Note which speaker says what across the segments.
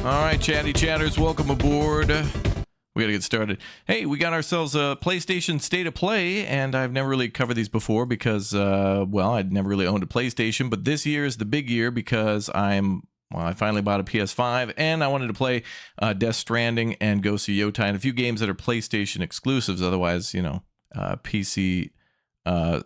Speaker 1: All right, chatty chatters, welcome aboard. We got to get started. Hey, we got ourselves a PlayStation State of Play, and I've never really covered these before because, well, I'd never really owned a PlayStation, but this year is the big year because I finally bought a PS5, and I wanted to play Death Stranding and Ghost of Yotai, and a few games that are PlayStation exclusives. Otherwise, you know, PC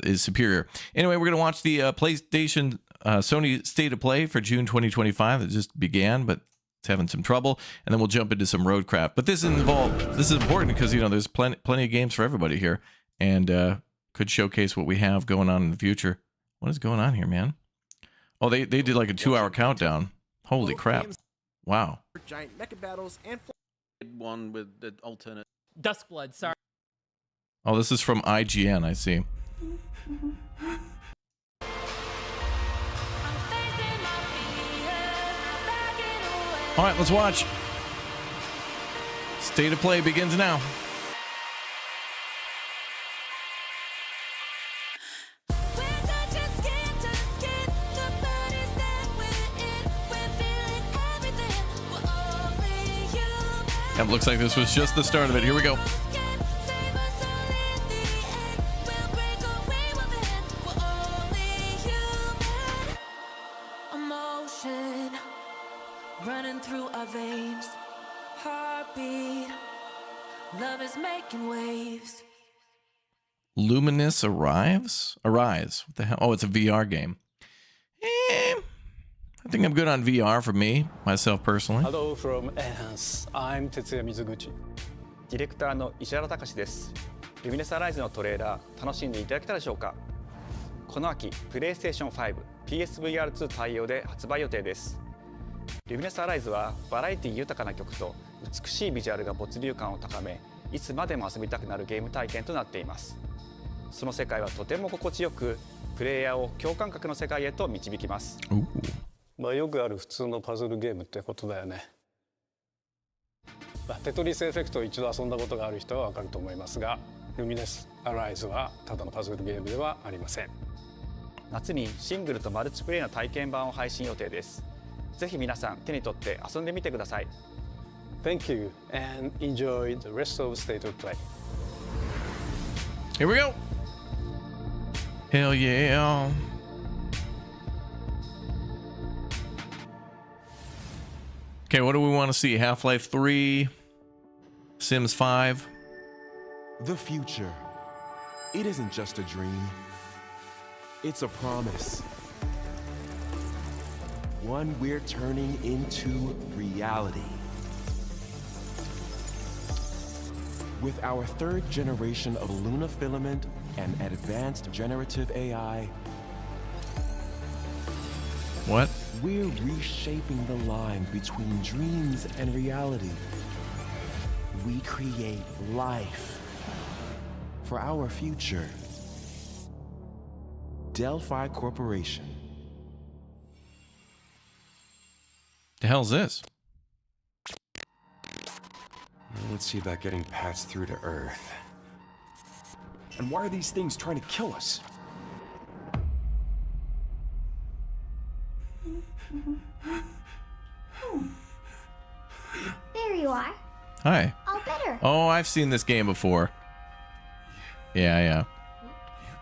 Speaker 1: is superior. Anyway, we're going to watch the PlayStation Sony State of Play for June 2025 that just began, but it's having some trouble, and then we'll jump into some RoadCraft. But this is important because, you know, there's plenty of games for everybody here, and could showcase what we have going on in the future. What is going on here, man? Oh, they did like a 2-hour countdown. Holy crap! Wow.
Speaker 2: Giant mecha battles and
Speaker 3: one with the alternate
Speaker 4: Duskblood. Sorry.
Speaker 1: Oh, this is from IGN. I see. All right, let's watch. State of Play begins now. It looks like this was just the start of it. Here we go.
Speaker 5: Running through our veins, heartbeat, love is making waves.
Speaker 1: Luminous Arise? What the hell? Oh, it's a VR game. I think I'm good on VR for myself personally.
Speaker 6: Hello from Enhance. I'm Tetsuya Mizuguchi. ディレクターの石原隆です。ルミネスアライズのトレーラー楽しんでいただけたでしょうか。この秋、PlayStation 5、PSVR2 対応で発売予定です。ルミネスアライズはバラエティ豊かな曲と美しいビジュアルが没入感を高め、いつまでも遊びたくなるゲーム体験となっています。その世界はとても心地よく、プレイヤーを共感覚の世界へと導きます。まあよくある普通のパズルゲームってことだよね。テトリスエフェクトを一度遊んだことがある人はわかると思いますが、ルミネスアライズはただのパズルゲームではありません。夏にシングルとマルチプレイの体験版を配信予定です。ぜひ皆さん手に取って遊んでみてください。Thank you and enjoy the rest of State of Play.
Speaker 1: Here we go. Hell yeah. Okay, what do we want to see? Half-Life 3, Sims 5.
Speaker 7: The future. It isn't just a dream. It's a promise. One we're turning into reality. With our third generation of Luna filament and advanced generative AI,
Speaker 1: What?
Speaker 7: we're reshaping the line between dreams and reality. We create life for our future. Delphi Corporation.
Speaker 1: The hell's this?
Speaker 8: Let's see about getting patched through to Earth. And why are these things trying to kill us?
Speaker 9: There you are.
Speaker 1: Hi.
Speaker 9: All better.
Speaker 1: Oh, I've seen this game before. Yeah.
Speaker 8: You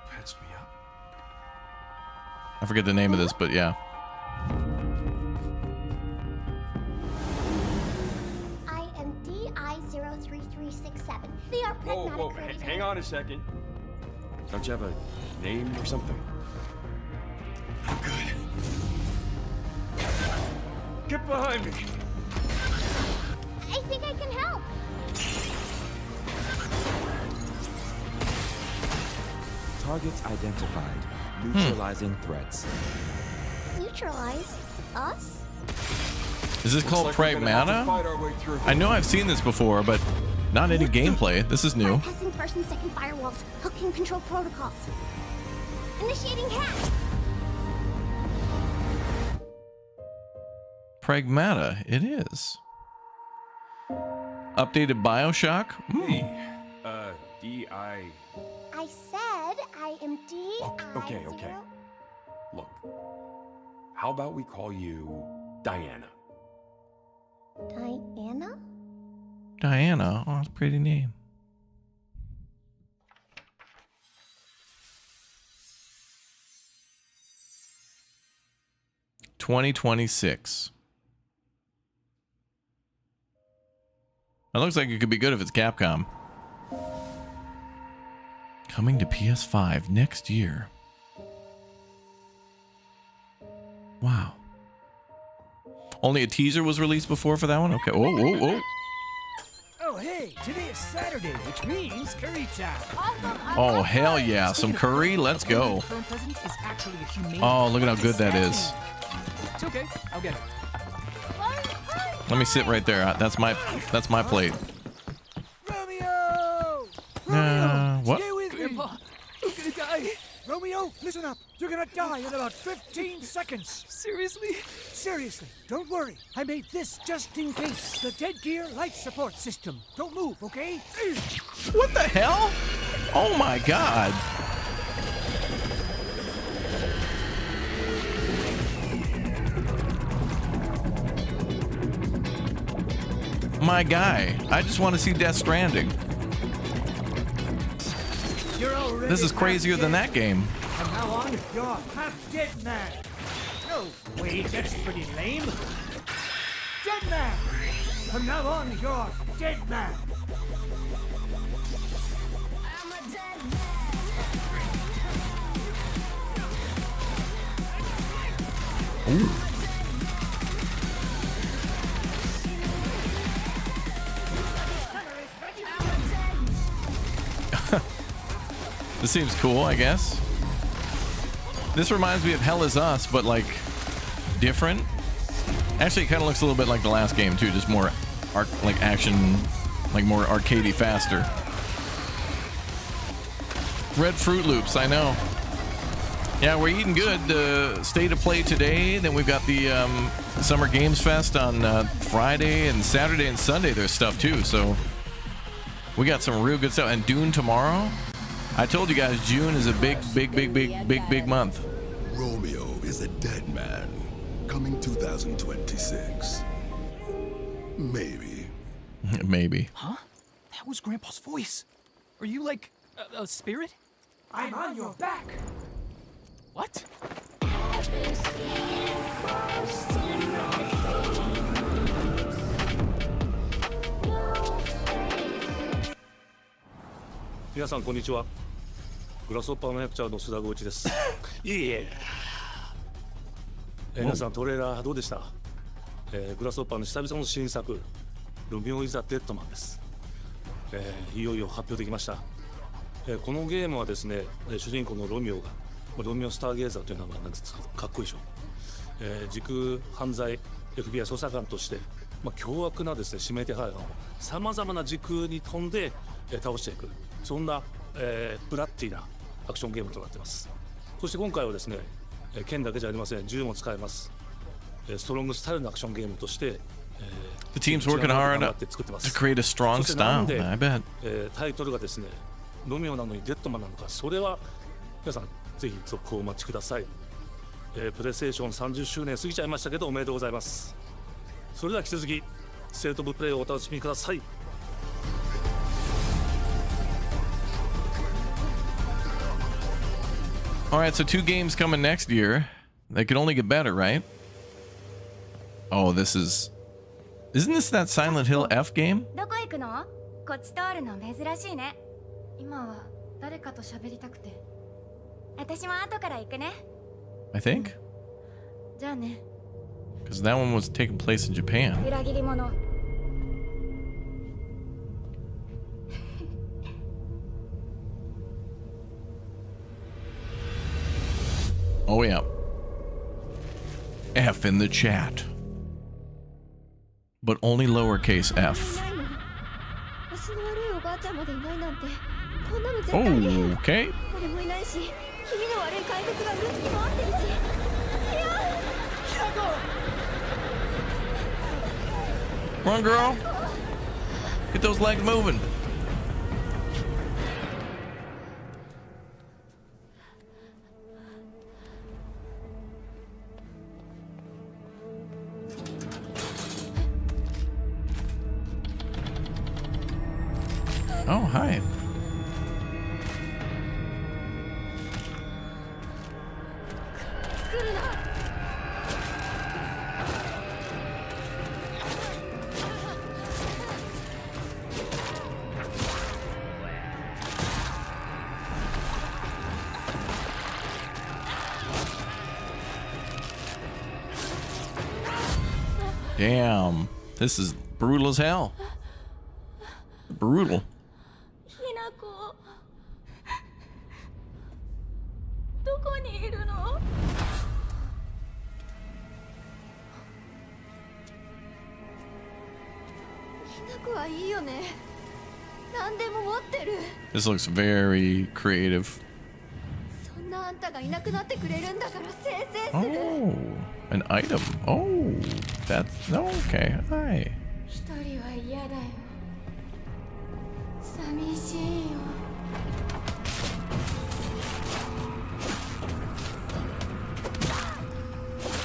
Speaker 8: patched me up.
Speaker 1: I forget the name of this, but yeah.
Speaker 9: I am DI03367. They are Pragmata.
Speaker 8: Whoa, hang on a second. Don't you have a name or something? I'm good. Get behind me!
Speaker 9: I think I can help.
Speaker 10: Targets identified. Neutralizing threats.
Speaker 9: Neutralize us?
Speaker 1: Is this called Pragmata? I know I've seen this before, but not any gameplay. This is new.
Speaker 9: Bypassing first and second firewalls. Hooking control protocols. Initiating hack.
Speaker 1: Pragmata, it is. Updated Bioshock?
Speaker 8: Hey, D.I.
Speaker 9: I said I am DI.
Speaker 8: Okay. Look, how about we call you Diana?
Speaker 9: Diana?
Speaker 1: Diana. Oh, that's a pretty name. $2026. That looks like it could be good if it's Capcom. Coming to PS5 next year. Wow. Only a teaser was released before for that one? Okay. Whoa, whoa, whoa.
Speaker 2: Oh, hey, today is Saturday, which means curry time.
Speaker 1: Oh, hell yeah. Some curry? Let's go. Oh, look at how good that is.
Speaker 2: It's okay, I'll get it.
Speaker 1: Let me sit right there. That's my plate.
Speaker 2: Romeo!
Speaker 1: What?
Speaker 2: Stay with me. Who's gonna die? Romeo, listen up. You're gonna die in about 15 seconds. Seriously? Seriously. Don't worry. I made this just in case. The Dead Gear life support system. Don't move, okay?
Speaker 1: What the hell? Oh my god. My guy. I just want to see Death Stranding. This is crazier than that game.
Speaker 2: From now on, you're half dead man. No, wait, that's pretty lame. Dead man. From now on, you're dead man.
Speaker 5: I'm a dead
Speaker 1: Ooh. This seems cool, I guess. This reminds me of Hell Is Us, but like different. Actually, it kind of looks a little bit like the last game too, just more like action, like more arcadey, faster. Red Fruit Loops, I know. Yeah, we're eating good. State of Play today. Then we've got the Summer Games Fest on Friday and Saturday and Sunday. There's stuff too, so we got some real good stuff. And Dune tomorrow. I told you guys, June is a big month.
Speaker 4: Romeo is a dead man. Coming 2026. Maybe.
Speaker 1: Maybe.
Speaker 2: Huh? That was Grandpa's voice. Are you like a spirit? I'm on your back. What?
Speaker 11: 皆さんこんにちは。グラスホッパーマネージャーの須田剛一です。いえいえ。皆さんトレーラーどうでした？グラスホッパーの久々の新作ロミオ・イザ・デッドマンです。いよいよ発表できました。このゲームはですね、主人公のロミオがロミオ・スターゲーザーという名前なんですけどかっこいいでしょ。時空犯罪 FBI 捜査官として、凶悪なですね指名手配犯をさまざまな時空に飛んで、倒していくそんな、ブラッディなアクションゲームとなっています。そして今回はですね、剣だけじゃありません、銃も使えます。ストロングスタイルのアクションゲームとして、
Speaker 1: The team's working hard to create a strong style. I bet.
Speaker 11: タイトルがですね、ロミオなのにデッドマンなのか、それは皆さんぜひ続報をお待ちください。プレイステーション30周年過ぎちゃいましたけどおめでとうございます。それでは引き続きステートオブプレイをお楽しみください。
Speaker 1: All right, so 2 games coming next year. They could only get better, right? Oh, isn't this that Silent Hill F game?
Speaker 9: どこ行くの？こっち通るの珍しいね。今は誰かと喋りたくて。私も後から行くね。
Speaker 1: I think.
Speaker 9: じゃあね。
Speaker 1: Because that one was taking place in Japan.
Speaker 9: 裏切り者。
Speaker 1: Oh yeah. F in the chat. But only lowercase f. Oh, okay. Come on, girl. Get those legs moving. Oh, hi. Damn, this is brutal as hell. Brutal.
Speaker 9: ひなこどこにいるの？ひなこはいいよね。何でも持ってる。
Speaker 1: This looks very creative.
Speaker 9: そんなあんたがいなくなってくれるんだからせいせいする。
Speaker 1: Oh, an item. Oh, that's okay. Hi.
Speaker 9: 一人は嫌だよ。寂しいよ。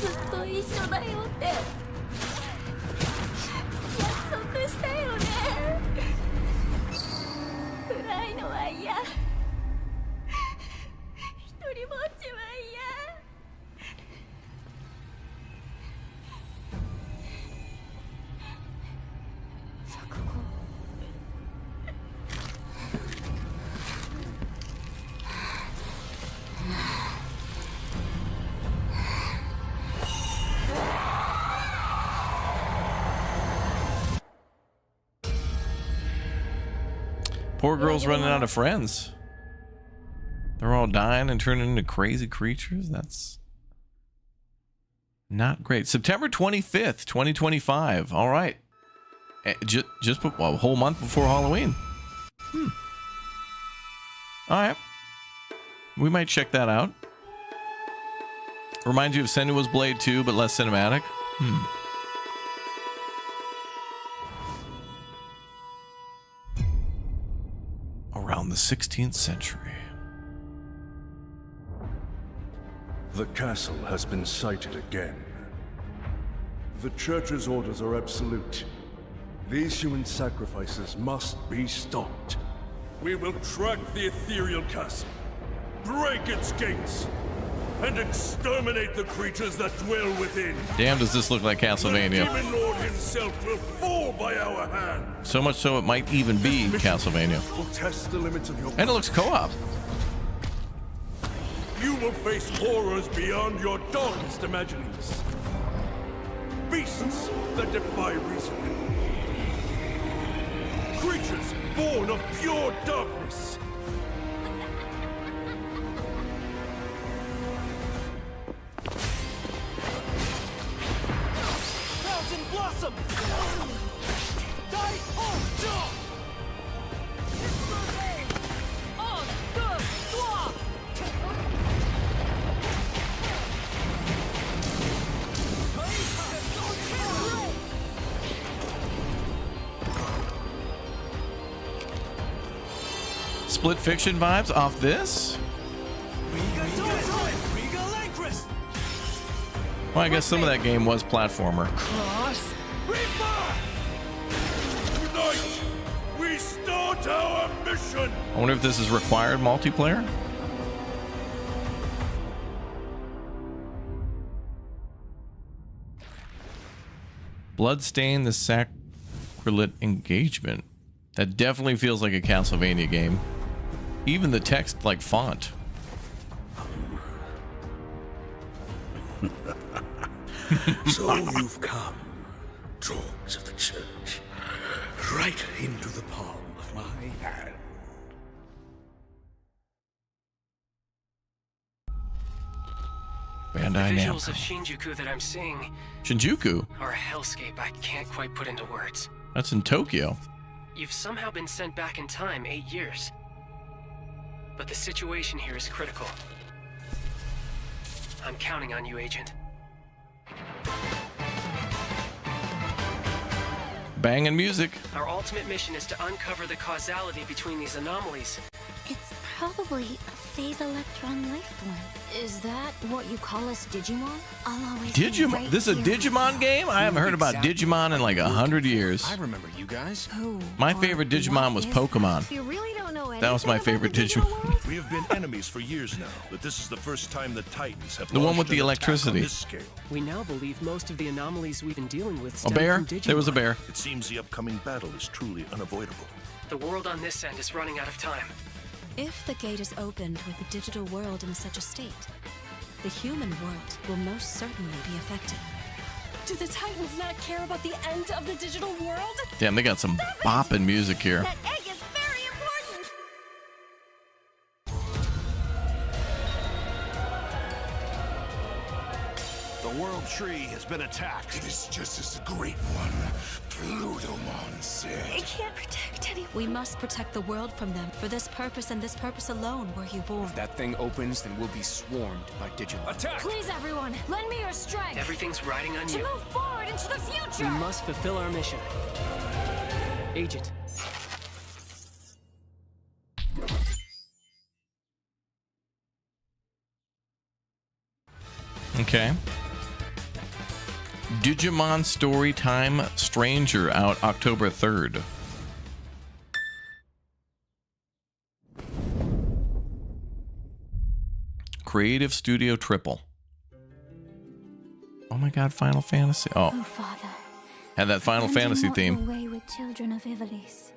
Speaker 9: ずっと一緒だよって約束したよね。暗いのは嫌。一人ぼっちは嫌。
Speaker 1: Poor girl's running out of friends. They're all dying and turning into crazy creatures. That's not great. September 25th, 2025. All right. Just a whole month before Halloween. All right. We might check that out. Reminds you of Senua's Blade 2, but less cinematic. Around the 16th century.
Speaker 4: The castle has been sighted again. The Church's orders are absolute. These human sacrifices must be stopped.
Speaker 12: We will track the ethereal castle, break its gates, and exterminate the creatures that dwell within.
Speaker 1: Damn, does this look like Castlevania?
Speaker 12: The Demon Lord himself will fall by our hand.
Speaker 1: So much so it might even be Castlevania.
Speaker 4: Will test the limits of your
Speaker 1: And it looks co-op.
Speaker 12: You will face horrors beyond your darkest imaginings. Beasts that defy reason. Creatures born of pure darkness.
Speaker 2: Thousand Blossom! Die Ho!
Speaker 1: Split Fiction vibes off this? Well, I guess some of that game was platformer.
Speaker 12: Tonight, we start our mission.
Speaker 1: I wonder if this is required multiplayer? Bloodstain the Sacrilate Engagement. That definitely feels like a Castlevania game. Even the text like font.
Speaker 13: So you've come, dogs of the church, right into the palm of my hand.
Speaker 1: Bandai
Speaker 14: The
Speaker 1: Namco.
Speaker 14: visuals of Shinjuku that I'm seeing
Speaker 1: Shinjuku?
Speaker 14: are a hellscape I can't quite put into words.
Speaker 1: That's in Tokyo.
Speaker 14: You've somehow been sent back in time 8 years. But the situation here is critical. I'm counting on you, Agent.
Speaker 1: Banging music.
Speaker 14: Our ultimate mission is to uncover the causality between these anomalies.
Speaker 9: It's probably
Speaker 5: Probably a phase electron life form. Is that what you call us Digimon? I'll always
Speaker 1: Digimon?
Speaker 5: Right
Speaker 1: This is a Digimon game? I haven't heard about Digimon in like 100 years.
Speaker 10: I remember you guys.
Speaker 1: My favorite Digimon was Pokemon.
Speaker 5: You really don't know
Speaker 1: That was my favorite Digimon.
Speaker 12: We have been enemies for years now, but this is the first time the Titans have
Speaker 1: The one with
Speaker 12: launched
Speaker 1: the
Speaker 12: an attack
Speaker 1: electricity.
Speaker 12: on this scale.
Speaker 14: We now believe most of the anomalies we've been dealing with
Speaker 1: A
Speaker 14: stem
Speaker 1: bear?
Speaker 14: from Digimon.
Speaker 1: There was a bear.
Speaker 12: It seems the upcoming battle is truly unavoidable.
Speaker 14: The world on this end is running out of time.
Speaker 15: If the gate is opened with the digital world in such a state, the human world will most certainly be affected.
Speaker 16: Do the Titans not care about the end of the digital world?
Speaker 1: Damn, they got some bopping music here.
Speaker 5: That egg is very important!
Speaker 12: The World Tree has been attacked. It is just as the Great One, Plutomon, said.
Speaker 15: It can't protect anyone. We must protect the world from them. For this purpose and this purpose alone were you born.
Speaker 10: If that thing opens, then we'll be swarmed by Digimon.
Speaker 12: Attack!
Speaker 16: Please, everyone, lend me your strength.
Speaker 14: Everything's riding on
Speaker 16: To
Speaker 14: you.
Speaker 16: move forward into the
Speaker 14: We
Speaker 16: future.
Speaker 14: must fulfill our mission. Agent.
Speaker 1: Okay. Digimon Storytime Stranger out October 3rd. Creative Studio Triple. Oh my god, Final Fantasy. Oh,
Speaker 9: Father.
Speaker 1: had that Final Fantasy theme.
Speaker 9: Not away with children of Ivalice,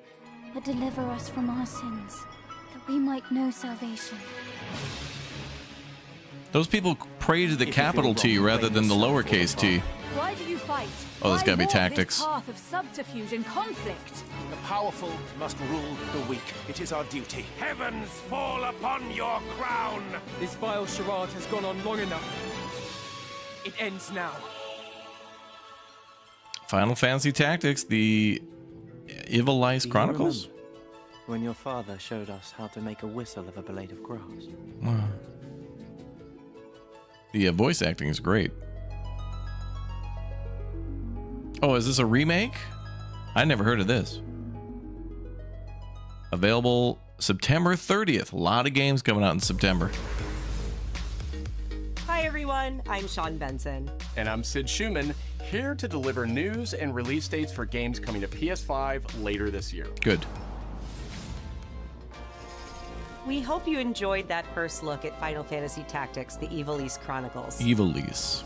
Speaker 9: but deliver us from our sins, that we might know salvation.
Speaker 1: Those people pray to the capital T rather than the lowercase t.
Speaker 16: Why do you fight?
Speaker 1: Oh, there's
Speaker 16: Why
Speaker 1: gotta be
Speaker 16: walk
Speaker 1: tactics.
Speaker 16: This path of subterfuge and conflict.
Speaker 10: The powerful must rule the weak. It is our duty.
Speaker 12: Heavens fall upon your crown!
Speaker 2: This vile charade has gone on long enough. It ends now.
Speaker 1: Final Fantasy Tactics, the Ivalice Chronicles.
Speaker 17: When your father showed us how to make a whistle of a blade of grass.
Speaker 1: Wow. The voice acting is great. Oh, is this a remake? I never heard of this. Available September 30th. A lot of games coming out in September.
Speaker 18: Hi everyone, I'm Sean Benson.
Speaker 6: And I'm Sid Schumann, here to deliver news and release dates for games coming to PS5 later this year.
Speaker 1: Good.
Speaker 18: We hope you enjoyed that first look at Final Fantasy Tactics, the Ivalice Chronicles.
Speaker 1: Ivalice.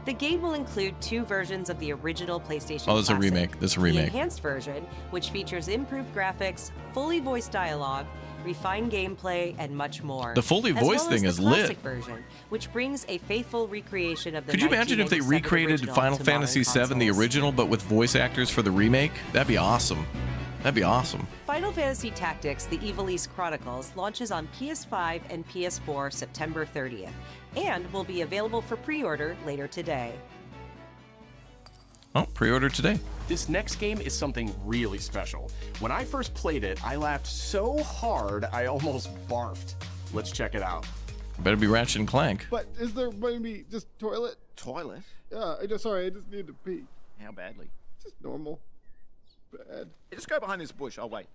Speaker 18: The game will include 2 versions of the original PlayStation
Speaker 1: Oh, this is a
Speaker 18: Classic.
Speaker 1: remake. This is a
Speaker 18: The
Speaker 1: remake.
Speaker 18: enhanced version, which features improved graphics, fully voiced dialogue, refined gameplay, and much more.
Speaker 1: The fully
Speaker 18: as
Speaker 1: voiced
Speaker 18: well as
Speaker 1: thing
Speaker 18: the
Speaker 1: is lit.
Speaker 18: classic version, which brings a faithful recreation of the
Speaker 1: Could you imagine if they
Speaker 18: 1997
Speaker 1: recreated
Speaker 18: original
Speaker 1: Final
Speaker 18: to modern
Speaker 1: Fantasy VII, the
Speaker 18: consoles.
Speaker 1: original, but with voice actors for the remake? That'd be awesome. That'd be awesome.
Speaker 18: Final Fantasy Tactics, the Ivalice Chronicles, launches on PS5 and PS4 September 30th, and will be available for pre-order later today.
Speaker 1: Oh, pre-order today.
Speaker 6: This next game is something really special. When I first played it, I laughed so hard I almost barfed. Let's check it out.
Speaker 1: Better be Ratchet and Clank.
Speaker 19: But is there maybe just toilet?
Speaker 8: Toilet?
Speaker 19: Yeah, I just need to pee.
Speaker 8: How badly?
Speaker 19: Just normal. Bad.
Speaker 8: Just go behind this bush. I'll wait.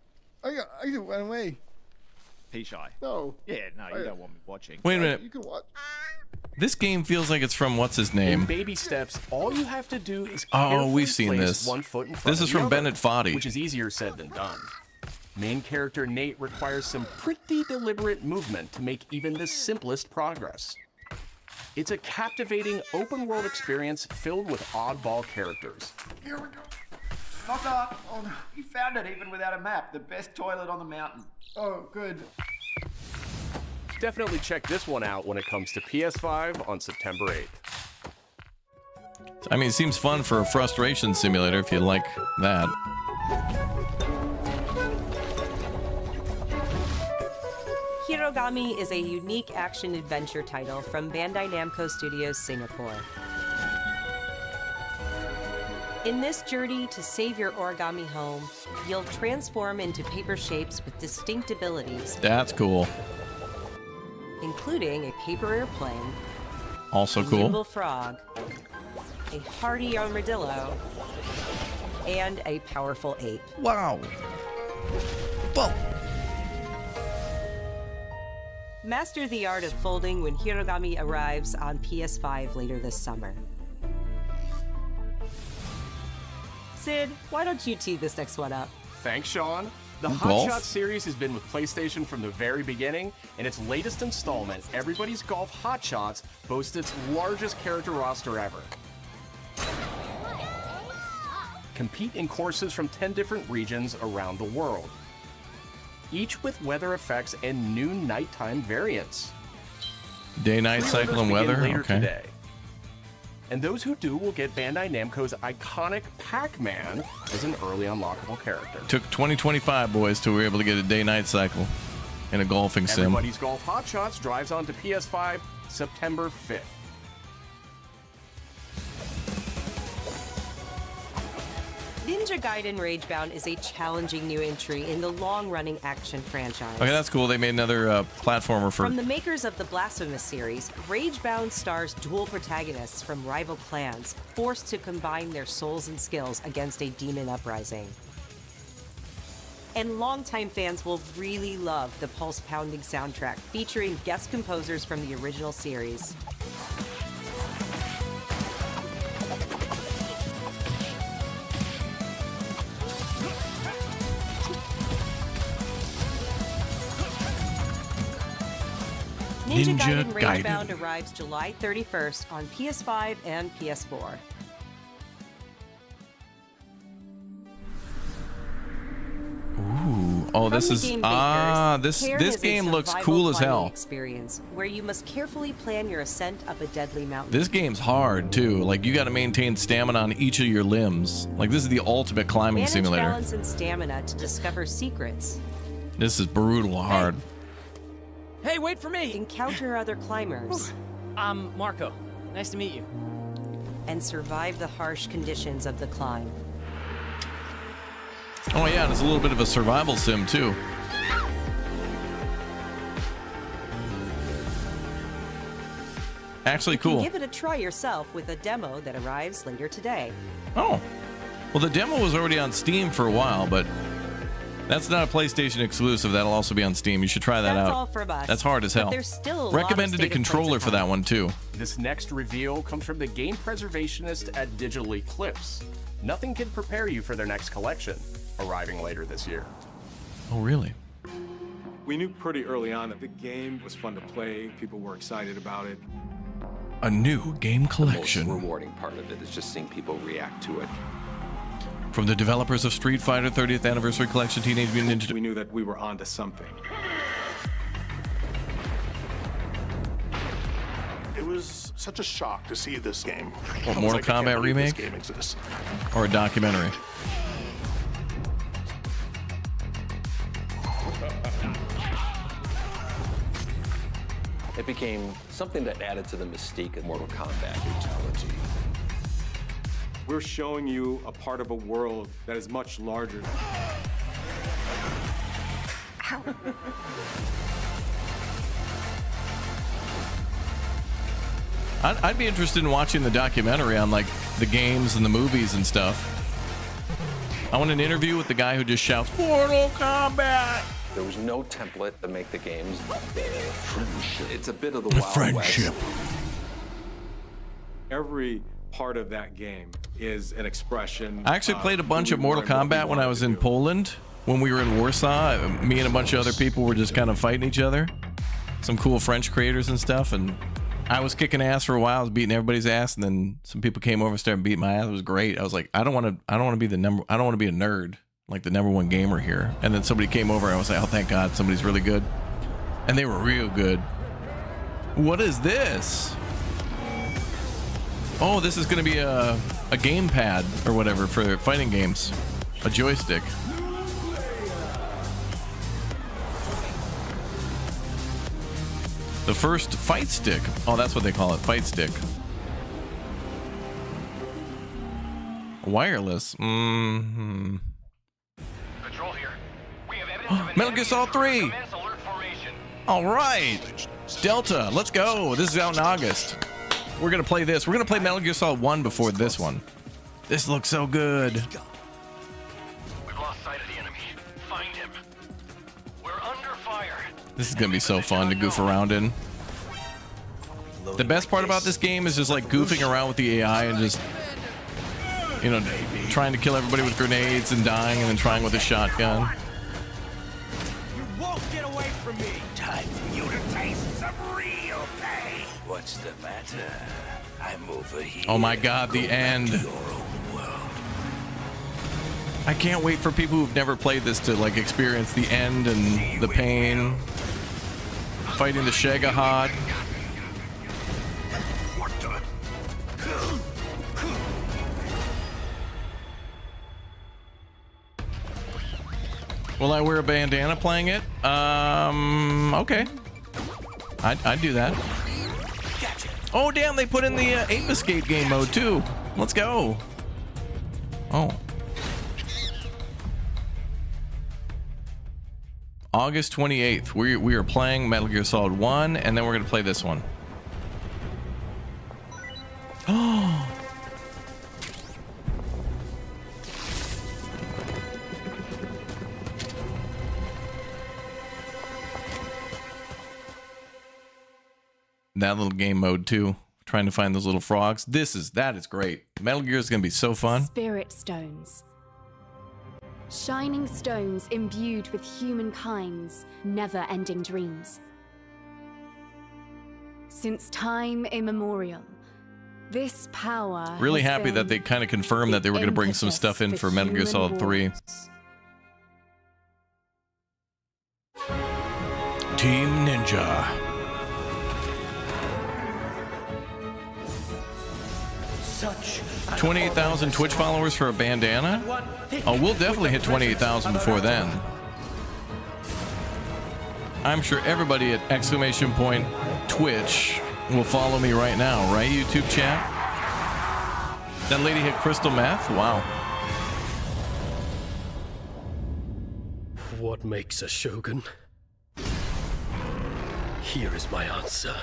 Speaker 19: I can run away.
Speaker 8: Pee shy.
Speaker 19: No.
Speaker 8: Yeah, no, you don't want me watching.
Speaker 1: Wait a minute.
Speaker 19: You can watch.
Speaker 1: This game feels like it's from what's his name?
Speaker 6: In baby steps, all you have to do is
Speaker 1: Oh,
Speaker 6: carefully
Speaker 1: we've seen
Speaker 6: place
Speaker 1: this.
Speaker 6: one foot in front
Speaker 1: This
Speaker 6: of
Speaker 1: is
Speaker 6: the
Speaker 1: from
Speaker 6: other,
Speaker 1: Bennett Foddy.
Speaker 6: which is easier said than done. Main character Nate requires some pretty deliberate movement to make even the simplest progress. It's a captivating open-world experience filled with oddball characters.
Speaker 20: Here we go. Knock up. Oh, no. You found it even without a map. The best toilet on the mountain.
Speaker 19: Oh, good.
Speaker 6: Definitely check this one out when it comes to PS5 on September 8th.
Speaker 1: I mean, it seems fun for a frustration simulator if you like that.
Speaker 18: Hirogami is a unique action-adventure title from Bandai Namco Studios Singapore. In this journey to save your origami home, you'll transform into paper shapes with distinct abilities,
Speaker 1: That's cool.
Speaker 18: including a paper airplane,
Speaker 1: Also
Speaker 18: a
Speaker 1: cool.
Speaker 18: nimble frog, a hardy armadillo, and a powerful ape.
Speaker 1: Wow. Whoa.
Speaker 18: Master the art of folding when Hirogami arrives on PS5 later this summer. Sid, why don't you tee this next one up?
Speaker 21: Thanks, Sean. The
Speaker 1: Golf?
Speaker 21: Hot Shot series has been with PlayStation from the very beginning, and its latest installment, Everybody's Golf Hot Shots, boasts its largest character roster ever. Compete in courses from 10 different regions around the world, each with weather effects and new nighttime variants.
Speaker 1: Day, night cycle, and weather.
Speaker 21: Later
Speaker 1: Okay.
Speaker 21: today. And those who do will get Bandai Namco's iconic Pac-Man as an early unlockable character.
Speaker 1: Took 2025 boys till we were able to get a day-night cycle in a golfing sim.
Speaker 21: Everybody's Golf Hot Shots drives onto PS5 September 5th.
Speaker 18: Ninja Gaiden Ragebound is a challenging new entry in the long-running action franchise.
Speaker 1: Okay, that's cool. They made another platformer for...
Speaker 18: From the makers of the Blasphemous series, Ragebound stars dual protagonists from rival clans, forced to combine their souls and skills against a demon uprising. And longtime fans will really love the pulse-pounding soundtrack featuring guest composers from the original series. Ninja Gaiden Ragebound arrives July 31st on PS5 and PS4.
Speaker 1: Ooh. Oh, this is... this game looks cool as hell.
Speaker 18: Experience where you must carefully plan your ascent up a deadly mountain.
Speaker 1: This game's hard, too. Like, you got to maintain stamina on each of your limbs. Like, this is the ultimate climbing simulator.
Speaker 18: Manage balance and stamina to discover secrets.
Speaker 1: This is brutal hard.
Speaker 22: Hey, wait for me!
Speaker 18: Encounter other climbers.
Speaker 22: I'm Marco. Nice to meet you.
Speaker 18: And survive the harsh conditions of the climb.
Speaker 1: Oh yeah, there's a little bit of a survival sim too. Actually, cool.
Speaker 18: You can give it a try yourself with a demo that arrives later today.
Speaker 1: Oh, well, the demo was already on Steam for a while, but that's not a PlayStation exclusive. That'll also be on Steam. You should try that out.
Speaker 18: That's all from us.
Speaker 1: That's hard as hell.
Speaker 18: But there's still a
Speaker 1: Recommended
Speaker 18: lot
Speaker 1: a
Speaker 18: of
Speaker 1: controller for that one too.
Speaker 21: This next reveal comes from the game preservationist at Digital Eclipse. Nothing can prepare you for their next collection, arriving later this year.
Speaker 1: Oh, really?
Speaker 23: We knew pretty early on that the game was fun to play. People were excited about it.
Speaker 1: A new game collection.
Speaker 24: The most rewarding part of it is just seeing people react to it.
Speaker 1: From the developers of Street Fighter 30th Anniversary Collection, Teenage Mutant Ninja...
Speaker 23: We knew that we were onto something.
Speaker 10: It was such a shock to see this game.
Speaker 1: What, Mortal Kombat remake?
Speaker 10: This game exists.
Speaker 1: Or a documentary?
Speaker 24: It became something that added to the mystique of Mortal Kombat fatality.
Speaker 23: We're showing you a part of a world that is much larger.
Speaker 1: I'd be interested in watching the documentary on like the games and the movies and stuff. I want an interview with the guy who just shouts Mortal Kombat.
Speaker 24: There was no template to make the games. It's a bit of the Wild West.
Speaker 23: Every part of that game is an expression.
Speaker 1: I actually played a bunch of Mortal Kombat when I was in Poland. When we were in Warsaw, me and a bunch of other people were just kind of fighting each other. Some cool French creators and stuff, and I was kicking ass for a while. I was beating everybody's ass, and then some people came over and started beating my ass. It was great. I was like, I don't want to be a nerd, like the #1 gamer here. And then somebody came over, and I was like, oh, thank God, somebody's really good. And they were real good. What is this? Oh, this is going to be a gamepad or whatever for fighting games. A joystick. The first fight stick. Oh, that's what they call it. Fight stick. Wireless. Mm-hmm.
Speaker 25: Control here. We have evidence of an
Speaker 1: Metal Gear Solid 3.
Speaker 25: Commence alert formation.
Speaker 1: All right. Delta, let's go. This is out in August. We're going to play this. We're going to play Metal Gear Solid 1 before this one. This looks so good.
Speaker 25: We've lost sight of the enemy. Find him. We're under fire.
Speaker 1: This is gonna be so fun to goof around in. The best part about this game is just like goofing around with the AI and just, you know, trying to kill everybody with grenades and dying and then trying with a shotgun.
Speaker 10: You won't get away from me. Time for you to taste some real pain.
Speaker 3: What's the matter? I'm over here.
Speaker 1: Oh my god, the end. I can't wait for people who've never played this to like experience the end and the pain. Fighting the Shagahad. Will I wear a bandana playing it? Okay. I'd do that. Oh, damn, they put in the Ape Escape game mode, too. Let's go. Oh. August 28th. We are playing Metal Gear Solid 1, and then we're going to play this one. Oh. That little game mode too, trying to find those little frogs. That is great. Metal Gear is gonna be so fun.
Speaker 4: Spirit stones. Shining stones imbued with humankind's never-ending dreams. Since time immemorial, this power
Speaker 1: Really
Speaker 4: has
Speaker 1: happy that
Speaker 4: been
Speaker 1: they kind of confirmed that they were gonna bring some stuff in for Metal Gear Solid 3. Team Ninja. 28,000 Twitch followers for a bandana? Oh, we'll definitely hit 28,000 before then. I'm sure everybody at !Twitch will follow me right now, right, YouTube chat? That lady hit crystal meth? Wow.
Speaker 7: What makes a shogun? Here is my answer.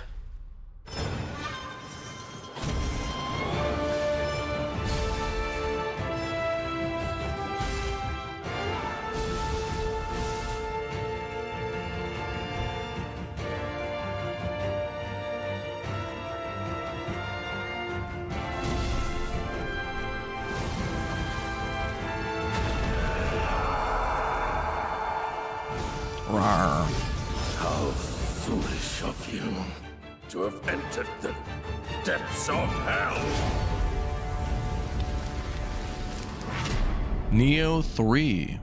Speaker 1: Rawr.
Speaker 3: How foolish of you to have entered the depths of hell.
Speaker 1: Nioh 3.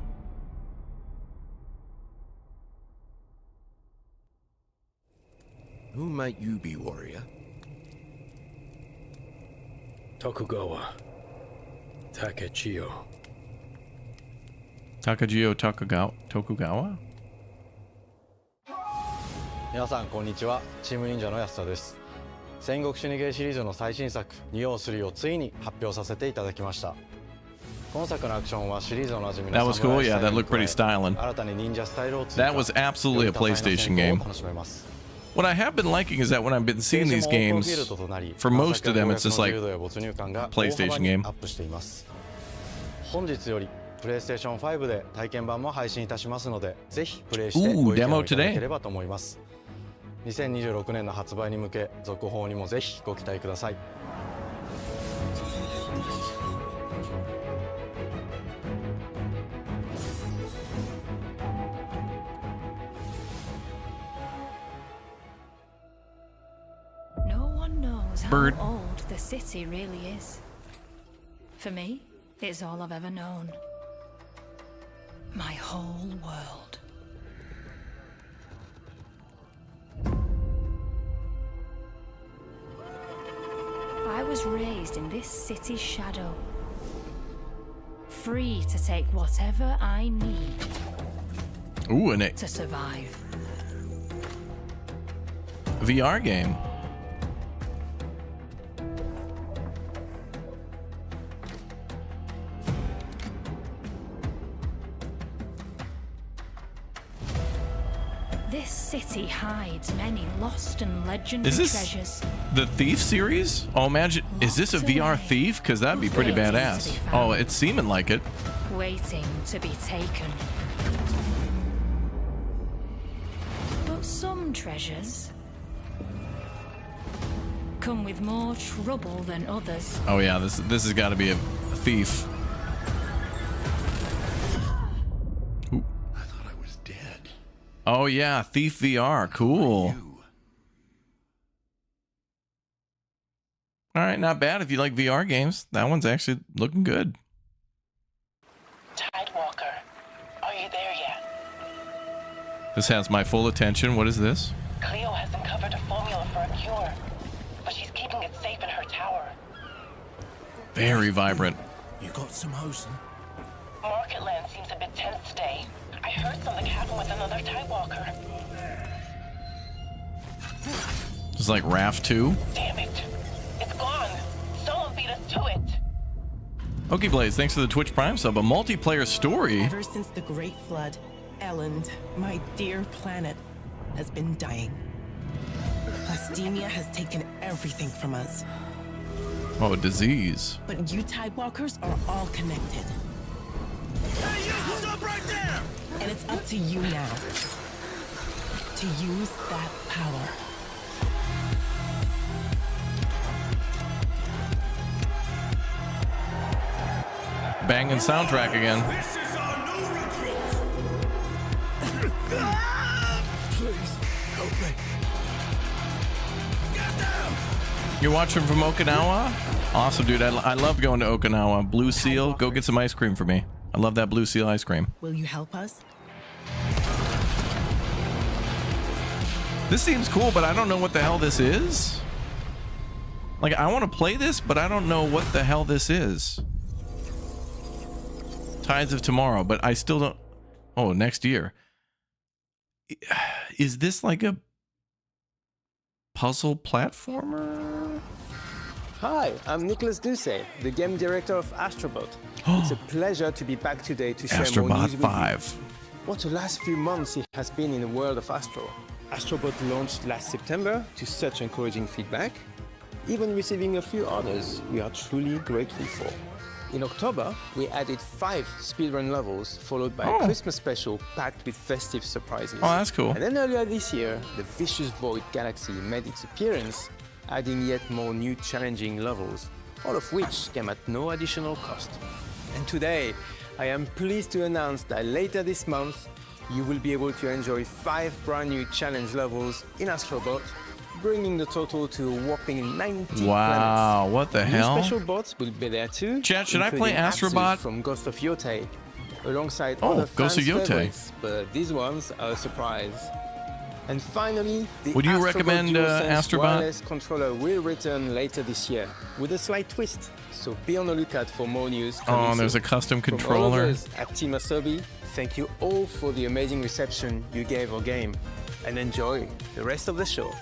Speaker 3: Who might you be, warrior?
Speaker 7: Tokugawa. Takechio.
Speaker 1: Tokugawa?
Speaker 11: 皆さんこんにちは、チーム忍者の安田です。戦国死にゲーシリーズの最新作ニオー3をついに発表させていただきました。今作のアクションはシリーズおなじみの
Speaker 1: That was cool. Yeah, that looked pretty styling.
Speaker 11: 新たに忍者スタイルを追加。
Speaker 1: That was absolutely a PlayStation game. What I have been liking is that when I've been seeing these games, for most of them, it's just like PlayStation game.
Speaker 11: 本日よりプレイステーション5で体験版も配信いたしますので、ぜひプレイしてご意見をいただければと思います。2026年の発売に向け、続報にもぜひご期待ください。
Speaker 13: No one knows how
Speaker 1: Bird.
Speaker 13: old the city really is. For me, it's all I've ever known. My whole world. I was raised in this city's shadow, free to take whatever I need.
Speaker 1: Ooh, and
Speaker 13: to survive.
Speaker 1: VR game.
Speaker 13: This city hides many lost and legendary
Speaker 1: Is this
Speaker 13: treasures.
Speaker 1: the Thief series? Oh, imagine. Is this a VR Thief? Because that'd be pretty badass. Oh, it's seeming like it.
Speaker 13: Waiting to be taken. But Some treasures come with more trouble than others.
Speaker 1: Oh yeah, this has got to be a thief. Ooh.
Speaker 3: I thought I was dead.
Speaker 1: Oh yeah, Thief VR, cool. All right, not bad if you like VR games. That one's actually looking good.
Speaker 5: Tidewalker, are you there yet?
Speaker 1: This has my full attention. What is this?
Speaker 5: Cleo has uncovered a formula for a cure, but she's keeping it safe in her tower.
Speaker 1: Very vibrant.
Speaker 10: You got some hosen?
Speaker 5: Marketland seems a bit tense today. I heard something happen with another Tidewalker.
Speaker 1: It's like Raft 2.
Speaker 5: Damn it. It's gone. Someone beat us to it.
Speaker 1: Okie Blaze, thanks for the Twitch Prime sub. A multiplayer story.
Speaker 9: Ever since the Great Flood, Elend, my dear planet, has been dying. Plastemia has taken everything from us.
Speaker 1: Oh, a disease.
Speaker 9: But you Tidewalkers are all connected.
Speaker 10: Hey, you! Stop right there!
Speaker 9: And it's up to you now to use that power.
Speaker 1: Banging soundtrack again.
Speaker 10: This is our new recruit! Please, help me. Get down!
Speaker 1: You're watching from Okinawa? Awesome, dude. I love going to Okinawa. Blue Seal, go get some ice cream for me. I love that Blue Seal ice cream.
Speaker 9: Will you help us?
Speaker 1: This seems cool, but I don't know what the hell this is. Like, I want to play this, but I don't know what the hell this is. Tides of Tomorrow, but I still don't. Oh, next year. Is this like a puzzle platformer?
Speaker 6: Hi, I'm Nicholas Ducey, the game director of Astrobot. It's a pleasure to be back today to share more news
Speaker 1: Astrobot
Speaker 6: with
Speaker 1: 5.
Speaker 6: you. What a last few months it has been in the world of Astro. Astrobot launched last September to such encouraging feedback, even receiving a few honors we are truly grateful for. In October, we added 5 speedrun levels, followed by a Christmas special packed with festive surprises.
Speaker 1: Oh, that's cool.
Speaker 6: And then earlier this year, the Vicious Void Galaxy made its appearance, adding yet more new challenging levels, all of which came at no additional cost. And today, I am pleased to announce that later this month, you will be able to enjoy 5 brand new challenge levels in Astrobot, bringing the total to a whopping 19
Speaker 1: Wow,
Speaker 6: planets.
Speaker 1: what the
Speaker 6: New
Speaker 1: hell?
Speaker 6: special bots will be there too.
Speaker 1: Chat, should I play
Speaker 6: including
Speaker 1: Astrobot?
Speaker 6: Apsu from Ghost of Yotei, alongside
Speaker 1: Oh,
Speaker 6: other
Speaker 1: Ghost of
Speaker 6: fans'
Speaker 1: Yotei.
Speaker 6: favorites, but these ones are a surprise. And finally, the
Speaker 1: Would you
Speaker 6: Astrobot
Speaker 1: recommend,
Speaker 6: DualSense
Speaker 1: Astrobot?
Speaker 6: wireless controller will return later this year with a slight twist. So be on the lookout for more news.
Speaker 1: Oh, and there's a custom controller.
Speaker 6: From all of us at Team Asobi, thank you all for the amazing reception you gave our game, and enjoy the rest of the show.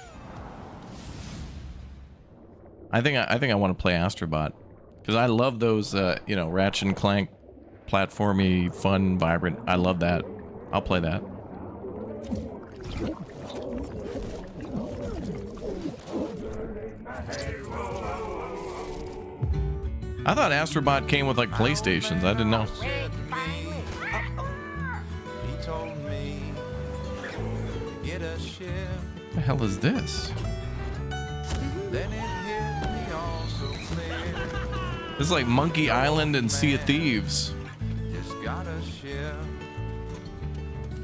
Speaker 1: I think I want to play Astrobot because I love those you know, Ratchet and Clank platformy, fun, vibrant. I love that. I'll play that. I thought Astrobot came with like PlayStations. I didn't know.
Speaker 10: He told me to get a ship.
Speaker 1: What the hell is this?
Speaker 10: Then it hit me all so clear.
Speaker 1: This is like Monkey Island and Sea of Thieves.
Speaker 10: Just got a ship.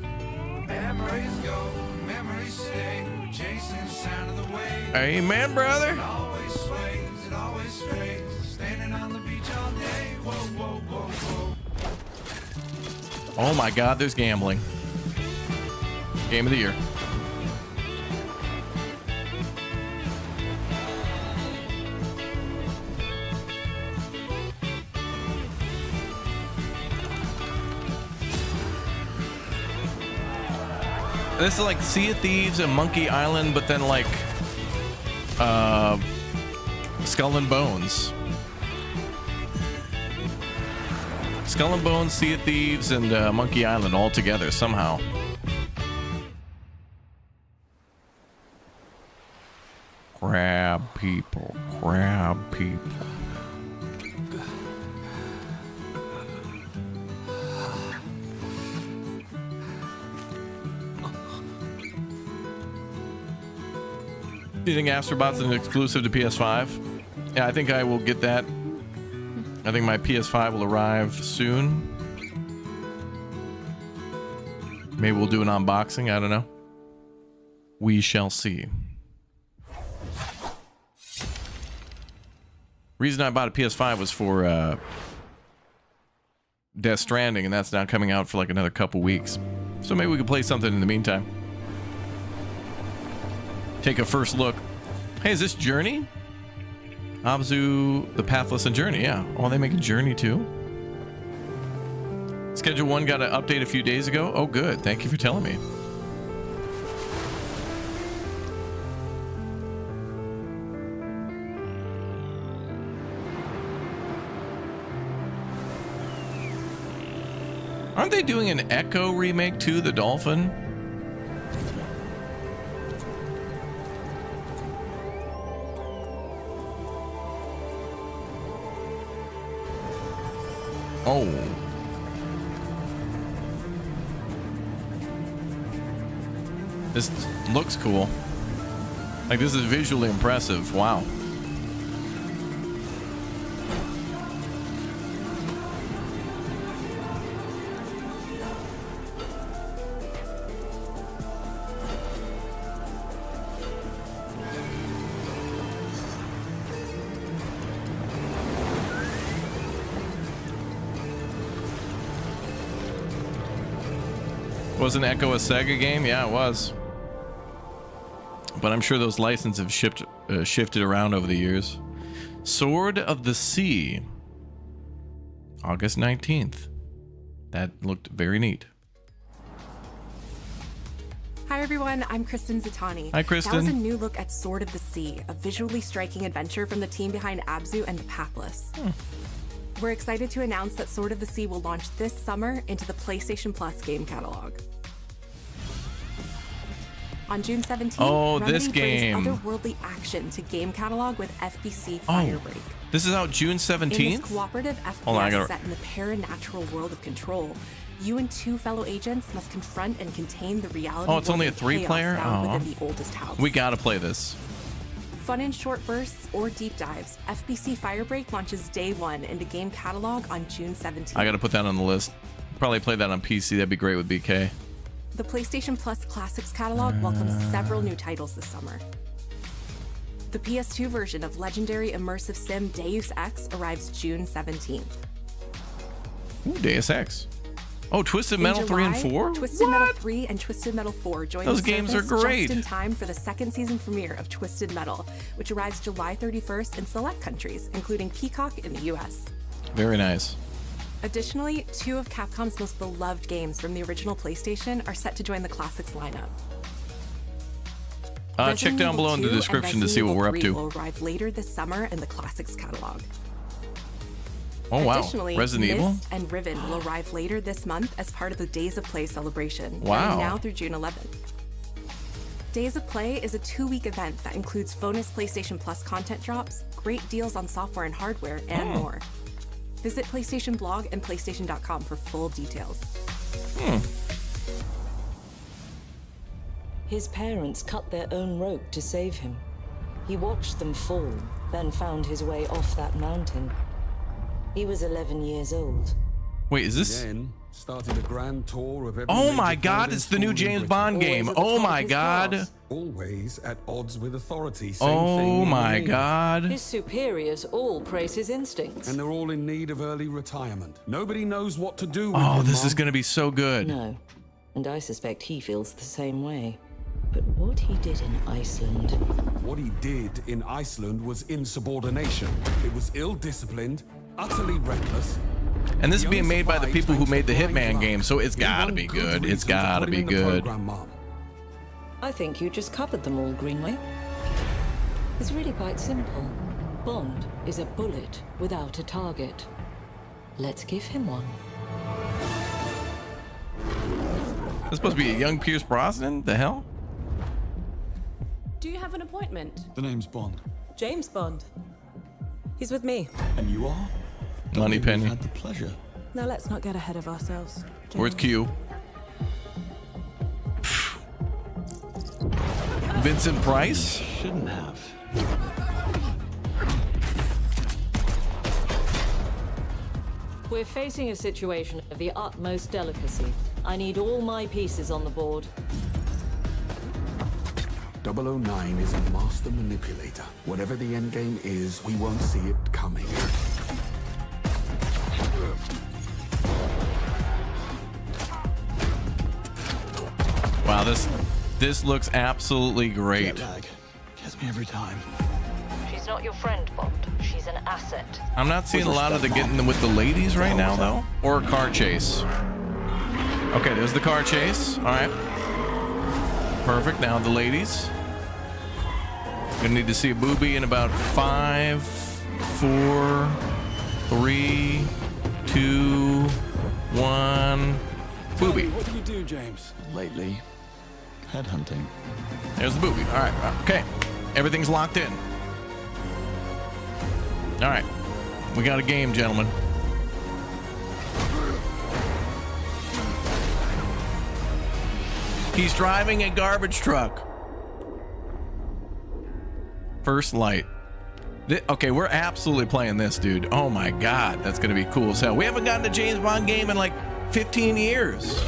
Speaker 10: Memories go, memories stay. Chasing the sound of the waves.
Speaker 1: Amen, brother.
Speaker 10: It always sways, it always strays. Standing on the beach all day. Whoa, whoa, whoa, whoa.
Speaker 1: Oh my God, there's gambling. Game of the year. This is like Sea of Thieves and Monkey Island, but then like Skull and Bones. Skull and Bones, Sea of Thieves, and Monkey Island all together somehow. Crab people, crab people. Do you think Astrobot's an exclusive to PS5? Yeah, I think I will get that. I think my PS5 will arrive soon. Maybe we'll do an unboxing. I don't know. We shall see. Reason I bought a PS5 was for Death Stranding, and that's not coming out for like another couple weeks. So maybe we can play something in the meantime. Take a first look. Hey, is this Journey? Abzu, the Pathless and Journey, yeah. Oh, they make a Journey too? Schedule 1 got an update a few days ago. Oh, good. Thank you for telling me. Aren't they doing an Echo remake too, the Dolphin? Oh. This looks cool. Like, this is visually impressive. Wow. Wasn't Echo a Sega game? Yeah, it was. But I'm sure those licenses have shifted around over the years. Sword of the Sea. August 19th. That looked very neat.
Speaker 2: Hi everyone, I'm Kristen Zatani.
Speaker 1: Hi Kristen.
Speaker 2: That was a new look at Sword of the Sea, a visually striking adventure from the team behind Abzu and the Pathless. We're excited to announce that Sword of the Sea will launch this summer into the PlayStation Plus game catalog. On June 17th, Remedy
Speaker 1: this game.
Speaker 2: brings otherworldly action to game catalog with FBC Firebreak.
Speaker 1: This is out June 17th?
Speaker 2: In this cooperative FPS set in the paranatural world of Control, you and 2 fellow agents must confront and contain the reality.
Speaker 1: Oh, it's only a 3-player?
Speaker 2: Oh. Within the oldest house.
Speaker 1: We gotta play this.
Speaker 2: Fun in short bursts or deep dives, FBC Firebreak launches day 1 into game catalog on June 17th.
Speaker 1: I gotta put that on the list. Probably play that on PC. That'd be great with BK.
Speaker 2: The PlayStation Plus Classics catalog welcomes several new titles this summer. The PS2 version of legendary immersive sim Deus Ex arrives June 17th.
Speaker 1: Ooh, Deus Ex. Oh, Twisted Metal 3 and 4?
Speaker 2: Twisted Metal 3 and Twisted Metal 4 join
Speaker 1: Those
Speaker 2: the
Speaker 1: games are
Speaker 2: service
Speaker 1: great.
Speaker 2: just in time for the 2nd season premiere of Twisted Metal, which arrives July 31st in select countries, including Peacock in the US.
Speaker 1: Very nice.
Speaker 2: Additionally, 2 of Capcom's most beloved games from the original PlayStation are set to join the Classics lineup.
Speaker 1: Check down below in the description to see what we're up to.
Speaker 2: Will arrive later this summer in the Classics catalog.
Speaker 1: Oh wow!
Speaker 2: Additionally,
Speaker 1: Resident Evil
Speaker 2: and Riven will arrive later this month as part of the Days of Play celebration.
Speaker 1: Wow!
Speaker 2: Running now through June 11th. Days of Play is a 2-week event that includes bonus PlayStation Plus content drops, great deals on software and hardware, and more. Visit PlayStation Blog and PlayStation.com for full details.
Speaker 12: His parents cut their own rope to save him. He watched them fall, then found his way off that mountain. He was 11 years old.
Speaker 1: Wait, is this?
Speaker 14: Then started a grand tour of every
Speaker 1: Oh my God! It's the new James Bond game. Oh my God!
Speaker 14: Always at odds with authority.
Speaker 1: Oh my God!
Speaker 12: His superiors all praise his instincts.
Speaker 14: And they're all in need of early retirement. Nobody knows what to do with
Speaker 1: Oh, this is gonna be so good.
Speaker 12: No, and I suspect he feels the same way. But what he did in Iceland...
Speaker 14: What he did in Iceland was insubordination. It was ill-disciplined, utterly reckless.
Speaker 1: And this is being made by the people who made the Hitman game, so it's gotta be good. It's gotta be good.
Speaker 12: I think you just covered them all, Greenway. It's really quite simple. Bond is a bullet without a target. Let's give him one.
Speaker 1: This supposed to be a young Pierce Brosnan? The hell?
Speaker 15: Do you have an appointment?
Speaker 14: The name's Bond.
Speaker 15: James Bond. He's with me.
Speaker 14: And you are?
Speaker 1: Money Penny.
Speaker 14: Had the pleasure.
Speaker 15: Now let's not get ahead of ourselves.
Speaker 1: Where's Q? Vincent Price?
Speaker 8: shouldn't have.
Speaker 12: We're facing a situation of the utmost delicacy. I need all my pieces on the board.
Speaker 14: 009 is a master manipulator. Whatever the endgame is, we won't see it coming.
Speaker 1: Wow, this looks absolutely great.
Speaker 8: Jet lag gets me every time.
Speaker 12: She's not your friend, Bond. She's an asset.
Speaker 1: I'm not seeing a lot of the getting with the ladies right now, though. Or a car chase. Okay, there's the car chase. All right. Perfect. Now the ladies. Gonna need to see a booby in about 5, 4, 3, 2, 1. Booby.
Speaker 14: What do you do, James?
Speaker 8: Lately, headhunting.
Speaker 1: There's the booby. All right. Okay. Everything's locked in. All right. We got a game, gentlemen. He's driving a garbage truck. First light. Okay, we're absolutely playing this, dude. Oh my God, that's gonna be cool as hell. We haven't gotten a James Bond game in like 15 years.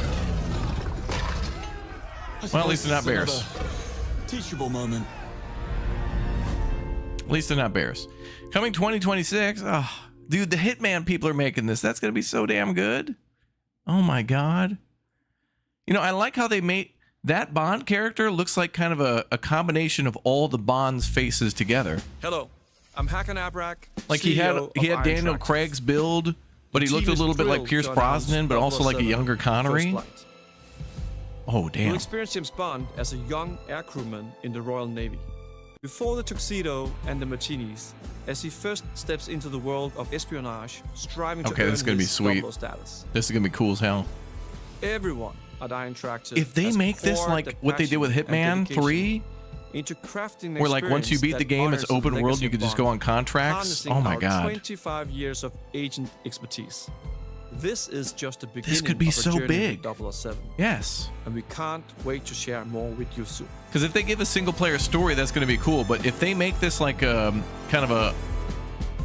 Speaker 1: Well, at least they're not bears.
Speaker 8: Teachable moment.
Speaker 1: At least they're not bears. Coming 2026. Oh, dude, the Hitman people are making this. That's gonna be so damn good. Oh my God. You know, I like how they made that Bond character looks like kind of a combination of all the Bond's faces together.
Speaker 16: Hello, I'm Hakan Abrak.
Speaker 1: Like he had Daniel Craig's build, but he looked a little bit like Pierce Brosnan, but also like a younger Connery. Oh damn!
Speaker 16: We'll experience James Bond as a young air crewman in the Royal Navy. Before the tuxedo and the martinis, as he first steps into the world of espionage, striving to earn
Speaker 1: this is gonna be
Speaker 16: his
Speaker 1: sweet.
Speaker 16: 00 status.
Speaker 1: This is gonna be cool as hell.
Speaker 16: Everyone at Iron Tractor.
Speaker 1: If they make this like what they did with Hitman 3,
Speaker 16: into crafting
Speaker 1: where like once you beat the game, it's open world, you could just go on contracts. Oh my God!
Speaker 16: 25 years of agent expertise. This is just the beginning.
Speaker 1: This could be
Speaker 16: of
Speaker 1: so
Speaker 16: journey
Speaker 1: big.
Speaker 16: with 007.
Speaker 1: Yes.
Speaker 16: And we can't wait to share more with you soon.
Speaker 1: Because if they give a single player story, that's going to be cool. But if they make this like kind of a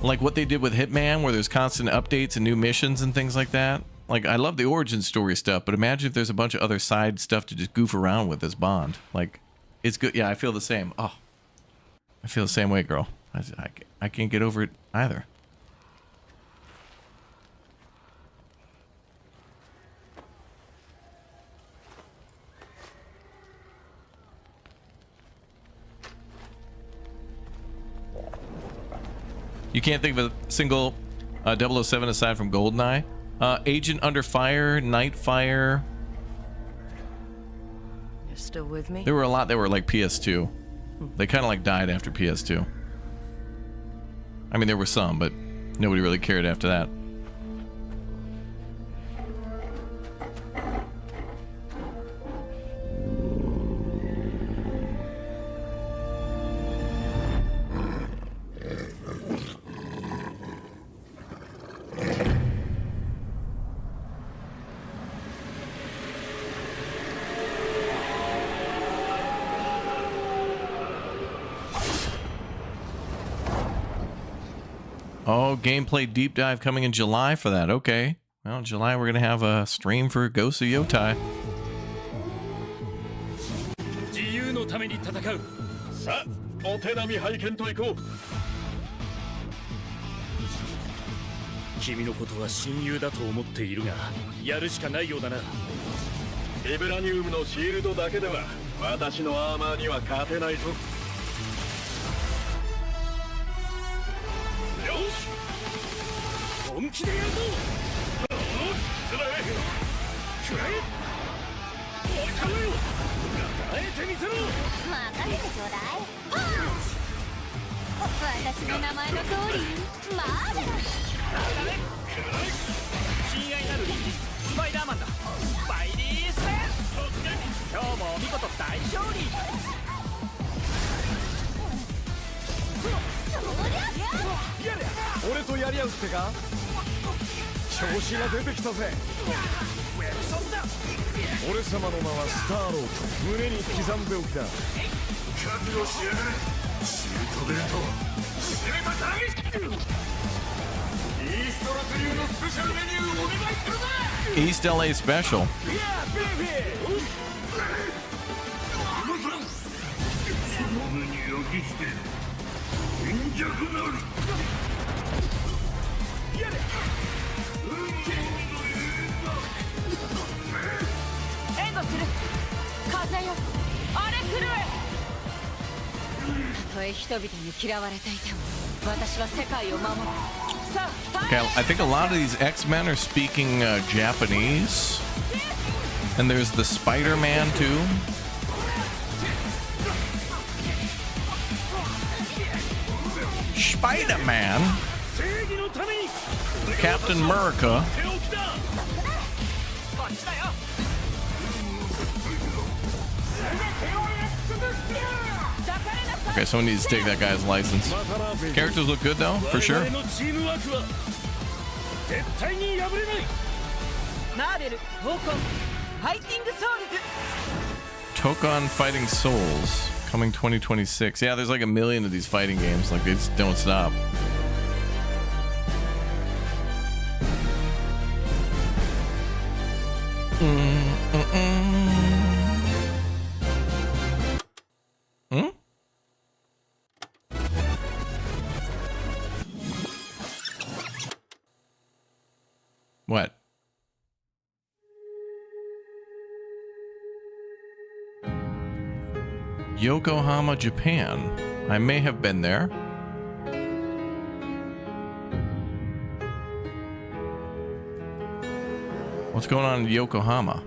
Speaker 1: like what they did with Hitman, where there's constant updates and new missions and things like that. Like I love the origin story stuff, but imagine if there's a bunch of other side stuff to just goof around with as Bond. Like it's good. Yeah, I feel the same. Oh, I feel the same way, girl. I can't get over it either. You can't think of a single 007 aside from GoldenEye. Agent Under Fire, Nightfire.
Speaker 12: You're still with me?
Speaker 1: There were a lot that were like PS2. They kind of like died after PS2. I mean, there were some, but nobody really cared after that. Oh, gameplay deep dive coming in July for that. Okay. Well, in July we're going to have a stream for Ghost of Yotai.
Speaker 17: 自由のために戦う。さあ、お手並み拝見と行こう。君のことは親友だと思っているが、やるしかないようだな。ビブラニウムのシールドだけでは私のアーマーには勝てないぞ。 本気でやるぞ。つらい。くらえ。おいかめよ。耐えてみせろ。
Speaker 19: 任せてちょうだい。パンチ。私の名前の通り、マーベラス。
Speaker 22: 親愛なるリキ、スパイダーマンだ。スパイリーセンス。今日もお見事大勝利。
Speaker 16: 俺とやり合うってか？調子が出てきたぜ。俺様の名はスターロード。胸に刻んでおきな。覚悟しやがれ。
Speaker 1: East LA special. Okay, I think a lot of these X-Men are speaking Japanese. And there's the Spider-Man too. Spider-Man? Captain America. Okay, someone needs to take that guy's license. Characters look good though, for sure. Tokon Fighting Souls coming 2026. Yeah, there's like a million of these fighting games. Like, they just don't stop. What? Yokohama, Japan. I may have been there. What's going on in Yokohama?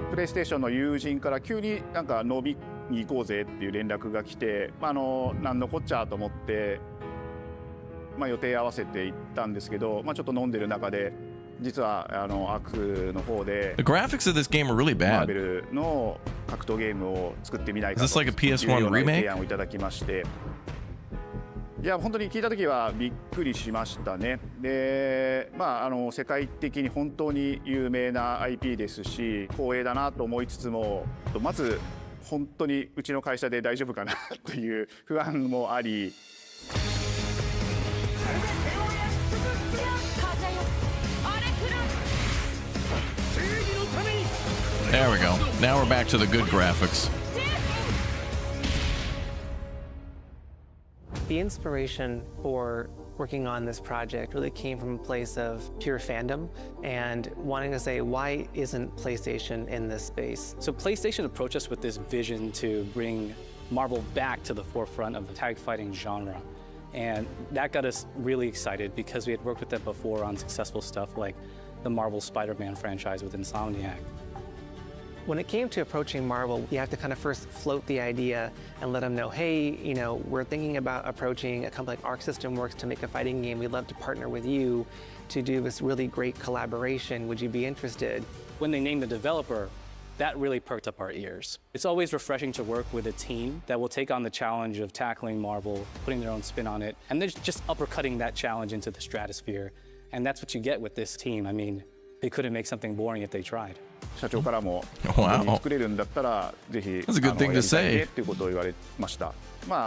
Speaker 18: プレイステーションの友人から急になんか飲みに行こうぜっていう連絡が来て、なんのこっちゃと思って、予定合わせて行ったんですけど、ちょっと飲んでる中で実はアクの方で
Speaker 1: The graphics of this game are really
Speaker 18: マー
Speaker 1: bad.
Speaker 18: ベルの格闘ゲームを作ってみないか
Speaker 1: Is this
Speaker 18: と
Speaker 1: like a
Speaker 18: いう
Speaker 1: PS1
Speaker 18: ような
Speaker 1: remake?
Speaker 18: 提案をいただきまして、いや本当に聞いた時はびっくりしましたね。で、世界的に本当に有名な IP ですし、光栄だなと思いつつも、まず本当にうちの会社で大丈夫かなという不安もあり。
Speaker 1: There we go. Now we're back to the good graphics.
Speaker 20: The inspiration for working on this project really came from a place of pure fandom and wanting to say, why isn't PlayStation in this space?
Speaker 21: So PlayStation approached us with this vision to bring Marvel back to the forefront of the tag fighting genre. And that got us really excited because we had worked with them before on successful stuff like the Marvel Spider-Man franchise with Insomniac.
Speaker 20: When it came to approaching Marvel, you have to kind of first float the idea and let them know, hey, we're thinking about approaching a company like Arc System Works to make a fighting game. We'd love to partner with you to do this really great collaboration. Would you be interested?
Speaker 21: When they named the developer, that really perked up our ears. It's always refreshing to work with a team that will take on the challenge of tackling Marvel, putting their own spin on it, and they're just uppercutting that challenge into the stratosphere. And that's what you get with this team. I mean, they couldn't make something boring if they tried.
Speaker 18: 社長からも作れるんだったらぜひやりたいねっていうことを言われました。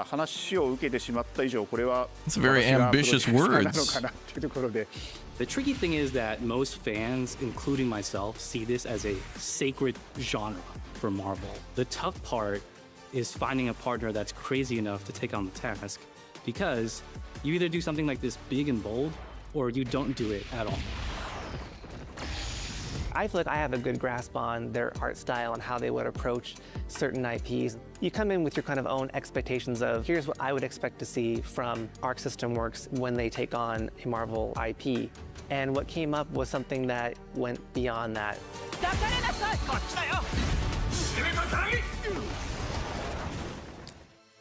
Speaker 18: 話を受けてしまった以上これは
Speaker 1: It's very ambitious words.
Speaker 18: なのかなっていうところで。
Speaker 21: The tricky thing is that most fans, including myself, see this as a sacred genre for Marvel. The tough part is finding a partner that's crazy enough to take on the task, because you either do something like this big and bold, or you don't do it at all.
Speaker 20: I feel like I have a good grasp on their art style and how they would approach certain IPs. You come in with your kind of own expectations of, here's what I would expect to see from Arc System Works when they take on a Marvel IP. And what came up was something that went beyond that.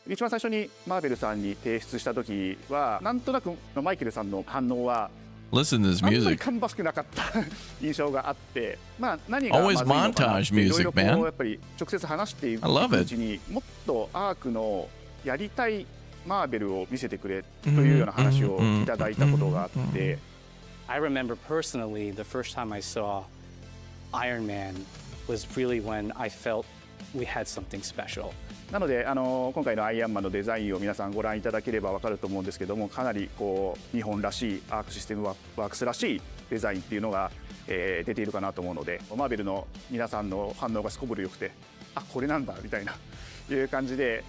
Speaker 18: 一番最初にマーベルさんに提出した時はなんとなくマイケルさんの反応は
Speaker 1: Listen to this
Speaker 18: あんまり
Speaker 1: music.
Speaker 18: 芳しくなかった印象があって、何がまずい
Speaker 1: Always
Speaker 18: のかなって
Speaker 1: montage
Speaker 18: いろいろ
Speaker 1: music, man.
Speaker 18: こうやっぱり直接話していく
Speaker 1: I love
Speaker 18: う
Speaker 1: it.
Speaker 18: ちにもっとアークのやりたいマーベルを見せてくれというような話をいただいたことがあって。
Speaker 21: I remember personally the first time I saw Iron Man was really when I felt we had something special.
Speaker 18: なので今回のアイアンマンのデザインを皆さんご覧いただければ分かると思うんですけども、かなりこう日本らしいアークシステムワークスらしいデザインっていうのが、出ているかなと思うので、マーベルの皆さんの反応がすこぶる良くて、あ、これなんだみたいないう感じで。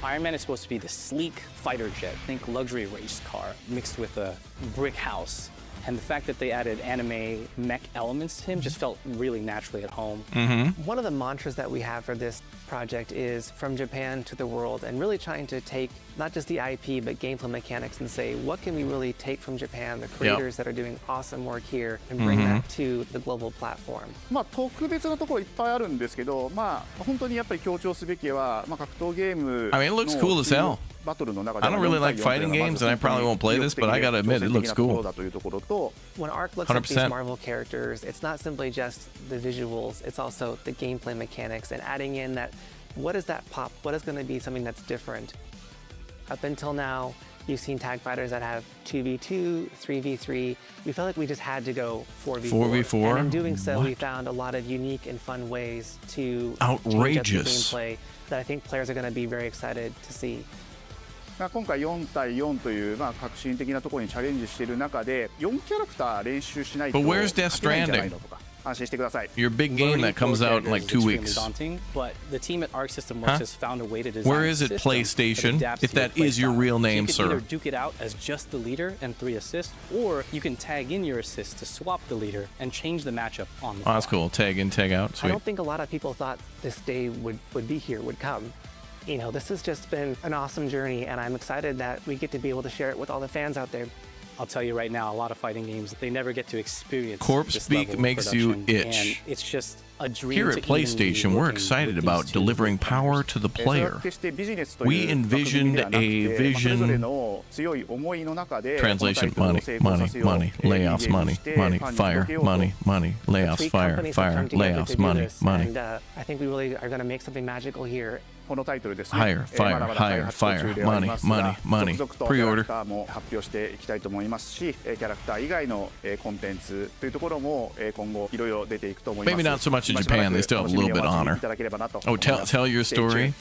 Speaker 21: Iron Man is supposed to be the sleek fighter jet, think luxury race car mixed with a brick house. And the fact that they added anime mech elements to him just felt really naturally at home.
Speaker 20: One of the mantras that we have for this project is from Japan to the world, and really trying to take not just the IP but gameplay mechanics and say, what can we really take from Japan, the creators that are doing awesome work here, and bring that to the global platform.
Speaker 18: まあ特別なところいっぱいあるんですけど、まあ本当にやっぱり強調すべきは、まあ格闘ゲーム
Speaker 1: I mean, it looks cool as hell.
Speaker 18: バトルの中で
Speaker 1: I don't really like fighting games, and I probably won't play this, but I gotta admit, it looks cool.
Speaker 20: When Ark looks at these Marvel characters, it's not simply just the visuals, it's also the gameplay mechanics and adding in that, what is that pop? What is going to be something that's different? Up until now, you've seen tag fighters that have 2v2, 3v3. We felt like we just had to go 4v4.
Speaker 1: 4v4?
Speaker 20: And in doing so, we found a lot of unique and fun ways to change up the
Speaker 1: Outrageous.
Speaker 20: gameplay that I think players are going to be very excited to see.
Speaker 18: 今回4対4という、まあ、革新的なところにチャレンジしている中で4キャラクター練習しないと
Speaker 1: But where's Death
Speaker 18: 勝てないんじゃない
Speaker 1: Stranding?
Speaker 18: のとか安心してください。
Speaker 1: Your big game that comes out in like 2 weeks.
Speaker 21: Daunting, but the team at Arc System Works has found a way to design
Speaker 1: Where is it,
Speaker 21: a system
Speaker 1: PlayStation?
Speaker 21: that adapts
Speaker 1: If
Speaker 21: to your
Speaker 1: that is your
Speaker 21: playstyle.
Speaker 1: real name,
Speaker 21: so you can
Speaker 1: sir.
Speaker 21: either duke it out as just the leader and 3 assists, or you can tag in your assists to swap the leader and change the matchup on the
Speaker 1: Oh, that's cool. Tag in, tag out.
Speaker 20: I
Speaker 1: Sweet.
Speaker 20: don't think a lot of people thought this day would be here, would come. You know, this has just been an awesome journey, and I'm excited that we get to be able to share it with all the fans out there.
Speaker 21: I'll tell you right now, a lot of fighting games, they never get to experience
Speaker 1: Corpse
Speaker 21: this
Speaker 1: speak
Speaker 21: level of
Speaker 1: makes you
Speaker 21: production,
Speaker 1: itch.
Speaker 21: and it's just a dream.
Speaker 1: Here
Speaker 21: to
Speaker 1: at
Speaker 21: even be
Speaker 1: PlayStation, we're
Speaker 21: working
Speaker 1: excited
Speaker 21: with
Speaker 1: about
Speaker 21: these two
Speaker 1: delivering power to the player. We envisioned a vision. Translation: money, money, money, layoffs, money, money, fire, money, money, layoffs, fire, fire, layoffs, money, money.
Speaker 20: And I think we really are going to make something magical here.
Speaker 18: このタイトルですね。
Speaker 1: Higher, fire, higher, fire, money, money, money.
Speaker 18: 続々とキャラクターも発表していきたいと思いますし、キャラクター以外のコンテンツというところも今後いろいろ出ていくと思います。
Speaker 1: Maybe not so much in Japan. They still have a little bit of honor. Oh, tell your story.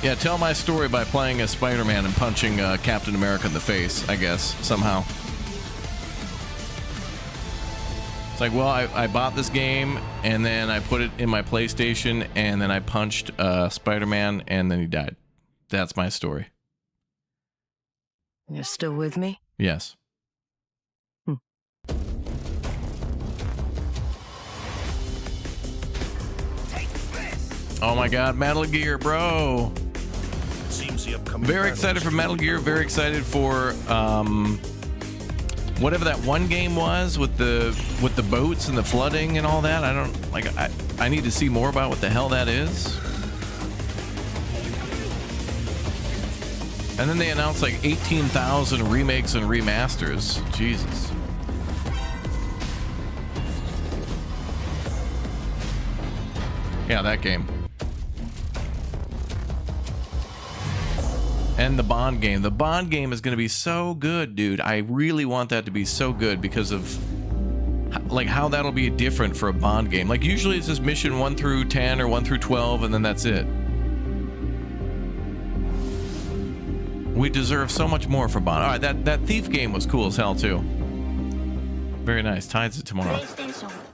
Speaker 1: Yeah, tell my story by playing as Spider-Man and punching Captain America in the face, I guess, somehow. It's like, well, I bought this game, and then I put it in my PlayStation, and then I punched Spider-Man, and then he died. That's my story.
Speaker 4: You're still with me?
Speaker 1: Yes. Oh my god, Metal Gear, bro. Very excited for Metal Gear, very excited for whatever that one game was with the boats and the flooding and all that. I don't like I need to see more about what the hell that is. And then they announced like 18,000 remakes and remasters. Jesus. Yeah, that game. And the Bond game. The Bond game is going to be so good, dude. I really want that to be so good because of like how that'll be different for a Bond game. Like usually it's just mission 1 through 10 or 1 through 12 and then that's it. We deserve so much more for Bond. All right, that Thief game was cool as hell too. Very nice. Tides it tomorrow.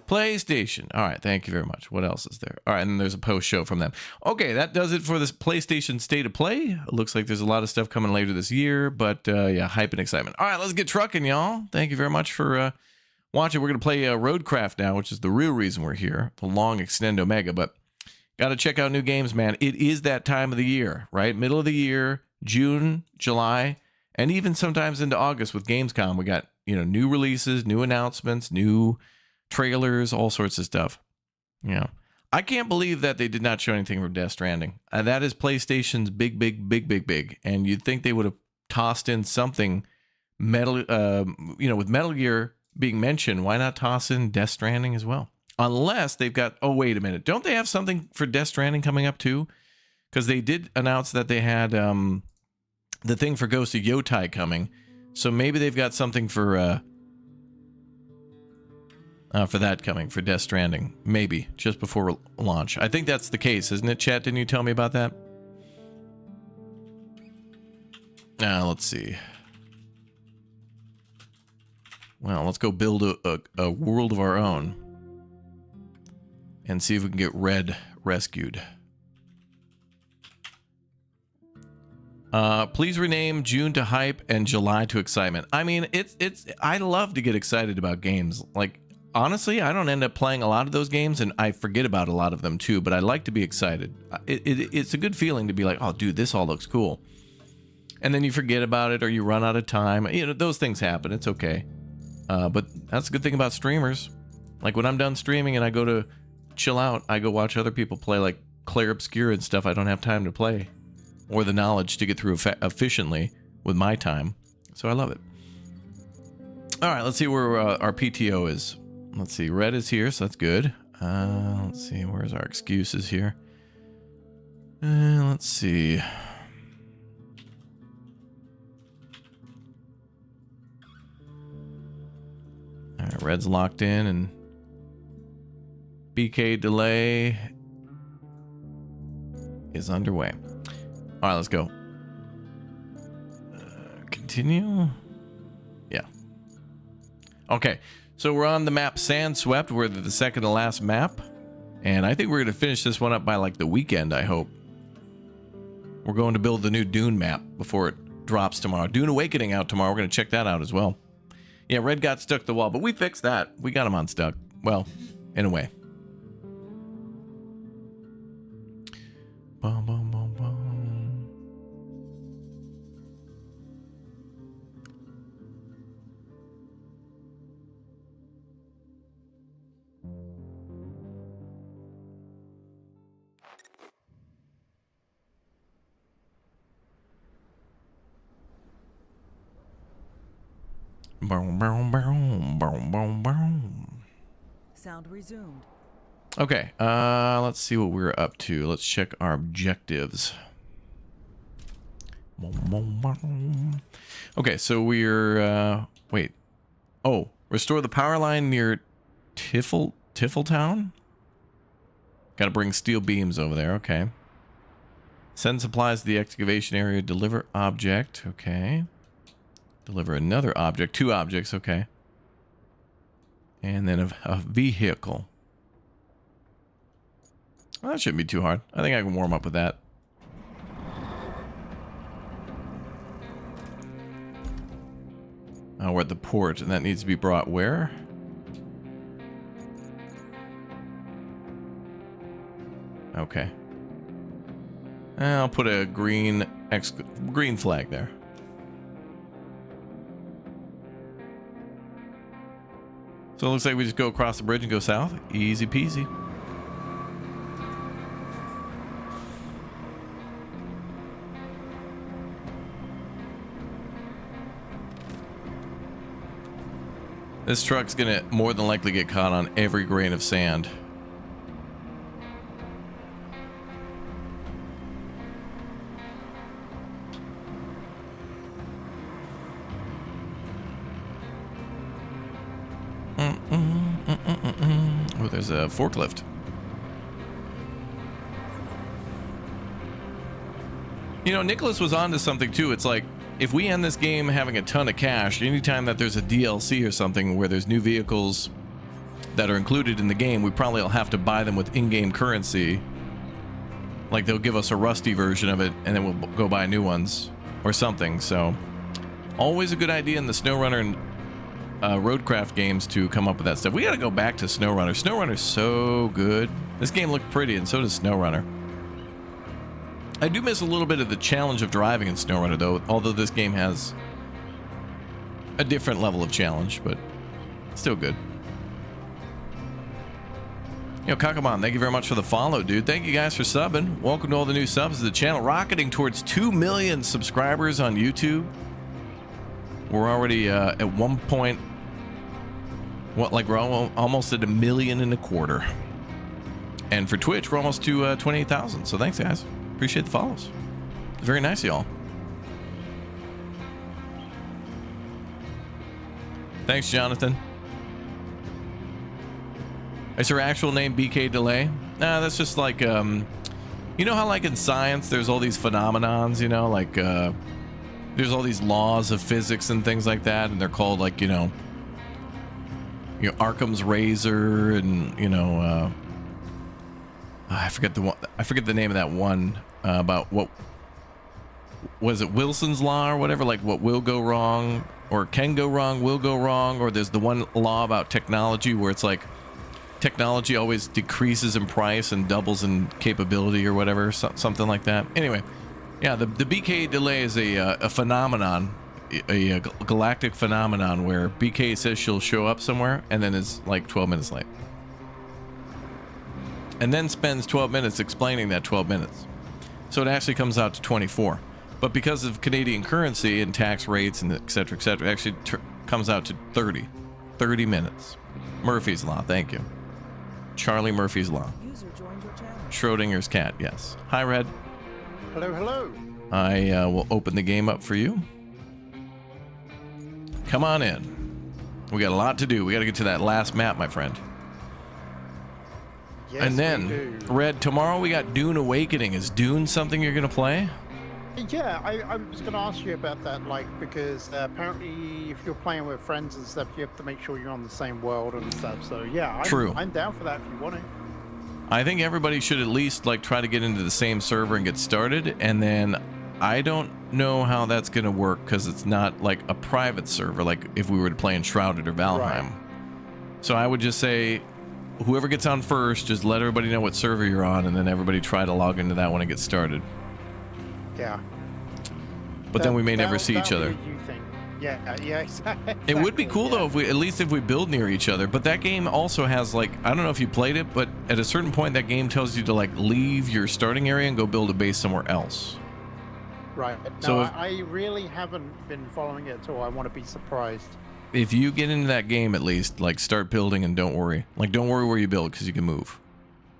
Speaker 1: PlayStation. All right, thank you very much. What else is there? All right, and then there's a post show from them. Okay, that does it for this PlayStation State of Play. It looks like there's a lot of stuff coming later this year, but yeah, hype and excitement. All right, let's get trucking, y'all. Thank you very much for watching. We're going to play RoadCraft now, which is the real reason we're here, the long extendo mega, but got to check out new games, man. It is that time of the year, right? Middle of the year, June, July, and even sometimes into August with Gamescom. We got, you know, new releases, new announcements, new trailers, all sorts of stuff. You know, I can't believe that they did not show anything from Death Stranding. That is PlayStation's big. And you'd think they would have tossed in something metal, you know, with Metal Gear being mentioned. Why not toss in Death Stranding as well? Unless they've got, oh, wait a minute. Don't they have something for Death Stranding coming up too? Because they did announce that they had the thing for Ghost of Yotai coming. So maybe they've got something for for that coming, for Death Stranding. Maybe, just before launch. I think that's the case, isn't it, chat? Didn't you tell me about that? Let's see. Well, let's go build a world of our own. And see if we can get Red rescued. Please rename June to hype and July to excitement. I mean, I love to get excited about games. Like, honestly, I don't end up playing a lot of those games, and I forget about a lot of them too, but I like to be excited. It's a good feeling to be like, oh, dude, this all looks cool. And then you forget about it, or you run out of time. You know, those things happen. It's okay. But that's a good thing about streamers. Like, when I'm done streaming and I go to chill out, I go watch other people play, like Claire Obscure and stuff I don't have time to play. Or the knowledge to get through efficiently with my time. So I love it. All right, let's see where our PTO is. Let's see, Red is here, so that's good. Let's see, where's our excuses here? Let's see. All right, Red's locked in, and BK delay is underway. All right, let's go. Continue. Yeah. Okay, so we're on the map Sandswept. We're the second to last map. And I think we're going to finish this one up by like the weekend, I hope. We're going to build the new Dune map before it drops tomorrow. Dune Awakening out tomorrow. We're going to check that out as well. Yeah, Red got stuck to the wall, but we fixed that. We got him unstuck. Well, in a way. Boom, boom, boom, boom. Boom, boom, boom, boom, boom, boom.
Speaker 4: Sound resumed.
Speaker 1: Okay, let's see what we're up to. Let's check our objectives. Okay, so we're, wait. Oh, restore the power line near Tifletown? Gotta bring steel beams over there, okay. Send supplies to the excavation area, deliver object, okay. Deliver another object, 2 objects, okay. And then a vehicle. Well, that shouldn't be too hard. I think I can warm up with that. We're at the port, and that needs to be brought where? Okay. I'll put a green flag there. So it looks like we just go across the bridge and go south. Easy peasy. This truck's gonna more than likely get caught on every grain of sand. Oh, there's a forklift. You know, Nicholas was onto something too. It's like, if we end this game having a ton of cash, anytime that there's a DLC or something where there's new vehicles that are included in the game, we probably will have to buy them with in-game currency. Like, they'll give us a rusty version of it, and then we'll go buy new ones or something. So, always a good idea in the SnowRunner and RoadCraft games to come up with that stuff. We gotta go back to SnowRunner. SnowRunner's so good. This game looked pretty, and so does SnowRunner. I do miss a little bit of the challenge of driving in SnowRunner, though, although this game has a different level of challenge, but still good. Yo, Kakamon, thank you very much for the follow, dude. Thank you guys for subbing. Welcome to all the new subs to the channel. Rocketing towards 2 million subscribers on YouTube. We're already at 1 point... What, like we're almost at 1.25 million. And for Twitch, we're almost to 28,000. So thanks, guys. Appreciate the follows. Very nice, y'all. Thanks, Jonathan. Is her actual name BK Delay? Nah, that's just like, you know how like in science there's all these phenomenons, you know, like there's all these laws of physics and things like that, and they're called like, you know, Arkham's razor, and you know, I forget the name of that one about what was it, Wilson's law or whatever, like what will go wrong or can go wrong, will go wrong, or there's the one law about technology where it's like technology always decreases in price and doubles in capability or whatever, something like that. Anyway, yeah, the BK delay is a phenomenon, a galactic phenomenon where BK says she'll show up somewhere and then is like 12 minutes late. And then spends 12 minutes explaining that 12 minutes. So it actually comes out to 24. But because of Canadian currency and tax rates and et cetera, it actually comes out to 30 minutes. Murphy's Law, thank you. Charlie Murphy's Law. Schrodinger's cat, yes. Hi, Red.
Speaker 7: Hello, hello.
Speaker 1: I will open the game up for you. Come on in. We got a lot to do. We got to get to that last map, my friend.
Speaker 7: Yes,
Speaker 1: and then, Red, tomorrow we got Dune Awakening. Is Dune something you're going to play?
Speaker 7: Yeah, I was going to ask you about that, like, because apparently if you're playing with friends and stuff, you have to make sure you're on the same world and stuff. So, yeah, I'm down for that if you want it.
Speaker 1: I think everybody should at least, like, try to get into the same server and get started. And then I don't know how that's going to work because it's not, like, a private server, like if we were to play Enshrouded or Valheim. Right. So I would just say, whoever gets on first, just let everybody know what server you're on, and then everybody try to log into that one and get started.
Speaker 7: Yeah.
Speaker 1: But then we may never see each other.
Speaker 7: Yeah, exactly.
Speaker 1: It would be cool though if we build near each other. But that game also has, like, I don't know if you played it, but at a certain point that game tells you to, like, leave your starting area and go build a base somewhere else.
Speaker 7: Right. No, I really haven't been following it at all. I want to be surprised.
Speaker 1: If you get into that game, at least, like, start building and don't worry. Like, don't worry where you build because you can move.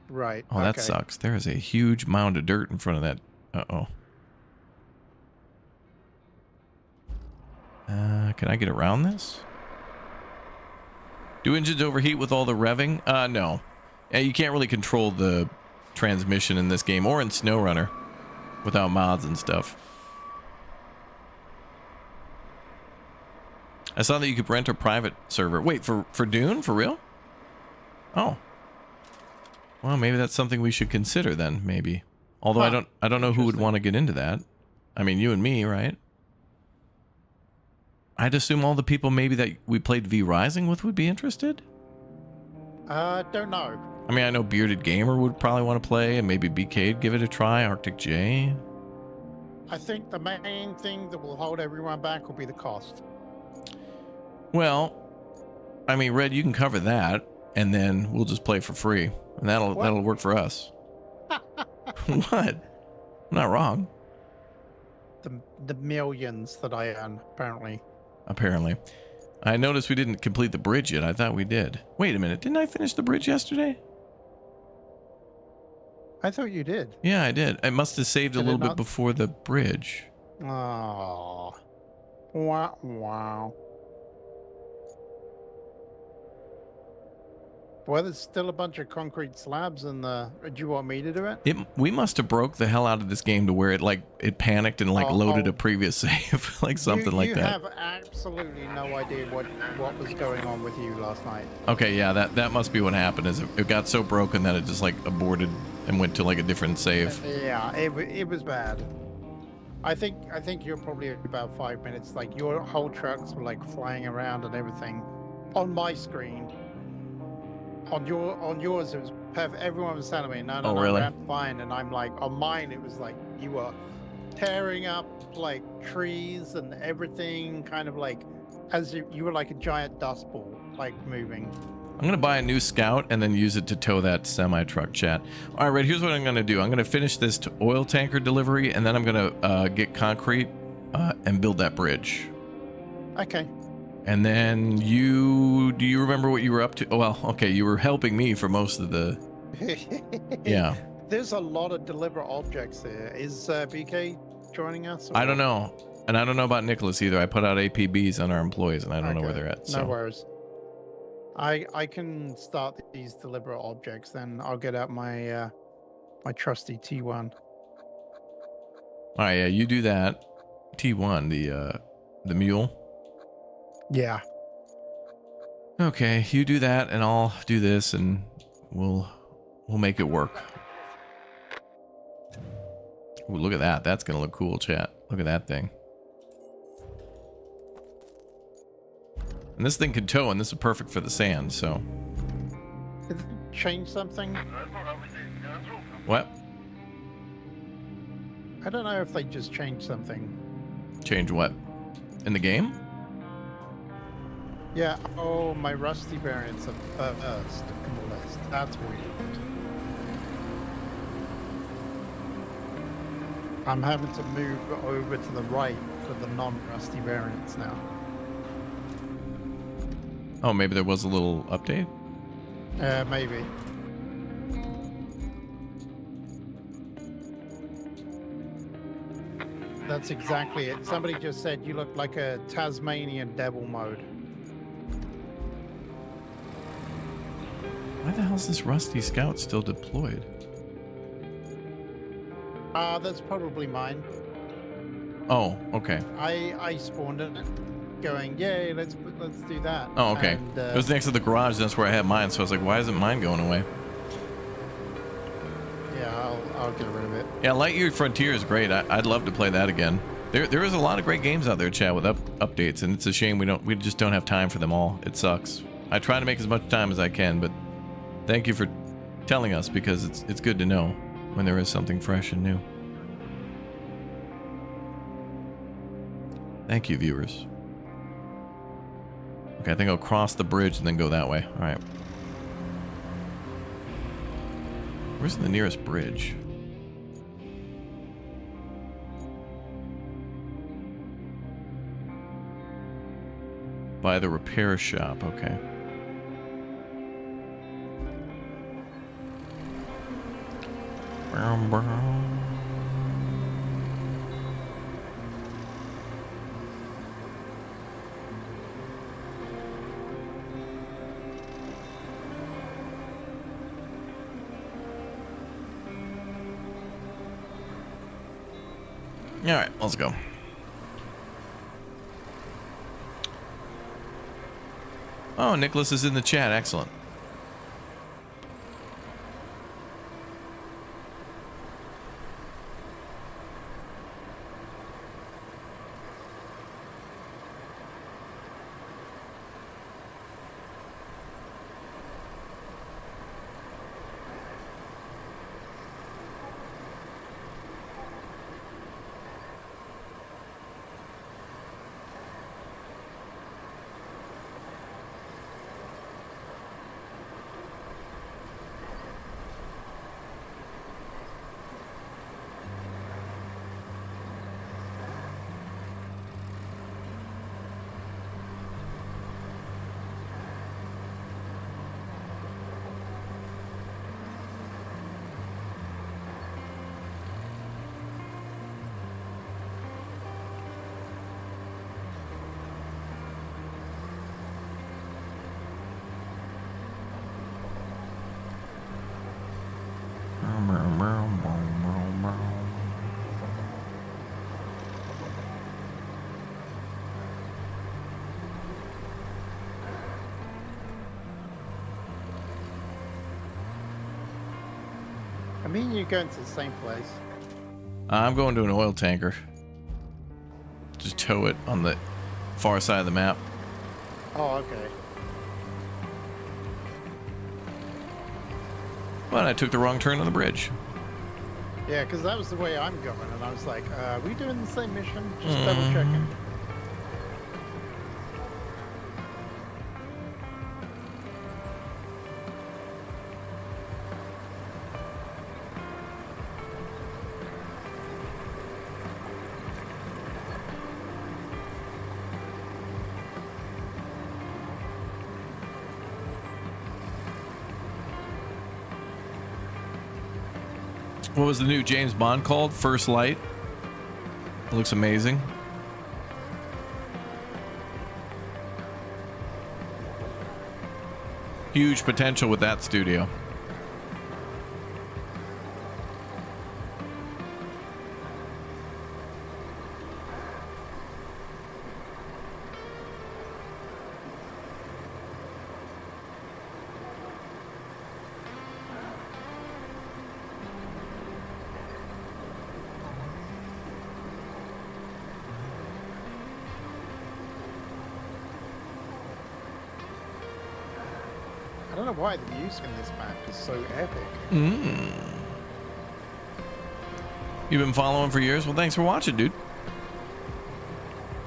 Speaker 7: Right.
Speaker 1: Oh, that sucks. There is a huge mound of dirt in front of that. Uh-oh. Can I get around this? Do engines overheat with all the revving? No. You can't really control the transmission in this game or in SnowRunner without mods and stuff. I saw that you could rent a private server. Wait, for Dune? For real? Oh. Well, maybe that's something we should consider then, maybe. Although I don't know who would want to get into that. I mean, you and me, right? I'd assume all the people maybe that we played V Rising with would be interested.
Speaker 7: Don't know.
Speaker 1: I mean, I know Bearded Gamer would probably want to play, and maybe BK'd give it a try. Arctic J.
Speaker 7: I think the main thing that will hold everyone back will be the cost.
Speaker 1: Well, I mean, Red, you can cover that, and then we'll just play for free, and that'll work for us. What? I'm not wrong.
Speaker 7: The millions that I earn, apparently.
Speaker 1: Apparently. I noticed we didn't complete the bridge yet. I thought we did. Wait a minute. Didn't I finish the bridge yesterday?
Speaker 7: I thought you did.
Speaker 1: Yeah, I did. I must have saved a little bit before the bridge.
Speaker 7: Oh. Wow. Wow. Well, there's still a bunch of concrete slabs in the... Do you want me to do it?
Speaker 1: We must have broke the hell out of this game to where it panicked and loaded a previous save, like something like that.
Speaker 7: You have absolutely no idea what was going on with you last night.
Speaker 1: Okay, yeah, that must be what happened. Is it got so broken that it just like aborted and went to like a different save.
Speaker 7: Yeah, it was bad. I think you're probably about 5 minutes. Like your whole trucks were like flying around and everything on my screen. On yours, it was perfect. Everyone was telling me, no,
Speaker 1: really?
Speaker 7: I'm fine. And I'm like, on mine, it was like you were tearing up like trees and everything, kind of like as you were like a giant dust ball, like moving.
Speaker 1: I'm gonna buy a new Scout and then use it to tow that semi-truck, chat. All right, Red, here's what I'm gonna do. I'm gonna finish this oil tanker delivery, and then I'm gonna get concrete and build that bridge.
Speaker 7: Okay.
Speaker 1: And then do you remember what you were up to? Oh, well, okay, you were helping me for most of the... Yeah.
Speaker 7: There's a lot of deliberate objects there. Is BK joining us?
Speaker 1: I don't know. And I don't know about Nicholas either. I put out APBs on our employees, and I don't know where they're at. So.
Speaker 7: No worries. I can start these deliberate objects, then I'll get out my my trusty T1.
Speaker 1: All right, yeah, you do that. T1, the mule.
Speaker 7: Yeah.
Speaker 1: Okay, you do that, and I'll do this, and we'll make it work. Ooh, look at that. That's gonna look cool, chat. Look at that thing. And this thing can tow, and this is perfect for the sand. So.
Speaker 7: Did it change something?
Speaker 1: What?
Speaker 7: I don't know if they just changed something.
Speaker 1: Change what? In the game?
Speaker 7: Yeah. Oh, my rusty variants are burst in the list. That's weird. I'm having to move over to the right for the non-rusty variants now.
Speaker 1: Oh, maybe there was a little update?
Speaker 7: Maybe. That's exactly it. Somebody just said you look like a Tasmanian devil mode.
Speaker 1: Why the hell is this rusty scout still deployed?
Speaker 7: That's probably mine.
Speaker 1: Oh, okay.
Speaker 7: I spawned it, going, yay, let's do that.
Speaker 1: Oh, okay.
Speaker 7: And,
Speaker 1: it was next to the garage. That's where I had mine. So I was like, why isn't mine going away?
Speaker 7: Yeah, I'll get rid of it.
Speaker 1: Yeah, Lightyear Frontier is great. I'd love to play that again. There is a lot of great games out there, chat, with updates, and it's a shame we just don't have time for them all. It sucks. I try to make as much time as I can, but thank you for telling us, because it's good to know when there is something fresh and new. Thank you, viewers. Okay, I think I'll cross the bridge and then go that way. All right. Where's the nearest bridge? By the repair shop, okay. All right, let's go. Oh, Nicholas is in the chat. Excellent.
Speaker 7: I mean, you're going to the same place.
Speaker 1: I'm going to an oil tanker. Just tow it on the far side of the map.
Speaker 7: Oh, okay.
Speaker 1: But I took the wrong turn on the bridge.
Speaker 7: Yeah, because that was the way I'm going, and I was like, are we doing the same mission? Just double checking.
Speaker 1: What was the new James Bond called? First Light. It looks amazing. Huge potential with that studio.
Speaker 7: I don't know why the music in this map is so epic.
Speaker 1: You've been following for years? Well, thanks for watching, dude.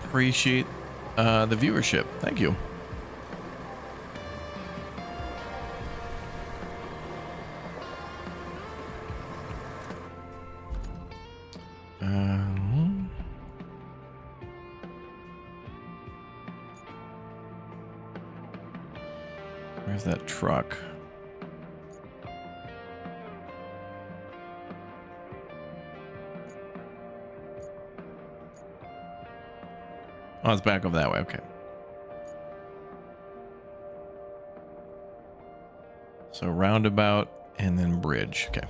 Speaker 1: Appreciate the viewership. Thank you. Where's that truck? Oh, it's back over that way. Okay. So roundabout and then bridge. Okay.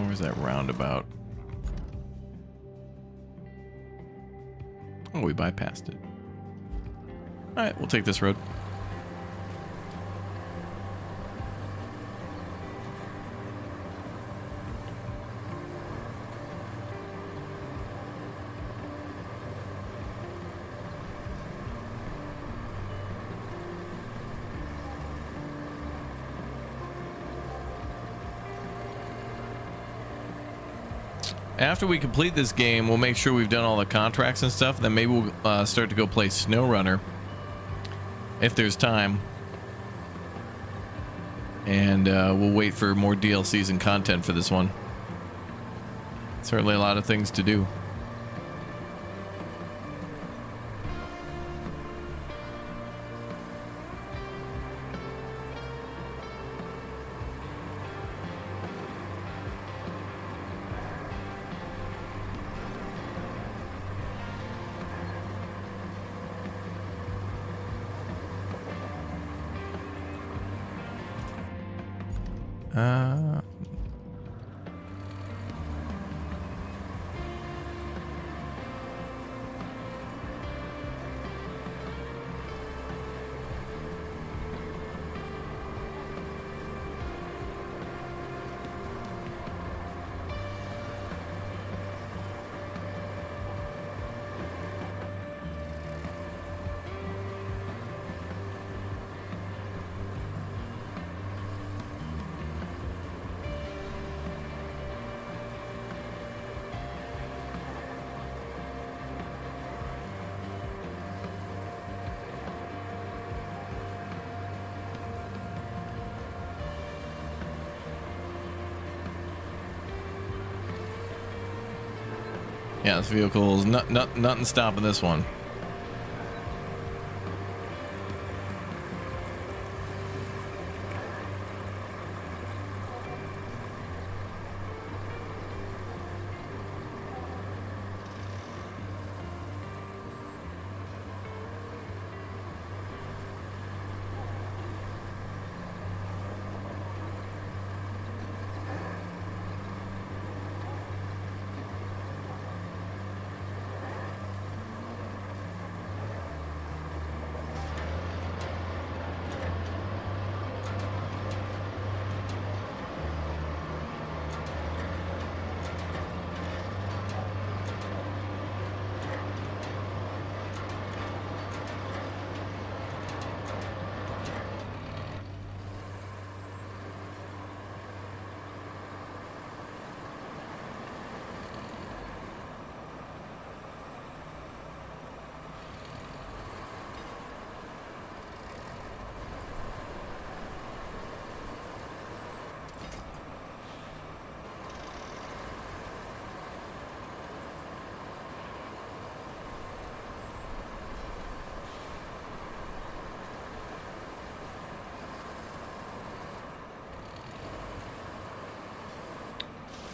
Speaker 1: Where's that roundabout? Oh, we bypassed it. All right, we'll take this road. After we complete this game, we'll make sure we've done all the contracts and stuff. Then maybe we'll start to go play SnowRunner if there's time. And we'll wait for more DLCs and content for this one. Certainly a lot of things to do. Yeah, this vehicle's nothing stopping this one.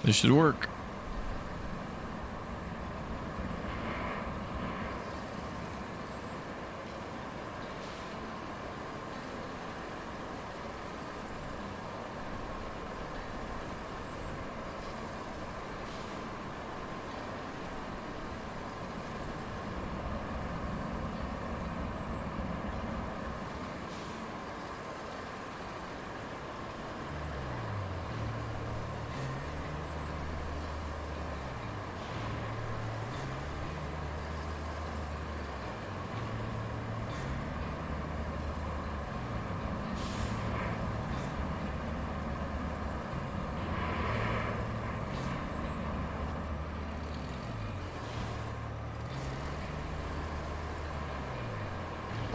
Speaker 1: This should work.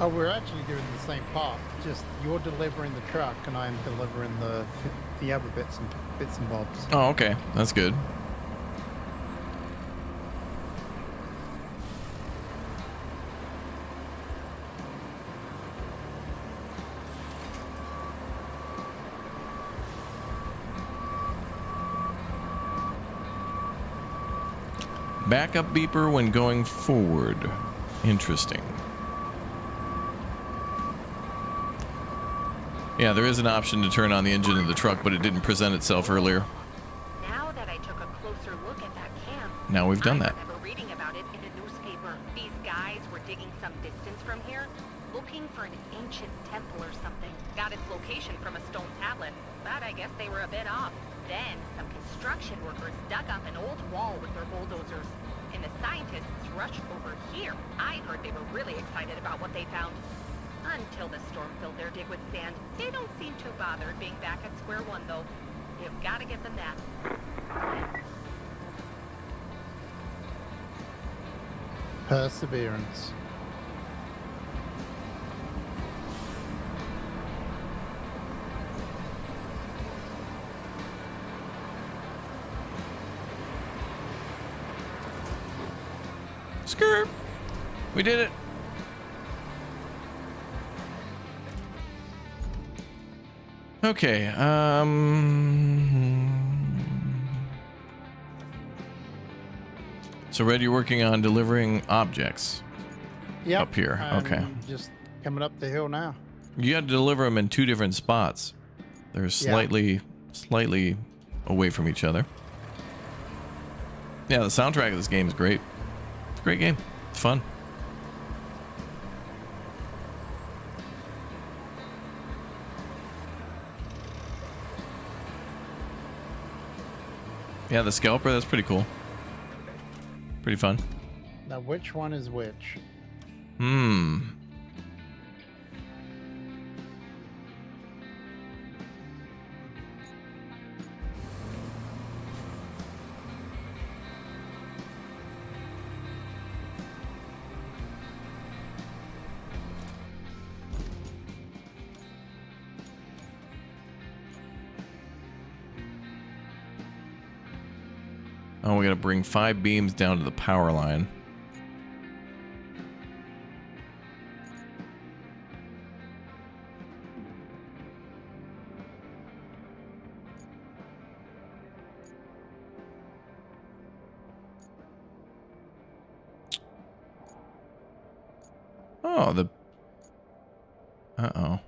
Speaker 7: Oh, we're actually doing the same part. Just you're delivering the truck, and I'm delivering the other bits and bobs.
Speaker 1: Oh, okay. That's good. Backup beeper when going forward. Interesting. Yeah, there is an option to turn on the engine of the truck, but it didn't present itself earlier.
Speaker 11: Now that I took a closer look at that camp,
Speaker 1: Now we've done that.
Speaker 11: I remember reading about it in a newspaper. These guys were digging some distance from here, looking for an ancient temple or something. Got its location from a stone tablet, but I guess they were a bit off. Then some construction workers dug up an old wall with their bulldozers, and the scientists rushed over here. I heard they were really excited about what they found. Until the storm filled their dig with sand. They don't seem too bothered being back at square one, though. You've got to give them that.
Speaker 7: Perseverance.
Speaker 1: Skirt. We did it. Okay, so Red, you're working on delivering objects.
Speaker 7: Yep.
Speaker 1: Up here. Okay.
Speaker 7: Just coming up the hill now.
Speaker 1: You got to deliver them in two different spots. They're slightly away from each other. Yeah, the soundtrack of this game is great. It's a great game. It's fun. Yeah, the scalper, that's pretty cool. Pretty fun.
Speaker 7: Now, which one is which?
Speaker 1: Oh, we gotta bring 5 beams down to the power line. Oh, the... Uh-oh.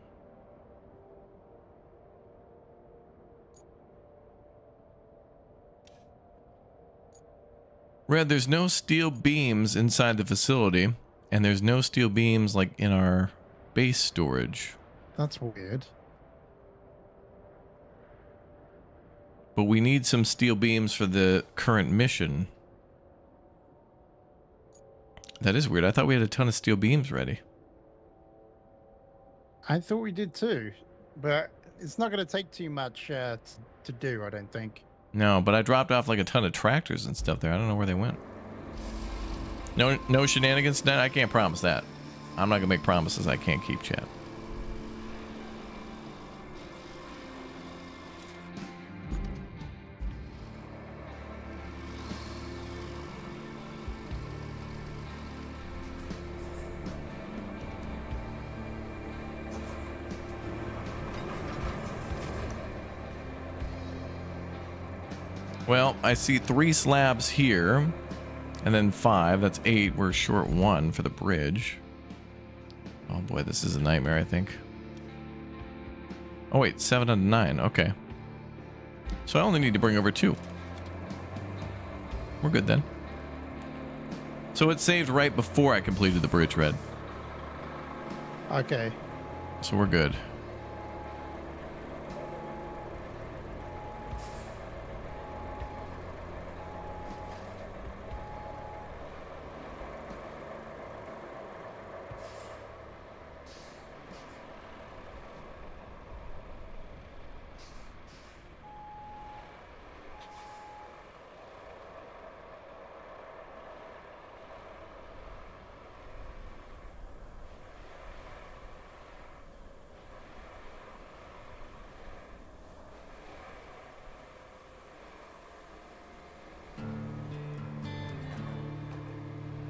Speaker 1: Red, there's no steel beams inside the facility, and there's no steel beams like in our base storage.
Speaker 7: That's weird.
Speaker 1: But we need some steel beams for the current mission. That is weird. I thought we had a ton of steel beams ready.
Speaker 7: I thought we did too, but it's not going to take too much to do, I don't think.
Speaker 1: No, but I dropped off like a ton of tractors and stuff there. I don't know where they went. No shenanigans tonight? I can't promise that. I'm not going to make promises I can't keep, chat. Well, I see 3 slabs here, and then 5. That's 8. We're short 1 for the bridge. Oh boy, this is a nightmare, I think. Oh wait, 7 out of 9. Okay. So I only need to bring over 2. We're good then. So it saved right before I completed the bridge, Red.
Speaker 7: Okay.
Speaker 1: So we're good.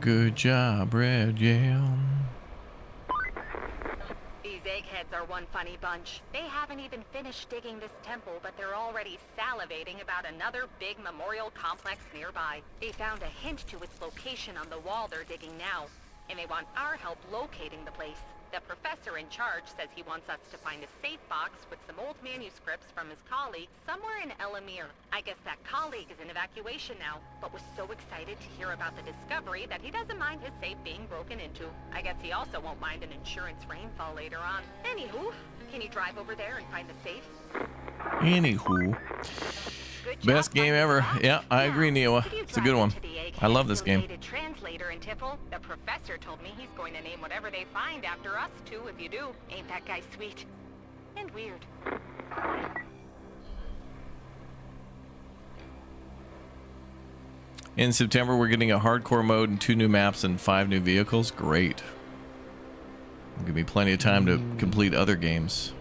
Speaker 1: Good job, Red, yeah.
Speaker 11: These eggheads are one funny bunch. They haven't even finished digging this temple, but they're already salivating about another big memorial complex nearby. They found a hint to its location on the wall they're digging now, and they want our help locating the place. The professor in charge says he wants us to find a safe box with some old manuscripts from his colleague somewhere in Elamir. I guess that colleague is in evacuation now, but was so excited to hear about the discovery that he doesn't mind his safe being broken into. I guess he also won't mind an insurance rainfall later on. Anywho, can you drive over there and find the safe?
Speaker 1: Anywho. Best game ever. Yeah, I agree, Nioh. It's a good one. I love this game.
Speaker 11: Translator in Tiffle. The professor told me he's going to name whatever they find after us too if you do. Ain't that guy sweet? And weird.
Speaker 1: In September, we're getting a hardcore mode and 2 new maps and 5 new vehicles. Great. Will give me plenty of time to complete other games.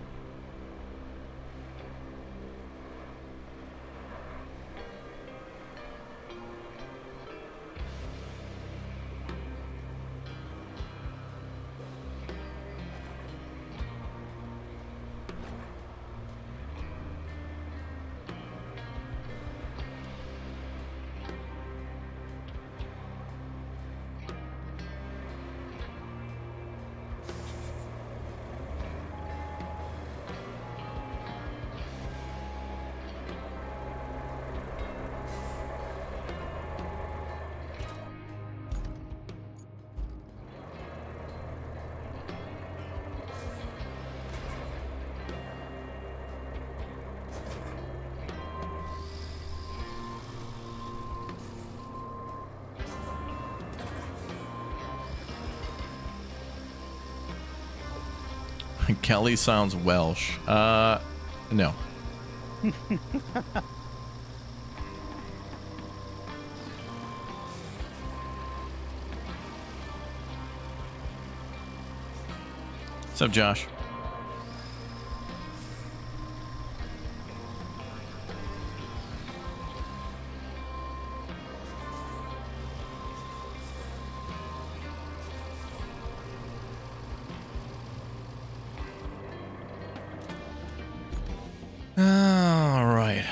Speaker 1: Kelly sounds Welsh. No. What's up, Josh? All right.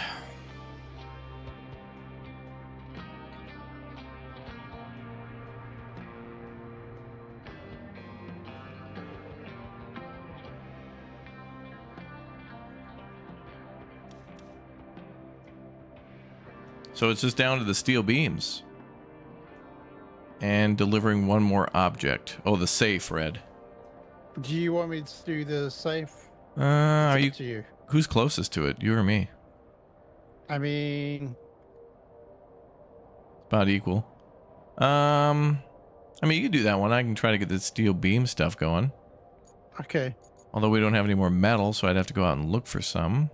Speaker 1: So it's just down to the steel beams. And delivering one more object. Oh, the safe, Red.
Speaker 7: Do you want me to do the safe?
Speaker 1: Are
Speaker 7: It's up to you?
Speaker 1: Who's closest to it? You or me?
Speaker 7: I mean,
Speaker 1: About equal. I mean, you can do that one. I can try to get the steel beam stuff going.
Speaker 7: okay.
Speaker 1: Although we don't have any more metal, so I'd have to go out and look for some.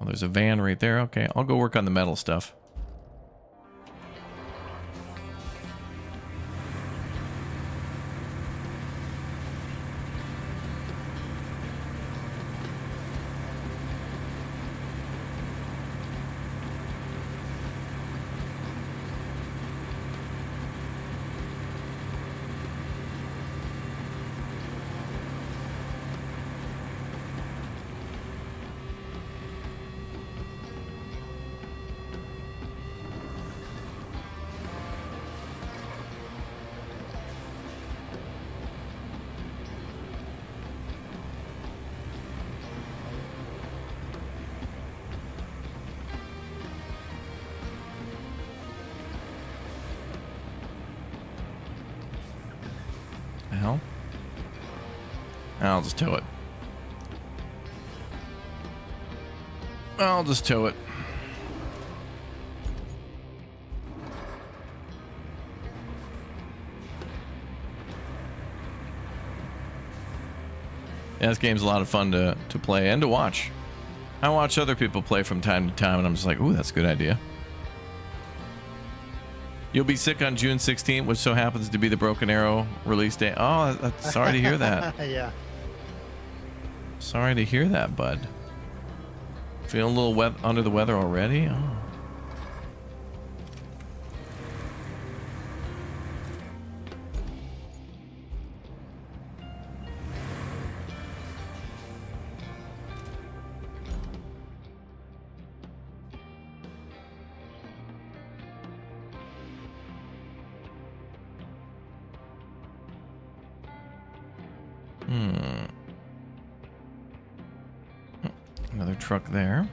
Speaker 1: Oh, there's a van right there. Okay, I'll go work on the metal stuff. just tow it. I'll just tow it. Yeah, this game's a lot of fun to play and to watch. I watch other people play from time to time, and I'm just like, ooh, that's a good idea. You'll be sick on June 16th, which so happens to be the Broken Arrow release day. Oh, sorry to hear that.
Speaker 7: Yeah.
Speaker 1: Sorry to hear that, bud. Feeling a little under the weather already? Oh. Another truck there.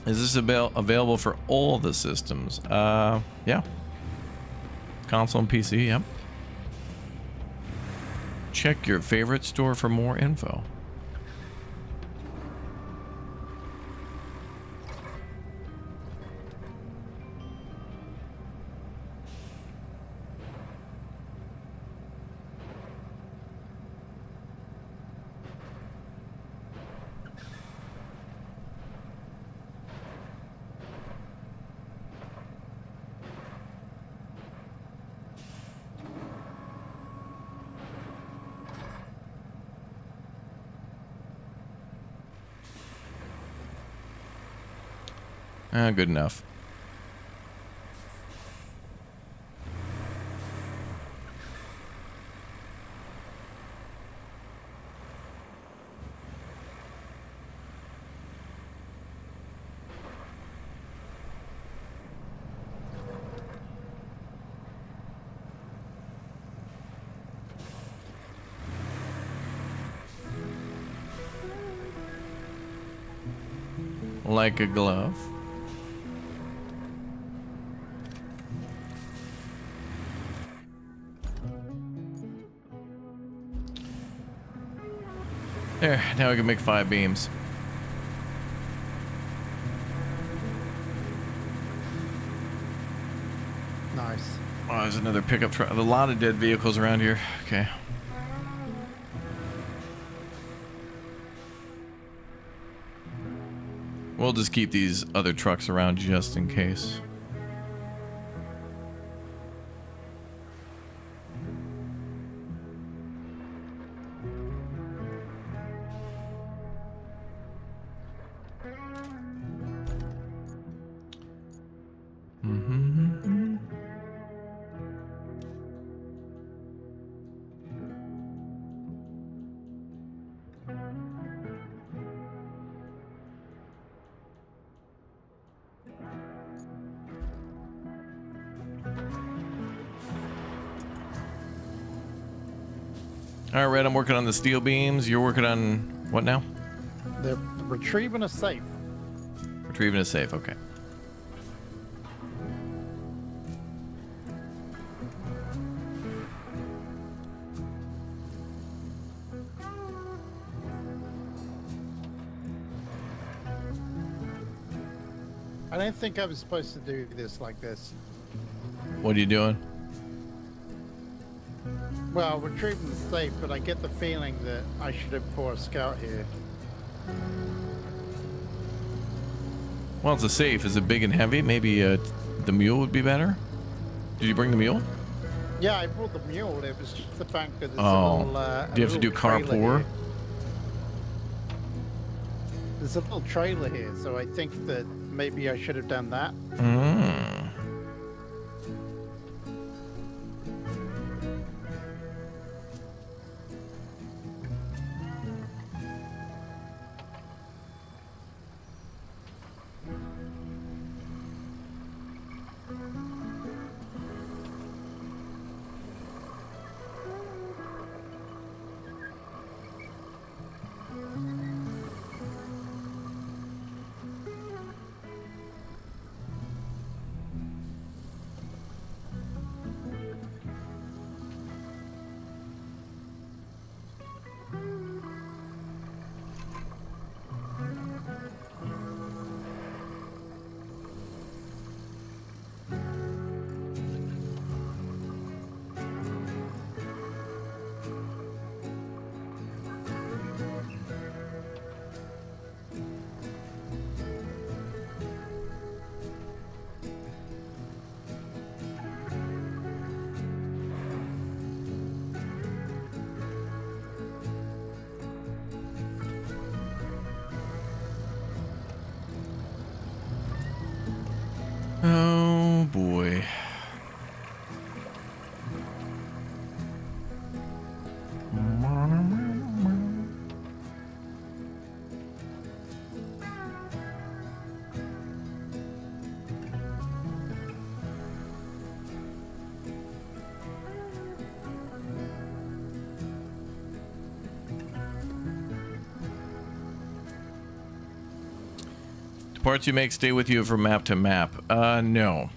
Speaker 1: Is this available for all the systems? Yeah. Console and PC, yep. Check your favorite store for more info. Good enough. Like a glove. There, now we can make 5 beams.
Speaker 7: Nice.
Speaker 1: Oh, there's another pickup truck. A lot of dead vehicles around here. Okay. We'll just keep these other trucks around just in case. All right, Red, I'm working on the steel beams. You're working on what now?
Speaker 7: They're retrieving a safe.
Speaker 1: Retrieving a safe, okay.
Speaker 7: I don't think I was supposed to do this like this.
Speaker 1: What are you doing?
Speaker 7: Well, retrieving the safe, but I get the feeling that I should have put a scout here.
Speaker 1: Well, it's a safe. Is it big and heavy? Maybe the mule would be better? Did you bring the mule?
Speaker 7: Yeah, I brought the mule. It was just the fact that there's
Speaker 1: Oh.
Speaker 7: a little,
Speaker 1: Do you have to do carpool?
Speaker 7: There's a little trailer here, so I think that maybe I should have done that.
Speaker 1: Parts you make stay with you from map to map. No.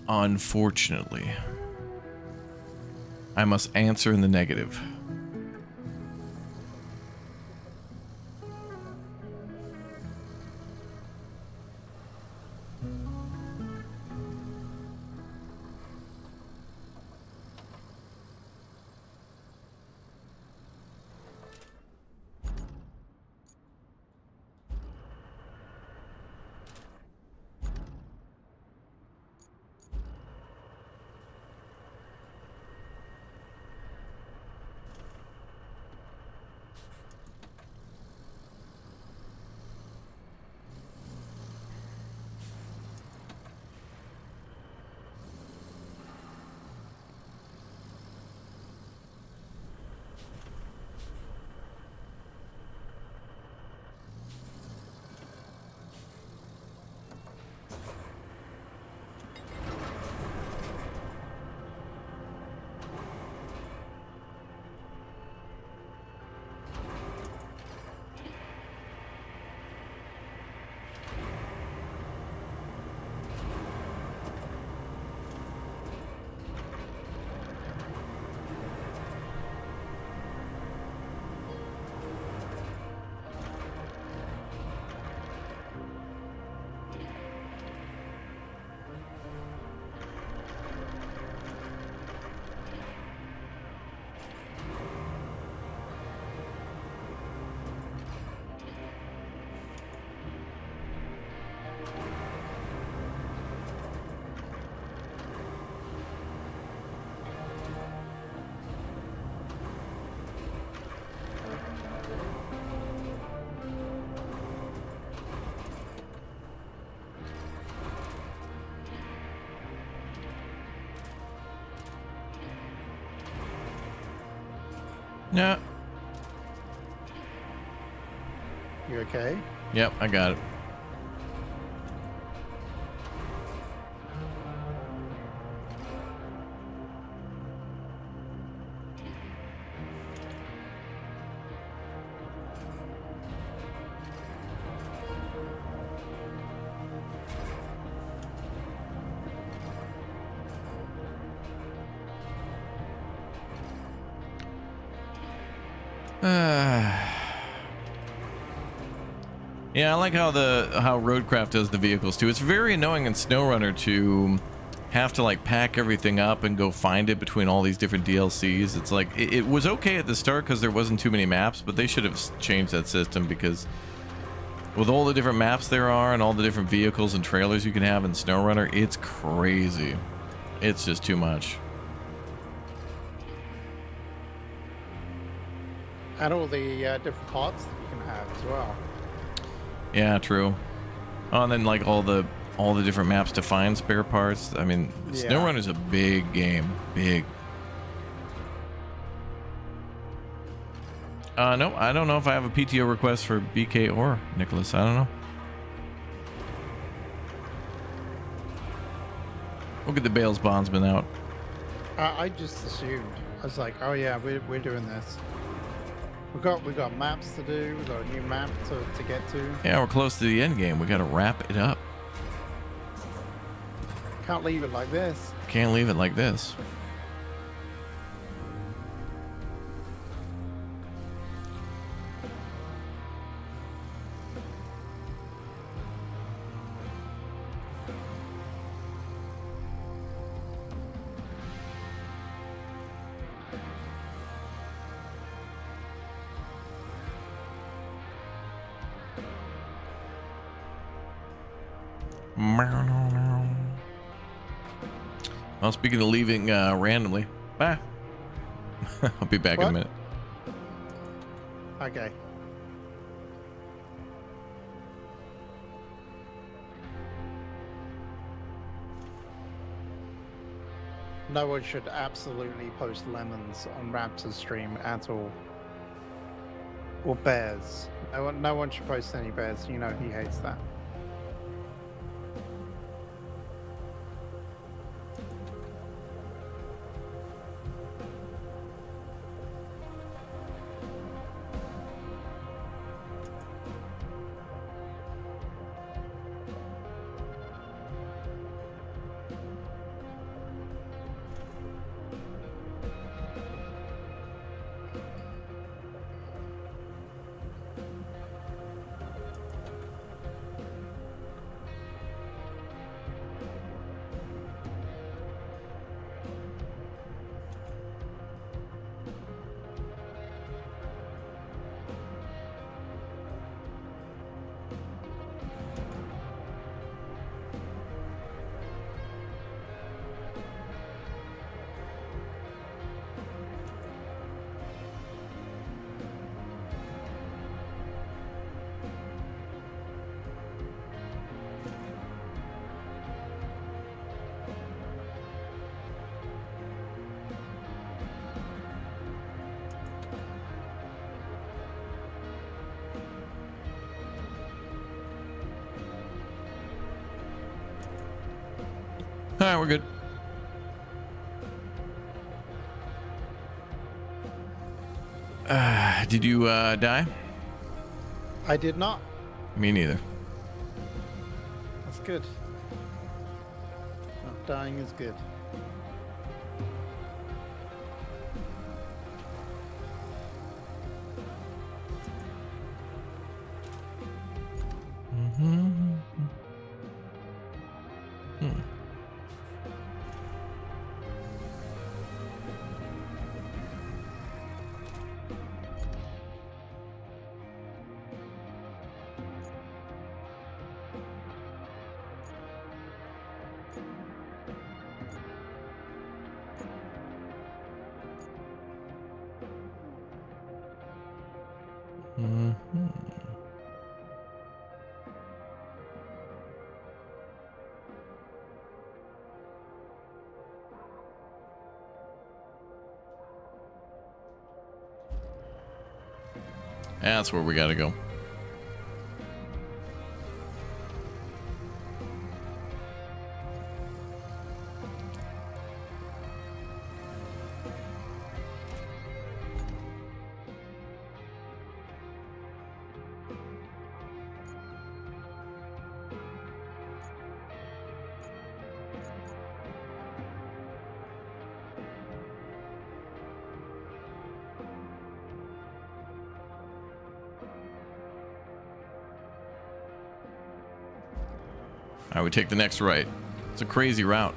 Speaker 1: Unfortunately. I must answer in the negative. Yeah.
Speaker 7: You okay?
Speaker 1: Yep, I got it. Yeah, I like how RoadCraft does the vehicles too. It's very annoying in SnowRunner to have to like pack everything up and go find it between all these different DLCs. It's like it was okay at the start because there wasn't too many maps, but they should have changed that system because with all the different maps there are and all the different vehicles and trailers you can have in SnowRunner, it's crazy. It's just too much.
Speaker 7: And all the different parts that you can have as well.
Speaker 1: Yeah, true. Oh, and then like all the different maps to find spare parts. I mean,
Speaker 7: Yeah.
Speaker 1: SnowRunner's a big game. Big. No, I don't know if I have a PTO request for BK or Nicholas. I don't know. We'll get the Bales Bondsman out.
Speaker 7: I just assumed. I was like, oh yeah, we're doing this. We got maps to do. We got a new map to get to.
Speaker 1: Yeah, we're close to the end game. We got to wrap it up.
Speaker 7: Can't leave it like this.
Speaker 1: Can't leave it like this. Well, speaking of leaving randomly, bye. I'll be back in a minute.
Speaker 7: Okay. No one should absolutely post lemons on Raptor's stream at all. Or bears. No one should post any bears. You know he hates that.
Speaker 1: All right, we're good. Did you die?
Speaker 7: I did not.
Speaker 1: Me neither.
Speaker 7: That's good. Not dying is good.
Speaker 1: That's where we gotta go. All right, we take the next right. It's a crazy route.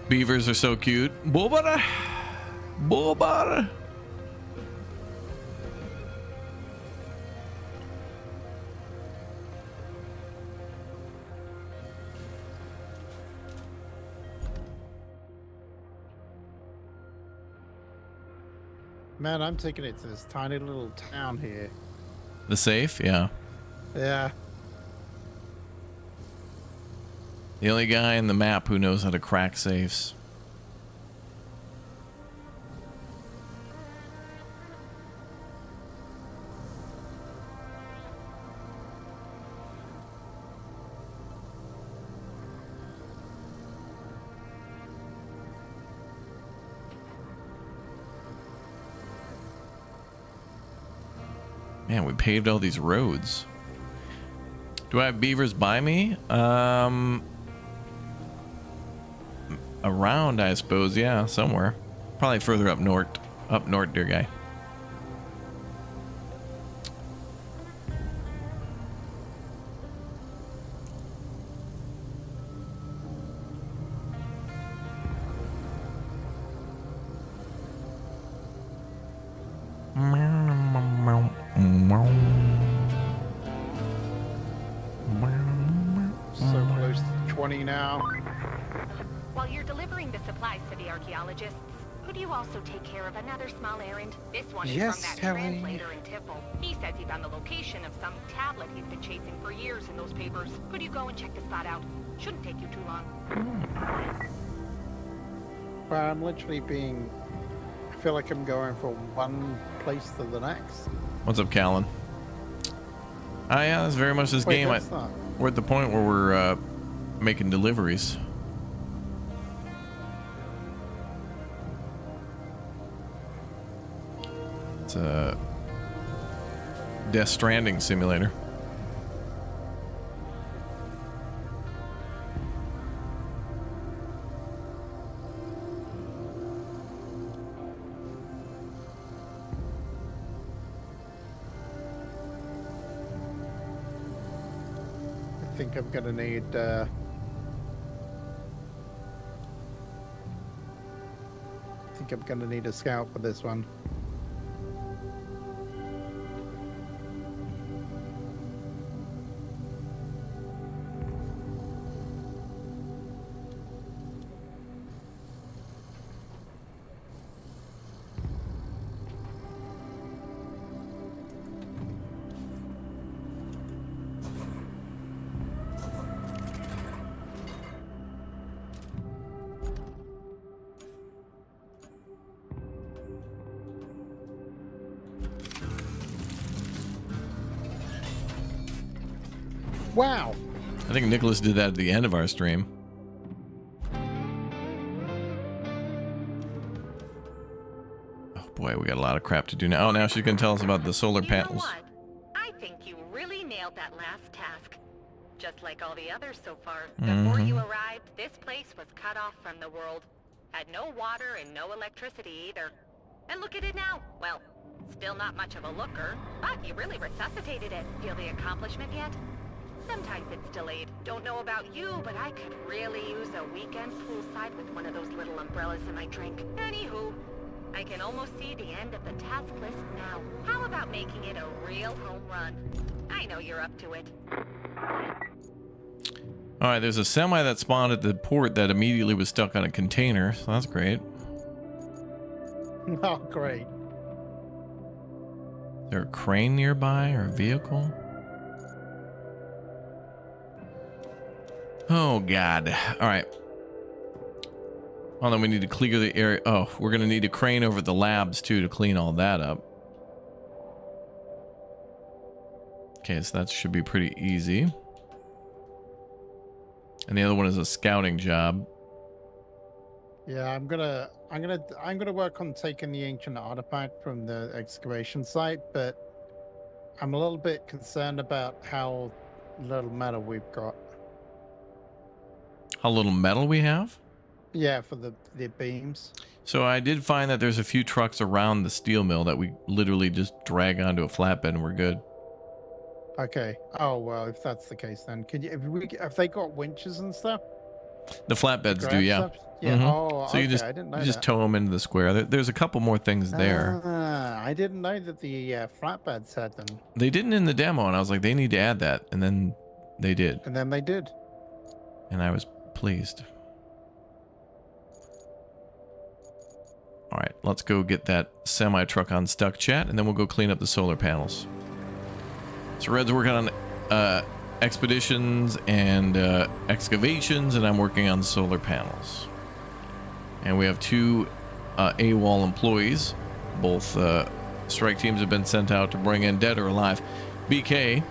Speaker 1: Beavers are so cute. Bobara. Bobara.
Speaker 7: Man, I'm taking it to this tiny little town here.
Speaker 1: The safe? Yeah.
Speaker 7: Yeah.
Speaker 1: The only guy in the map who knows how to crack safes. Man, we paved all these roads. Do I have beavers by me? Around, I suppose, yeah, somewhere. Probably further up north. Up north, dear guy.
Speaker 7: So close to 20 now.
Speaker 11: While you're delivering the supplies to the archaeologists, could you also take care of another small errand? This one is
Speaker 7: Yes,
Speaker 11: from that
Speaker 7: Kelly.
Speaker 11: translator in Tipple. He says he found the location of some tablet he's been chasing for years in those papers. Could you go and check the spot out? Shouldn't take you too long.
Speaker 7: But I'm literally being... I feel like I'm going from one place to the next.
Speaker 1: What's up, Callan? Yeah, that's very much this
Speaker 7: Wait,
Speaker 1: game.
Speaker 7: that's not-
Speaker 1: We're at the point where we're making deliveries. It's a Death Stranding simulator.
Speaker 7: I think I'm gonna need a scout for this one. Wow.
Speaker 1: I think Nicholas did that at the end of our stream. Oh boy, we got a lot of crap to do now. Oh, now she's going to tell us about the solar panels.
Speaker 11: Know what? I think you really nailed that last task. Just like all the others so far. Before you arrived, this place was cut off from the world. Had no water and no electricity either. And look at it now. Well, still not much of a looker, but you really resuscitated it. Feel the accomplishment yet? Sometimes it's delayed. Don't know about you, but I could really use a weekend poolside with one of those little umbrellas in my drink. Anywho, I can almost see the end of the task list now. How about making it a real home run? I know you're up to it.
Speaker 1: All right, there's a semi that spawned at the port that immediately was stuck on a container, so that's great.
Speaker 7: Oh, great.
Speaker 1: Is there a crane nearby or a vehicle? Oh, God. All right. Well, then we need to clear the area. Oh, we're going to need a crane over the labs, too, to clean all that up. Okay, so that should be pretty easy. And the other one is a scouting job.
Speaker 7: Yeah, I'm gonna work on taking the ancient artifact from the excavation site, but I'm a little bit concerned about how little metal we've got.
Speaker 1: How little metal we have?
Speaker 7: Yeah, for the beams.
Speaker 1: So I did find that there's a few trucks around the steel mill that we literally just drag onto a flatbed and we're good.
Speaker 7: Okay. Oh well, if that's the case, then could you? Have they got winches and stuff?
Speaker 1: The flatbeds do, yeah.
Speaker 7: Stuff? Yeah. Oh,
Speaker 1: so you
Speaker 7: okay. I didn't know
Speaker 1: just
Speaker 7: that.
Speaker 1: tow them into the square. There's a couple more things there.
Speaker 7: I didn't know that the flatbeds had them.
Speaker 1: They didn't in the demo, and I was like, they need to add that, and then they did.
Speaker 7: And then they did.
Speaker 1: And I was pleased. All right, let's go get that semi truck unstuck, chat, and then we'll go clean up the solar panels. So Red's working on expeditions and excavations, and I'm working on solar panels. And we have two AWOL employees. Both strike teams have been sent out to bring in dead or alive BK,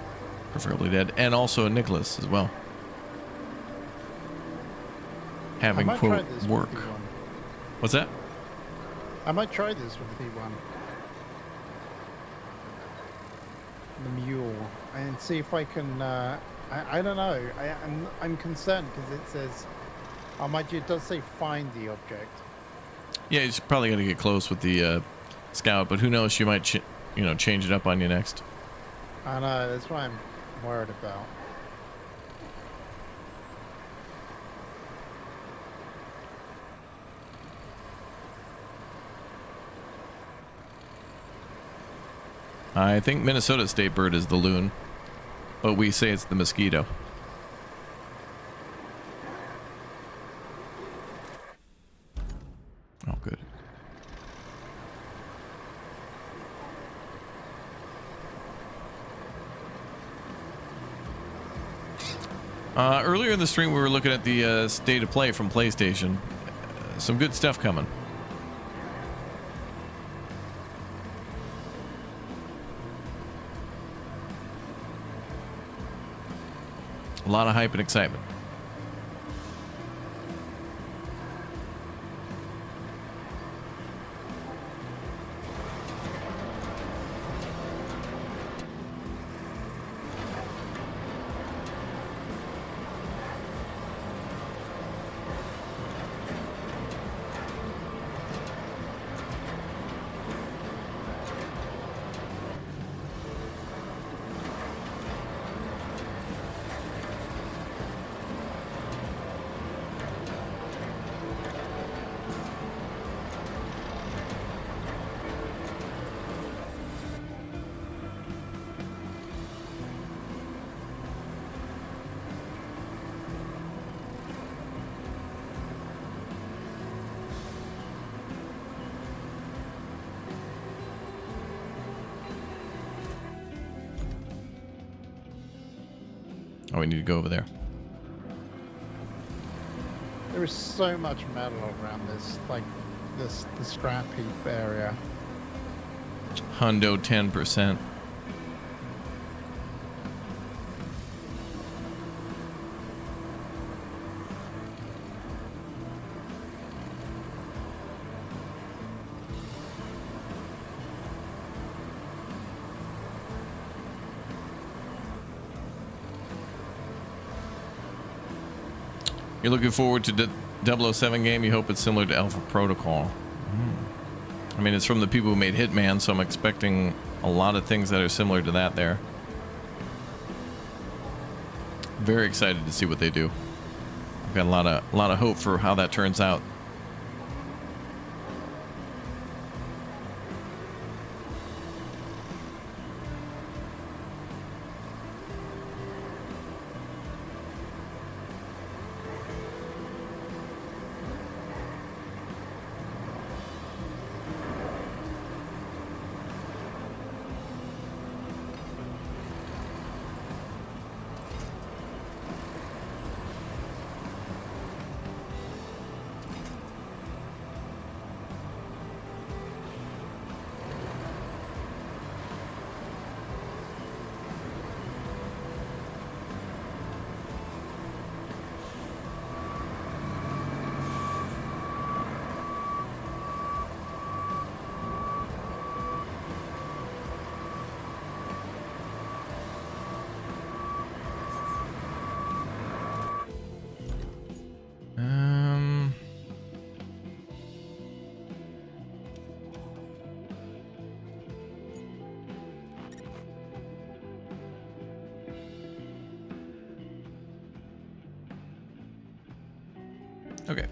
Speaker 1: preferably dead, and also Nicholas as well. Having quote work. What's that?
Speaker 7: I might try this with the P1. The mule, and see if I can. I don't know. I'm concerned because it says, it does say find the object.
Speaker 1: Yeah, you're probably gonna get close with the scout, but who knows? She might, change it up on you next.
Speaker 7: I know. That's what I'm worried about.
Speaker 1: I think Minnesota state bird is the loon, but we say it's the mosquito. Oh, good. Earlier in the stream, we were looking at the state of play from PlayStation. Some good stuff coming. A lot of hype and excitement. Oh, we need to go over there.
Speaker 7: There is so much metal around this, the scrap heap area.
Speaker 1: Hundo 10%. You're looking forward to 007 game. You hope it's similar to Alpha Protocol. I mean, it's from the people who made Hitman, so I'm expecting a lot of things that are similar to that there. Very excited to see what they do. I've got a lot of hope for how that turns out. Okay.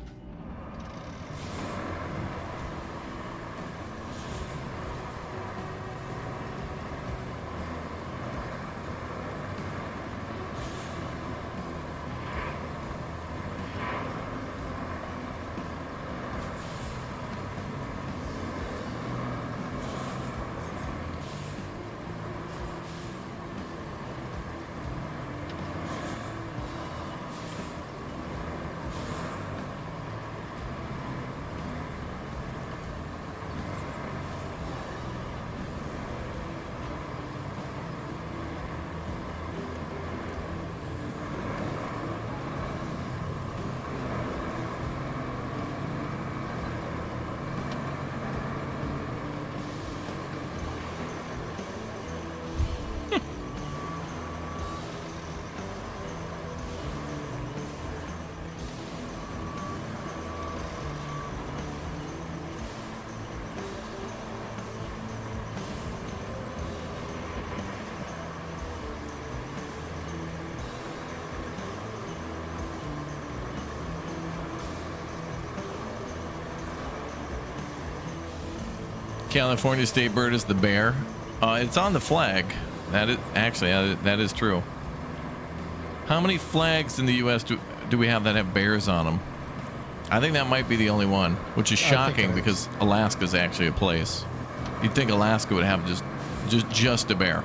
Speaker 1: California state bird is the bear. It's on the flag. That is actually that is true. How many flags in the U.S. do we have that have bears on them? I think that might be the only one, which is shocking because Alaska is actually a place. You'd think Alaska would have just a bear.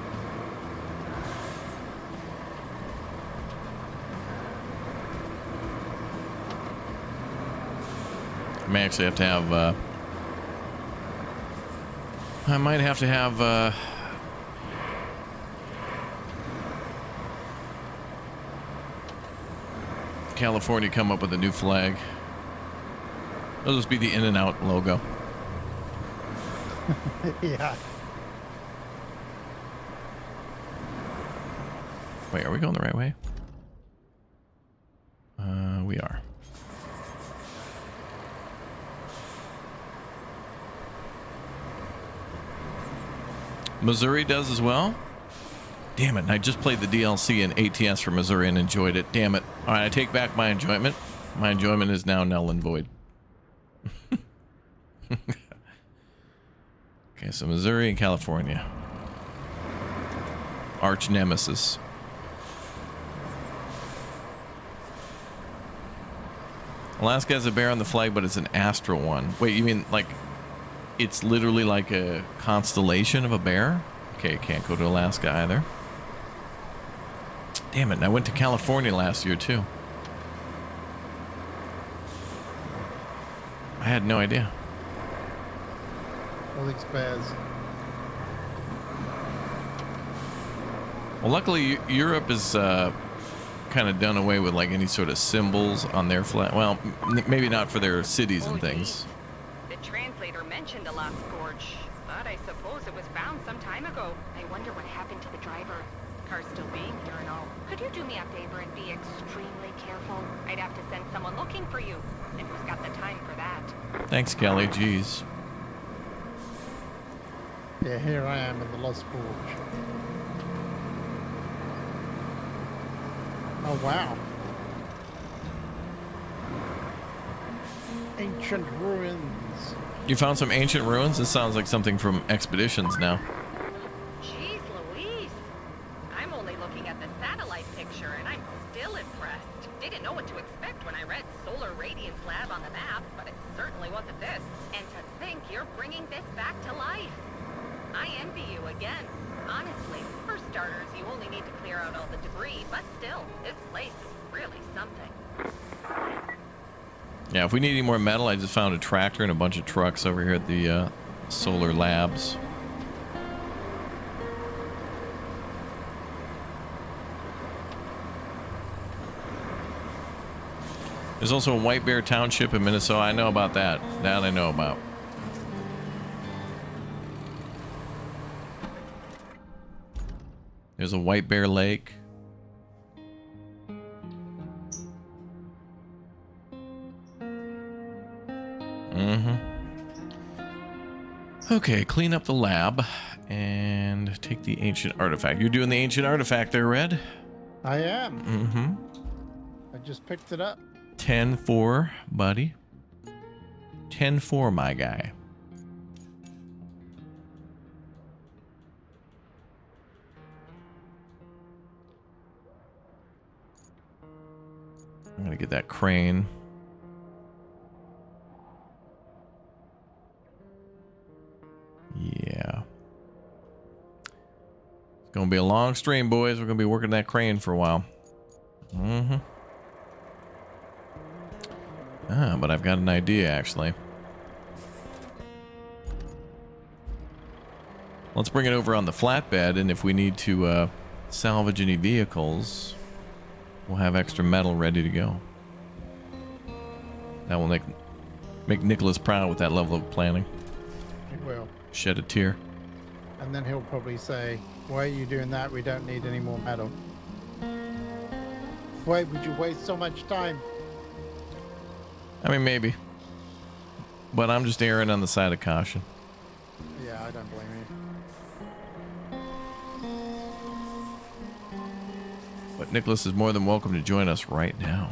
Speaker 1: I may actually have to have. I might have to have California come up with a new flag. It'll just be the In-N-Out logo.
Speaker 7: Yeah.
Speaker 1: Wait, are we going the right way? We are. Missouri does as well. Damn it, and I just played the DLC in ATS for Missouri and enjoyed it. Damn it. All right, I take back my enjoyment. My enjoyment is now null and void. Okay, so Missouri and California. Arch nemesis. Alaska has a bear on the flag, but it's an astral one. Wait, you mean like it's literally like a constellation of a bear? Okay, can't go to Alaska either. Damn it, and I went to California last year too. I had no idea.
Speaker 7: All these bears.
Speaker 1: Well, luckily Europe is kind of done away with like any sort of symbols on their flag. Well, maybe not for their cities and things.
Speaker 11: The translator mentioned a lost gorge, but I suppose it was found some time ago. I wonder what happened to the driver. cars still being here and all. Could you do me a favor and be extremely careful? I'd have to send someone looking for you. And who's got the time for that?
Speaker 1: Thanks, Kelly. Jeez.
Speaker 7: Yeah, here I am in the Lost Forge. Oh, wow. Ancient ruins.
Speaker 1: You found some ancient ruins? This sounds like something from Expeditions now.
Speaker 11: Jeez Louise. I'm only looking at the satellite picture and I'm still impressed. Didn't know what to expect when I read Solar Radiance Lab on the map, but it certainly wasn't this. And to think you're bringing this back to life. I envy you again. Honestly, for starters, you only need to clear out all the debris, but still, this place is really something.
Speaker 1: Yeah, if we need any more metal, I just found a tractor and a bunch of trucks over here at the Solar Labs. There's also a White Bear Township in Minnesota. I know about that. That I know about. There's a White Bear Lake. Okay, clean up the lab and take the ancient artifact. You're doing the ancient artifact there, Red?
Speaker 7: I am.
Speaker 1: Mm-hmm.
Speaker 7: I just picked it up.
Speaker 1: 10-4, buddy. 10-4, my guy. I'm gonna get that crane. Yeah. It's gonna be a long stream, boys. We're gonna be working that crane for a while. But I've got an idea, actually. Let's bring it over on the flatbed, and if we need to salvage any vehicles, we'll have extra metal ready to go. That will make Nicholas proud with that level of planning.
Speaker 7: It will.
Speaker 1: Shed a tear.
Speaker 7: And then he'll probably say, why are you doing that? We don't need any more metal. Why would you waste so much time?
Speaker 1: I mean, maybe. But I'm just erring on the side of caution.
Speaker 7: Yeah, I don't blame you.
Speaker 1: But Nicholas is more than welcome to join us right now.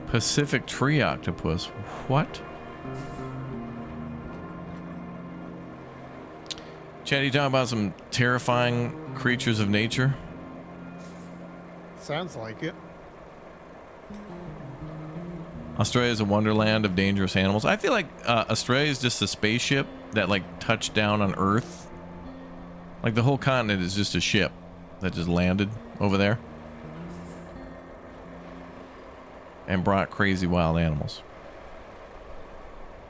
Speaker 1: Pacific tree octopus. What? Chad, you talking about some terrifying creatures of nature?
Speaker 7: Sounds like it.
Speaker 1: Australia is a wonderland of dangerous animals. I feel like Australia is just a spaceship that like touched down on Earth. Like the whole continent is just a ship that just landed over there and brought crazy wild animals.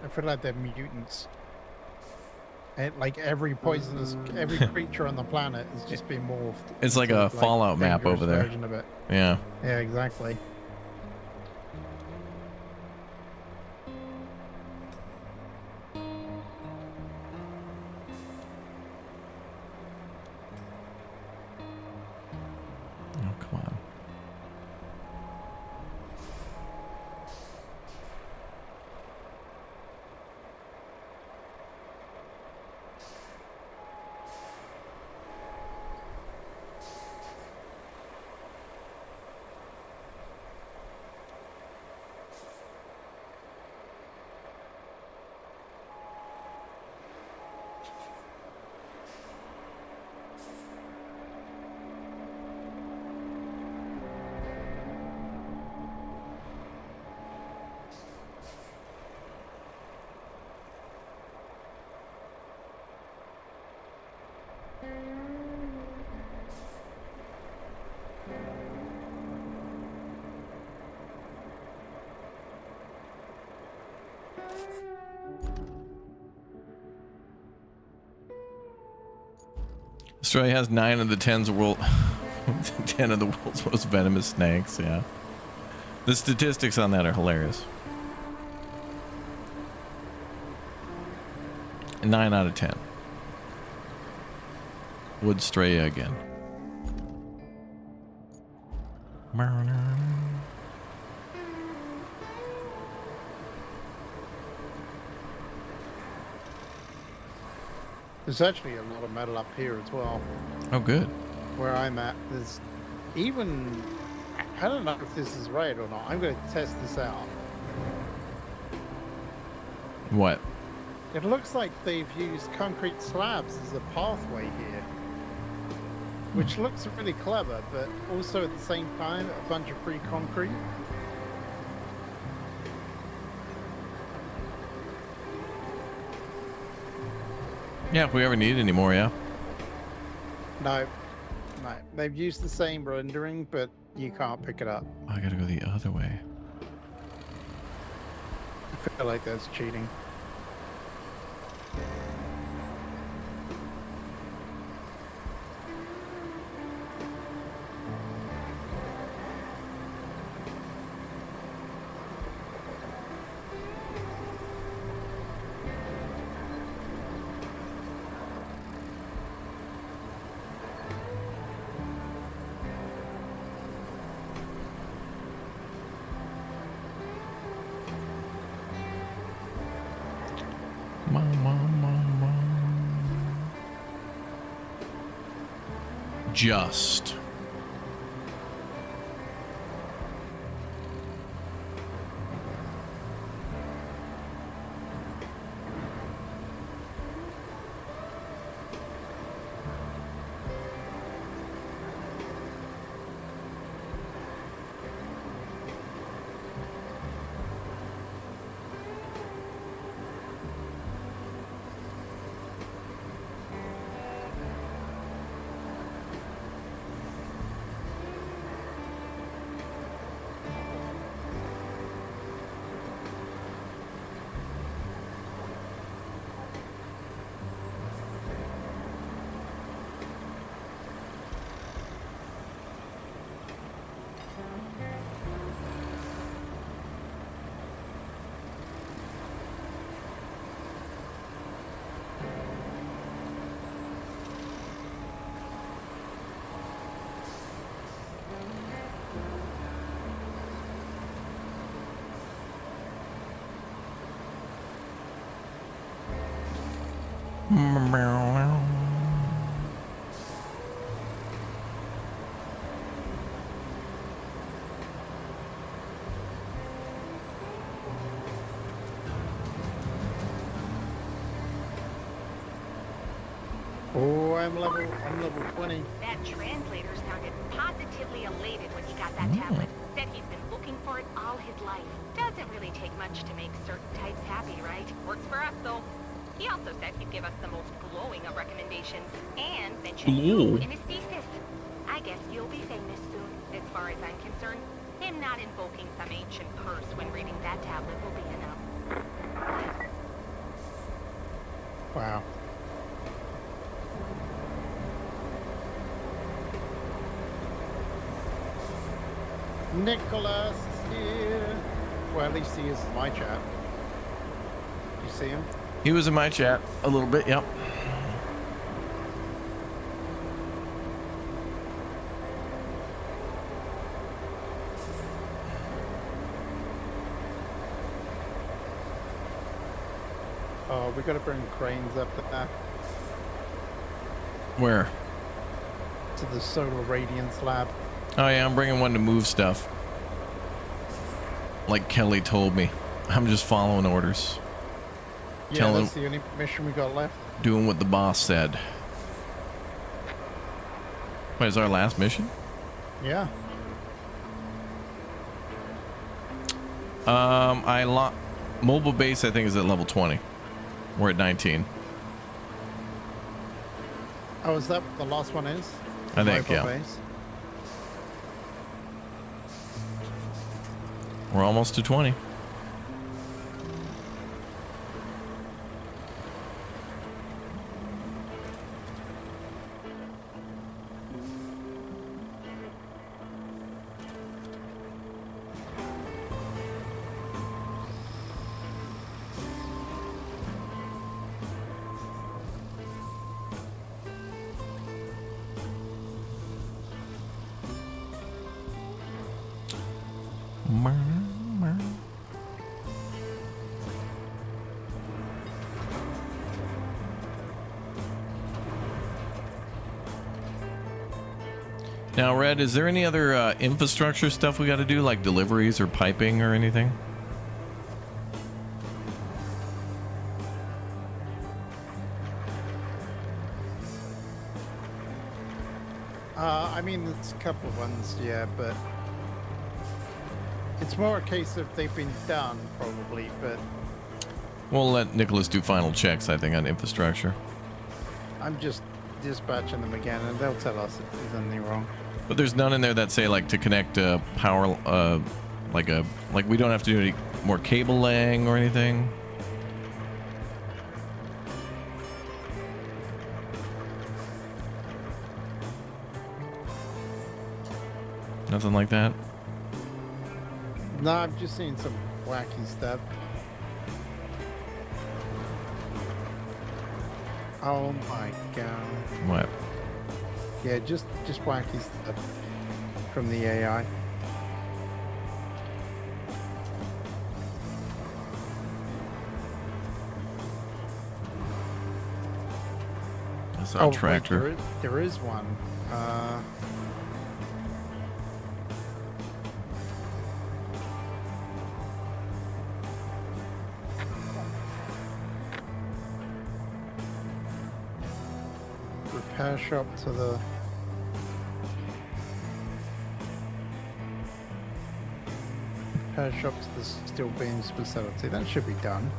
Speaker 7: I feel like they're mutants. And like every creature on the planet has just been morphed.
Speaker 1: It's like a Fallout map over there.
Speaker 7: Version of it.
Speaker 1: Yeah.
Speaker 7: Yeah, exactly.
Speaker 1: Oh, come on. Australia has 9 of the 10 of the world's most venomous snakes. Yeah, the statistics on that are hilarious. 9 out of 10 would stray again.
Speaker 7: There's actually a lot of metal up here as well.
Speaker 1: Oh, good.
Speaker 7: Where I'm at, there's even... I don't know if this is right or not. I'm going to test this out.
Speaker 1: What?
Speaker 7: It looks like they've used concrete slabs as a pathway here. Which looks really clever, but also at the same time, a bunch of free concrete.
Speaker 1: Yeah, if we ever need any more, yeah.
Speaker 7: No. No. They've used the same rendering, but you can't pick it up.
Speaker 1: I gotta go the other way.
Speaker 7: I feel like that's cheating. Just. Oh, I'm level 20.
Speaker 11: That translator sounded positively elated when he got that tablet. Said he's been looking for it all his life. Doesn't really take much to make certain types happy, right? Works for us, though. He also said he'd give us the most glowing of recommendations and mention you in his thesis. I guess you'll be famous soon, as far as I'm concerned. Him not invoking some ancient curse when reading that tablet will be enough.
Speaker 7: Wow. Nicholas is here. Well, at least he is in my chat. You see him?
Speaker 1: He was in my chat a little bit, yep.
Speaker 7: Oh, we gotta bring cranes up there.
Speaker 1: Where?
Speaker 7: To the solar radiance lab.
Speaker 1: Oh yeah, I'm bringing one to move stuff. Like Kelly told me. I'm just following orders.
Speaker 7: Yeah, that's the only mission we got left.
Speaker 1: Doing what the boss said. Wait, is our last mission?
Speaker 7: Yeah.
Speaker 1: Mobile base I think is at level 20. We're at 19.
Speaker 7: Oh, is that what the last one is?
Speaker 1: I think,
Speaker 7: Mobile
Speaker 1: yeah.
Speaker 7: Base?
Speaker 1: We're almost to 20. Now, Red, is there any other infrastructure stuff we got to do, like deliveries or piping or anything?
Speaker 7: I mean, there's a couple of ones, yeah, but it's more a case of they've been done, probably, but
Speaker 1: We'll let Nicholas do final checks, I think, on infrastructure.
Speaker 7: I'm just dispatching them again, and they'll tell us if there's anything wrong.
Speaker 1: But there's none in there that say, like, to connect power, like we don't have to do any more cable laying or anything. Nothing like that?
Speaker 7: No, I've just seen some wacky stuff. Oh my god.
Speaker 1: What?
Speaker 7: Yeah, just wacky stuff from the AI.
Speaker 1: That's our tractor.
Speaker 7: Wait, there is one. Repair shop to the repair shop to the steel beams facility. That should be done.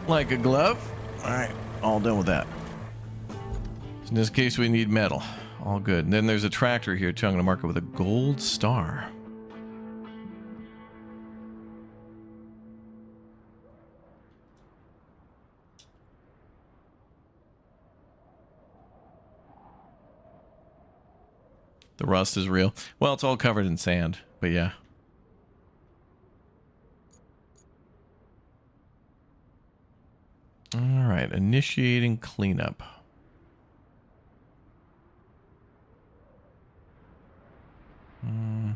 Speaker 1: Like a glove? Alright, all done with that. In this case, we need metal. All good. And then there's a tractor here, too. I'm going to mark it with a gold star. The rust is real. Well, it's all covered in sand, but yeah. All right, initiating cleanup. Mm-hmm.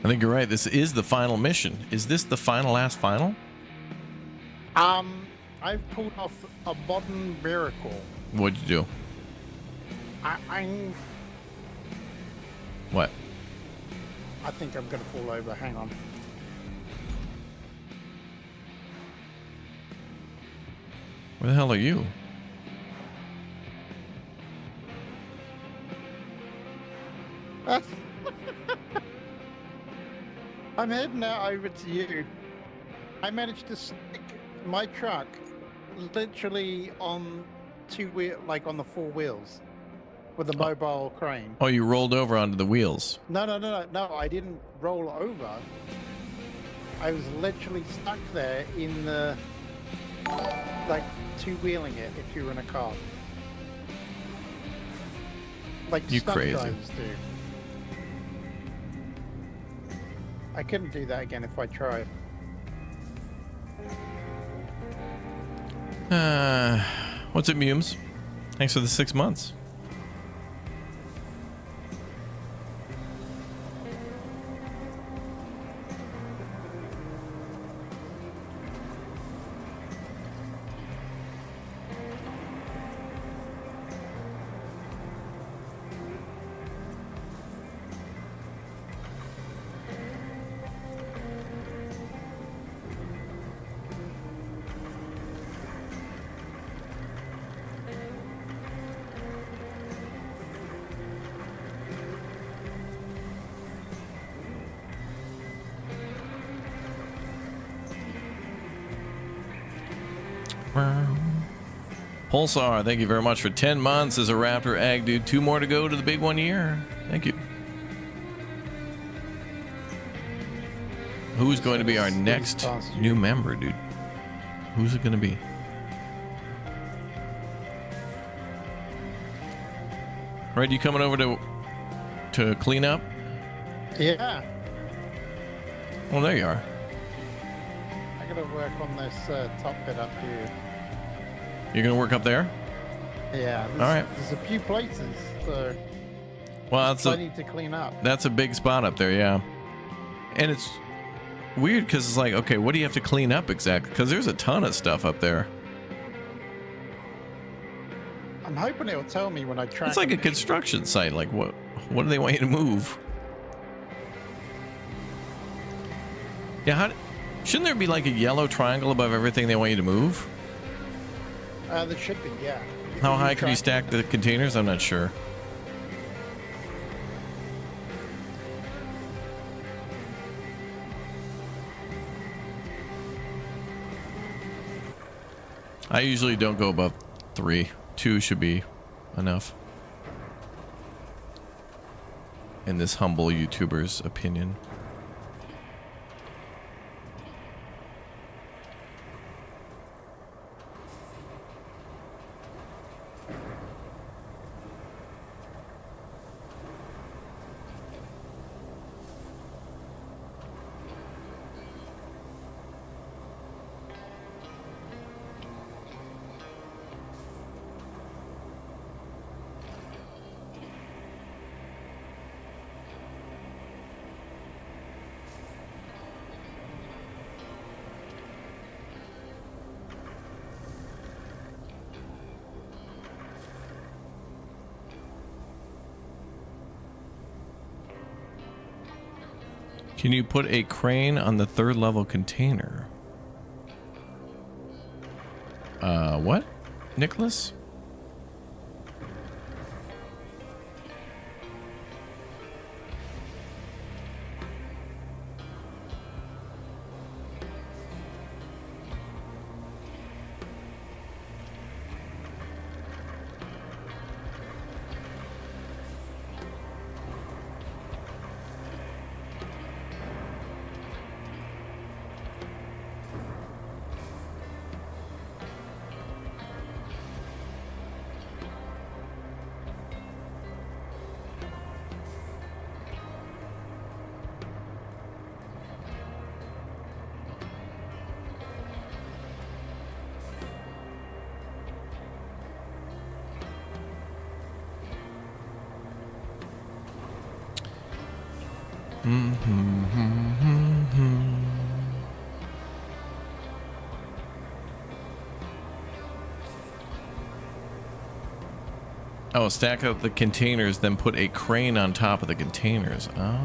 Speaker 1: I think you're right. This is the final mission. Is this the last final?
Speaker 7: I've pulled off a modern miracle.
Speaker 1: What'd you do?
Speaker 7: I'm.
Speaker 1: What?
Speaker 7: I think I'm gonna fall over. Hang on.
Speaker 1: Where the hell are you?
Speaker 7: I'm heading out over to you. I managed to stick my truck literally on like on the 4 wheels with a mobile crane.
Speaker 1: Oh, you rolled over onto the wheels.
Speaker 7: No, I didn't roll over. I was literally stuck there in the, like, 2-wheeling it if you were in a car. Like
Speaker 1: You
Speaker 7: stunt
Speaker 1: crazy.
Speaker 7: drivers do. I couldn't do that again if I tried.
Speaker 1: What's it, Mumes? Thanks for the 6 months. Pulsar, thank you very much for 10 months as a Raptor Ag dude. 2 more to go to the big 1 year. Thank you. Who's going to be our next new member, dude? Who's it going to be? Red, you coming over to clean up?
Speaker 7: Yeah.
Speaker 1: Well, there you are.
Speaker 7: I gotta work on this top bit up here.
Speaker 1: You're going to work up there?
Speaker 7: Yeah.
Speaker 1: All right.
Speaker 7: There's a few places, so
Speaker 1: Well, that's
Speaker 7: I need to clean up.
Speaker 1: That's a big spot up there, yeah. And it's weird because it's like, okay, what do you have to clean up exactly? Because there's a ton of stuff up there.
Speaker 7: I'm hoping it'll tell me when I track.
Speaker 1: It's like a construction site. Like, what do they want you to move? Yeah, shouldn't there be like a yellow triangle above everything they want you to move?
Speaker 7: There should be, yeah.
Speaker 1: How high can you stack the containers? I'm not sure. I usually don't go above 3. 2 should be enough. In this humble YouTuber's opinion. Can you put a crane on the 3rd level container? What? Nicholas? Oh, stack up the containers, then put a crane on top of the containers. Oh.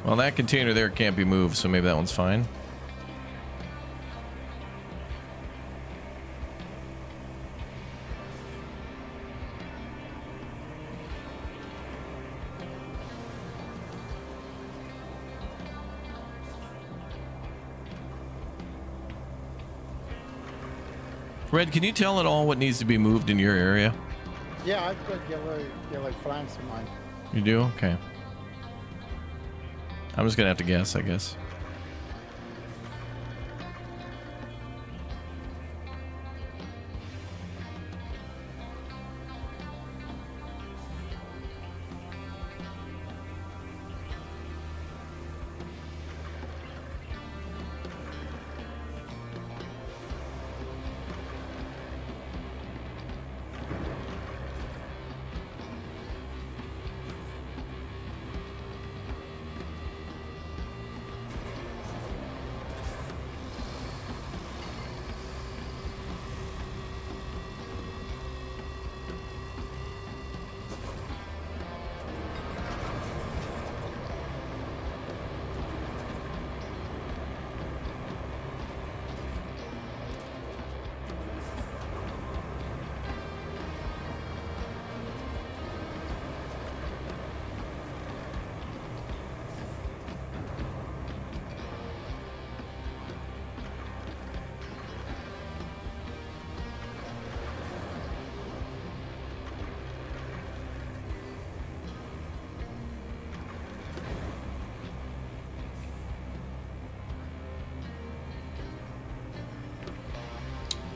Speaker 1: Well, that container there can't be moved, so maybe that one's fine. Red, can you tell at all what needs to be moved in your area?
Speaker 7: Yeah, I've got yellow flags in mine.
Speaker 1: You do? Okay. I'm just gonna have to guess, I guess.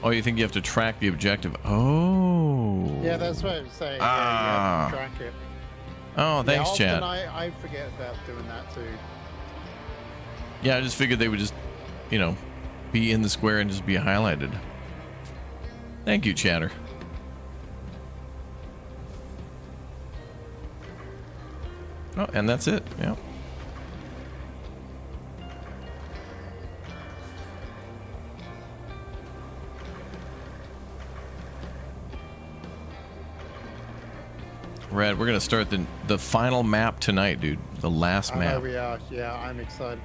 Speaker 1: Oh, you think you have to track the objective? Oh.
Speaker 7: Yeah, that's what I was saying.
Speaker 1: Ah.
Speaker 7: Yeah, you have to track it.
Speaker 1: Oh, thanks,
Speaker 7: yeah,
Speaker 1: Chad.
Speaker 7: I forget about doing that too.
Speaker 1: Yeah, I just figured they would just, you know, be in the square and just be highlighted. Thank you, Chatter. Oh, and that's it. Yeah. Red, we're gonna start the final map tonight, dude. The last
Speaker 7: I know
Speaker 1: map.
Speaker 7: we are. Yeah, I'm excited.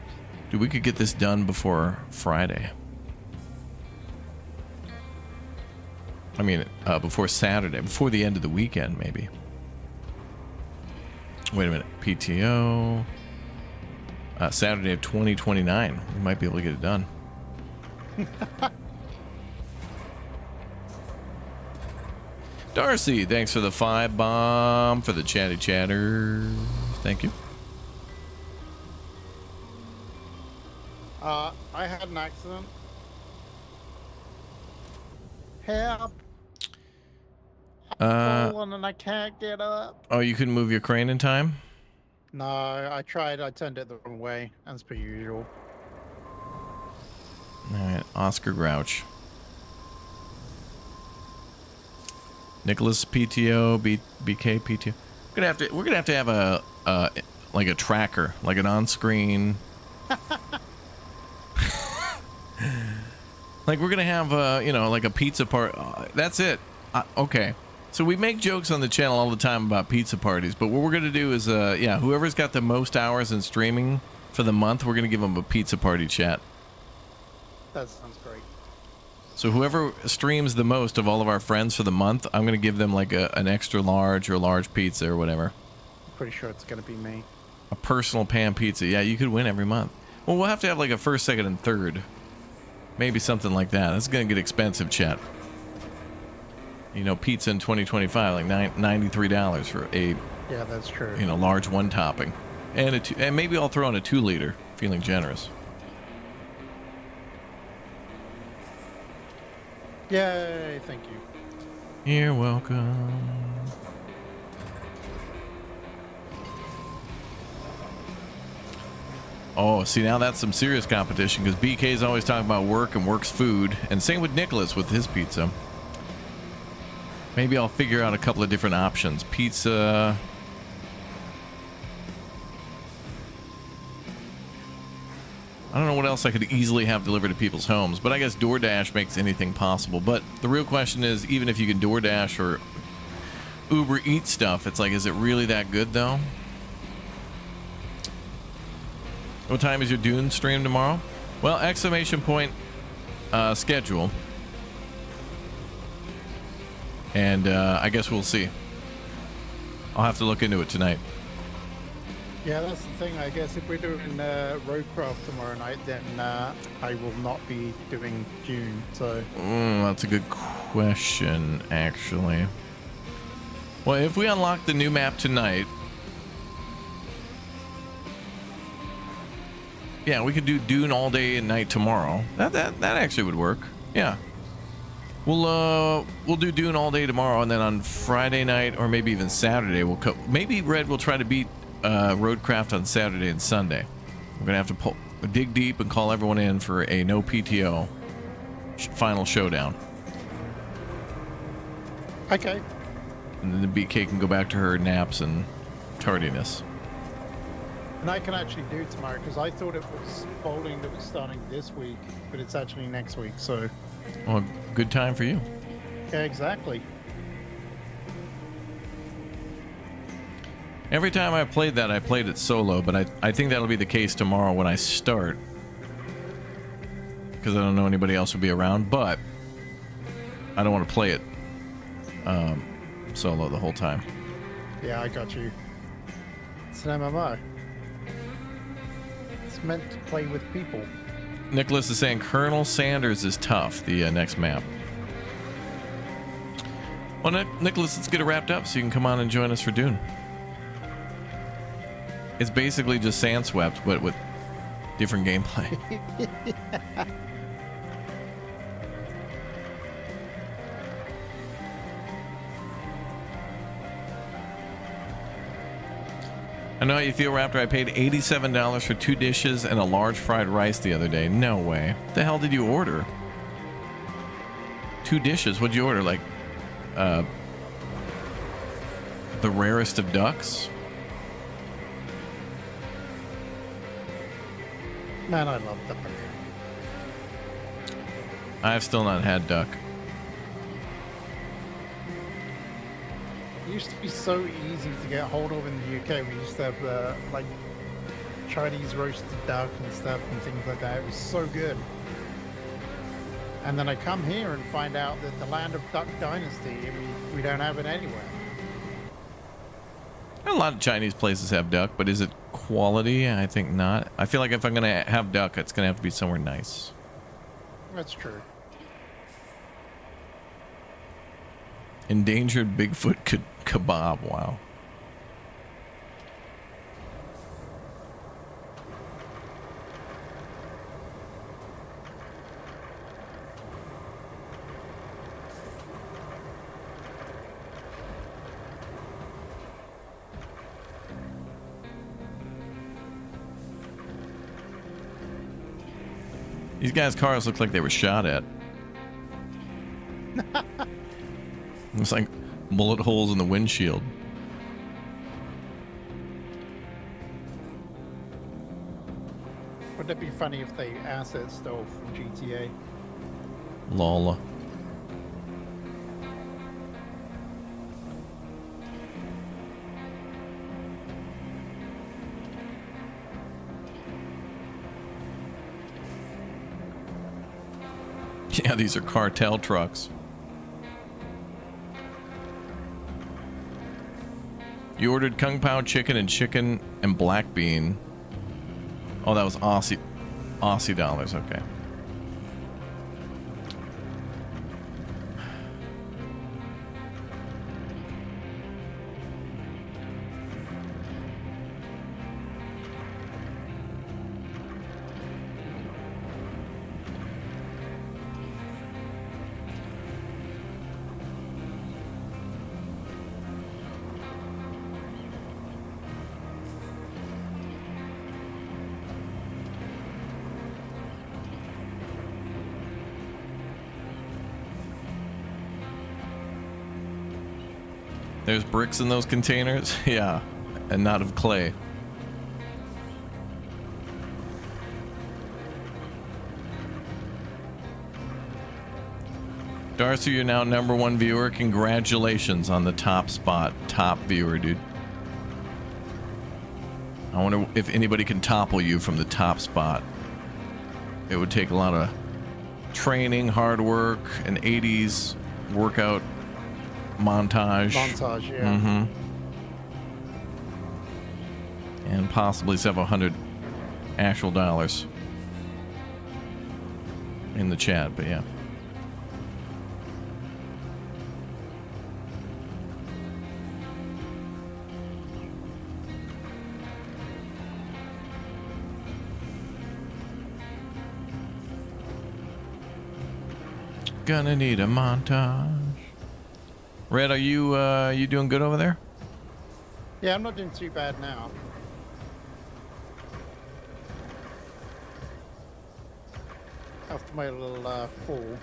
Speaker 1: Dude, we could get this done before Friday. I mean, before Saturday, before the end of the weekend, maybe. Wait a minute. PTO. Saturday of 2029. We might be able to get it done. Darcy, thanks for the 5 bomb for the chatty chatter. Thank you.
Speaker 7: I had an accident. Help! I've fallen and I can't get up.
Speaker 1: Oh, you couldn't move your crane in time?
Speaker 7: No, I tried. I turned it the wrong way, as per usual.
Speaker 1: All right, Oscar Grouch. Nicholas PTO, BK PTO. We're gonna have to have a like a tracker, like an on-screen. Like we're gonna have you know, like a pizza party. That's it. Okay. So we make jokes on the channel all the time about pizza parties, but what we're gonna do is yeah, whoever's got the most hours in streaming for the month, we're gonna give them a pizza party chat.
Speaker 7: That sounds great.
Speaker 1: So whoever streams the most of all of our friends for the month, I'm gonna give them like an extra large or large pizza or whatever.
Speaker 7: Pretty sure it's gonna be me.
Speaker 1: A personal pan pizza. Yeah, you could win every month. Well, we'll have to have like a first, second, and third. Maybe something like that. That's gonna get expensive, chat. You know, pizza in 2025, like $93 for a,
Speaker 7: Yeah, that's true.
Speaker 1: you know, large one topping, and and maybe I'll throw in a 2-liter. Feeling generous.
Speaker 7: Yay! Thank you.
Speaker 1: You're welcome. Oh, see, now that's some serious competition because BK's always talking about work and work's food, and same with Nicholas with his pizza. Maybe I'll figure out a couple of different options. Pizza. I don't know what else I could easily have delivered to people's homes, but I guess DoorDash makes anything possible. But the real question is, even if you can DoorDash or Uber Eats stuff, it's like, is it really that good though? What time is your Dune stream tomorrow? Well, exclamation point schedule. And I guess we'll see. I'll have to look into it tonight.
Speaker 7: Yeah, that's the thing. I guess if we're doing RoadCraft tomorrow night, then I will not be doing Dune. So
Speaker 1: That's a good question, actually. Well, if we unlock the new map tonight, yeah, we could do Dune all day and night tomorrow. That actually would work. Yeah. We'll do Dune all day tomorrow, and then on Friday night or maybe even Saturday maybe Red will try to beat RoadCraft on Saturday and Sunday. We're gonna have to dig deep and call everyone in for a no PTO final showdown.
Speaker 7: Okay.
Speaker 1: And then the BK can go back to her naps and tardiness.
Speaker 7: And I can actually do tomorrow because I thought it was bowling that was starting this week, but it's actually next week. So.
Speaker 1: Well, good time for you.
Speaker 7: Yeah, exactly.
Speaker 1: Every time I played that, I played it solo, but I think that'll be the case tomorrow when I start. Because I don't know anybody else will be around, but I don't want to play it solo the whole time.
Speaker 7: Yeah, I got you. It's an MMO. It's meant to play with people.
Speaker 1: Nicholas is saying Colonel Sanders is tough, the next map. Well, Nicholas, let's get it wrapped up so you can come on and join us for Dune. It's basically just Sandswept, but with different gameplay. I know how you feel, Raptor. I paid $87 for 2 dishes and a large fried rice the other day. No way. What the hell did you order? 2 dishes? What'd you order? Like, the rarest of ducks?
Speaker 7: Man, I love duck.
Speaker 1: I've still not had duck.
Speaker 7: It used to be so easy to get hold of in the UK. We used to have like Chinese roasted duck and stuff and things like that. It was so good. And then I come here and find out that the land of Duck Dynasty, we don't have it anywhere.
Speaker 1: A lot of Chinese places have duck, but is it quality? I think not. I feel like if I'm going to have duck, it's going to have to be somewhere nice.
Speaker 7: That's true.
Speaker 1: Endangered Bigfoot kebab. Wow. These guys' cars look like they were shot at. It's like bullet holes in the windshield.
Speaker 7: Wouldn't it be funny if they asset stole from GTA?
Speaker 1: Lol. Yeah, these are cartel trucks. You ordered Kung Pao chicken and black bean. Oh, that was Aussie dollars. Okay. There's bricks in those containers? Yeah, and not of clay. Darcy, you're now #1 viewer. Congratulations on the top spot. Top viewer, dude. I wonder if anybody can topple you from the top spot. It would take a lot of training, hard work, an 80s workout montage.
Speaker 7: Montage, yeah.
Speaker 1: Mm-hmm. And possibly several hundred actual dollars in the chat, but yeah. Gonna need a montage. Red, are you doing good over there?
Speaker 7: Yeah, I'm not doing too bad now. After my little fall.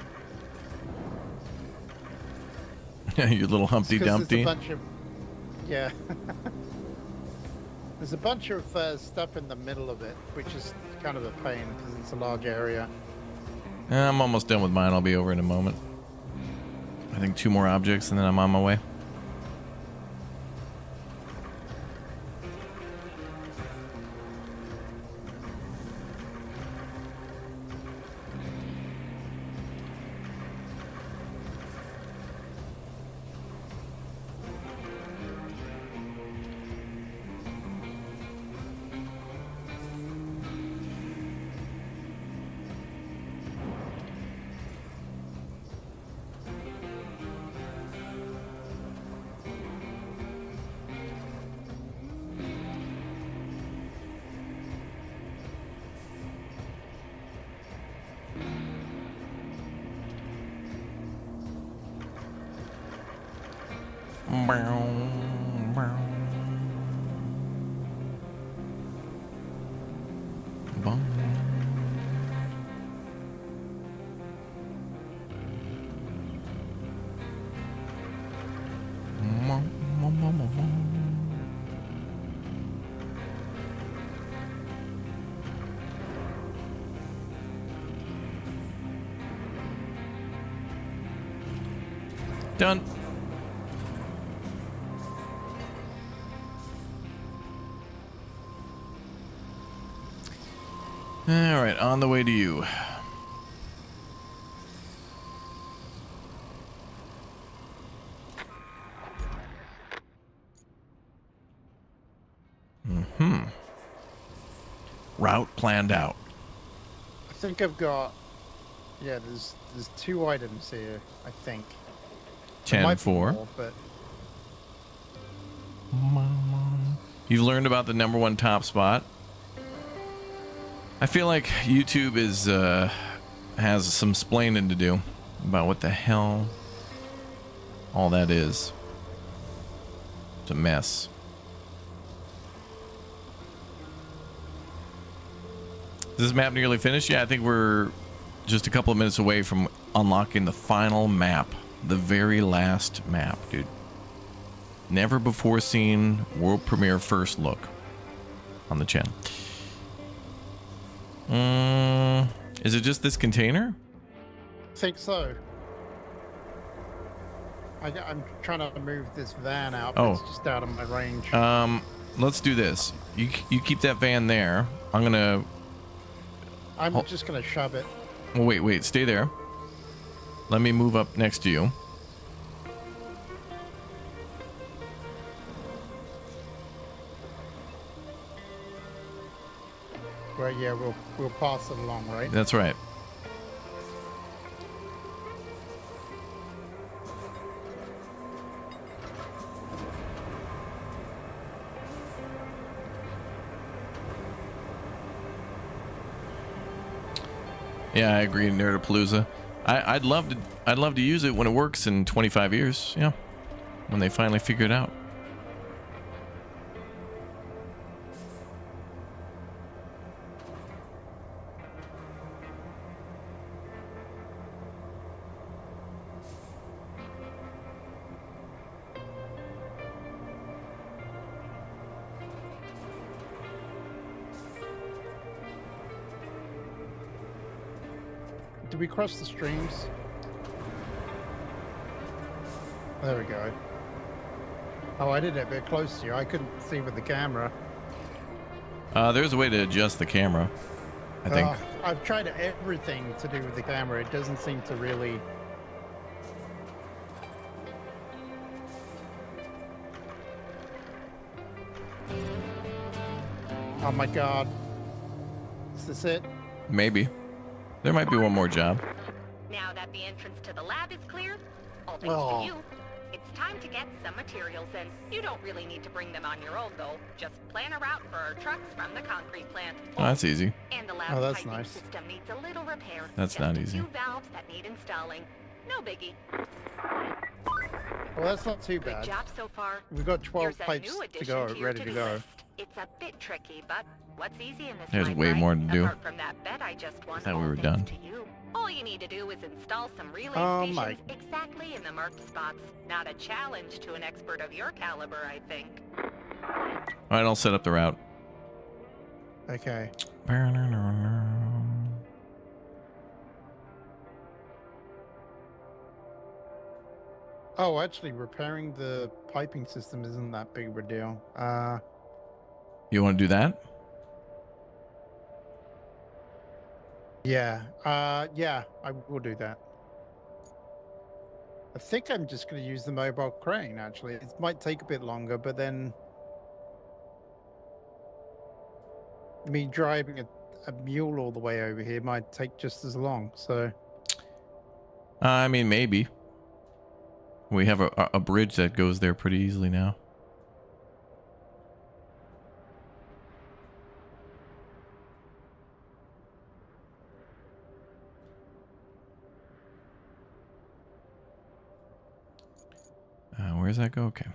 Speaker 1: Your little Humpty Dumpty.
Speaker 7: There's a bunch of, yeah. There's a bunch of stuff in the middle of it, which is kind of a pain because it's a large area.
Speaker 1: I'm almost done with mine. I'll be over in a moment. I think 2 more objects and then I'm on my way. Done. All right, on the way to you. Route planned out.
Speaker 7: I think I've got, yeah, there's 2 items here, I think.
Speaker 1: 10-4.
Speaker 7: But
Speaker 1: You've learned about the #1 top spot. I feel like YouTube is has some splaining to do about what the hell all that is. It's a mess. Is this map nearly finished? Yeah, I think we're just a couple of minutes away from unlocking the final map. The very last map, dude. Never before seen world premiere first look on the channel. Is it just this container?
Speaker 7: I think so. I'm trying to move this van out, but it's just out of my range.
Speaker 1: Let's do this. You keep that van there. I'm
Speaker 7: just gonna shove it.
Speaker 1: Well, wait, stay there. Let me move up next to you.
Speaker 7: Right, yeah, we'll pass it along, right?
Speaker 1: That's right. Yeah, I agree, Nerdapalooza. I'd love to use it when it works in 25 years. Yeah, when they finally figure it out.
Speaker 7: Did we cross the streams? There we go. Oh, I did it a bit close to you. I couldn't see with the camera.
Speaker 1: There's a way to adjust the camera, I think.
Speaker 7: I've tried everything to do with the camera. It doesn't seem to really. Oh my god. Is this it?
Speaker 1: Maybe. There might be one more job.
Speaker 11: Now that the entrance to the lab is clear, all thanks to you, it's time to get some materials in. You don't really need to bring them on your own, though. Just plan a route for our trucks from the concrete plant.
Speaker 1: Oh, that's easy.
Speaker 11: And the lab
Speaker 7: that's
Speaker 11: piping
Speaker 7: nice.
Speaker 11: system needs a little repair.
Speaker 1: That's
Speaker 11: Just
Speaker 1: not
Speaker 11: a
Speaker 1: easy.
Speaker 11: few valves that need installing. No biggie.
Speaker 7: Well, that's not too
Speaker 11: Good
Speaker 7: bad.
Speaker 11: job so far.
Speaker 7: We've got 12
Speaker 11: Here's a
Speaker 7: pipes
Speaker 11: new
Speaker 7: to
Speaker 11: addition
Speaker 7: go,
Speaker 11: to your
Speaker 7: ready to
Speaker 11: to-do
Speaker 7: go.
Speaker 11: list. It's a bit tricky, but what's easy in this
Speaker 1: There's
Speaker 11: life,
Speaker 1: way
Speaker 11: right?
Speaker 1: more to do.
Speaker 11: Apart from that bed I just won,
Speaker 1: Thought we
Speaker 11: all
Speaker 1: were
Speaker 11: thanks
Speaker 1: done.
Speaker 11: to you. All you need to do is install some relay
Speaker 7: Oh
Speaker 11: stations
Speaker 7: my.
Speaker 11: exactly in the marked spots. Not a challenge to an expert of your caliber, I think.
Speaker 1: All right, I'll set up the route.
Speaker 7: Okay. Oh, actually, repairing the piping system isn't that big of a deal.
Speaker 1: You want to do that?
Speaker 7: Yeah. Yeah, I will do that. I think I'm just going to use the mobile crane, actually. It might take a bit longer, but then me driving a mule all the way over here might take just as long, so...
Speaker 1: I mean, maybe. We have a bridge that goes there pretty easily now. Where does that go? Okay.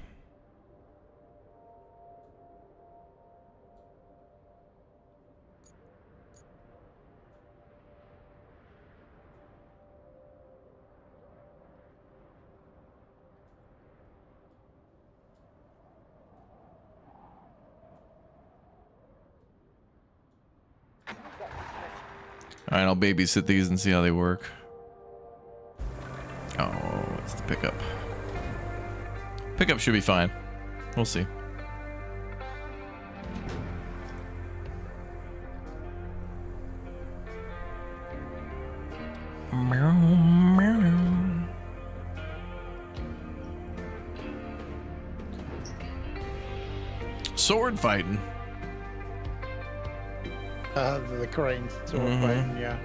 Speaker 1: All right, I'll babysit these and see how they work. Oh, it's the pickup. Pickup should be fine. We'll see. Sword fighting.
Speaker 7: The cranes sort of fighting, yeah.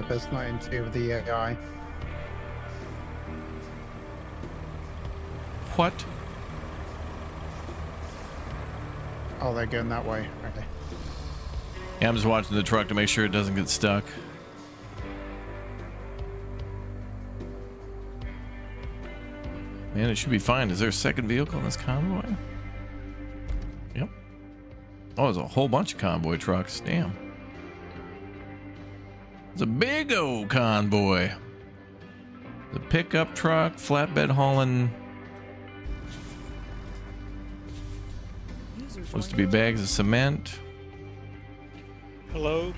Speaker 7: Best not interfere with the AI.
Speaker 1: What?
Speaker 7: Oh, they're going that way. Okay.
Speaker 1: Yeah, I'm just watching the truck to make sure it doesn't get stuck. Man, it should be fine. Is there a second vehicle in this convoy? Yep. Oh, there's a whole bunch of convoy trucks. Damn. It's a big old convoy. The pickup truck, flatbed hauling. Supposed to be bags of cement.
Speaker 3: Hello.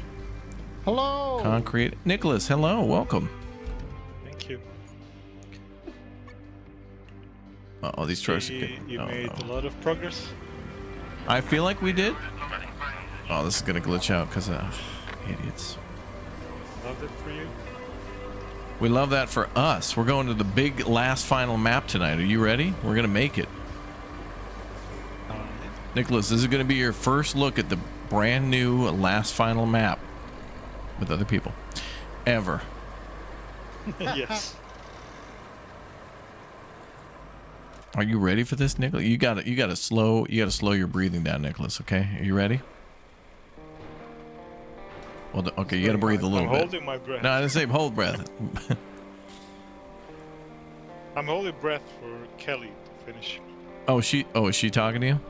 Speaker 7: Hello.
Speaker 1: Concrete. Nicholas, hello. Welcome.
Speaker 3: Thank you.
Speaker 1: Oh, these trucks are
Speaker 3: You
Speaker 1: getting...
Speaker 3: made a lot of progress.
Speaker 1: I feel like we did. Oh, this is going to glitch out because idiots.
Speaker 3: Love it for you.
Speaker 1: We love that for us. We're going to the big last final map tonight. Are you ready? We're going to make it. Nicholas, this is going to be your first look at the brand new last final map with other people ever.
Speaker 3: Yes.
Speaker 1: Are you ready for this, Nicholas? You gotta slow your breathing down, Nicholas. Okay, are you ready? Well, okay, you gotta breathe a little bit.
Speaker 3: I'm holding my breath.
Speaker 1: No, I didn't say hold breath.
Speaker 3: I'm holding breath for Kelly to finish.
Speaker 1: Is she talking to you?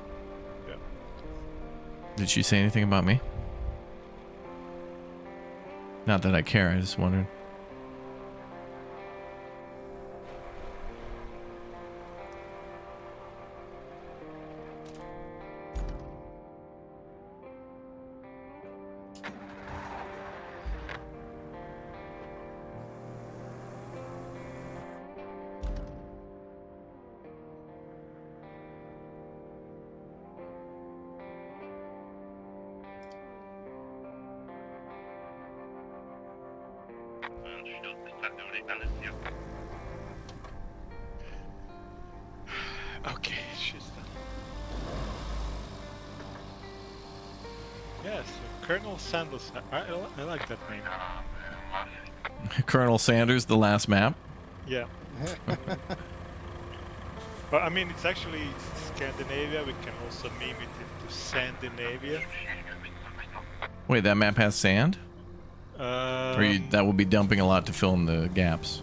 Speaker 3: Yeah.
Speaker 1: Did she say anything about me? Not that I care, I just wondered.
Speaker 3: Okay, she's done. Yeah, so Colonel Sanders. I like that name.
Speaker 1: Colonel Sanders, the last map.
Speaker 3: Yeah. But I mean, it's actually Scandinavia. We can also meme it into Sandinavia.
Speaker 1: Wait, that map has sand? That will be dumping a lot to fill in the gaps.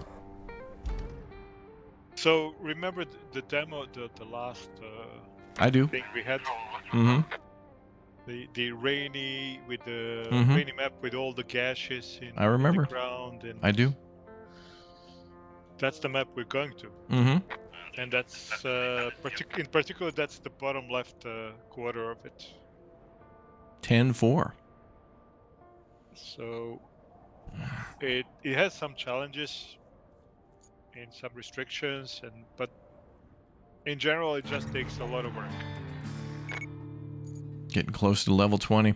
Speaker 3: So remember the demo, the last
Speaker 1: I do.
Speaker 3: thing we had.
Speaker 1: Mm-hmm.
Speaker 3: The rainy with the
Speaker 1: Mhm.
Speaker 3: rainy map with all the gashes in
Speaker 1: I remember.
Speaker 3: the ground. And
Speaker 1: I do.
Speaker 3: that's the map we're going to.
Speaker 1: Mm-hmm.
Speaker 3: And that's in particular that's the bottom left quarter of it.
Speaker 1: 10-4.
Speaker 3: So it has some challenges and some restrictions, but in general it just takes a lot of work.
Speaker 1: Getting close to level 20.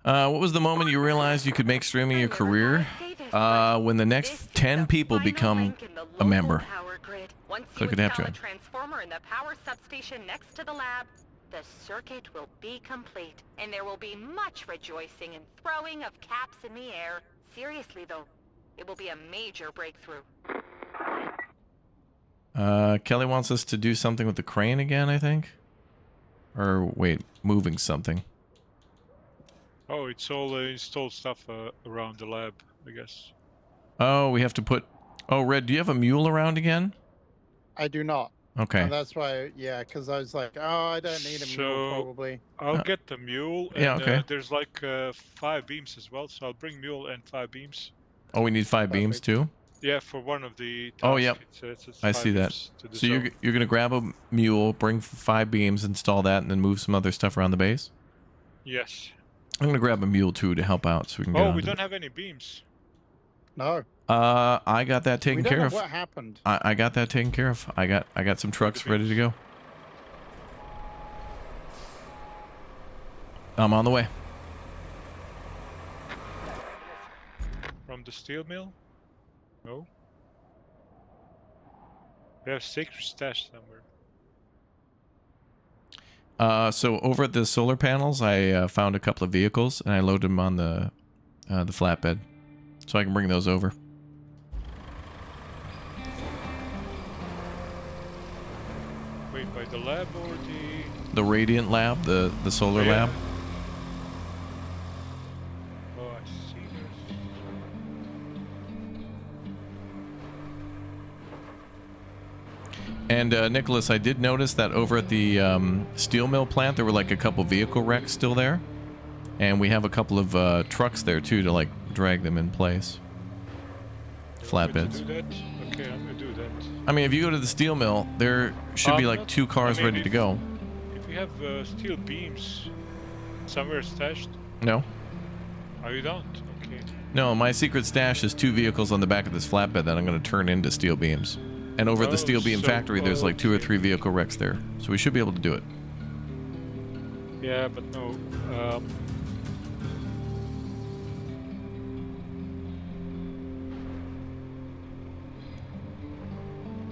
Speaker 1: What was the moment you realized you could make streaming your career? When the next 10 people become a member.
Speaker 11: Once
Speaker 1: Click
Speaker 11: you
Speaker 1: a
Speaker 11: install a
Speaker 1: Tapjoy.
Speaker 11: transformer in the power substation next to the lab, the circuit will be complete, and there will be much rejoicing and throwing of caps in the air. Seriously though, it will be a major breakthrough.
Speaker 1: Kelly wants us to do something with the crane again, I think. Or wait, moving something.
Speaker 3: Oh, it's all installed stuff around the lab, I guess.
Speaker 1: Oh, we have to put... Oh, Red, do you have a mule around again?
Speaker 7: I do not.
Speaker 1: Okay.
Speaker 7: And that's why, yeah, because I was like, oh, I don't need a mule probably.
Speaker 3: I'll get the mule. And,
Speaker 1: Yeah, okay.
Speaker 3: There's like 5 beams as well, so I'll bring mule and 5 beams.
Speaker 1: Oh, we need 5 beams too?
Speaker 3: Yeah, for one of the tasks.
Speaker 1: Oh, yep.
Speaker 3: It's
Speaker 1: I
Speaker 3: 5
Speaker 1: see that.
Speaker 3: beams to the
Speaker 1: So
Speaker 3: zone.
Speaker 1: you're going to grab a mule, bring 5 beams, install that, and then move some other stuff around the base?
Speaker 3: Yes.
Speaker 1: I'm going to grab a mule too to help out so we can get
Speaker 3: Oh,
Speaker 1: on
Speaker 3: we
Speaker 1: to
Speaker 3: don't have any beams.
Speaker 7: No.
Speaker 1: I got that taken
Speaker 7: We don't
Speaker 1: care
Speaker 7: know
Speaker 1: of.
Speaker 7: what happened.
Speaker 1: I got that taken care of. I got some trucks ready to go. I'm on the way.
Speaker 3: From the steel mill? No. We have sacred stash somewhere.
Speaker 1: So over at the solar panels, I found a couple of vehicles and I loaded them on the flatbed, so I can bring those over.
Speaker 3: Wait, by the lab or
Speaker 1: The Radiant Lab, the solar
Speaker 3: Yeah.
Speaker 1: lab.
Speaker 3: Oh, I see.
Speaker 1: And Nicholas, I did notice that over at the steel mill plant, there were like a couple vehicle wrecks still there, and we have a couple of trucks there too to like drag them in place. Flatbeds.
Speaker 3: Do that? Okay, I'm gonna do that.
Speaker 1: I mean, if you go to the steel mill, there should be like 2 cars
Speaker 3: I mean,
Speaker 1: ready to go.
Speaker 3: If you have steel beams somewhere stashed.
Speaker 1: No?
Speaker 3: Oh, you don't? Okay.
Speaker 1: No, my secret stash is 2 vehicles on the back of this flatbed that I'm going to turn into steel beams. And over at the steel beam factory, there's like 2 or 3 vehicle wrecks there. So we should be able to do it.
Speaker 3: Yeah, but no.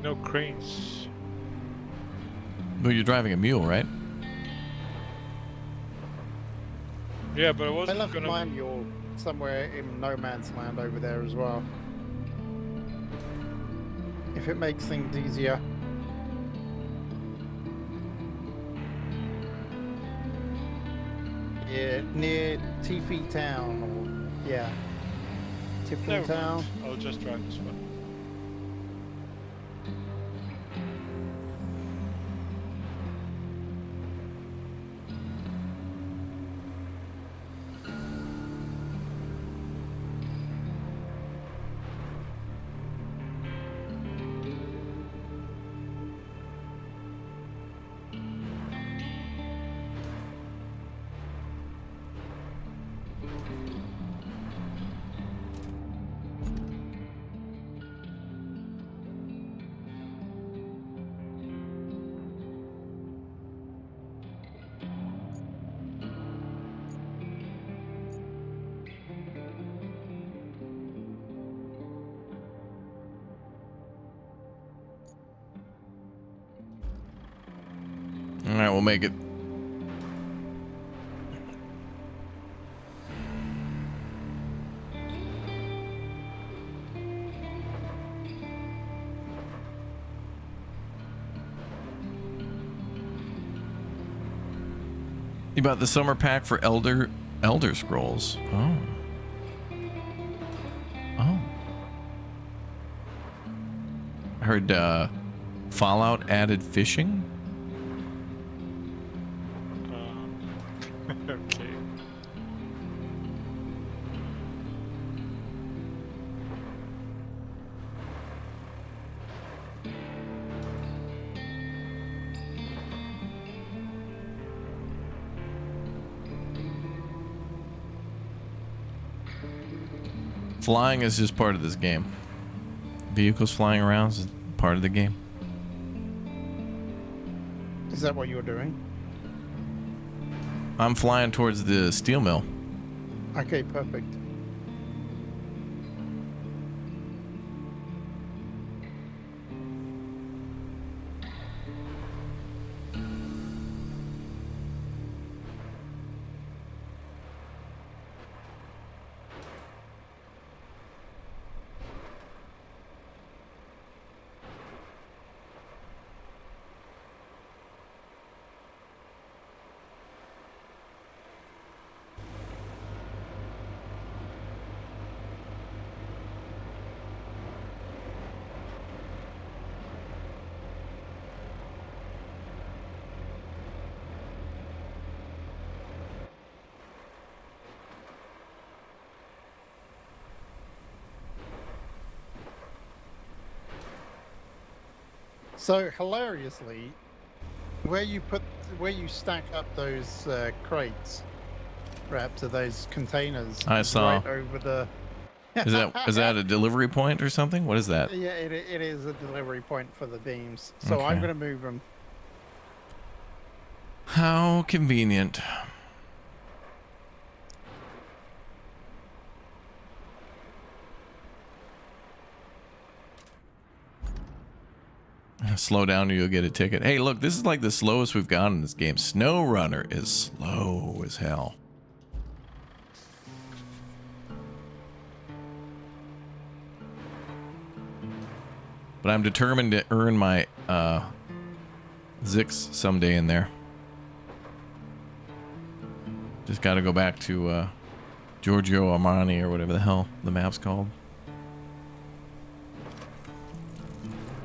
Speaker 3: No cranes.
Speaker 1: Well, you're driving a mule, right?
Speaker 3: Yeah, but I
Speaker 7: I
Speaker 3: wasn't
Speaker 7: left
Speaker 3: gonna.
Speaker 7: my mule somewhere in no man's land over there as well. If it makes things easier. near Tifi Town, or yeah, Tifu
Speaker 3: Never
Speaker 7: Town.
Speaker 3: mind. I'll just drive this one.
Speaker 1: All right, we'll make it. You bought the summer pack for Elder Scrolls. Oh. Oh. I heard Fallout added fishing.
Speaker 3: Okay.
Speaker 1: Flying is just part of this game. Vehicles flying around is part of the game.
Speaker 7: Is that what you're doing?
Speaker 1: I'm flying towards the steel mill.
Speaker 7: Okay, perfect. So hilariously, where you stack up those crates, Raptor, those containers,
Speaker 1: I saw.
Speaker 7: right over the.
Speaker 1: Is that a delivery point or something? What is that?
Speaker 7: Yeah, it is a delivery point for the beams. So
Speaker 1: Okay.
Speaker 7: I'm going to move them.
Speaker 1: How convenient. Slow down or you'll get a ticket. Hey, look, this is like the slowest we've gone in this game. Snow Runner is slow as hell. But I'm determined to earn my Zix someday in there. Just got to go back to Giorgio Armani or whatever the hell the map's called.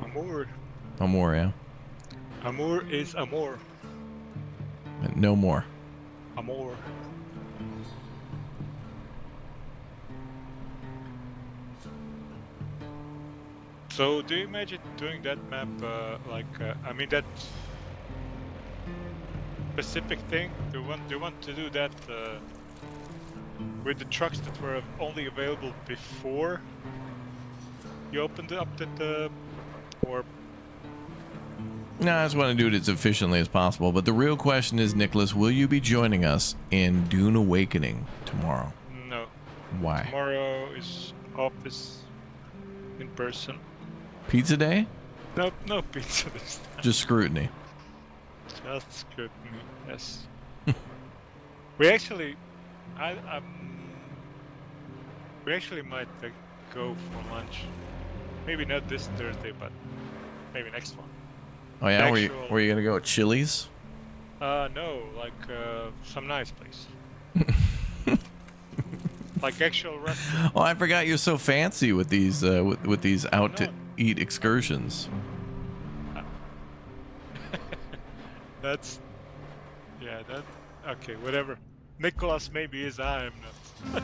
Speaker 3: Amor.
Speaker 1: Amor, yeah.
Speaker 3: Amor is amor.
Speaker 1: No more.
Speaker 3: Amor. So, do you imagine doing that map, I mean, that specific thing? Do you want to do that with the trucks that were only available before you opened up the, or?
Speaker 1: No, I just want to do it as efficiently as possible. But the real question is, Nicholas, will you be joining us in Dune Awakening tomorrow?
Speaker 3: No.
Speaker 1: Why?
Speaker 3: Tomorrow is office in person.
Speaker 1: Pizza day?
Speaker 3: No pizza this time.
Speaker 1: Just scrutiny.
Speaker 3: Just scrutiny, yes. We actually, we actually might go for lunch. Maybe not this Thursday, but maybe next one.
Speaker 1: Oh yeah,
Speaker 3: Actual...
Speaker 1: where you gonna go? Chili's?
Speaker 3: No, like some nice place. Like actual restaurant.
Speaker 1: Oh, I forgot you're so fancy with these with these out to eat excursions.
Speaker 3: That's okay. Whatever. Nicholas maybe is. I am not.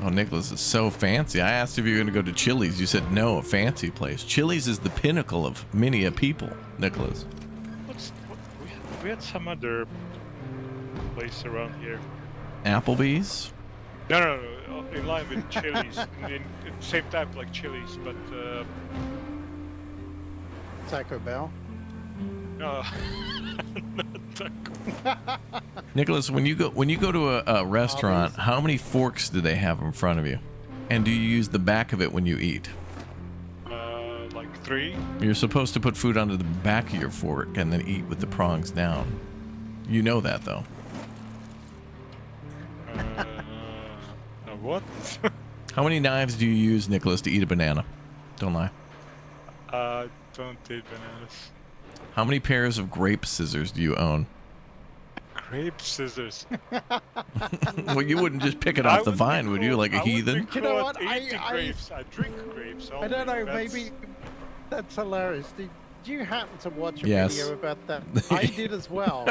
Speaker 1: Oh, Nicholas is so fancy. I asked if you were going to go to Chili's. You said no, a fancy place. Chili's is the pinnacle of many a people, Nicholas.
Speaker 3: We had some other place around here.
Speaker 1: Applebee's?
Speaker 3: No, in line with Chili's. in same type like Chili's, but
Speaker 7: Taco Bell.
Speaker 3: no, not Taco.
Speaker 1: Nicholas, when you go to a restaurant, how many forks do they have in front of you? And do you use the back of it when you eat?
Speaker 3: Like 3.
Speaker 1: You're supposed to put food onto the back of your fork and then eat with the prongs down. You know that, though.
Speaker 3: What?
Speaker 1: How many knives do you use, Nicholas, to eat a banana? Don't lie.
Speaker 3: Don't eat bananas.
Speaker 1: How many pairs of grape scissors do you own?
Speaker 3: Grape scissors.
Speaker 1: Well, you wouldn't just pick it off the vine, would you, like a heathen?
Speaker 7: You know what?
Speaker 3: Grapes. I drink grapes.
Speaker 7: I don't know. Maybe that's hilarious. Did you happen to watch a
Speaker 1: Yes.
Speaker 7: video about that? I did as well,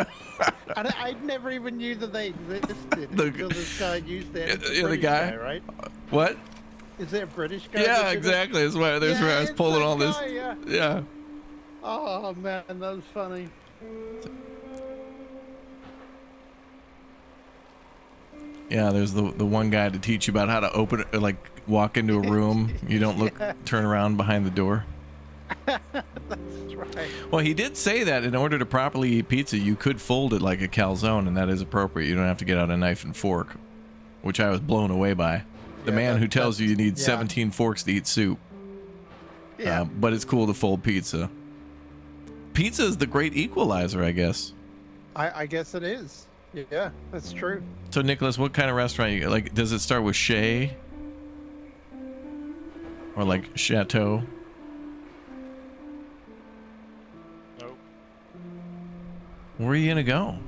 Speaker 7: and I never even knew that they existed until this guy used it. It's a
Speaker 1: the
Speaker 7: British
Speaker 1: guy?
Speaker 7: right?
Speaker 1: What?
Speaker 7: Is it a British guy?
Speaker 1: Yeah,
Speaker 7: that did it?
Speaker 1: exactly. That's why. That's where I was
Speaker 7: it's
Speaker 1: pulling
Speaker 7: that
Speaker 1: all this.
Speaker 7: guy,
Speaker 1: Yeah.
Speaker 7: Oh man, that was funny.
Speaker 1: Yeah, there's the one guy to teach you about how to open it, like walk into a room. You don't look, turn around behind the door.
Speaker 7: That's right.
Speaker 1: Well, he did say that in order to properly eat pizza, you could fold it like a calzone, and that is appropriate. You don't have to get out a knife and fork, which I was blown away by. The man who tells you need 17 forks to eat soup.
Speaker 7: Yeah.
Speaker 1: But it's cool to fold pizza. Pizza is the great equalizer, I guess.
Speaker 7: I guess it is. Yeah, that's true.
Speaker 1: So, Nicholas, what kind of restaurant you like? Does it start with Chez? Or like Chateau?
Speaker 3: Nope.
Speaker 1: Where are you gonna go?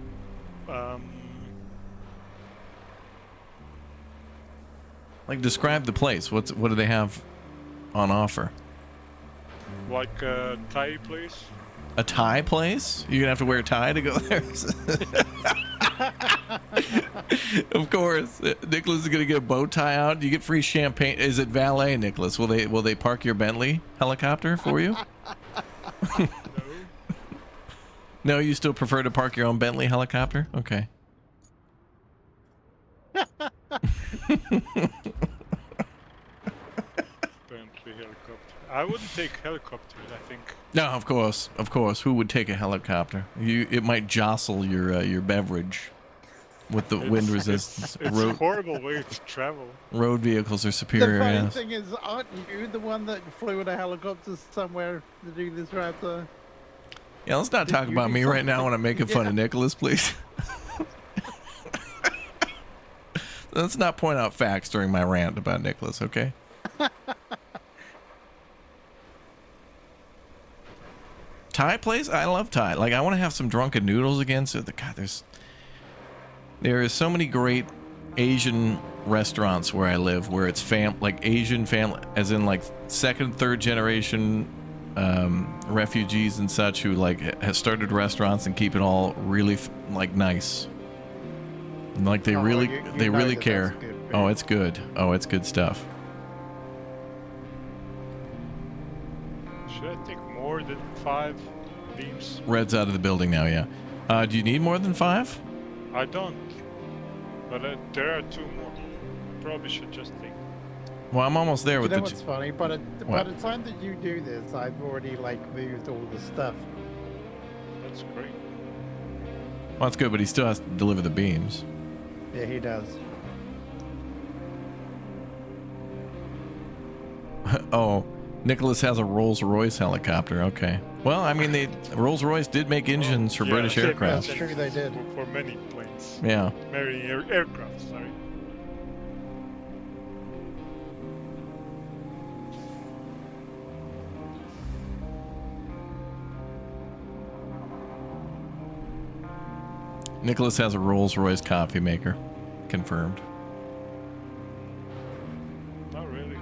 Speaker 1: Like, describe the place. What do they have on offer?
Speaker 3: Like a Thai place.
Speaker 1: A Thai place? You're gonna have to wear a tie to go there. Of course, Nicholas is gonna get a bow tie out. You get free champagne. Is it valet, Nicholas? Will they park your Bentley helicopter for you? No, you still prefer to park your own Bentley helicopter? Okay.
Speaker 3: Bentley helicopter. I wouldn't take helicopters. I think.
Speaker 1: No, of course. Who would take a helicopter? It might jostle your beverage with the wind resistance.
Speaker 3: It's a horrible way to travel.
Speaker 1: Road vehicles are superior.
Speaker 7: The funny
Speaker 1: Yes.
Speaker 7: thing is, aren't you the one that flew in a helicopter somewhere to do this raptor?
Speaker 1: Yeah, let's not talk about me right now when I'm making fun of Nicholas, please. Let's not point out facts during my rant about Nicholas, okay? Thai place? I love Thai. Like, I want to have some drunken noodles again. So, God, there is so many great Asian restaurants where I live, where it's like Asian family, as in like second, third generation refugees and such, who like have started restaurants and keep it all really like nice. Like they really care. Oh, it's good. Oh, it's good stuff.
Speaker 3: Should I take more than 5 beams?
Speaker 1: Red's out of the building now. Yeah. Do you need more than 5?
Speaker 3: I don't. But there are 2 more. Probably should just take.
Speaker 1: Well, I'm almost there with
Speaker 7: You know
Speaker 1: the.
Speaker 7: what's funny? By the time that you do this, I've already like moved all the stuff.
Speaker 3: That's great.
Speaker 1: Well, that's good, but he still has to deliver the beams.
Speaker 7: Yeah, he does.
Speaker 1: Oh, Nicholas has a Rolls-Royce helicopter. Okay. Well, I mean, Rolls-Royce did make engines for British aircraft.
Speaker 7: That's true, they did.
Speaker 3: For many planes.
Speaker 1: Yeah.
Speaker 3: Many aircraft, sorry.
Speaker 1: Nicholas has a Rolls-Royce coffee maker. confirmed.
Speaker 3: Not really.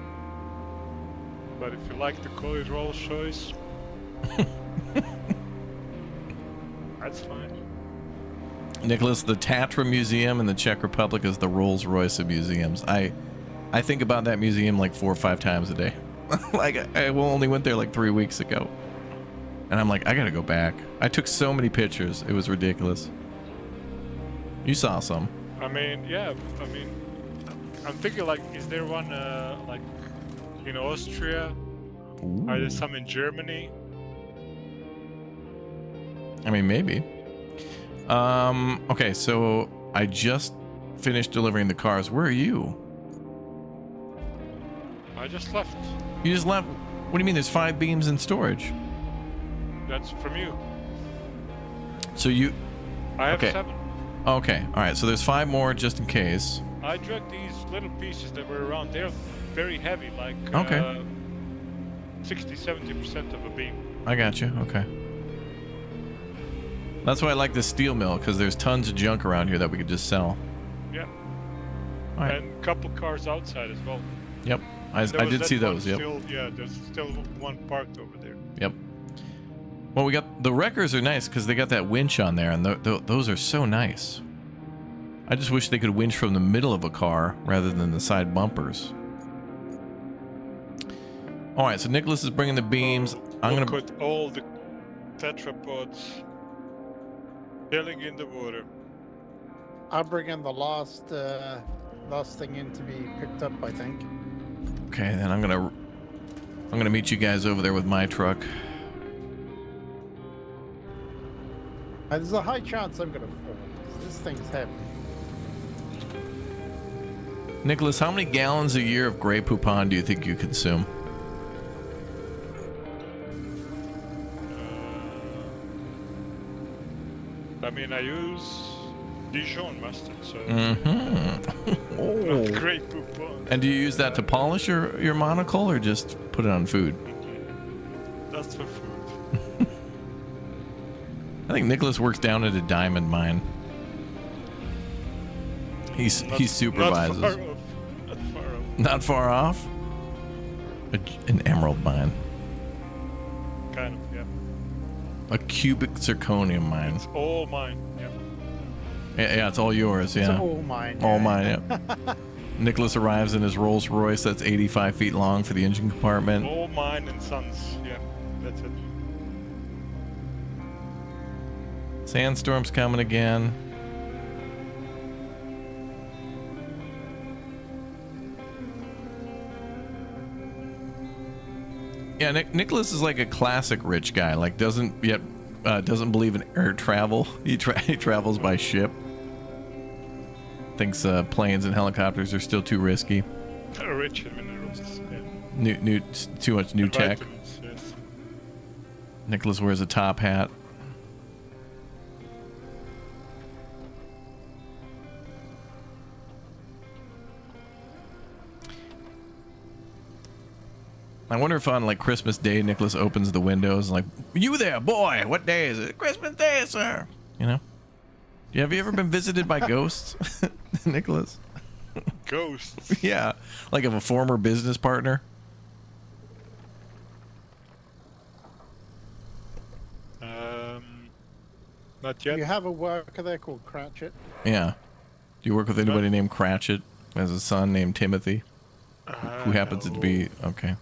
Speaker 3: But if you like the Collie Rolls Royce, that's fine.
Speaker 1: Nicholas, the Tatra Museum in the Czech Republic is the Rolls Royce of museums. I think about that museum like 4 or 5 times a day. Like I only went there like 3 weeks ago, and I'm like, I gotta go back. I took so many pictures, it was ridiculous. You saw some.
Speaker 3: I mean, yeah. I mean, I'm thinking like, is there one like in Austria?
Speaker 1: Ooh.
Speaker 3: Are there some in Germany?
Speaker 1: I mean, maybe. Okay, so I just finished delivering the cars. Where are you?
Speaker 3: I just left.
Speaker 1: You just left? What do you mean? There's 5 beams in storage.
Speaker 3: That's from you.
Speaker 1: So you?
Speaker 3: I have
Speaker 1: okay.
Speaker 3: 7.
Speaker 1: Okay. All right. So there's 5 more just in case.
Speaker 3: I dragged these little pieces that were around. They're very heavy, like 60-70% of a beam.
Speaker 1: I got you. Okay. That's why I like the steel mill, because there's tons of junk around here that we could just sell.
Speaker 3: Yeah.
Speaker 1: All right.
Speaker 3: And a couple cars outside as well.
Speaker 1: Yep. I did see those. Yep.
Speaker 3: Still, yeah, there's still one parked over there.
Speaker 1: Yep. Well, we got the wreckers are nice because they got that winch on there, and those are so nice. I just wish they could winch from the middle of a car rather than the side bumpers. All right, so Nicholas is bringing the beams. I'm gonna
Speaker 3: put all the tetrapods filling in the water.
Speaker 7: I'll bring in the last thing in to be picked up, I think.
Speaker 1: Okay, then I'm gonna meet you guys over there with my truck.
Speaker 7: There's a high chance I'm gonna fall. This thing's heavy.
Speaker 1: Nicholas, how many gallons a year of Grey Poupon do you think you consume?
Speaker 3: I mean, I use Dijon mustard, so
Speaker 1: Oh.
Speaker 3: not great Poupon.
Speaker 1: And do you use that to polish your monocle, or just put it on food?
Speaker 3: That's for food.
Speaker 1: I think Nicholas works down at a diamond mine. He supervises.
Speaker 3: Not far off. Not far off.
Speaker 1: Not far off? An emerald mine.
Speaker 3: Kind of, yeah.
Speaker 1: A cubic zirconium mine.
Speaker 3: It's all mine, yeah.
Speaker 1: Yeah, it's all yours, yeah.
Speaker 7: It's all mine.
Speaker 1: All mine, yeah. Nicholas arrives in his Rolls Royce that's 85 feet long for the engine compartment.
Speaker 3: All mine and sons, yeah. That's it.
Speaker 1: Sandstorm's coming again. Yeah, Nicholas is like a classic rich guy. Like doesn't believe in air travel. He travels by ship. Thinks planes and helicopters are still too risky.
Speaker 3: Rich in minerals. Yeah.
Speaker 1: Too much new tech.
Speaker 3: Vitamins, yes.
Speaker 1: Nicholas wears a top hat. I wonder if on like Christmas Day, Nicholas opens the windows and like, "You there, boy? What day is it? Christmas Day, sir." You know? Have you ever been visited by ghosts, Nicholas?
Speaker 3: Ghosts?
Speaker 1: Yeah, like of a former business partner.
Speaker 3: Not yet.
Speaker 7: You have a worker there called Cratchit.
Speaker 1: Yeah. Do you work with anybody named Cratchit? Has a son named Timothy, who happens to be okay.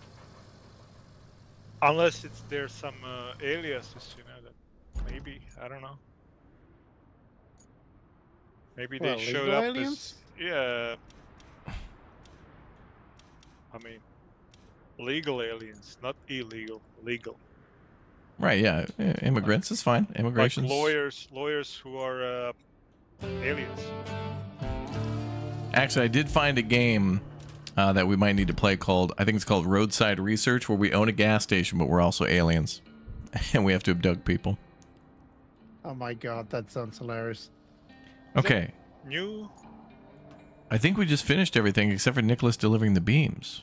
Speaker 3: Unless there's some aliases, you know, that maybe, I don't know. Maybe they showed up
Speaker 7: aliens?
Speaker 3: as, yeah. I mean, legal aliens, not illegal, legal.
Speaker 1: Right, yeah. Immigrants is fine. Immigration.
Speaker 3: Like lawyers who are aliens.
Speaker 1: Actually, I did find a game that we might need to play called, I think it's called Roadside Research, where we own a gas station, but we're also aliens. And we have to abduct people.
Speaker 7: Oh my god, that sounds hilarious.
Speaker 1: Okay.
Speaker 3: New?
Speaker 1: I think we just finished everything except for Nicholas delivering the beams.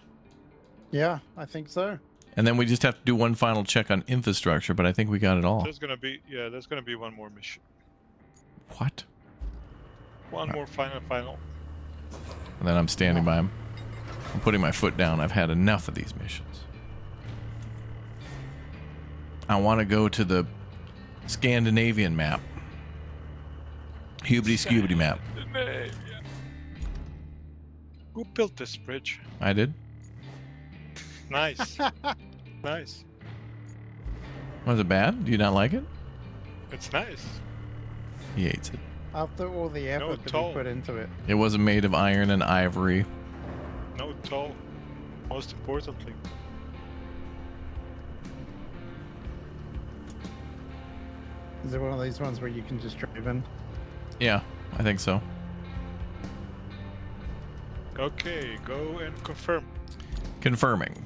Speaker 7: Yeah, I think so.
Speaker 1: And then we just have to do one final check on infrastructure, but I think we got it all.
Speaker 3: There's gonna be one more mission.
Speaker 1: What?
Speaker 3: One more final.
Speaker 1: And then I'm standing by him. I'm putting my foot down. I've had enough of these missions. I want to go to the Scandinavian map. Hubity Scubity map.
Speaker 3: Who built this bridge?
Speaker 1: I did.
Speaker 3: Nice. Nice.
Speaker 1: Was it bad? Do you not like it?
Speaker 3: It's nice.
Speaker 1: He hates it.
Speaker 7: After all the effort that we put into it.
Speaker 1: It wasn't made of iron and ivory.
Speaker 3: No toll. Most importantly.
Speaker 7: Is it one of these ones where you can just drive in?
Speaker 1: Yeah, I think so.
Speaker 3: Okay, go and confirm.
Speaker 1: Confirming.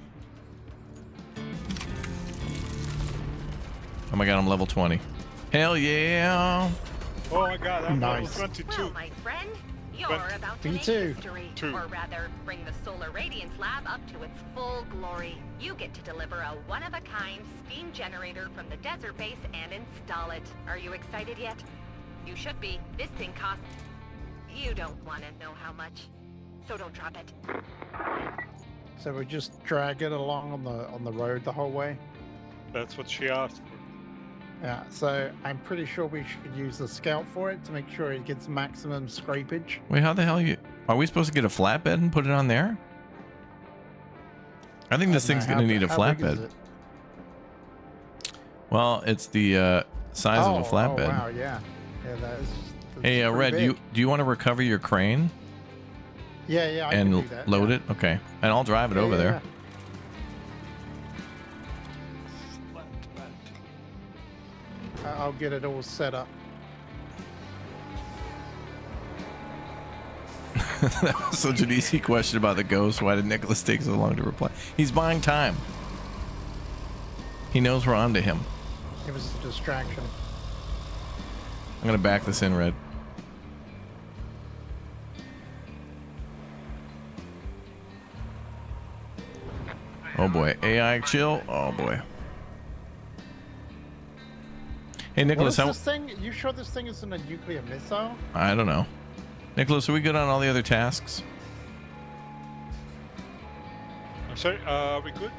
Speaker 1: Oh my god, I'm level 20. Hell yeah!
Speaker 3: Oh my god, I'm
Speaker 7: Nice.
Speaker 3: level 22.
Speaker 11: Well, my friend, you're
Speaker 3: But-
Speaker 11: about to
Speaker 7: Me
Speaker 11: make
Speaker 7: too.
Speaker 11: history.
Speaker 3: Two.
Speaker 11: Or rather, bring the Solar Radiance Lab up to its full glory. You get to deliver a one-of-a-kind steam generator from the desert base and install it. Are you excited yet? You should be. This thing costs... You don't want to know how much. So don't drop it.
Speaker 7: So we just drag it along on the road the whole way?
Speaker 3: That's what she asked for.
Speaker 7: Yeah, so I'm pretty sure we should use the scout for it to make sure it gets maximum scrapage.
Speaker 1: Wait, how the hell are we supposed to get a flatbed and put it on there? I think this thing's gonna need a
Speaker 7: How big is
Speaker 1: flatbed.
Speaker 7: it?
Speaker 1: Well, it's the size of a flatbed.
Speaker 7: Oh, wow, yeah. Yeah, that's
Speaker 1: Hey,
Speaker 7: pretty
Speaker 1: Red,
Speaker 7: big.
Speaker 1: do you want to recover your crane
Speaker 7: Yeah, I can
Speaker 1: and
Speaker 7: do that.
Speaker 1: load
Speaker 7: yeah.
Speaker 1: it? Okay, and I'll drive it
Speaker 7: Yeah,
Speaker 1: over
Speaker 7: yeah,
Speaker 1: there.
Speaker 7: I'll get it all set up.
Speaker 1: That was such an easy question about the ghost. Why did Nicholas take so long to reply? He's buying time. He knows we're on to him.
Speaker 7: It was a distraction.
Speaker 1: I'm gonna back this in, Red. Oh boy, AI chill. Oh boy. Hey
Speaker 7: What
Speaker 1: Nicholas,
Speaker 7: is
Speaker 1: how?
Speaker 7: this thing? You sure this thing isn't a nuclear missile?
Speaker 1: I don't know. Nicholas, are we good on all the other tasks?
Speaker 3: I'm sorry, are we good?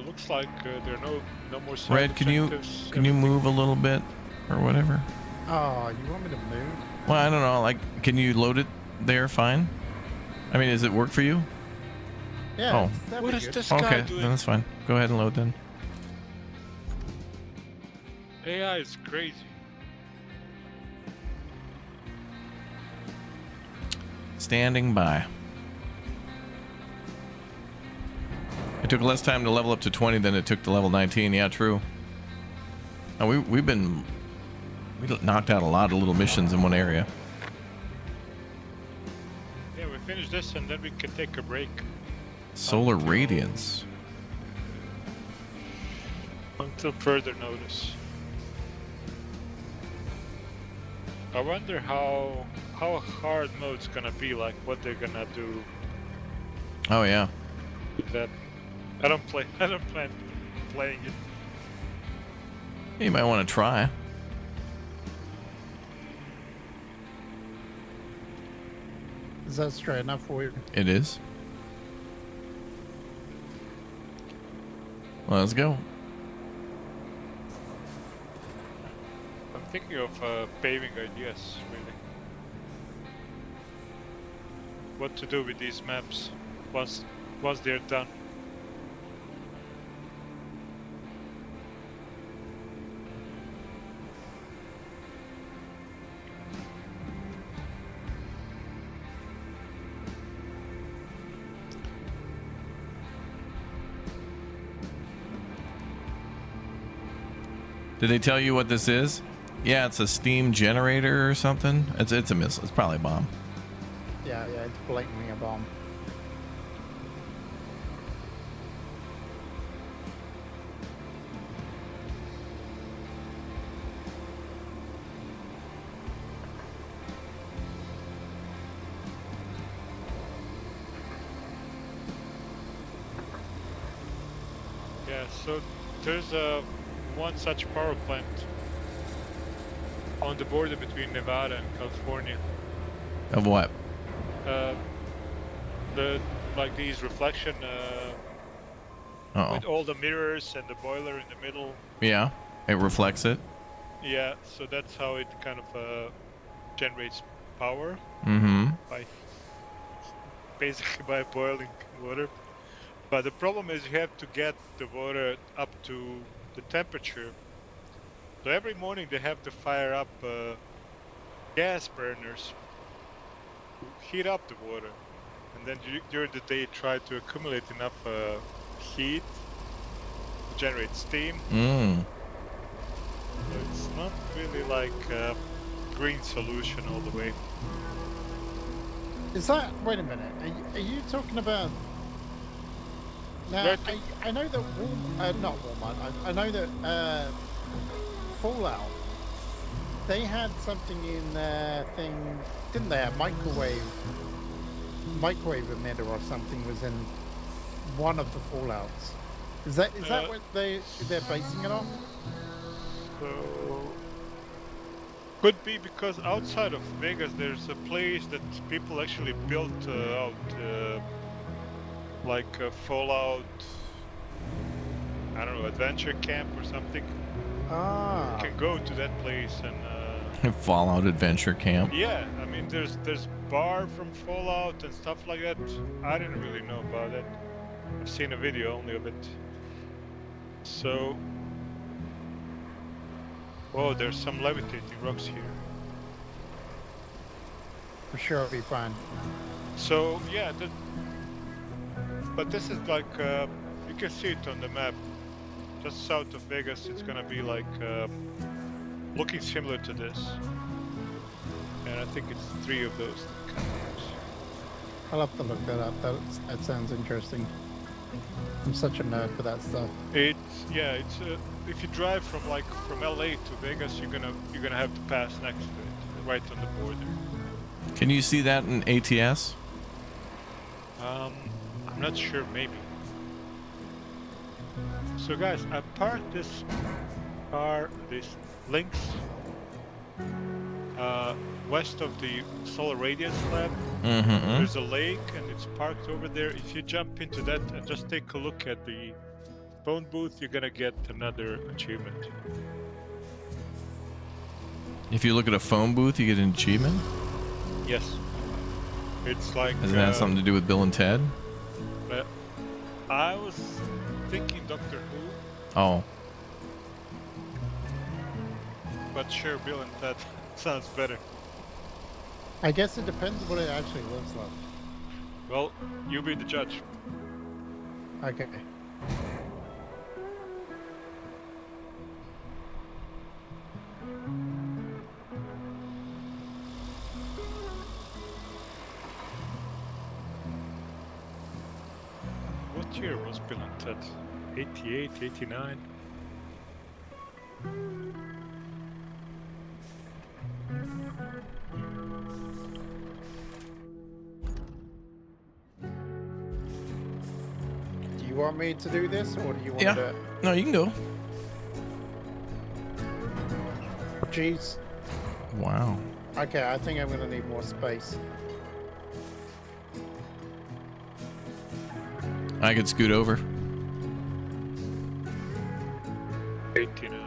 Speaker 3: Looks like there are no more side
Speaker 1: Red, can you
Speaker 3: objectives.
Speaker 1: move a little bit or whatever?
Speaker 7: Oh, you want me to move?
Speaker 1: Well, I don't know. Like, can you load it there? Fine. I mean, does it work for you?
Speaker 7: Yeah.
Speaker 1: Oh.
Speaker 7: that'd
Speaker 3: What
Speaker 7: be
Speaker 3: is
Speaker 7: good.
Speaker 3: this guy
Speaker 1: Okay,
Speaker 3: doing?
Speaker 1: then that's fine. Go ahead and load then.
Speaker 3: AI is crazy.
Speaker 1: Standing by. It took less time to level up to 20 than it took to level 19. Yeah, true. And we knocked out a lot of little missions in one area.
Speaker 3: Yeah, we finish this and then we can take a break.
Speaker 1: Solar Radiance.
Speaker 3: Until further notice. I wonder how hard mode's gonna be, like what they're gonna do
Speaker 1: Oh yeah.
Speaker 3: with that. I don't plan playing it.
Speaker 1: You might want to try.
Speaker 7: Is that straight enough for you?
Speaker 1: It is. Well, let's go.
Speaker 3: I'm thinking of paving ideas, really. What to do with these maps once they're done.
Speaker 1: Did they tell you what this is? Yeah, it's a steam generator or something. It's a missile. It's probably a bomb.
Speaker 7: Yeah, it's blatantly a bomb.
Speaker 3: Yeah, so there's one such power plant on the border between Nevada and California.
Speaker 1: Of what?
Speaker 3: Like these reflection
Speaker 1: Uh-oh.
Speaker 3: with all the mirrors and the boiler in the middle.
Speaker 1: Yeah, it reflects it.
Speaker 3: Yeah, so that's how it kind of generates power.
Speaker 1: Mm-hmm.
Speaker 3: Basically by boiling water. But the problem is you have to get the water up to the temperature. So every morning they have to fire up gas burners to heat up the water. And then during the day try to accumulate enough heat to generate steam.
Speaker 1: Mm.
Speaker 3: So it's not really like a green solution all the way.
Speaker 7: Is that... Wait a minute. Are you talking about... Now, I know that not Walmart. I know that Fallout, they had something in their thing, didn't they? A microwave emitter or something was in one of the Fallouts. Is that what they're basing it off?
Speaker 3: So could be, because outside of Vegas there's a place that people actually built out like a Fallout, I don't know, adventure camp or something.
Speaker 7: Ah.
Speaker 3: You can go to that place and
Speaker 1: Fallout adventure camp.
Speaker 3: yeah, I mean there's bar from Fallout and stuff like that. I didn't really know about that. I've seen a video only of it. So, oh, there's some levitating rocks here.
Speaker 7: For sure, it'll be fine.
Speaker 3: So yeah, but this is like you can see it on the map. Just south of Vegas, it's gonna be like looking similar to this. And I think it's 3 of those campers.
Speaker 7: I'll have to look that up. That sounds interesting. I'm such a nerd for that stuff.
Speaker 3: It's if you drive from LA to Vegas, you're gonna have to pass next to it, right on the border.
Speaker 1: Can you see that in ATS?
Speaker 3: I'm not sure, maybe. So guys, I parked this car, this Lynx, west of the Solar Radiance Lab.
Speaker 1: Mm-hmm.
Speaker 3: There's a lake and it's parked over there. If you jump into that and just take a look at the phone booth, you're gonna get another achievement.
Speaker 1: If you look at a phone booth, you get an achievement?
Speaker 3: Yes. It's like...
Speaker 1: Does that have something to do with Bill and Ted?
Speaker 3: I was thinking Doctor Who.
Speaker 1: Oh.
Speaker 3: But sure, Bill and Ted sounds better.
Speaker 7: I guess it depends what it actually looks like.
Speaker 3: Well, you be the judge.
Speaker 7: Okay.
Speaker 3: What year was Bill and Ted? 88, 89?
Speaker 7: Do you want me to do this, or do you want to...
Speaker 1: No, you can go.
Speaker 7: Jeez.
Speaker 1: Wow.
Speaker 7: Okay, I think I'm going to need more space.
Speaker 1: I could scoot over.
Speaker 3: 89.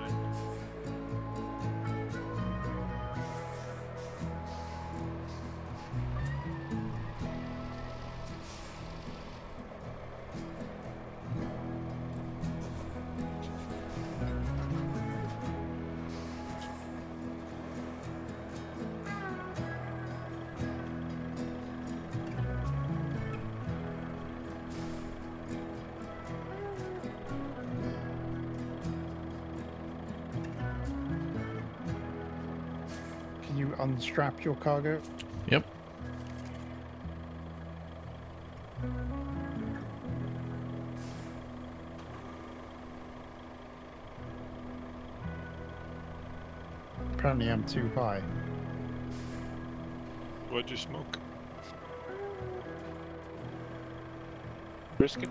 Speaker 7: Can you unstrap your cargo?
Speaker 1: Yep.
Speaker 7: Apparently I'm too high.
Speaker 3: What'd you smoke? Brisket?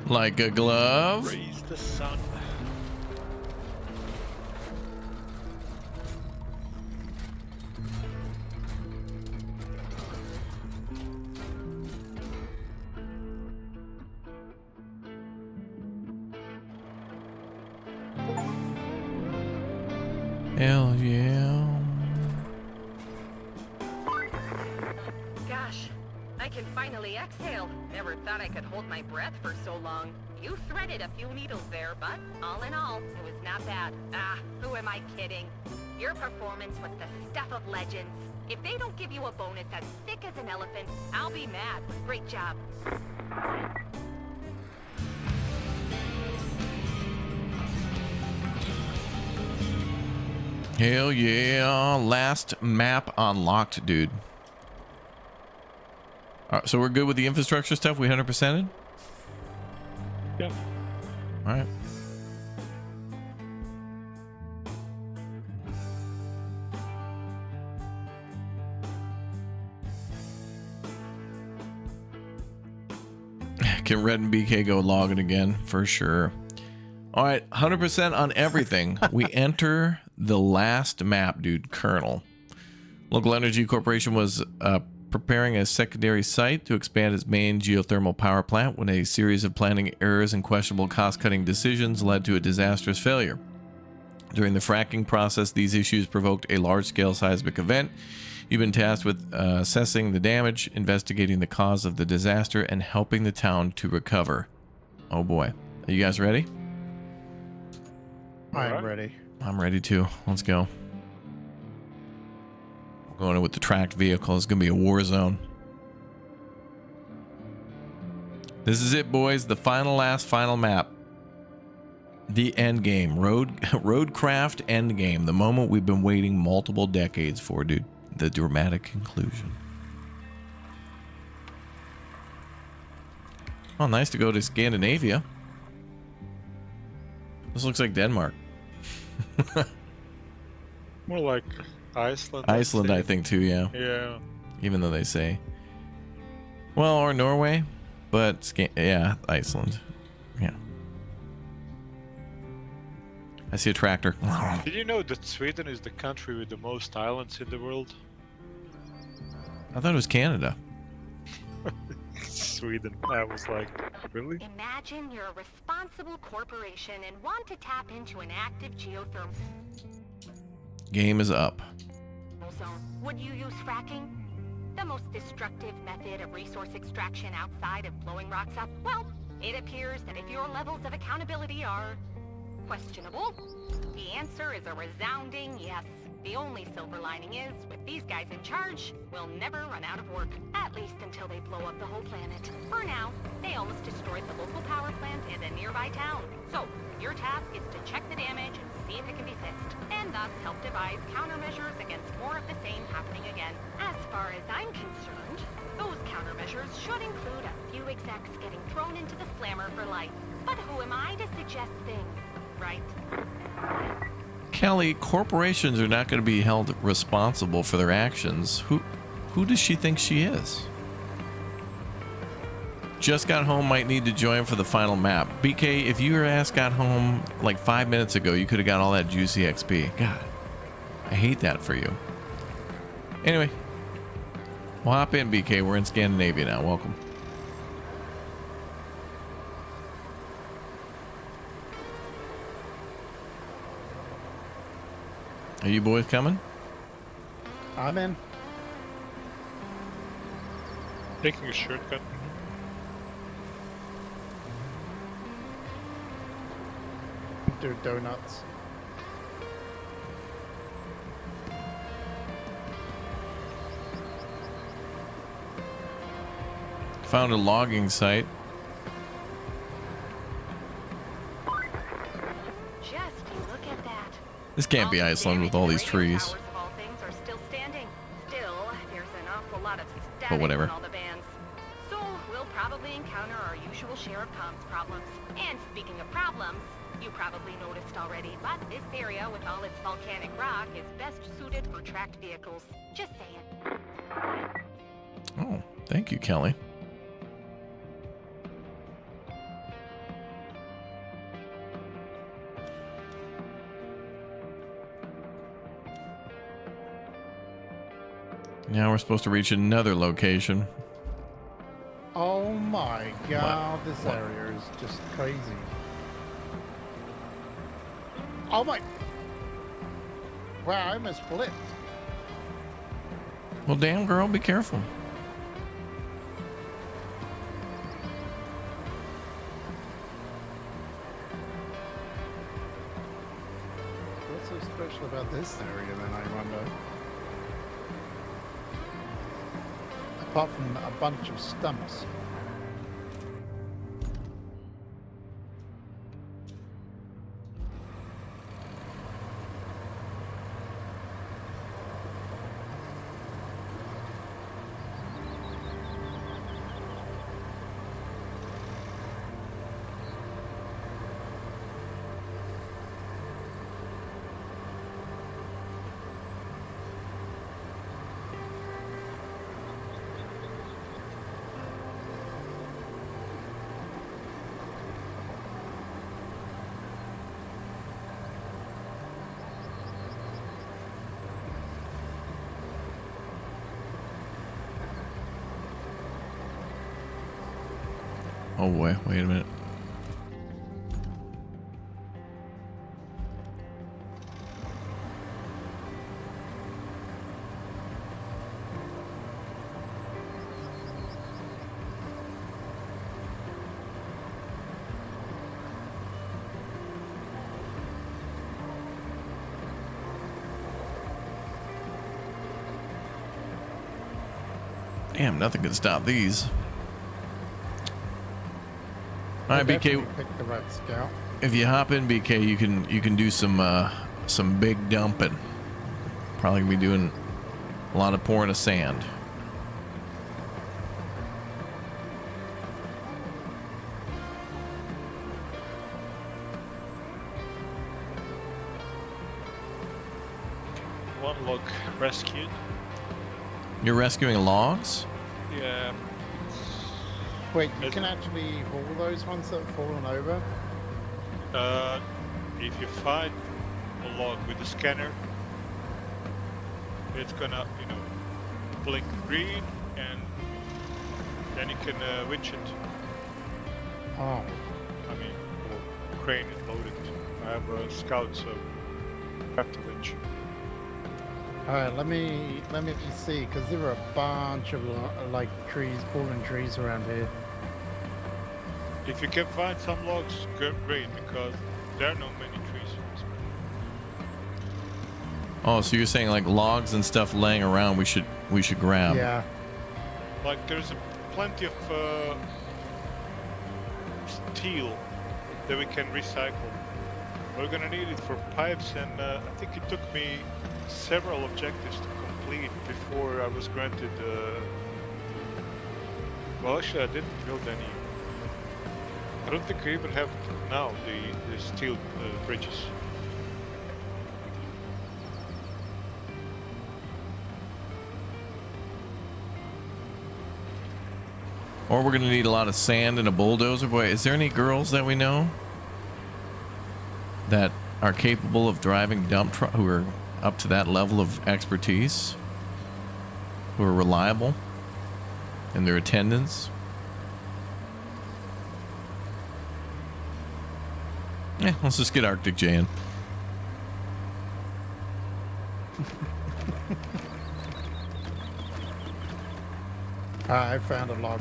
Speaker 1: Like a glove.
Speaker 3: Raise the sun.
Speaker 1: Hell yeah.
Speaker 11: Gosh, I can finally exhale. Never thought I could hold my breath for so long. You threaded a few needles there, but all in all, it was not bad. Ah, who am I kidding? Your performance was the stuff of legends. If they don't give you a bonus as thick as an elephant, I'll be mad. Great job.
Speaker 1: Hell yeah. Last map unlocked, dude. All right, so we're good with the infrastructure stuff? We 100%ed?
Speaker 3: Yeah.
Speaker 1: All right. Can Red and BK go logging again? For sure. All right, 100% on everything. We enter the last map, dude, Colonel. Local Energy Corporation was preparing a secondary site to expand its main geothermal power plant when a series of planning errors and questionable cost-cutting decisions led to a disastrous failure. During the fracking process, these issues provoked a large-scale seismic event. You've been tasked with assessing the damage, investigating the cause of the disaster, and helping the town to recover. Oh boy. Are you guys ready?
Speaker 7: I'm ready.
Speaker 1: I'm ready too. Let's go. We're going in with the tracked vehicle. It's going to be a war zone. This is it, boys. The final map. The end game. RoadCraft end game. The moment we've been waiting multiple decades for, dude. The dramatic conclusion. Oh, nice to go to Scandinavia. This looks like Denmark.
Speaker 3: More like Iceland.
Speaker 1: Iceland, I think, too, yeah.
Speaker 3: Yeah.
Speaker 1: Even though they say. Well, or Norway, but yeah, Iceland. Yeah. I see a tractor.
Speaker 3: Did you know that Sweden is the country with the most islands in the world?
Speaker 1: I thought it was Canada.
Speaker 3: Sweden. I was like, really?
Speaker 11: Imagine you're a responsible corporation and want to tap into an active geothermal
Speaker 1: Game is up.
Speaker 11: zone. Would you use fracking? The most destructive method of resource extraction outside of blowing rocks up? Well, it appears that if your levels of accountability are questionable, the answer is a resounding yes. The only silver lining is, with these guys in charge, we'll never run out of work. At least until they blow up the whole planet. For now, they almost destroyed the local power plant and a nearby town. So, your task is to check the damage and see if it can be fixed, and thus help devise countermeasures against more of the same happening again. As far as I'm concerned, those countermeasures should include a few execs getting thrown into the slammer for life. But who am I to suggest things, right?
Speaker 1: Kelly, corporations are not going to be held responsible for their actions. Who does she think she is? Just got home, might need to join for the final map. BK, if your ass got home like 5 minutes ago, you could have got all that juicy XP. God, I hate that for you. Anyway, we'll hop in, BK. We're in Scandinavia now. Welcome. Are you boys coming?
Speaker 7: I'm in.
Speaker 3: Taking a shortcut.
Speaker 7: Do donuts.
Speaker 1: Found a logging site.
Speaker 11: Just you look at that.
Speaker 1: This can't be Iceland with all these trees.
Speaker 11: Towers of all things are still standing. Still, there's an awful lot of
Speaker 1: But
Speaker 11: static
Speaker 1: whatever.
Speaker 11: on all the bands. So we'll probably encounter our usual share of comms problems. And speaking of problems, you probably noticed already, but this area with all its volcanic rock is best suited for tracked vehicles. Just saying.
Speaker 1: Oh, thank you, Kelly. Now we're supposed to reach another location.
Speaker 7: Oh my god, this area is just crazy. Oh my... Wow, I almost flipped.
Speaker 1: Well, damn, girl, be careful.
Speaker 7: What's so special about this area then, I wonder? Apart from a bunch of stumps.
Speaker 1: Oh, wait a minute. Damn, nothing can stop these. All right, BK.
Speaker 7: Pick the right scout.
Speaker 1: If you hop in, BK, you can do some big dumping. Probably gonna be doing a lot of pouring of sand.
Speaker 3: One log rescued.
Speaker 1: You're rescuing logs?
Speaker 3: Yeah.
Speaker 7: Wait, you can actually haul those ones that have fallen over?
Speaker 3: If you find a log with a scanner, it's gonna, blink green, and then you can winch it.
Speaker 7: Oh.
Speaker 3: I mean, or crane it, load it. I have a scout, so I have to winch.
Speaker 7: Alright, let me see, because there are a bunch of like trees, fallen trees around here.
Speaker 3: If you can find some logs, great, because there are not many trees.
Speaker 1: Oh, so you're saying like logs and stuff laying around we should grab?
Speaker 7: Yeah.
Speaker 3: Like there's plenty of steel that we can recycle. We're gonna need it for pipes, and I think it took me several objectives to complete before I was granted. Well, actually, I didn't build any. I don't think I even have now the steel bridges.
Speaker 1: Or we're gonna need a lot of sand and a bulldozer. Boy, is there any girls that we know that are capable of driving dump truck, who are up to that level of expertise, who are reliable in their attendance? Yeah, let's just get Arctic Jay in.
Speaker 7: I found a log.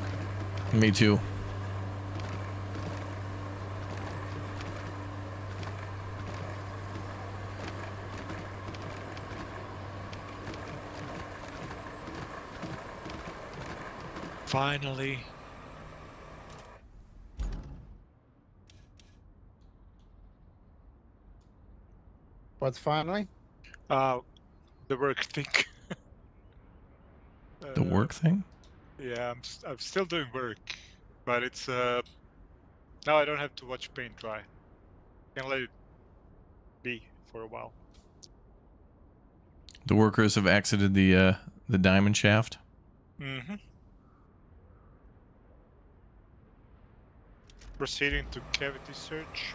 Speaker 1: Me too.
Speaker 3: Finally.
Speaker 7: What's finally?
Speaker 3: The work thing.
Speaker 1: The work thing?
Speaker 3: Yeah, I'm still doing work, but it's now I don't have to watch paint dry. I can let it be for a while.
Speaker 1: The workers have exited the diamond shaft.
Speaker 3: Mm-hmm. Proceeding to cavity search.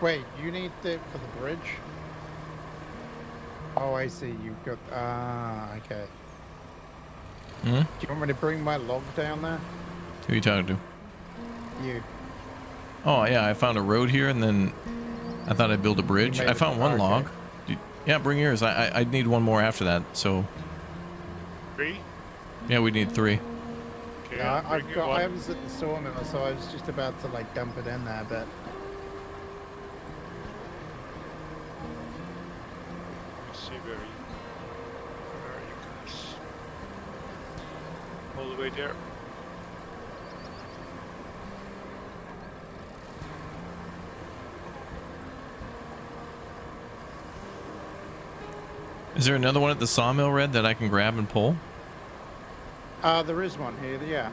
Speaker 7: Wait, you need it for the bridge? Oh, I see. You've got... okay.
Speaker 1: Hmm?
Speaker 7: Do you want me to bring my log down there?
Speaker 1: Who are you talking to?
Speaker 7: You.
Speaker 1: Oh, yeah, I found a road here, and then I thought I'd build a bridge. I found one log. Yeah, bring yours. I need one more after that, so...
Speaker 3: 3?
Speaker 1: Yeah, we need 3.
Speaker 3: Okay,
Speaker 7: Yeah,
Speaker 3: I
Speaker 7: I was at the sawmill, so I was just about to, like, dump it in there, but...
Speaker 3: Let's see where are you guys? All the way there.
Speaker 1: Is there another one at the sawmill, Red, that I can grab and pull?
Speaker 7: There is one here, yeah.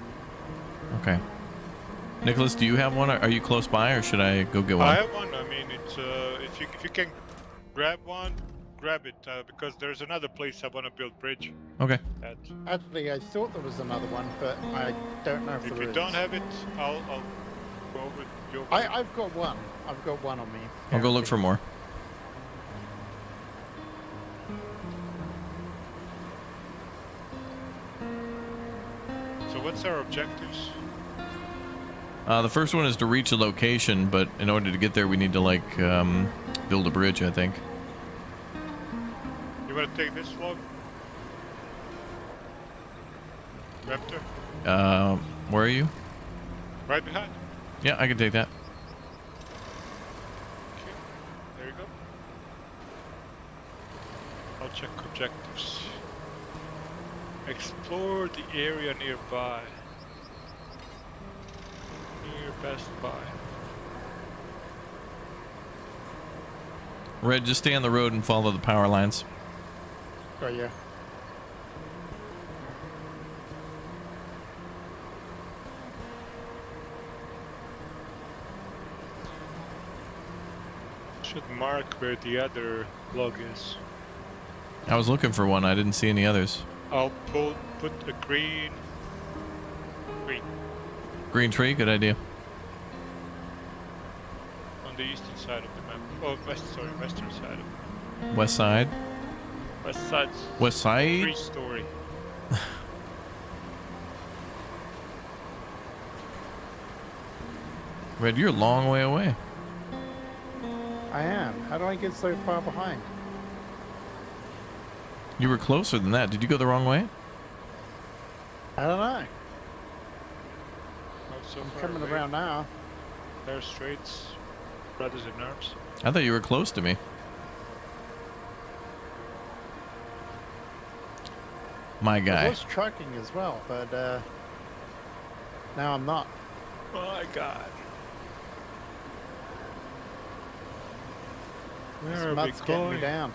Speaker 1: Okay. Nicholas, do you have one? Are you close by, or should I go get one?
Speaker 3: I have one. I mean, it's if you can grab one, grab it because there's another place I want to build bridge.
Speaker 1: Okay.
Speaker 3: At.
Speaker 7: Actually, I thought there was another one, but I don't know if there is.
Speaker 3: If you don't have it, I'll go with your one.
Speaker 7: I've got one. I've got one on me.
Speaker 1: I'll go look for more.
Speaker 3: So what's our objectives?
Speaker 1: The first one is to reach a location, but in order to get there, we need to, like, build a bridge, I think.
Speaker 3: You want to take this log? Raptor?
Speaker 1: Where are you?
Speaker 3: Right behind.
Speaker 1: Yeah, I can take that.
Speaker 3: Okay, there you go. I'll check objectives. Explore the area nearby. Near Best Buy.
Speaker 1: Red, just stay on the road and follow the power lines.
Speaker 7: Oh, yeah.
Speaker 3: Should mark where the other log is.
Speaker 1: I was looking for one. I didn't see any others.
Speaker 3: I'll put a green.
Speaker 1: Green tree, good idea.
Speaker 3: On the eastern side of the map. Oh, western side of the map.
Speaker 1: West side.
Speaker 3: West side.
Speaker 1: West side.
Speaker 3: 3-story.
Speaker 1: Red, you're a long way away.
Speaker 7: I am. How do I get so far behind?
Speaker 1: You were closer than that. Did you go the wrong way?
Speaker 7: I don't know.
Speaker 3: Oh, so
Speaker 7: I'm
Speaker 3: far
Speaker 7: coming
Speaker 3: away.
Speaker 7: around now.
Speaker 3: Dire Straits, Brothers in Arms.
Speaker 1: I thought you were close to me. My guy.
Speaker 7: I was trucking as well, but now I'm not.
Speaker 3: My God. Where
Speaker 7: This
Speaker 3: are we
Speaker 7: mud's getting me
Speaker 3: going?
Speaker 7: down.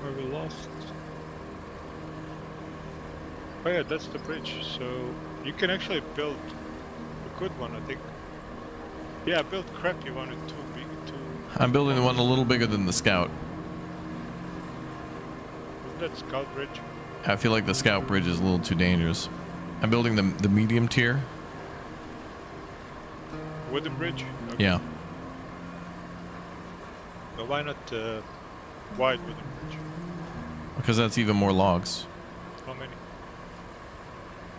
Speaker 3: Where we lost? Oh yeah, that's the bridge. So you can actually build a good one, I think. Yeah, build crappy one and too big.
Speaker 1: I'm building the one a little bigger than the Scout.
Speaker 3: Isn't that Scout Bridge?
Speaker 1: I feel like the Scout Bridge is a little too dangerous. I'm building the medium tier.
Speaker 3: Wooden bridge? Okay.
Speaker 1: Yeah.
Speaker 3: But why not wide wooden bridge?
Speaker 1: Because that's even more logs.
Speaker 3: How many?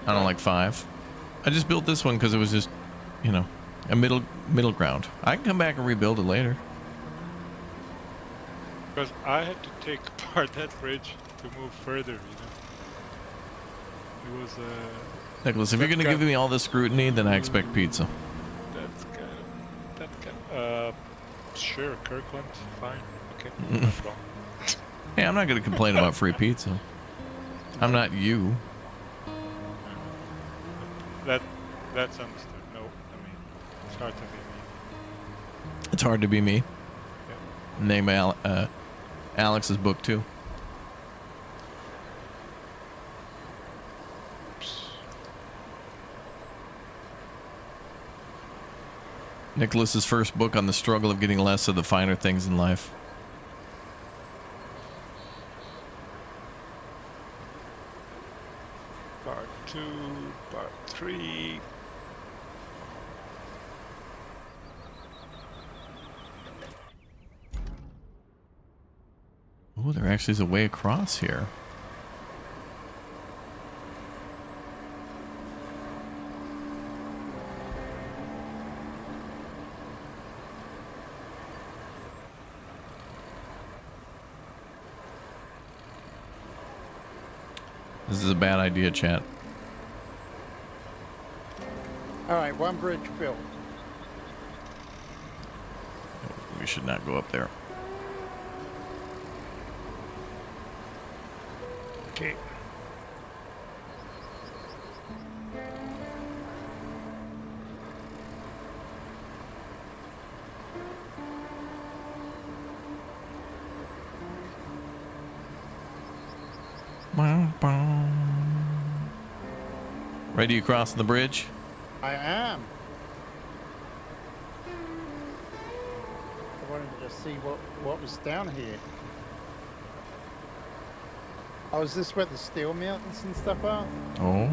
Speaker 1: I don't like 5. I just built this one because it was just, you know, a middle ground. I can come back and rebuild it later.
Speaker 3: Because I had to take apart that bridge to move further, you know. It was
Speaker 1: Nicholas, if you're going to give me all this scrutiny, then I expect pizza.
Speaker 3: That's sure, Kirkland, fine, okay, no problem.
Speaker 1: Hey, I'm not going to complain about free pizza. I'm not you.
Speaker 3: That's understood. No, I mean, it's hard to be me.
Speaker 1: It's hard to be me.
Speaker 3: Yeah.
Speaker 1: Name Alex's book too. Nicholas's first book on the struggle of getting less of the finer things in life.
Speaker 3: Part 2, part 3.
Speaker 1: Oh, there actually is a way across here. This is a bad idea, chat.
Speaker 7: All right, one bridge built.
Speaker 1: We should not go up there.
Speaker 3: Okay.
Speaker 1: Ready to cross the bridge?
Speaker 7: I am. I wanted to just see what was down here. Oh, is this where the steel mills and stuff are?
Speaker 1: Oh.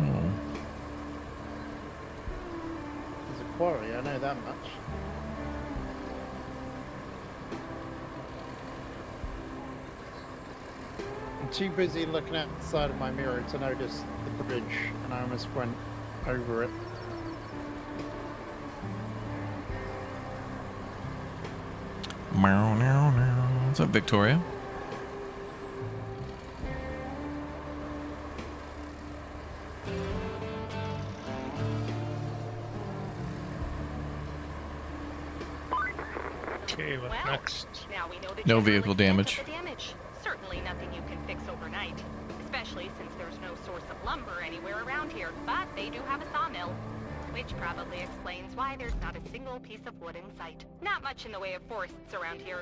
Speaker 7: There's a quarry, I know that much. I'm too busy looking at the side of my mirror to notice the bridge, and I almost went over it.
Speaker 1: What's up, Victoria?
Speaker 3: Okay, what next?
Speaker 11: Now we know the
Speaker 1: No
Speaker 11: general
Speaker 1: vehicle
Speaker 11: extent of
Speaker 1: damage.
Speaker 11: the damage. Certainly nothing you can fix overnight, especially since there's no source of lumber anywhere around here. But they do have a sawmill, which probably explains why there's not a single piece of wood in sight. Not much in the way of forests around here.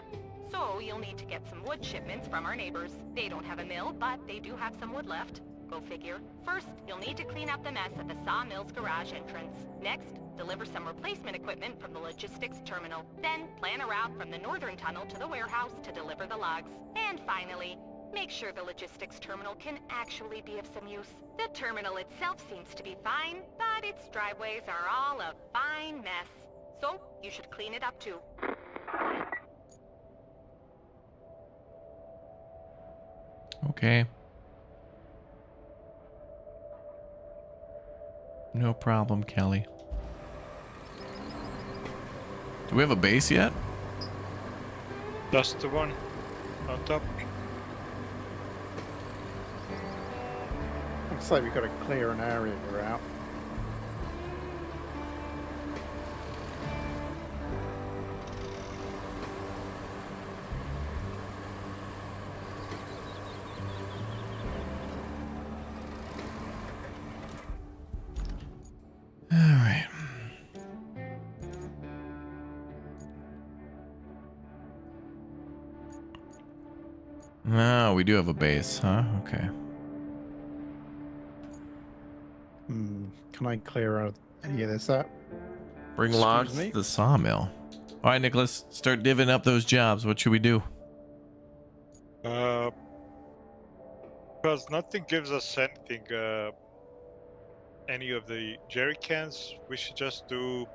Speaker 11: So you'll need to get some wood shipments from our neighbors. They don't have a mill, but they do have some wood left. Go figure. First, you'll need to clean up the mess at the sawmill's garage entrance. Next, deliver some replacement equipment from the logistics terminal. Then, plan a route from the northern tunnel to the warehouse to deliver the logs. And finally, make sure the logistics terminal can actually be of some use. The terminal itself seems to be fine, but its driveways are all a fine mess. So, you should clean it up too.
Speaker 1: Okay. No problem, Kelly. Do we have a base yet?
Speaker 3: That's the one on top.
Speaker 7: Looks like we've got to clear an area out.
Speaker 1: All right. No, we do have a base, huh? Okay.
Speaker 7: Can I clear out any of this up?
Speaker 1: Bring
Speaker 7: Excuse
Speaker 1: logs
Speaker 7: me?
Speaker 1: to the sawmill. All right, Nicholas, start divvying up those jobs. What should we do?
Speaker 3: Because nothing gives us anything, any of the jerry cans, we should just do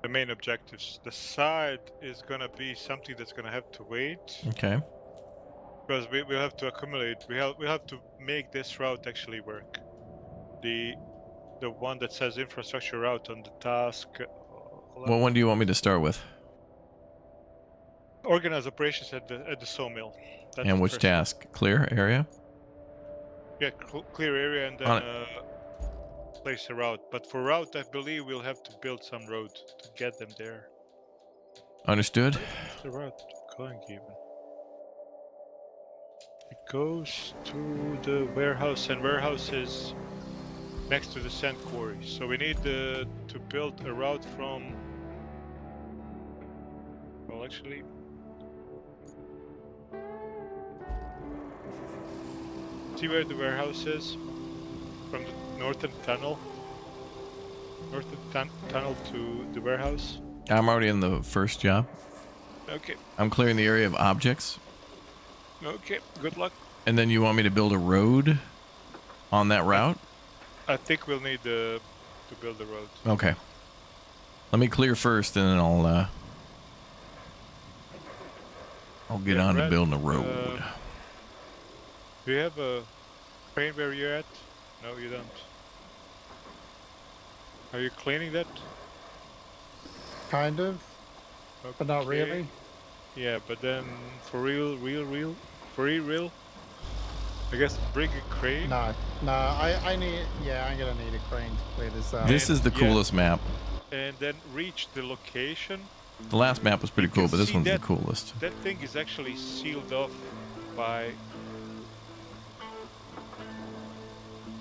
Speaker 3: the main objectives. The side is gonna be something that's gonna have to wait.
Speaker 1: Okay.
Speaker 3: Because we'll have to accumulate. We have to make this route actually work. The one that says infrastructure route on the task.
Speaker 1: What one do you want me to start with?
Speaker 3: Organize operations at the sawmill. That's
Speaker 1: And
Speaker 3: the
Speaker 1: which
Speaker 3: first
Speaker 1: task? Clear area?
Speaker 3: Yeah, clear area and then place a route. But for route, I believe we'll have to build some road to get them there.
Speaker 1: Understood.
Speaker 3: Where's the route going even? It goes to the warehouse, and warehouse is next to the sand quarry. So we need to build a route from. Well, actually. See where the warehouse is? From the northern tunnel. Tunnel to the warehouse.
Speaker 1: I'm already in the first job.
Speaker 3: Okay.
Speaker 1: I'm clearing the area of objects.
Speaker 3: Okay, good luck.
Speaker 1: And then you want me to build a road on that route?
Speaker 3: I think we'll need to build the road.
Speaker 1: Okay. Let me clear first and then I'll I'll get on to
Speaker 3: Red,
Speaker 1: building a road.
Speaker 3: Do you have a crane where you're at? No, you don't. Are you cleaning that?
Speaker 7: Kind of, but not
Speaker 3: Okay.
Speaker 7: really.
Speaker 3: Yeah, but then for real, I guess bring a crane.
Speaker 7: No, I need, yeah, I'm gonna need a crane to clear this out.
Speaker 1: This is the coolest map.
Speaker 3: And then reach the location.
Speaker 1: The last map was pretty cool, but this
Speaker 3: See
Speaker 1: one's the
Speaker 3: that-
Speaker 1: coolest.
Speaker 3: That thing is actually sealed off by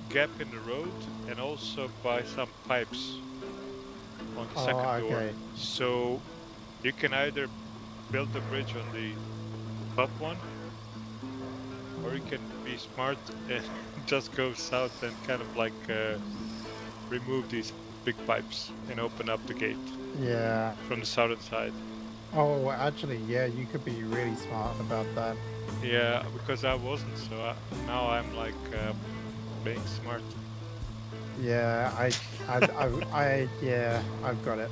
Speaker 3: gap in the road and also by some pipes on the second door.
Speaker 7: Okay.
Speaker 3: So you can either build the bridge on the top one, or you can be smart and just go south and kind of like remove these big pipes and open up the gate.
Speaker 7: Yeah.
Speaker 3: From the southern side.
Speaker 7: Oh, actually, yeah, you could be really smart about that.
Speaker 3: Yeah, because I wasn't, so now I'm like being smart.
Speaker 7: Yeah, yeah, I've got it.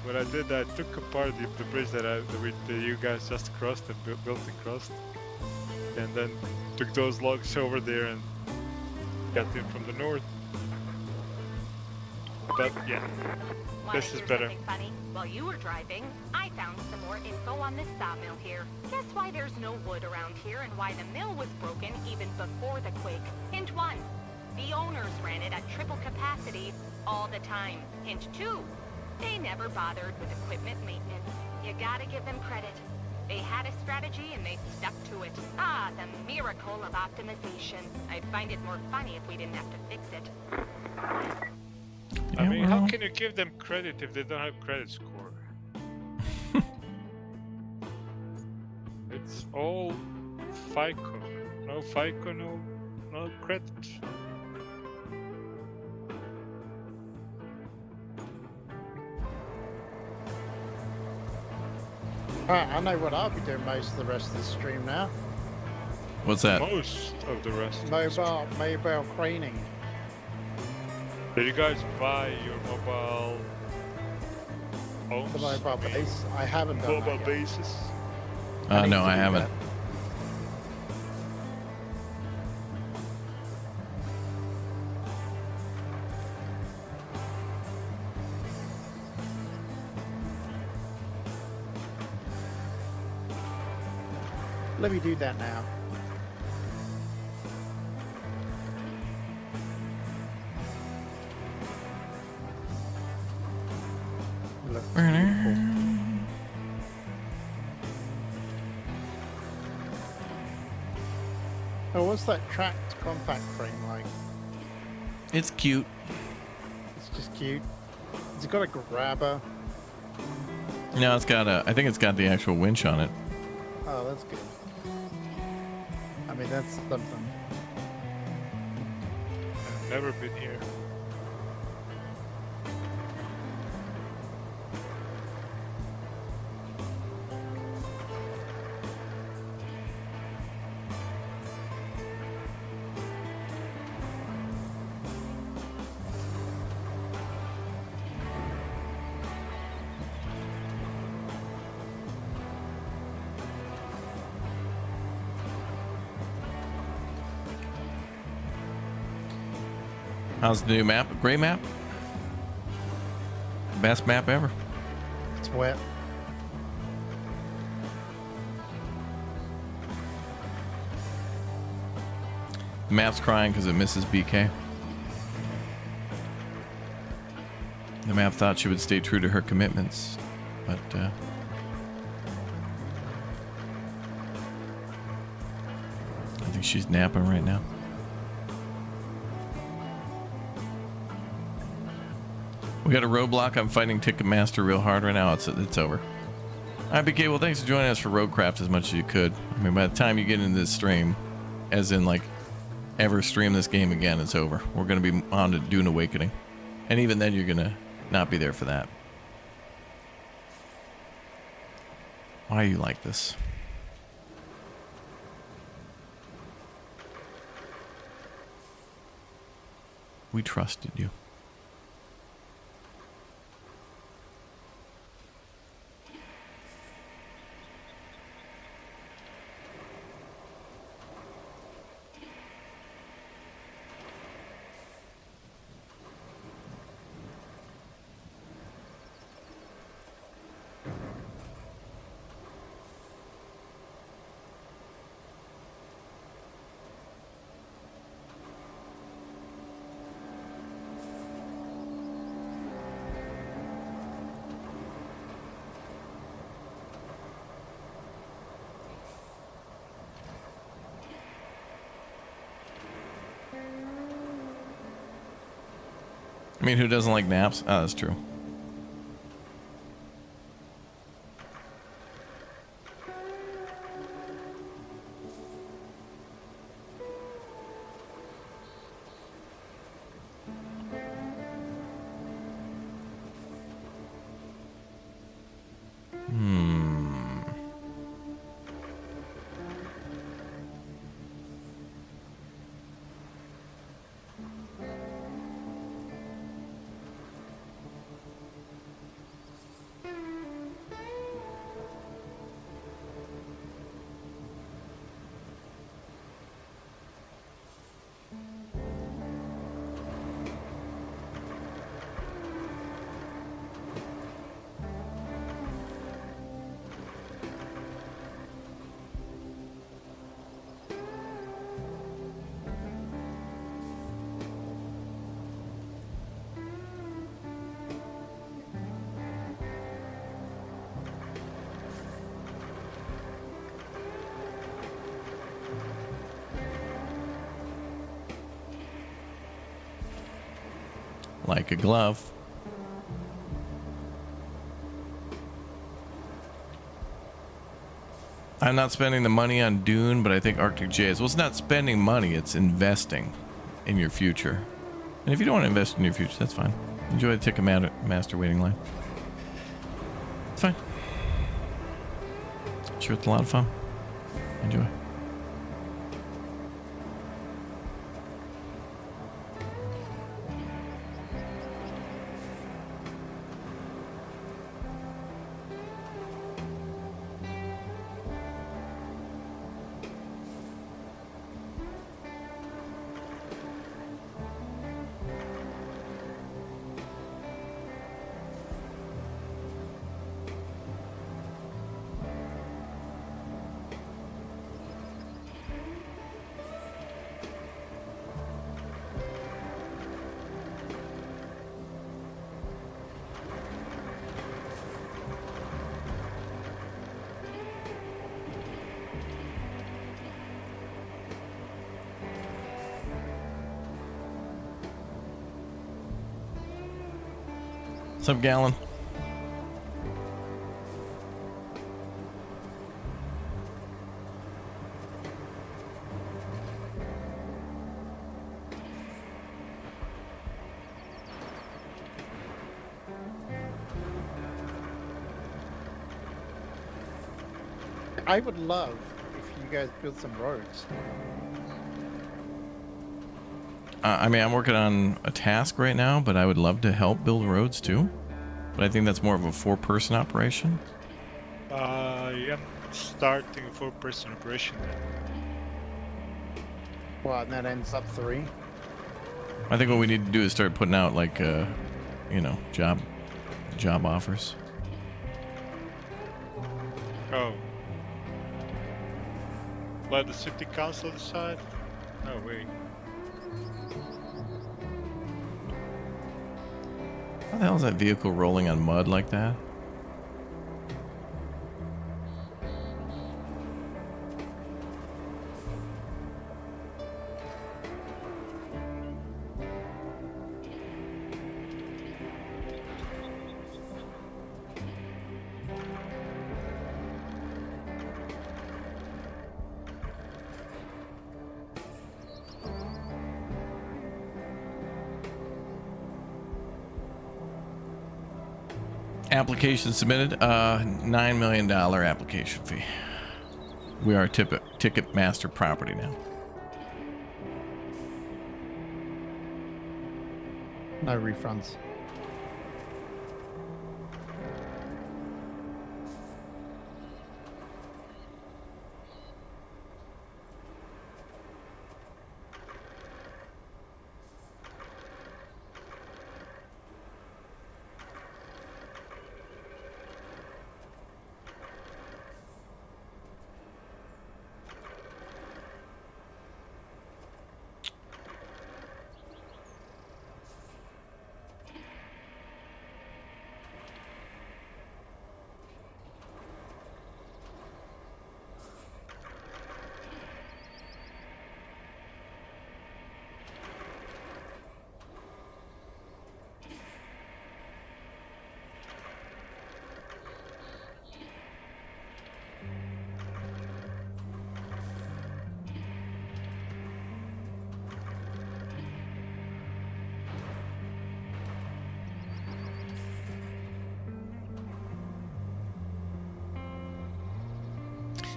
Speaker 3: What I did, I took apart the bridge that you guys just crossed and built and crossed, and then took those logs over there and got in from the north. But yeah, this is better.
Speaker 11: Something funny? While you were driving, I found some more info on this sawmill here. Guess why there's no wood around here and why the mill was broken even before the quake. Hint 1. The owners ran it at triple capacity all the time. Hint 2. They never bothered with equipment maintenance. You gotta give them credit. They had a strategy and they stuck to it. Ah, the miracle of optimization. I'd find it more funny if we didn't have to fix it.
Speaker 3: I mean, how can you give them credit if they don't have credit score? It's all FICO. No FICO, no credit.
Speaker 7: Alright, I know what I'll be doing most of the rest of the stream now.
Speaker 1: What's that?
Speaker 3: Most of the rest.
Speaker 7: Mobile craning.
Speaker 3: Did you guys buy your mobile homes?
Speaker 7: The mobile base? I haven't done
Speaker 3: Mobile
Speaker 7: that yet.
Speaker 3: bases?
Speaker 1: No, I haven't.
Speaker 7: Let me do that now. Looks beautiful. Oh, what's that tracked compact frame like?
Speaker 1: It's cute.
Speaker 7: It's just cute. Has it got a grabber?
Speaker 1: No, it's got I think it's got the actual winch on it.
Speaker 7: Oh, that's good. I mean, that's something.
Speaker 3: I've never been here.
Speaker 1: How's the new map? Gray map? Best map ever.
Speaker 7: It's wet.
Speaker 1: The map's crying because it misses BK. The map thought she would stay true to her commitments, but I think she's napping right now. We got a roadblock. I'm fighting Ticketmaster real hard right now. It's over. All right, BK. Well, thanks for joining us for RoadCraft as much as you could. I mean, by the time you get into this stream, as in like ever stream this game again, it's over. We're gonna be on to Dune Awakening, and even then, you're gonna not be there for that. Why are you like this? We trusted you. I mean, who doesn't like naps? Oh, that's true. Like a glove. I'm not spending the money on Dune, but I think Arctic J is. Well, it's not spending money, it's investing in your future. And if you don't want to invest in your future, that's fine. Enjoy the Ticketmaster waiting line. It's fine. Sure, it's a lot of fun. Enjoy. What's up, Gallon?
Speaker 7: I would love if you guys build some roads.
Speaker 1: I mean, I'm working on a task right now, but I would love to help build roads too. But I think that's more of a 4-person operation.
Speaker 3: Yeah, I'm starting a 4-person operation then.
Speaker 7: Well, and that ends up 3.
Speaker 1: I think what we need to do is start putting out like, you know, job offers.
Speaker 3: Oh. Let the city council decide? Oh, wait.
Speaker 1: How the hell is that vehicle rolling on mud like that? Application submitted. $9 million application fee. We are Ticketmaster property now.
Speaker 7: No refunds.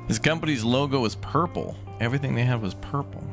Speaker 1: This company's logo was purple. Everything they had was purple.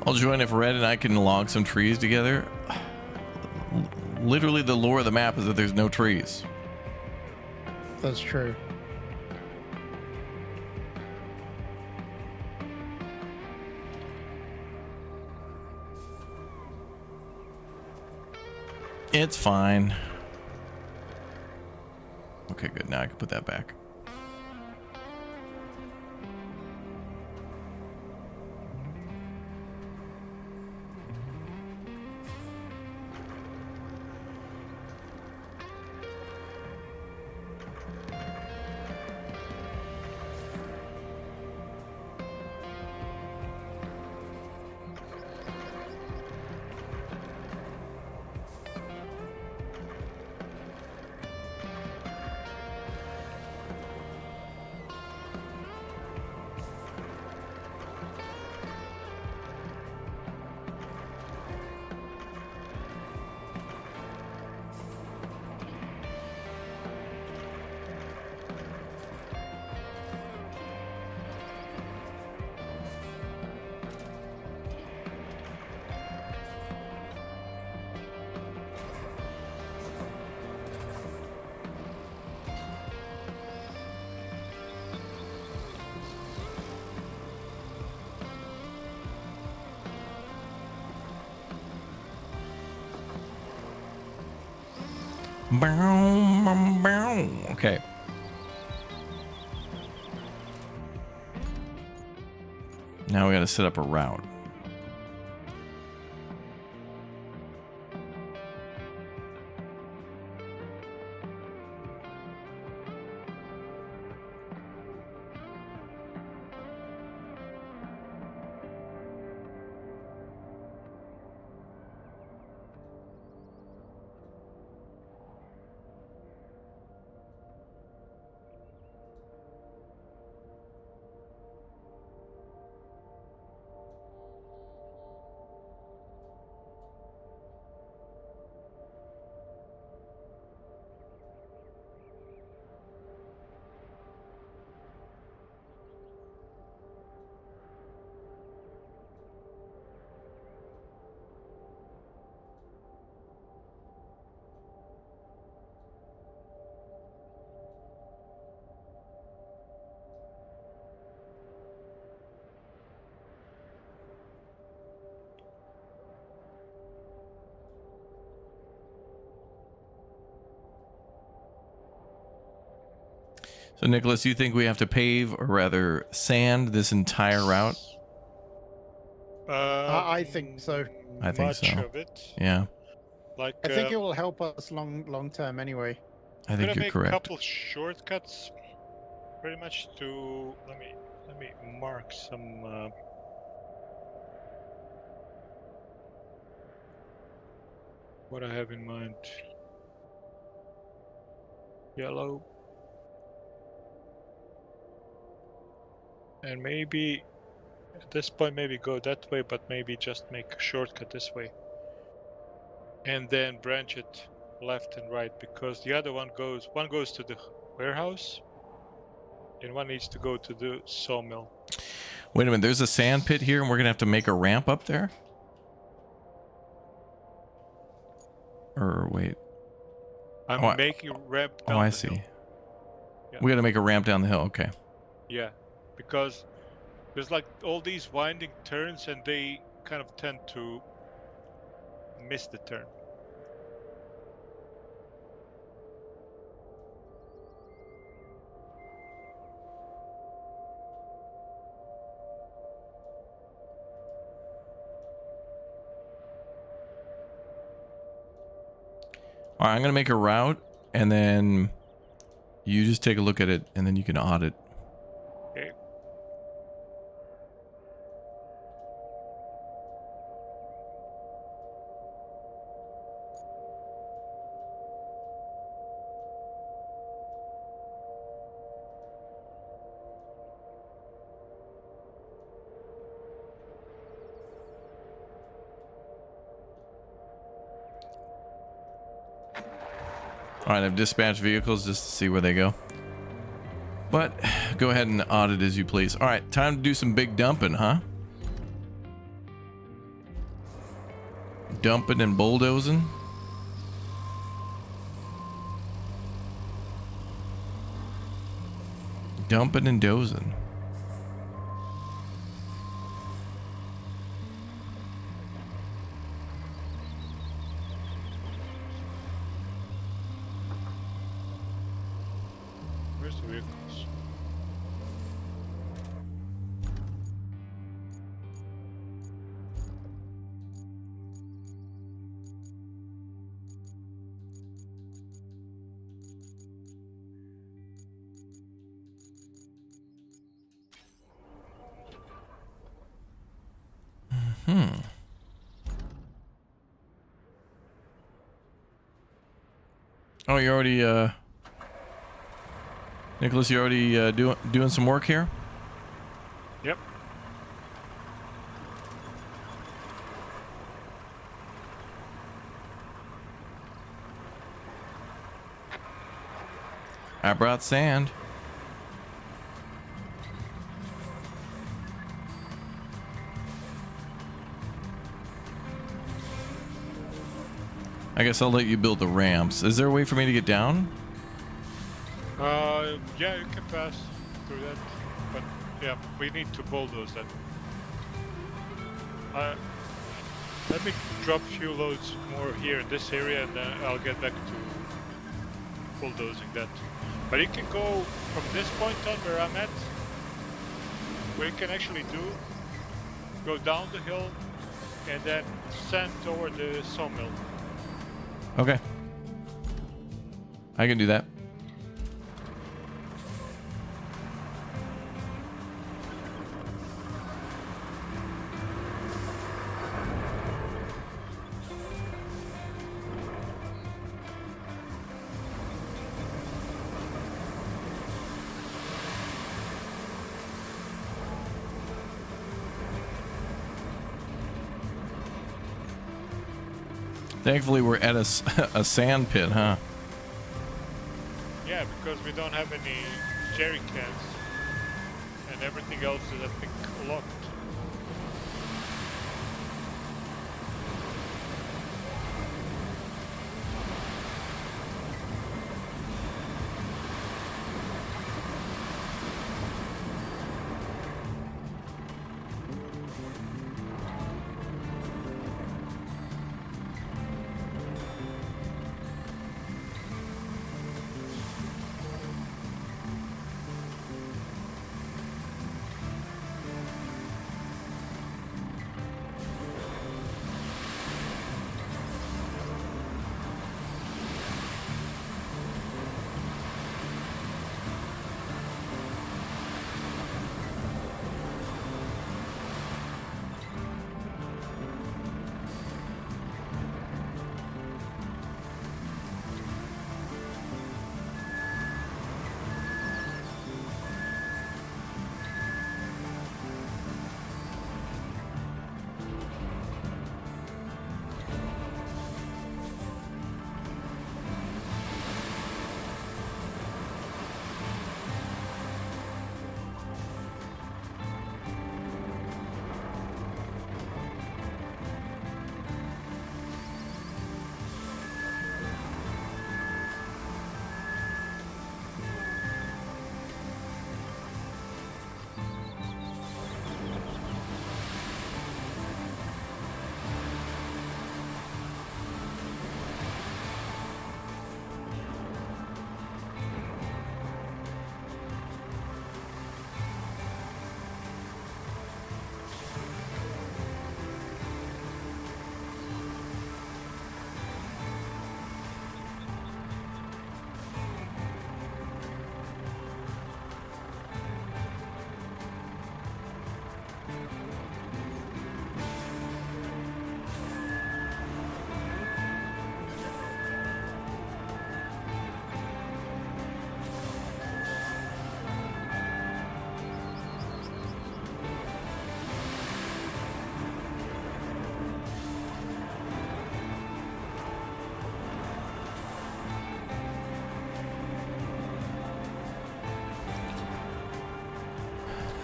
Speaker 1: I'll join if Red and I can log some trees together. Literally, the lore of the map is that there's no trees.
Speaker 7: That's true.
Speaker 1: It's fine. Okay, good. Now I can put that back. Okay. Now we got to set up a route. So, Nicholas, you think we have to pave, or rather sand, this entire route?
Speaker 7: I think so.
Speaker 1: I think so.
Speaker 3: Much of it.
Speaker 1: Yeah.
Speaker 3: Like
Speaker 7: I think it will help us long term anyway.
Speaker 1: I think you're
Speaker 3: make
Speaker 1: correct.
Speaker 3: a couple shortcuts, pretty much to let me mark some. What I have in mind. Yellow. And maybe at this point maybe go that way, but maybe just make a shortcut this way. And then branch it left and right, because the other one goes to the warehouse and one needs to go to the sawmill.
Speaker 1: Wait a minute, there's a sand pit here and we're gonna have to make a ramp up there? Or wait.
Speaker 3: I'm making a ramp down
Speaker 1: I
Speaker 3: the
Speaker 1: see.
Speaker 3: hill. Yeah.
Speaker 1: We gotta make a ramp down the hill, okay.
Speaker 3: Yeah, because there's like all these winding turns and they kind of tend to miss the turn.
Speaker 1: All right, I'm gonna make a route, and then you just take a look at it, and then you can audit.
Speaker 3: Okay.
Speaker 1: All right, I've dispatched vehicles just to see where they go. But go ahead and audit as you please. All right, time to do some big dumping, huh? Dumping and bulldozing. Dumping and dozing.
Speaker 3: Where's the vehicles?
Speaker 1: Oh, you already Nicholas, you already doing some work here?
Speaker 3: Yep.
Speaker 1: I brought sand. I guess I'll let you build the ramps. Is there a way for me to get down?
Speaker 3: Yeah, you can pass through that, but yeah, we need to bulldoze that. Let me drop a few loads more here in this area, and then I'll get back to bulldozing that. But you can go from this point on where I'm at. What you can actually do, go down the hill, and then send toward the sawmill.
Speaker 1: Okay. I can do that. Thankfully, we're at a sand pit, huh?
Speaker 3: Yeah, because we don't have any jerry cans, and everything else is, I think, locked.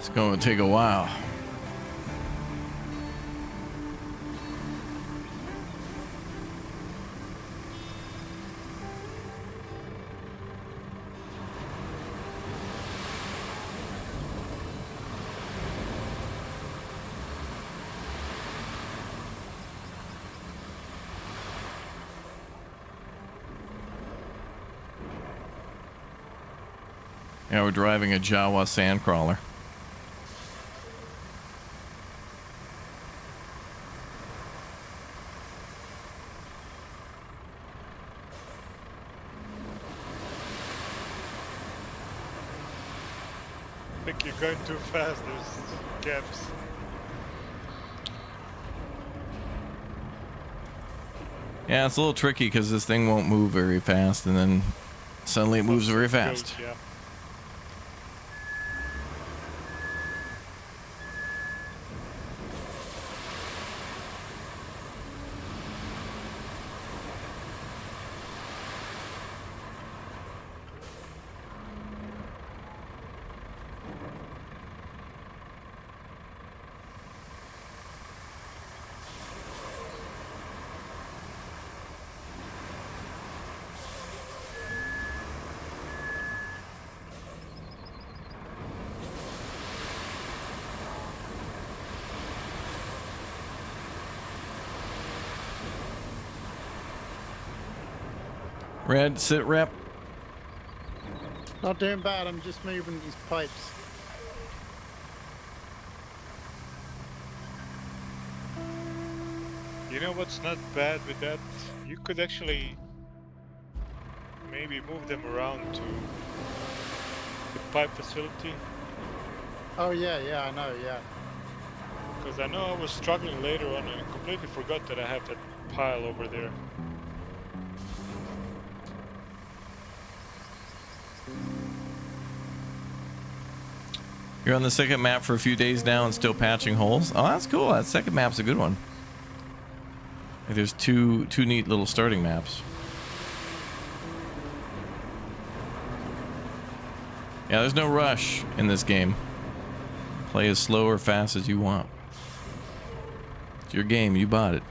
Speaker 1: It's going to take a while. Yeah, we're driving a Jawa sandcrawler.
Speaker 3: I think you're going too fast, there's gaps.
Speaker 1: Yeah, it's a little tricky because this thing won't move very fast, and then suddenly it moves very fast.
Speaker 3: Yeah.
Speaker 1: Red, sit rep.
Speaker 7: Not doing bad, I'm just moving these pipes.
Speaker 3: You know what's not bad with that? You could actually maybe move them around to the pipe facility.
Speaker 7: Oh yeah, I know, yeah.
Speaker 3: Because I know I was struggling later on and I completely forgot that I have that pile over there.
Speaker 1: You're on the second map for a few days now and still patching holes. Oh, that's cool. That second map's a good one. Like there's two neat little starting maps. Yeah, there's no rush in this game. Play as slow or fast as you want. It's your game. You bought it.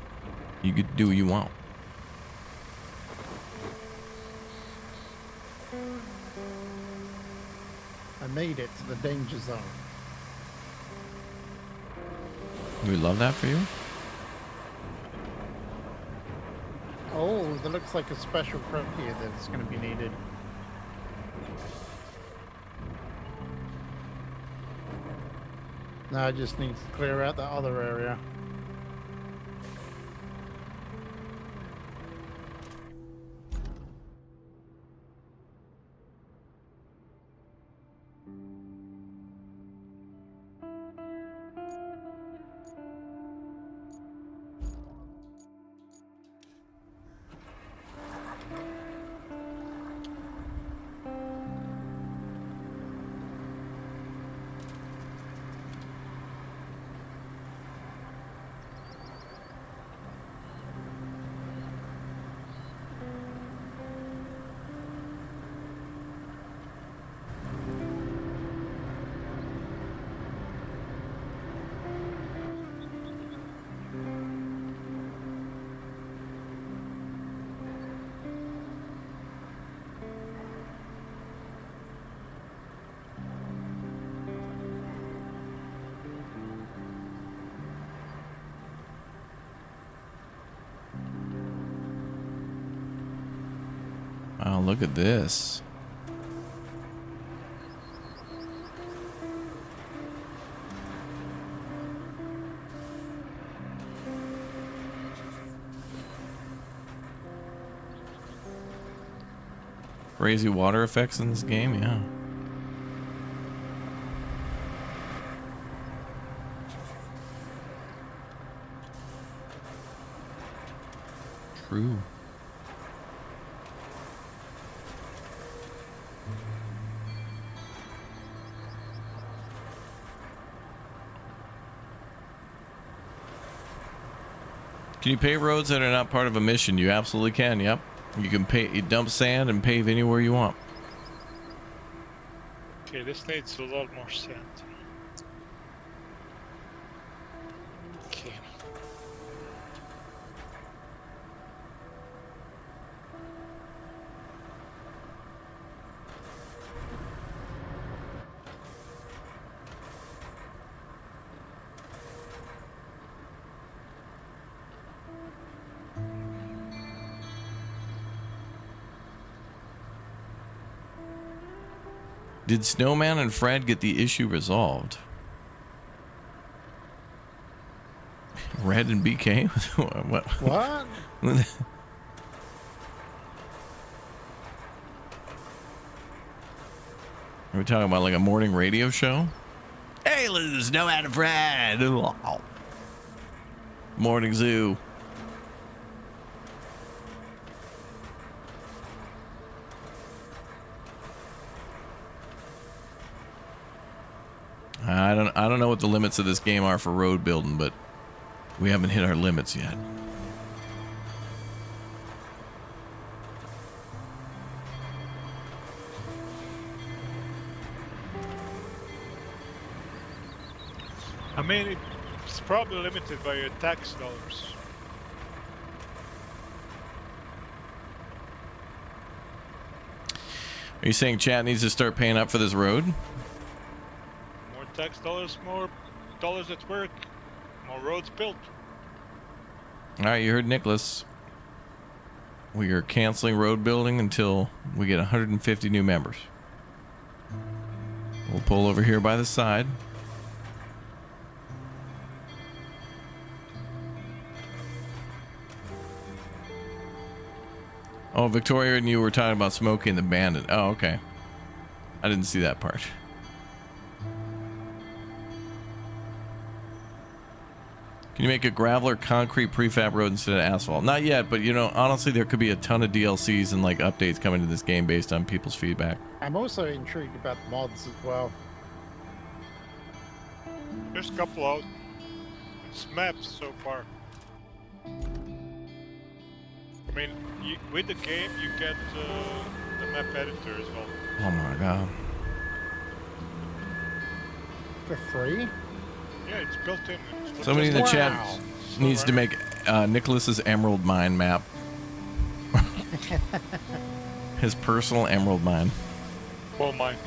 Speaker 1: You can do what you want.
Speaker 7: I made it to the danger zone.
Speaker 1: We love that for you.
Speaker 7: Oh, there looks like a special crop here that's going to be needed. Now I just need to clear out that other area.
Speaker 1: Wow, look at this. Crazy water effects in this game, yeah. True. Can you pave roads that are not part of a mission? You absolutely can, yep. You can you dump sand and pave anywhere you want.
Speaker 3: Okay, this needs a lot more sand.
Speaker 1: Did Snowman and Fred get the issue resolved? Red and BK? What?
Speaker 7: What?
Speaker 1: Are we talking about like a morning radio show? Hey, listen to Snowman and Fred. Oh. Morning Zoo. I don't know what the limits of this game are for road building, but we haven't hit our limits yet.
Speaker 3: I mean, it's probably limited by your tax dollars.
Speaker 1: Are you saying chat needs to start paying up for this road?
Speaker 3: More tax dollars, more dollars at work, more roads built.
Speaker 1: All right, you heard Nicholas. We are canceling road building until we get 150 new members. We'll pull over here by the side. Oh, Victoria and you were talking about Smokey and the Bandit. Oh, okay. I didn't see that part. Can you make a gravel or concrete prefab road instead of asphalt? Not yet, but you know, honestly, there could be a ton of DLCs and like updates coming to this game based on people's feedback.
Speaker 7: I'm also intrigued about the mods as well.
Speaker 3: There's a couple out. It's maps so far. I mean, with the game, you get the map editor as well.
Speaker 1: Oh my god.
Speaker 7: For free?
Speaker 3: Yeah, it's built in. It's
Speaker 1: Somebody in the chat
Speaker 3: Wow.
Speaker 1: needs to make Nicholas's Emerald Mine map. His personal Emerald Mine.
Speaker 3: All mine.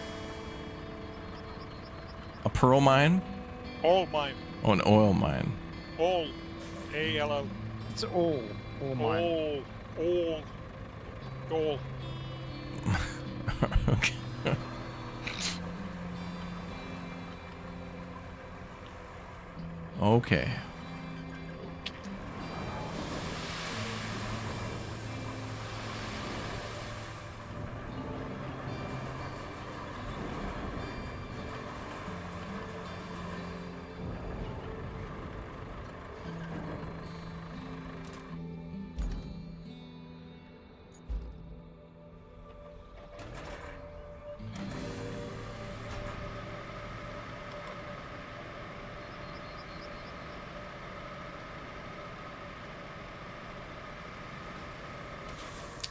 Speaker 1: A pearl mine?
Speaker 3: All mine.
Speaker 1: Oh, an oil mine.
Speaker 3: All. A-L-L.
Speaker 7: It's all mine.
Speaker 3: All.
Speaker 1: Okay. Okay.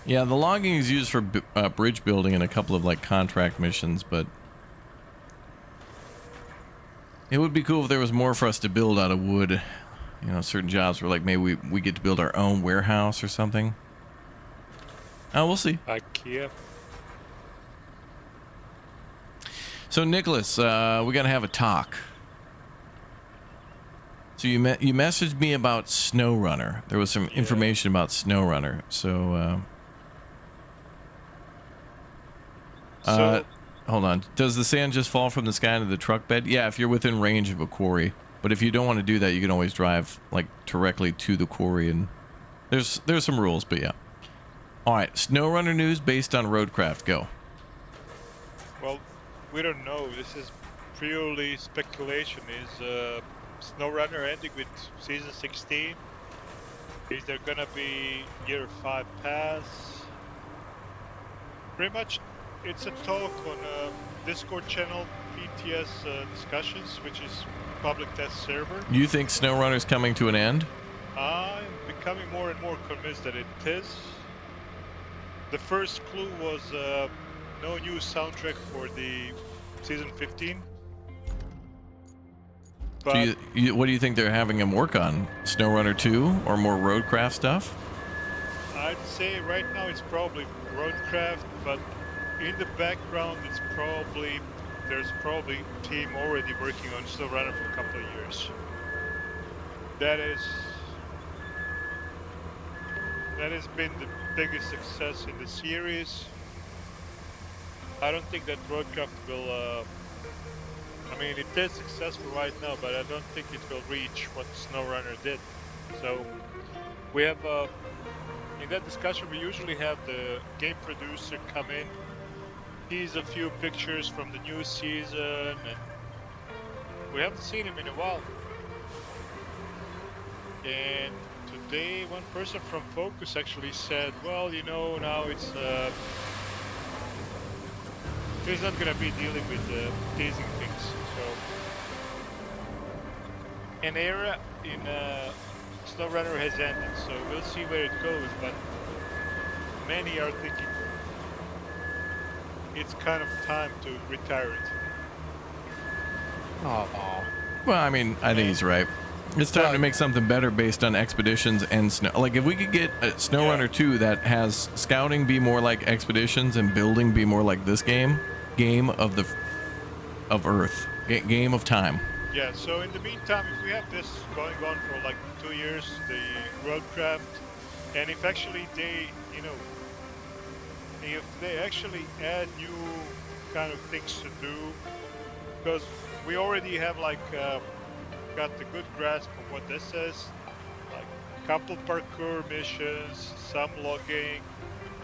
Speaker 1: Yeah, the logging is used for bridge building and a couple of like contract missions, but it would be cool if there was more for us to build out of wood. You know, certain jobs where like maybe we get to build our own warehouse or something. Oh, we'll see.
Speaker 3: IKEA.
Speaker 1: So Nicholas, we gotta have a talk. So you messaged me about SnowRunner. There was some information about SnowRunner. So, hold on. Does the sand just fall from the sky into the truck bed? Yeah, if you're within range of a quarry. But if you don't want to do that, you can always drive like directly to the quarry. And there's some rules, but yeah. All right, SnowRunner news based on RoadCraft. Go.
Speaker 3: Well, we don't know. This is purely speculation. Is SnowRunner ending with Season 16? Is there gonna be Year 5 pass? Pretty much, it's a talk on Discord channel, PTS discussions, which is public test server.
Speaker 1: You think SnowRunner's coming to an end?
Speaker 3: I'm becoming more and more convinced that it is. The first clue was no new soundtrack for the Season 15. But
Speaker 1: So what do you think they're having him work on? SnowRunner 2 or more RoadCraft stuff?
Speaker 3: I'd say right now it's probably RoadCraft, but in the background there's probably a team already working on SnowRunner for a couple of years. That has been the biggest success in the series. I don't think that RoadCraft will. I mean, it is successful right now, but I don't think it will reach what SnowRunner did. So we have in that discussion, we usually have the game producer come in, tease a few pictures from the new season, and we haven't seen him in a while. And today, one person from Focus actually said, well, you know, now it's he's not gonna be dealing with teasing things. So an era in SnowRunner has ended, so we'll see where it goes, but many are thinking it's kind of time to retire it.
Speaker 7: Oh.
Speaker 1: Well, I mean, I think he's right. It's time to make something better based on expeditions and snow. Like, if we could get a SnowRunner 2 that has scouting be more like expeditions and building be more like this game of Earth, game of time.
Speaker 3: Yeah, so in the meantime, if we have this going on for like 2 years, the RoadCraft, and if actually they, you know, if they actually add new kind of things to do, because we already have like got the good grasp of what this is, like a couple parkour missions, some logging,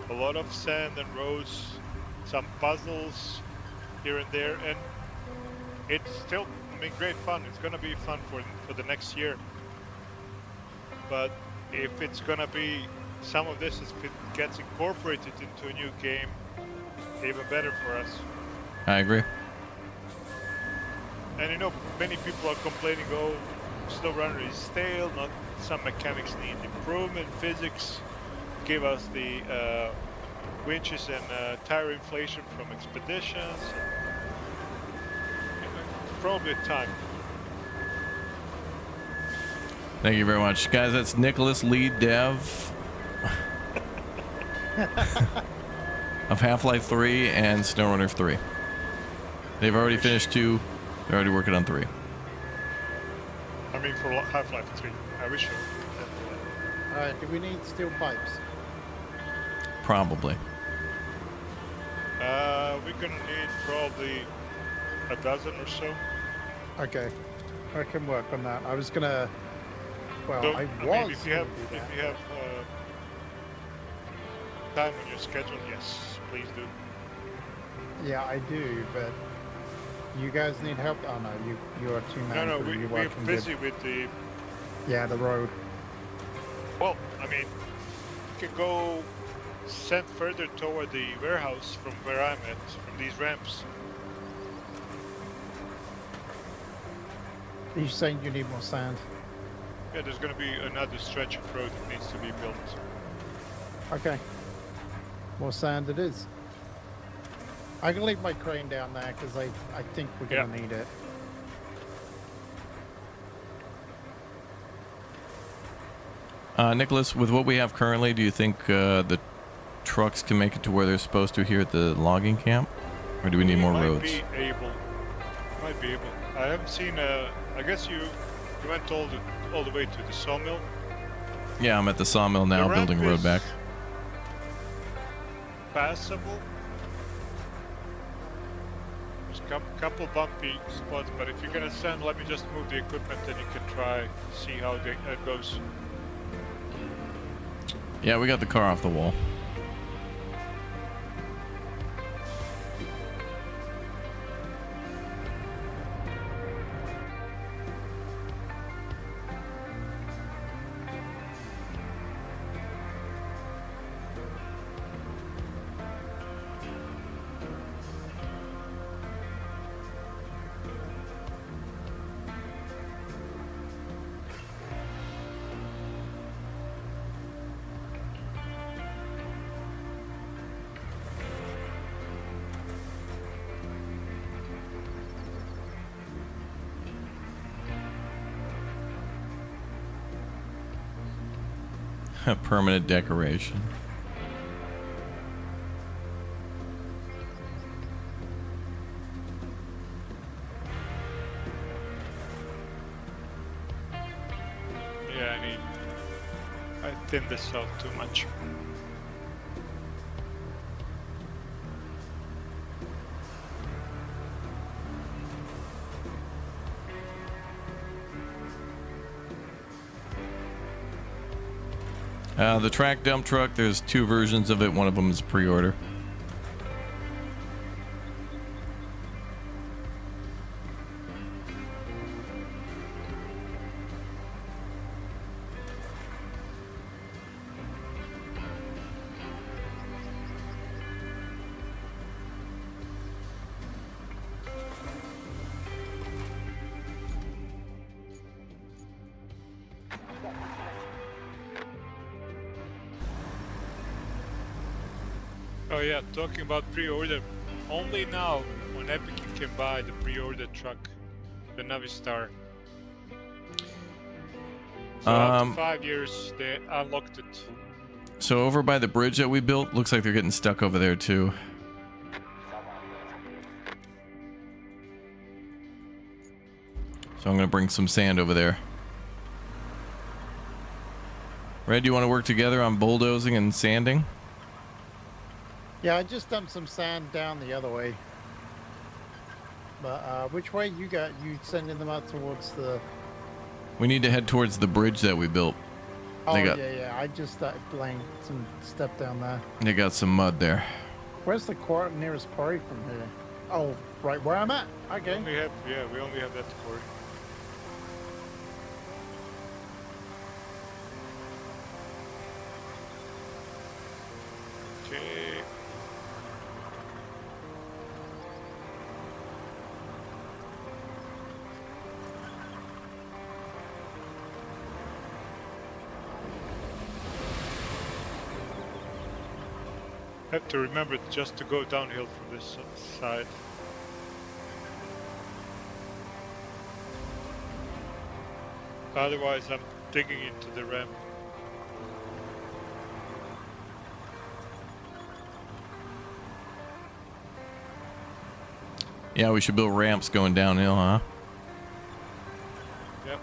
Speaker 3: a lot of sand and roads, some puzzles here and there, and it's still, I mean, great fun. It's gonna be fun for the next year. But if it's gonna be some of this, if it gets incorporated into a new game, even better for us.
Speaker 1: I agree.
Speaker 3: And you know, many people are complaining, oh, SnowRunner is stale, not some mechanics need improvement, physics, give us the winches and tire inflation from expeditions. Probably time.
Speaker 1: Thank you very much, guys. That's Nicholas, lead dev of Half-Life 3 and SnowRunner 3. They've already finished 2. They're already working on 3.
Speaker 3: I mean, for Half-Life 3. I wish I
Speaker 7: do we need steel pipes?
Speaker 1: Probably.
Speaker 3: We're gonna need probably a dozen or so.
Speaker 7: Okay, I can work on that. I was gonna. Well,
Speaker 3: So,
Speaker 7: I
Speaker 3: mean,
Speaker 7: was.
Speaker 3: if you have time on your schedule, yes, please do.
Speaker 7: Yeah, I do, but you guys need help. Oh no, you are two man.
Speaker 3: No,
Speaker 7: crew. You're
Speaker 3: we're
Speaker 7: working
Speaker 3: busy
Speaker 7: good.
Speaker 3: with the.
Speaker 7: Yeah, the road.
Speaker 3: Well, I mean, you can go send further toward the warehouse from where I'm at, from these ramps.
Speaker 7: Are you saying you need more sand?
Speaker 3: Yeah, there's gonna be another stretch of road that needs to be built.
Speaker 7: Okay. More sand it is. I can leave my crane down there because I think we're gonna need it.
Speaker 1: Nicholas, with what we have currently, do you think the trucks can make it to where they're supposed to here at the logging camp? Or do we need more roads?
Speaker 3: Might be able. I haven't seen, I guess you went all the way to the sawmill?
Speaker 1: Yeah, I'm at the sawmill now, building road back.
Speaker 3: Passable. There's a couple bumpy spots, but if you're gonna send, let me just move the equipment and you can try, see how it goes.
Speaker 1: Yeah, we got the car off the wall. A permanent decoration.
Speaker 3: Yeah, I thinned this out too much.
Speaker 1: The track dump truck, there's 2 versions of it. One of them is pre-order.
Speaker 3: Oh yeah, talking about pre-order. Only now on Epic you can buy the pre-order truck, the Navistar. So after 5 years they unlocked it.
Speaker 1: So over by the bridge that we built, looks like they're getting stuck over there too. So I'm gonna bring some sand over there. Red, do you want to work together on bulldozing and sanding?
Speaker 7: Yeah, I just dumped some sand down the other way. But which way you got? You sending them out towards the...
Speaker 1: We need to head towards the bridge that we built.
Speaker 7: Oh, yeah. I just started laying some step down there.
Speaker 1: They got some mud there.
Speaker 7: Where's the nearest quarry from here? Oh, right where I'm at. Okay.
Speaker 3: We only have that quarry. Okay. Have to remember just to go downhill from this side. Otherwise I'm digging into the ramp.
Speaker 1: Yeah, we should build ramps going downhill, huh?
Speaker 3: Yep.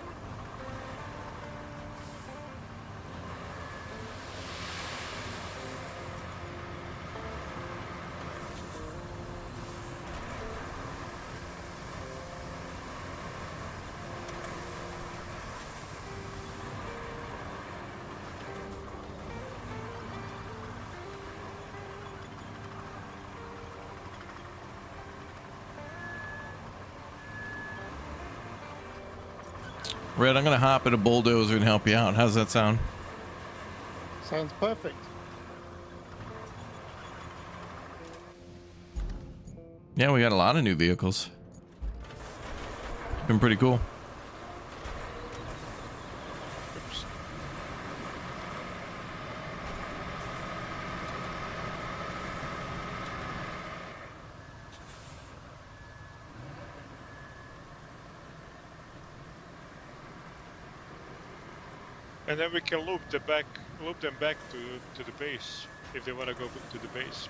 Speaker 1: Red, I'm gonna hop in a bulldozer and help you out. How's that sound?
Speaker 7: Sounds perfect.
Speaker 1: Yeah, we got a lot of new vehicles. It's been pretty cool.
Speaker 3: And then we can loop them back to the base if they want to go to the base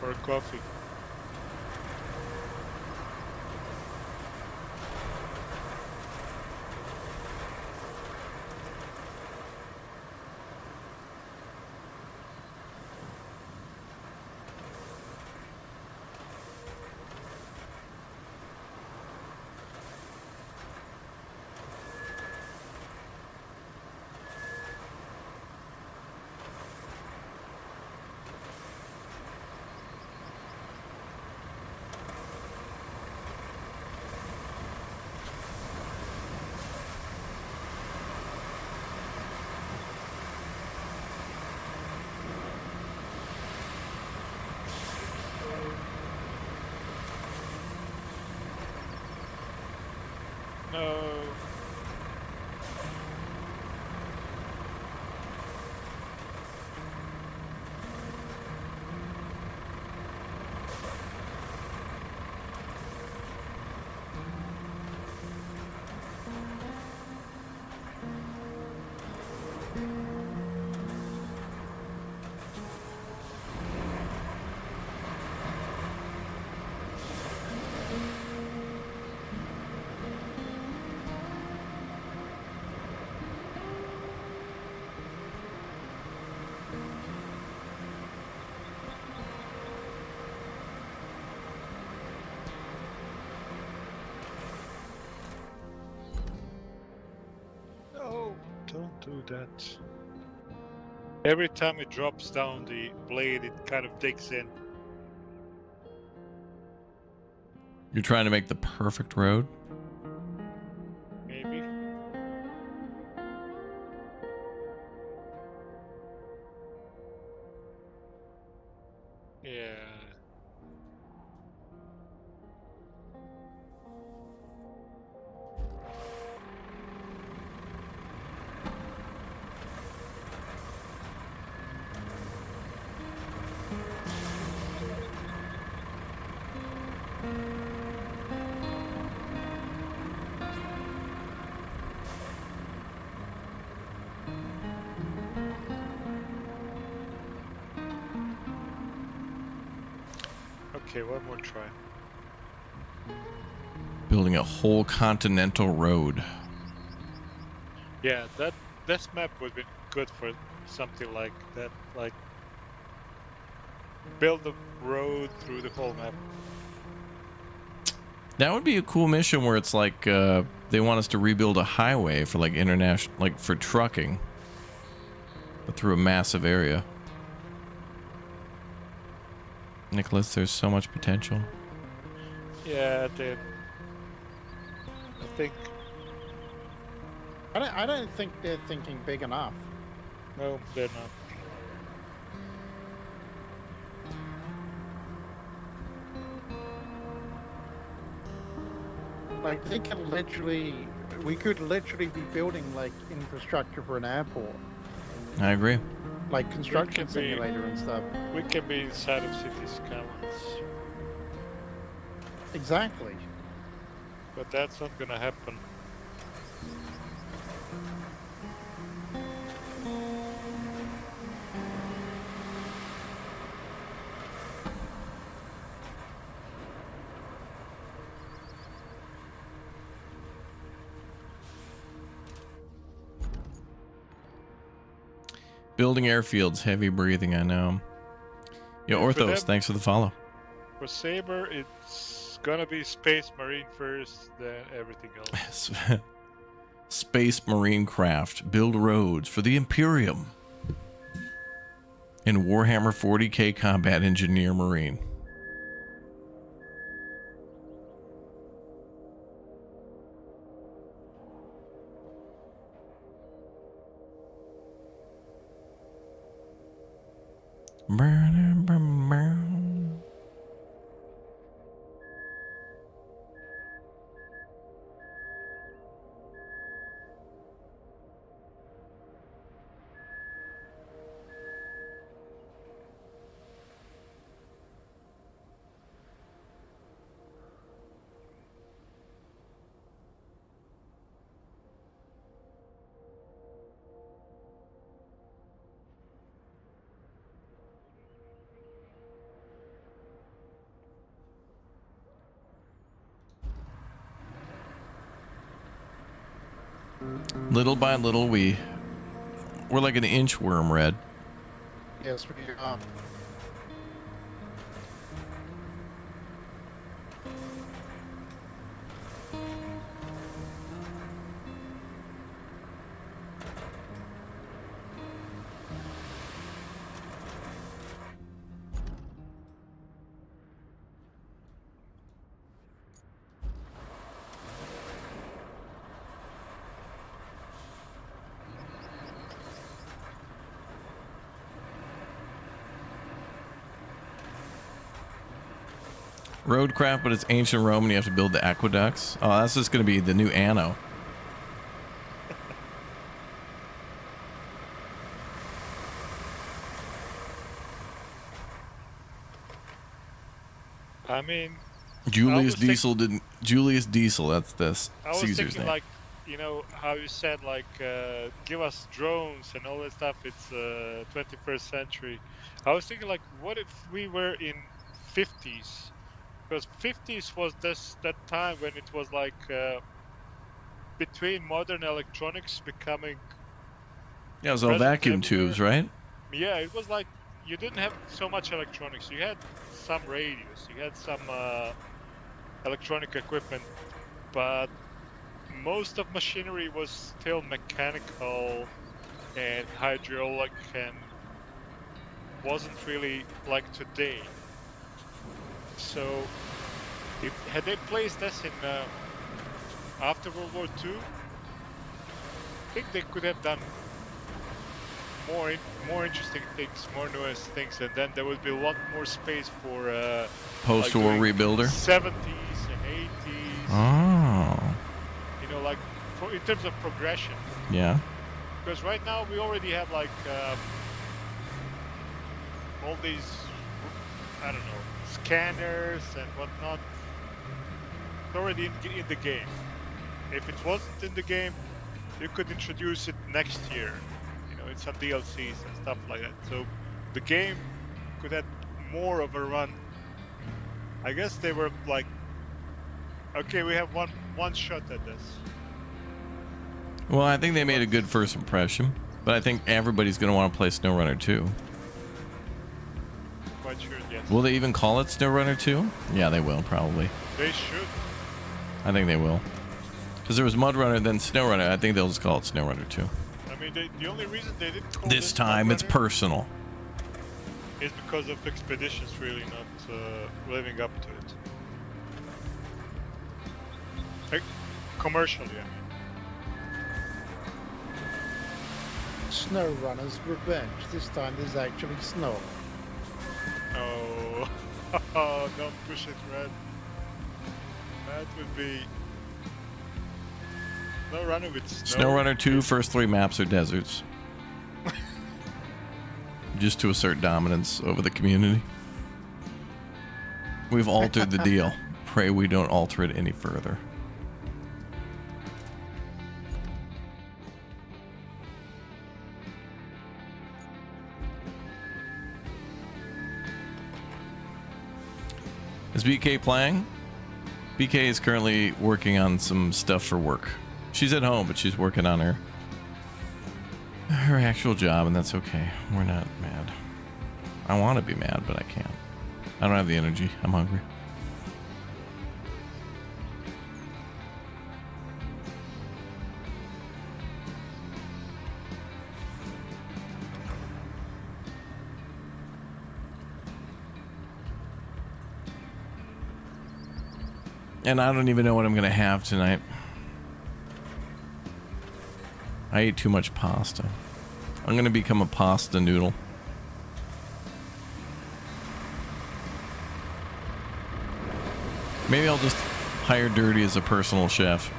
Speaker 3: for coffee. do that. Every time it drops down the blade, it kind of digs in.
Speaker 1: You're trying to make the perfect road?
Speaker 3: Maybe. Yeah. Okay, one more try.
Speaker 1: Building a whole continental road.
Speaker 3: Yeah, this map would be good for something like that. Like, build a road through the whole map.
Speaker 1: That would be a cool mission where it's like they want us to rebuild a highway for like international, like for trucking, but through a massive area. Nicholas, there's so much potential.
Speaker 3: Yeah, I think.
Speaker 7: I don't think they're thinking big enough.
Speaker 3: No, they're not.
Speaker 7: Like they can literally, we could literally be building like infrastructure for an airport,
Speaker 1: I agree.
Speaker 7: like construction
Speaker 3: be-
Speaker 7: simulator and stuff.
Speaker 3: We can be inside of city skylines.
Speaker 7: Exactly.
Speaker 3: But that's not gonna happen.
Speaker 1: Building airfields, heavy breathing, I know. Yeah,
Speaker 3: For
Speaker 1: Orthos,
Speaker 3: them-
Speaker 1: thanks for the follow.
Speaker 3: For Saber, it's gonna be Space Marine first, then everything else.
Speaker 1: Space Marine Craft. Build roads for the Imperium. And Warhammer 40k Combat Engineer Marine. Little by little, we're like an inchworm, Red.
Speaker 7: Yes, we are.
Speaker 1: RoadCraft, but it's ancient Rome and you have to build the aqueducts. Oh, that's just going to be the new Anno.
Speaker 3: I mean,
Speaker 1: Julius
Speaker 3: was
Speaker 1: Diesel didn't. Julius Diesel, that's this
Speaker 3: I was
Speaker 1: Caesar's
Speaker 3: thinking
Speaker 1: name.
Speaker 3: like, you know, how you said like, give us drones and all that stuff. It's 21st century. I was thinking like, what if we were in 50s? Because 50s was that time when it was like between modern electronics becoming.
Speaker 1: Yeah, it was all
Speaker 3: present
Speaker 1: vacuum
Speaker 3: everywhere.
Speaker 1: tubes, right?
Speaker 3: Yeah, it was like you didn't have so much electronics. You had some radios, you had some electronic equipment, but most of machinery was still mechanical and hydraulic and wasn't really like today. So if had they placed us in after World War II, I think they could have done more interesting things, more nuanced things, and then there would be a lot more space for
Speaker 1: Post-war
Speaker 3: like
Speaker 1: rebuilder.
Speaker 3: 70s and 80s.
Speaker 1: Oh.
Speaker 3: You know, like in terms of progression.
Speaker 1: Yeah.
Speaker 3: Because right now we already have like all these, I don't know, scanners and whatnot. It's already in the game. If it wasn't in the game, you could introduce it next year. You know, in some DLCs and stuff like that. So the game could have more of a run. I guess they were like, okay, we have one shot at this.
Speaker 1: Well, I think they made a good first impression, but I think everybody's going to want to play SnowRunner 2.
Speaker 3: Quite sure, yes.
Speaker 1: Will they even call it SnowRunner 2? Yeah, they will, probably.
Speaker 3: They should.
Speaker 1: I think they will. Because there was MudRunner, then SnowRunner. I think they'll just call it SnowRunner 2.
Speaker 3: I mean, the only reason they didn't call
Speaker 1: This time it's personal.
Speaker 3: is because of Expeditions really not living up to it. Like, commercially, I mean.
Speaker 7: SnowRunner's Revenge. This time there's actually snow.
Speaker 3: Oh, don't push it, Red. That would be SnowRunner with snow.
Speaker 1: SnowRunner 2, first 3 maps are deserts. Just to assert dominance over the community. We've altered the deal. Pray we don't alter it any further. Is BK playing? BK is currently working on some stuff for work. She's at home, but she's working on her actual job, and that's okay. We're not mad. I want to be mad, but I can't. I don't have the energy. I'm hungry. And I don't even know what I'm gonna have tonight. I ate too much pasta. I'm gonna become a pasta noodle. Maybe I'll just hire Dirty as a personal chef.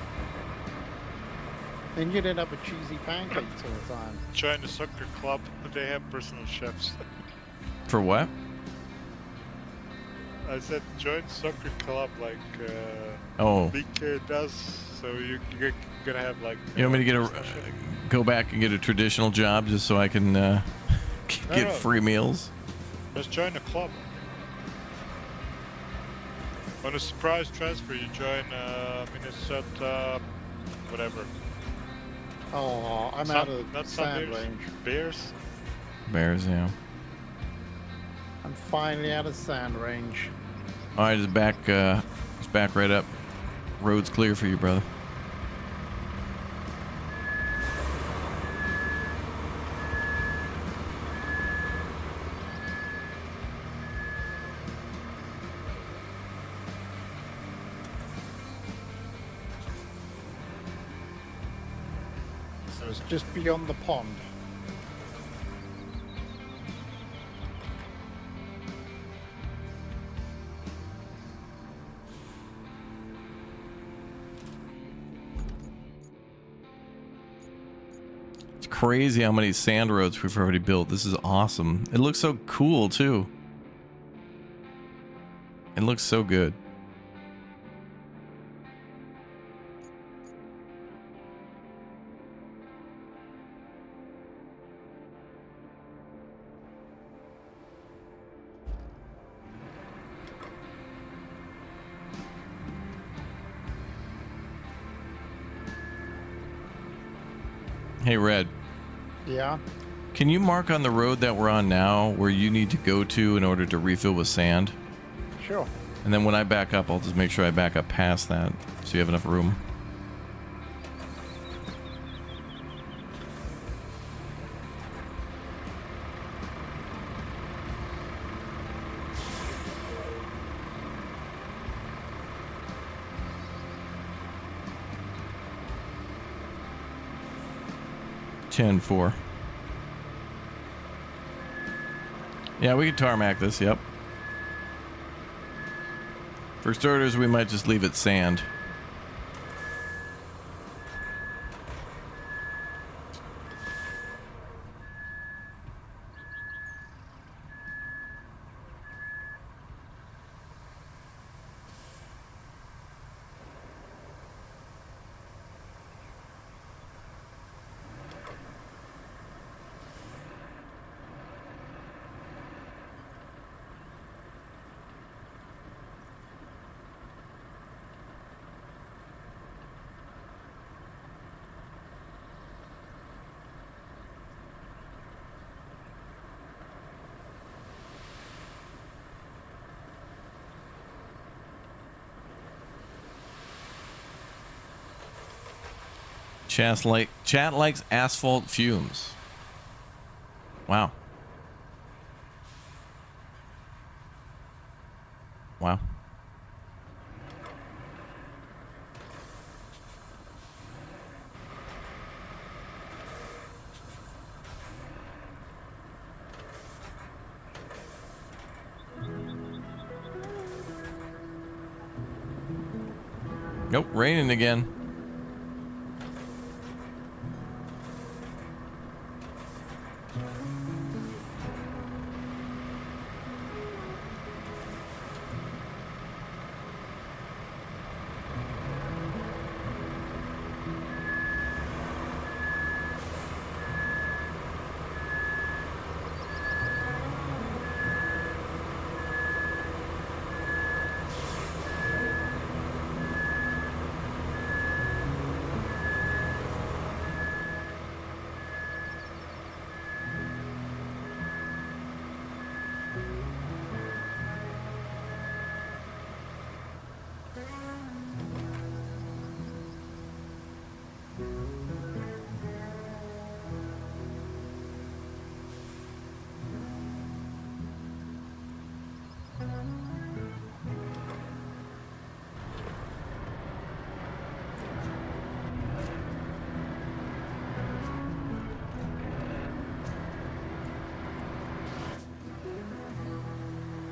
Speaker 7: And you'd end up with cheesy pancakes all the time.
Speaker 3: Join the soccer club, they have personal chefs.
Speaker 1: For what?
Speaker 3: I said join soccer club like
Speaker 1: Oh.
Speaker 3: BK does, so you're gonna have like.
Speaker 1: You want me to get go back and get a traditional job just so I can get free meals?
Speaker 3: Just join the club. On a surprise transfer, you join Minnesota, whatever.
Speaker 7: Oh, I'm out of sand range.
Speaker 3: Bears?
Speaker 1: Bears, yeah.
Speaker 7: I'm finally out of sand range.
Speaker 1: All right, just back right up. Road's clear for you, brother.
Speaker 7: So it's just beyond the pond.
Speaker 1: Crazy how many sand roads we've already built. This is awesome. It looks so cool too. It looks so good. Hey, Red.
Speaker 7: Yeah.
Speaker 1: Can you mark on the road that we're on now where you need to go to in order to refill with sand?
Speaker 7: Sure.
Speaker 1: And then when I back up, I'll just make sure I back up past that so you have enough room. 10-4. Yeah, we could tarmac this, yep. For starters, we might just leave it sand. Chat likes asphalt fumes. Wow. Wow. Nope, raining again.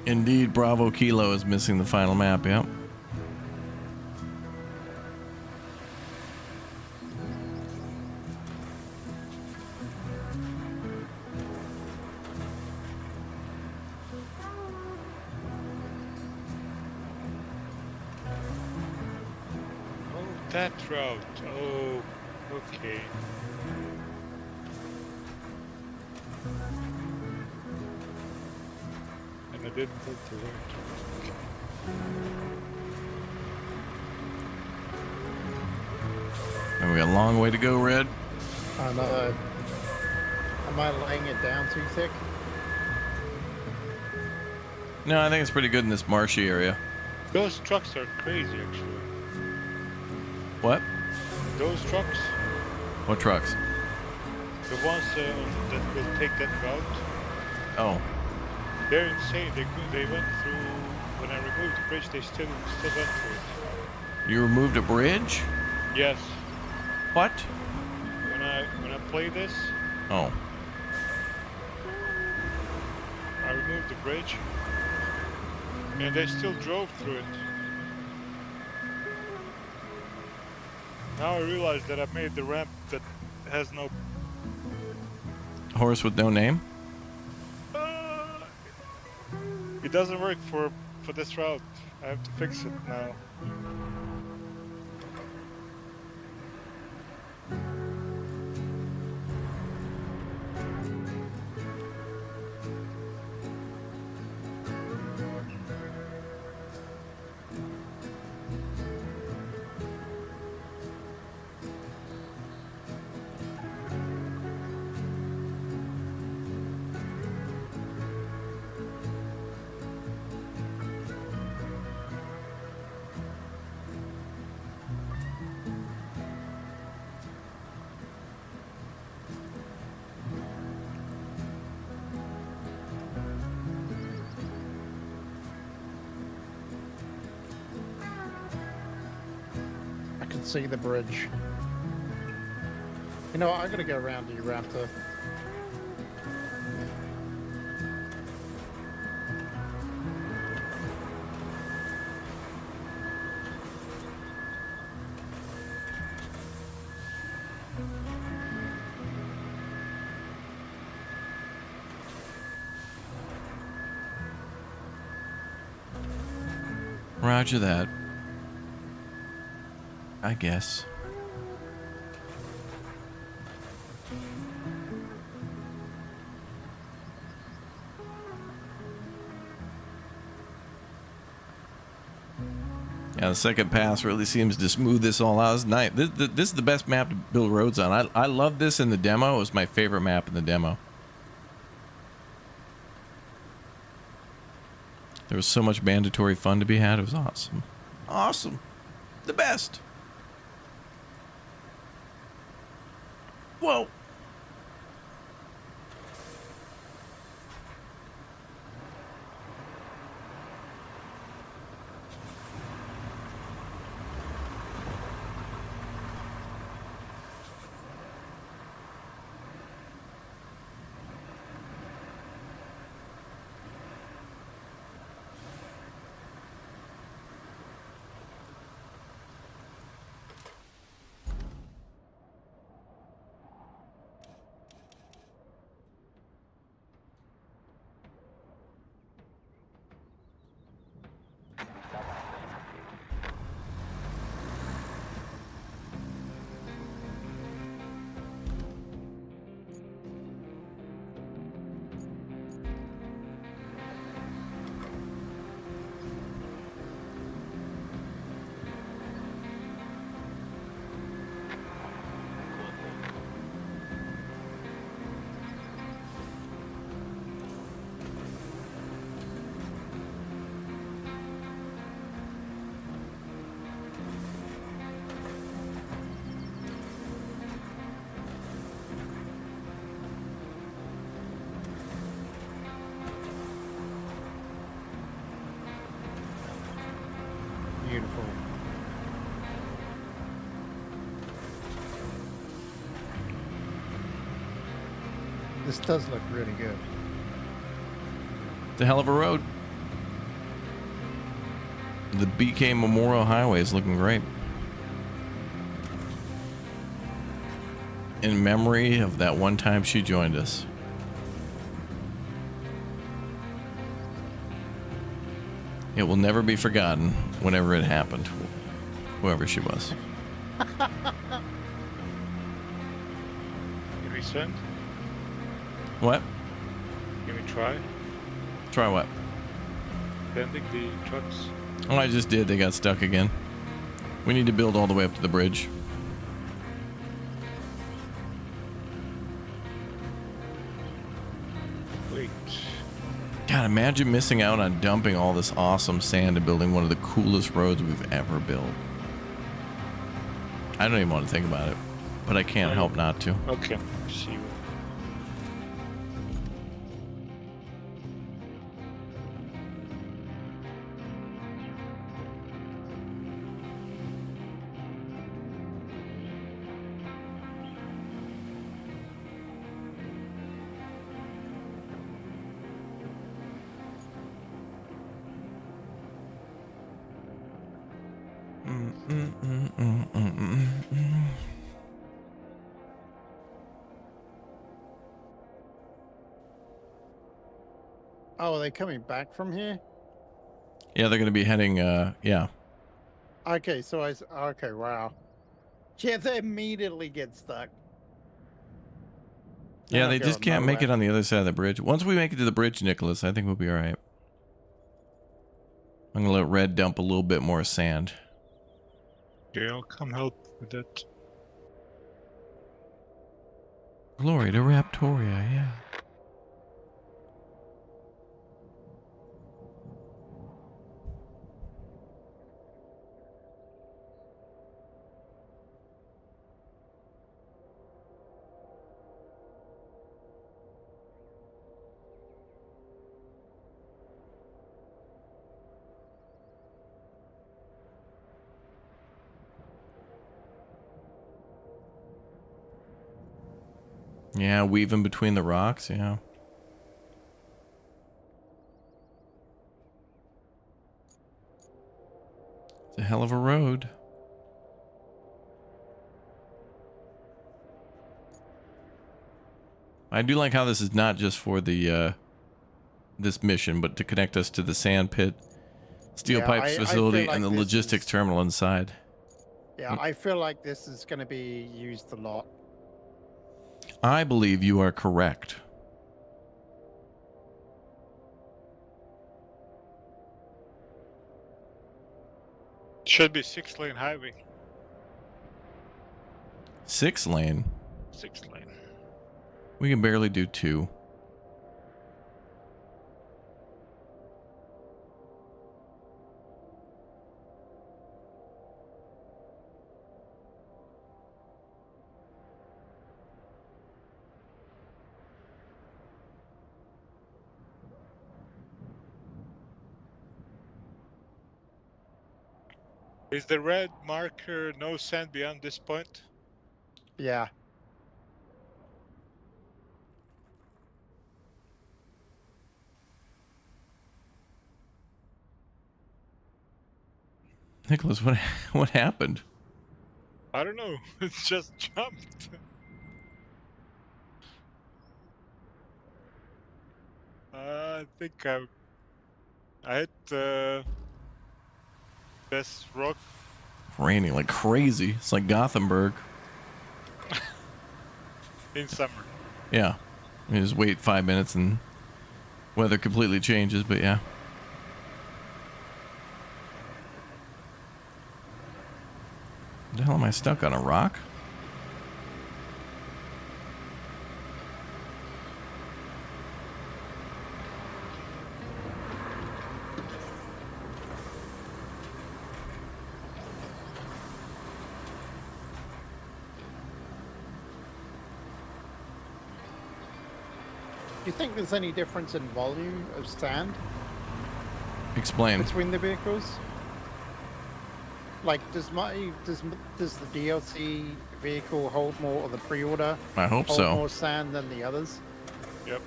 Speaker 1: Indeed, Bravo Kilo is missing the final map, yep.
Speaker 3: Oh, that route. Oh, okay. And I didn't put the right.
Speaker 1: And we got a long way to go, Red.
Speaker 7: I know. Am I laying it down too thick?
Speaker 1: No, I think it's pretty good in this marshy area.
Speaker 3: Those trucks are crazy, actually.
Speaker 1: What?
Speaker 3: Those trucks,
Speaker 1: What trucks?
Speaker 3: the ones that will take that route,
Speaker 1: Oh.
Speaker 3: they're insane. They went through. When I removed the bridge, they still went through it.
Speaker 1: You removed a bridge?
Speaker 3: Yes.
Speaker 1: What?
Speaker 3: When I play this,
Speaker 1: Oh.
Speaker 3: I removed the bridge, and they still drove through it. Now I realize that I made the ramp that has no.
Speaker 1: Horse with no name?
Speaker 3: It doesn't work for this route. I have to fix it now.
Speaker 7: I can see the bridge. You know what? I'm gonna go around you, Raptor.
Speaker 1: Roger that. I guess. Yeah, the second pass really seems to smooth this all out. It's nice. This is the best map to build roads on. I love this in the demo. It was my favorite map in the demo. There was so much mandatory fun to be had. It was awesome. Awesome. The best. Whoa.
Speaker 7: Beautiful. This does look really good.
Speaker 1: It's a hell of a road. The BK Memorial Highway is looking great. In memory of that one time she joined us. It will never be forgotten whenever it happened, whoever she was.
Speaker 3: Can we send?
Speaker 1: What?
Speaker 3: Can we try?
Speaker 1: Try what?
Speaker 3: Sending the trucks?
Speaker 1: Oh, I just did. They got stuck again. We need to build all the way up to the bridge.
Speaker 3: Wait.
Speaker 1: God, imagine missing out on dumping all this awesome sand and building one of the coolest roads we've ever built. I don't even want to think about it, but I can't help not to.
Speaker 3: Okay, see you.
Speaker 7: Oh, are they coming back from here?
Speaker 1: Yeah, they're going to be heading, yeah.
Speaker 7: Okay, so okay, wow. Yeah, they immediately get stuck.
Speaker 1: Yeah,
Speaker 7: They're
Speaker 1: they
Speaker 7: not
Speaker 1: just
Speaker 7: going
Speaker 1: can't make it
Speaker 7: nowhere.
Speaker 1: on the other side of the bridge. Once we make it to the bridge, Nicholas, I think we'll be all right. I'm going to let Red dump a little bit more sand.
Speaker 3: Yeah, I'll come help with that.
Speaker 1: Glory to Raptoria, yeah. Yeah, weaving between the rocks, yeah. It's a hell of a road. I do like how this is not just for the this mission, but to connect us to the sand pit, steel pipes facility,
Speaker 7: like
Speaker 1: and the logistics terminal inside.
Speaker 7: Yeah, I feel like this is going to be used a lot.
Speaker 1: I believe you are correct.
Speaker 3: Should be 6-lane highway.
Speaker 1: 6-lane.
Speaker 3: 6-lane.
Speaker 1: We can barely do 2.
Speaker 3: Is the red marker no sand beyond this point?
Speaker 7: Yeah.
Speaker 1: Nicholas, what happened?
Speaker 3: I don't know. It just jumped. I think I hit this rock.
Speaker 1: Raining like crazy. It's like Gothenburg.
Speaker 3: In summer.
Speaker 1: Yeah. You just wait 5 minutes and weather completely changes, but yeah. The hell am I stuck on a rock?
Speaker 7: Do you think there's any difference in volume of sand
Speaker 1: Explain.
Speaker 7: between the vehicles? Like, does the DLC vehicle hold more, or the pre-order?
Speaker 1: I hope
Speaker 7: hold
Speaker 1: so.
Speaker 7: more sand than the others?
Speaker 3: Yep.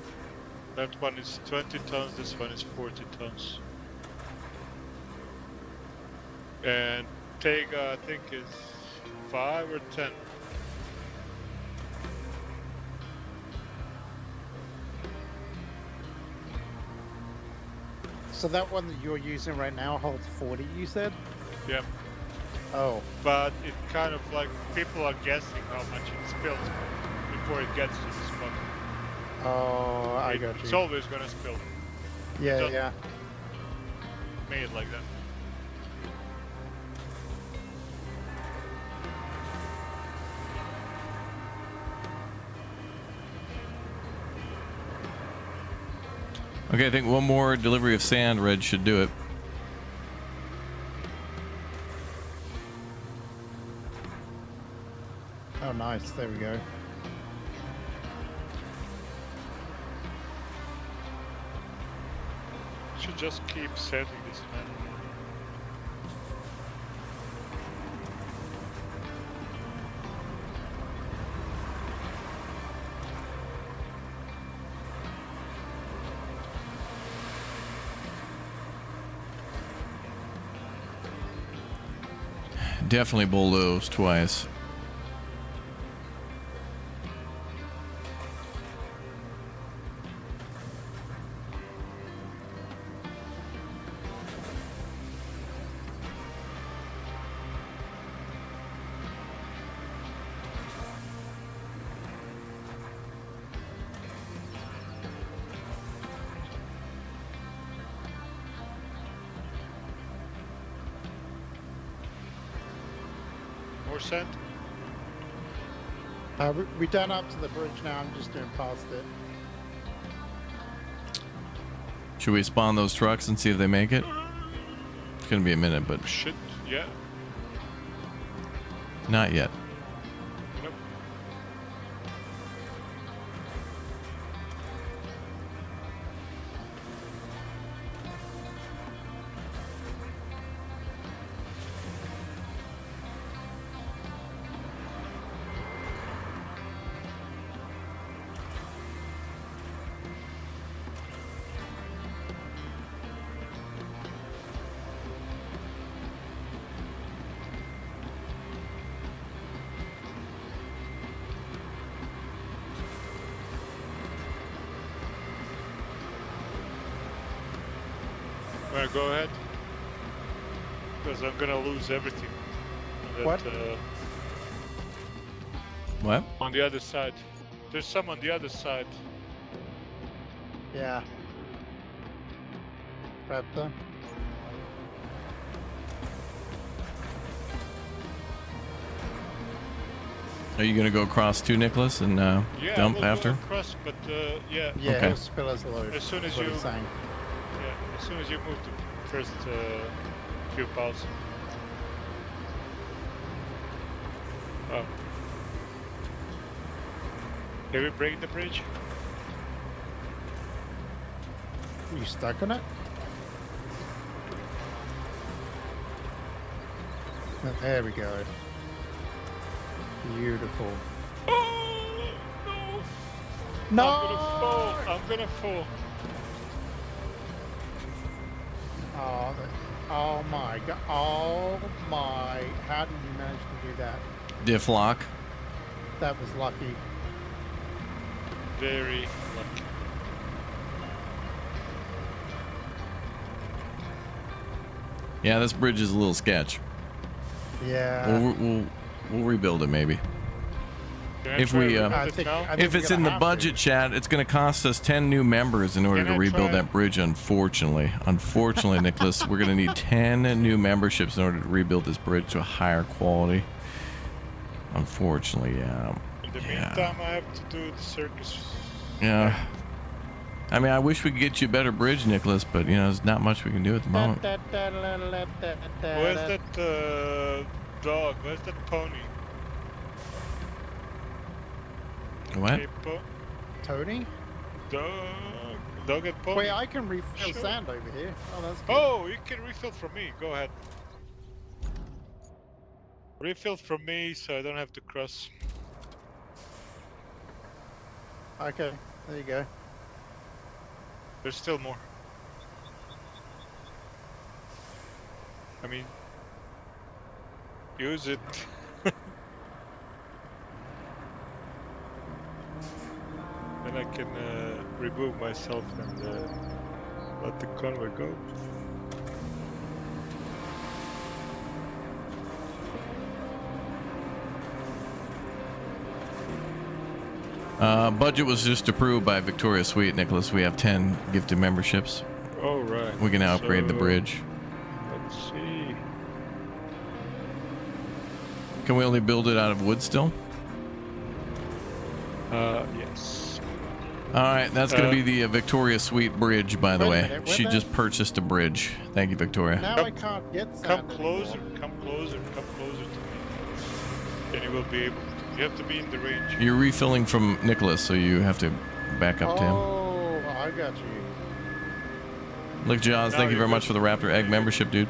Speaker 3: That one is 20 tons, this one is 40 tons. And Tega, I think, is 5 or 10.
Speaker 7: So that one that you're using right now holds 40, you said?
Speaker 3: Yep.
Speaker 7: Oh.
Speaker 3: But it kind of like, people are guessing how much it spills before it gets to the spot.
Speaker 7: Oh, I got you.
Speaker 3: It's always gonna spill.
Speaker 7: Yeah,
Speaker 3: Just
Speaker 7: yeah.
Speaker 3: Made like that.
Speaker 1: Okay, I think one more delivery of sand, Red, should do it.
Speaker 7: Oh, nice. There we go.
Speaker 3: Should just keep setting this, man.
Speaker 1: Definitely bulldoze twice.
Speaker 3: More sand?
Speaker 7: We're done up to the bridge now. I'm just doing past it.
Speaker 1: Should we spawn those trucks and see if they make it? It's gonna be a minute, but
Speaker 3: Shit, yeah.
Speaker 1: not yet.
Speaker 3: Nope. wanna go ahead? Because I'm gonna lose everything. That,
Speaker 7: What?
Speaker 1: What?
Speaker 3: On the other side. There's some on the other side.
Speaker 7: Yeah. Grab them.
Speaker 1: Are you gonna go across too, Nicholas, and
Speaker 3: Yeah,
Speaker 1: dump
Speaker 3: we'll
Speaker 1: after?
Speaker 3: Go across, but yeah.
Speaker 7: Yeah,
Speaker 1: Okay.
Speaker 7: he'll spill us a load.
Speaker 3: As soon as
Speaker 7: what
Speaker 3: you,
Speaker 7: he's saying.
Speaker 3: yeah, as soon as you move the first few piles. Oh. Can we break the bridge?
Speaker 7: You stuck on it? There we go. Beautiful.
Speaker 3: Oh no!
Speaker 7: No!
Speaker 3: I'm gonna fall. I'm gonna fall.
Speaker 7: Oh my god. Oh my. How did you manage to do that?
Speaker 1: Diff lock.
Speaker 7: That was lucky.
Speaker 3: Very lucky.
Speaker 1: Yeah, this bridge is a little sketch.
Speaker 7: Yeah.
Speaker 1: We'll rebuild it maybe.
Speaker 3: Can I
Speaker 1: If
Speaker 3: try
Speaker 1: we
Speaker 3: to remove it now?
Speaker 1: if it's in the budget, chat, it's going to cost us 10 new members in order
Speaker 3: Can
Speaker 1: to
Speaker 3: I
Speaker 1: rebuild
Speaker 3: try?
Speaker 1: that bridge. Unfortunately, Nicholas, we're going to need 10 new memberships in order to rebuild this bridge to a higher quality. Unfortunately, yeah.
Speaker 3: In the meantime, I have to do the circus.
Speaker 1: Yeah. I mean, I wish we could get you a better bridge, Nicholas, but you know, there's not much we can do at the moment.
Speaker 3: Where's that dog? Where's that pony?
Speaker 1: What?
Speaker 3: Okay,
Speaker 7: Tony?
Speaker 3: Dog and pony.
Speaker 7: Wait, I can refill
Speaker 3: Sure.
Speaker 7: sand over here. Oh, that's good.
Speaker 3: Oh, you can refill from me. Go ahead. Refill from me, so I don't have to cross.
Speaker 7: Okay, there you go.
Speaker 3: There's still more. I mean, use it. Then I can remove myself and let the convoy go.
Speaker 1: Budget was just approved by Victoria Suite, Nicholas. We have 10 gifted memberships.
Speaker 3: Oh, right.
Speaker 1: We can now upgrade the
Speaker 3: So,
Speaker 1: bridge.
Speaker 3: Let's see.
Speaker 1: Can we only build it out of wood still?
Speaker 3: Yes.
Speaker 1: All right, that's going to be the Victoria Suite bridge, by the
Speaker 7: Wait a
Speaker 1: way.
Speaker 7: minute,
Speaker 1: She
Speaker 7: wait a
Speaker 1: just purchased a bridge. Thank you, Victoria.
Speaker 7: Now I can't get sand
Speaker 3: Come closer,
Speaker 7: anymore.
Speaker 3: come closer to me. Then you will be able to. You have to be in the range.
Speaker 1: You're refilling from Nicholas, so you have to back up to him.
Speaker 7: Oh, I got you.
Speaker 1: Look, Jaws,
Speaker 3: No,
Speaker 1: thank you
Speaker 3: you're
Speaker 1: very much for the Raptor Egg membership, dude.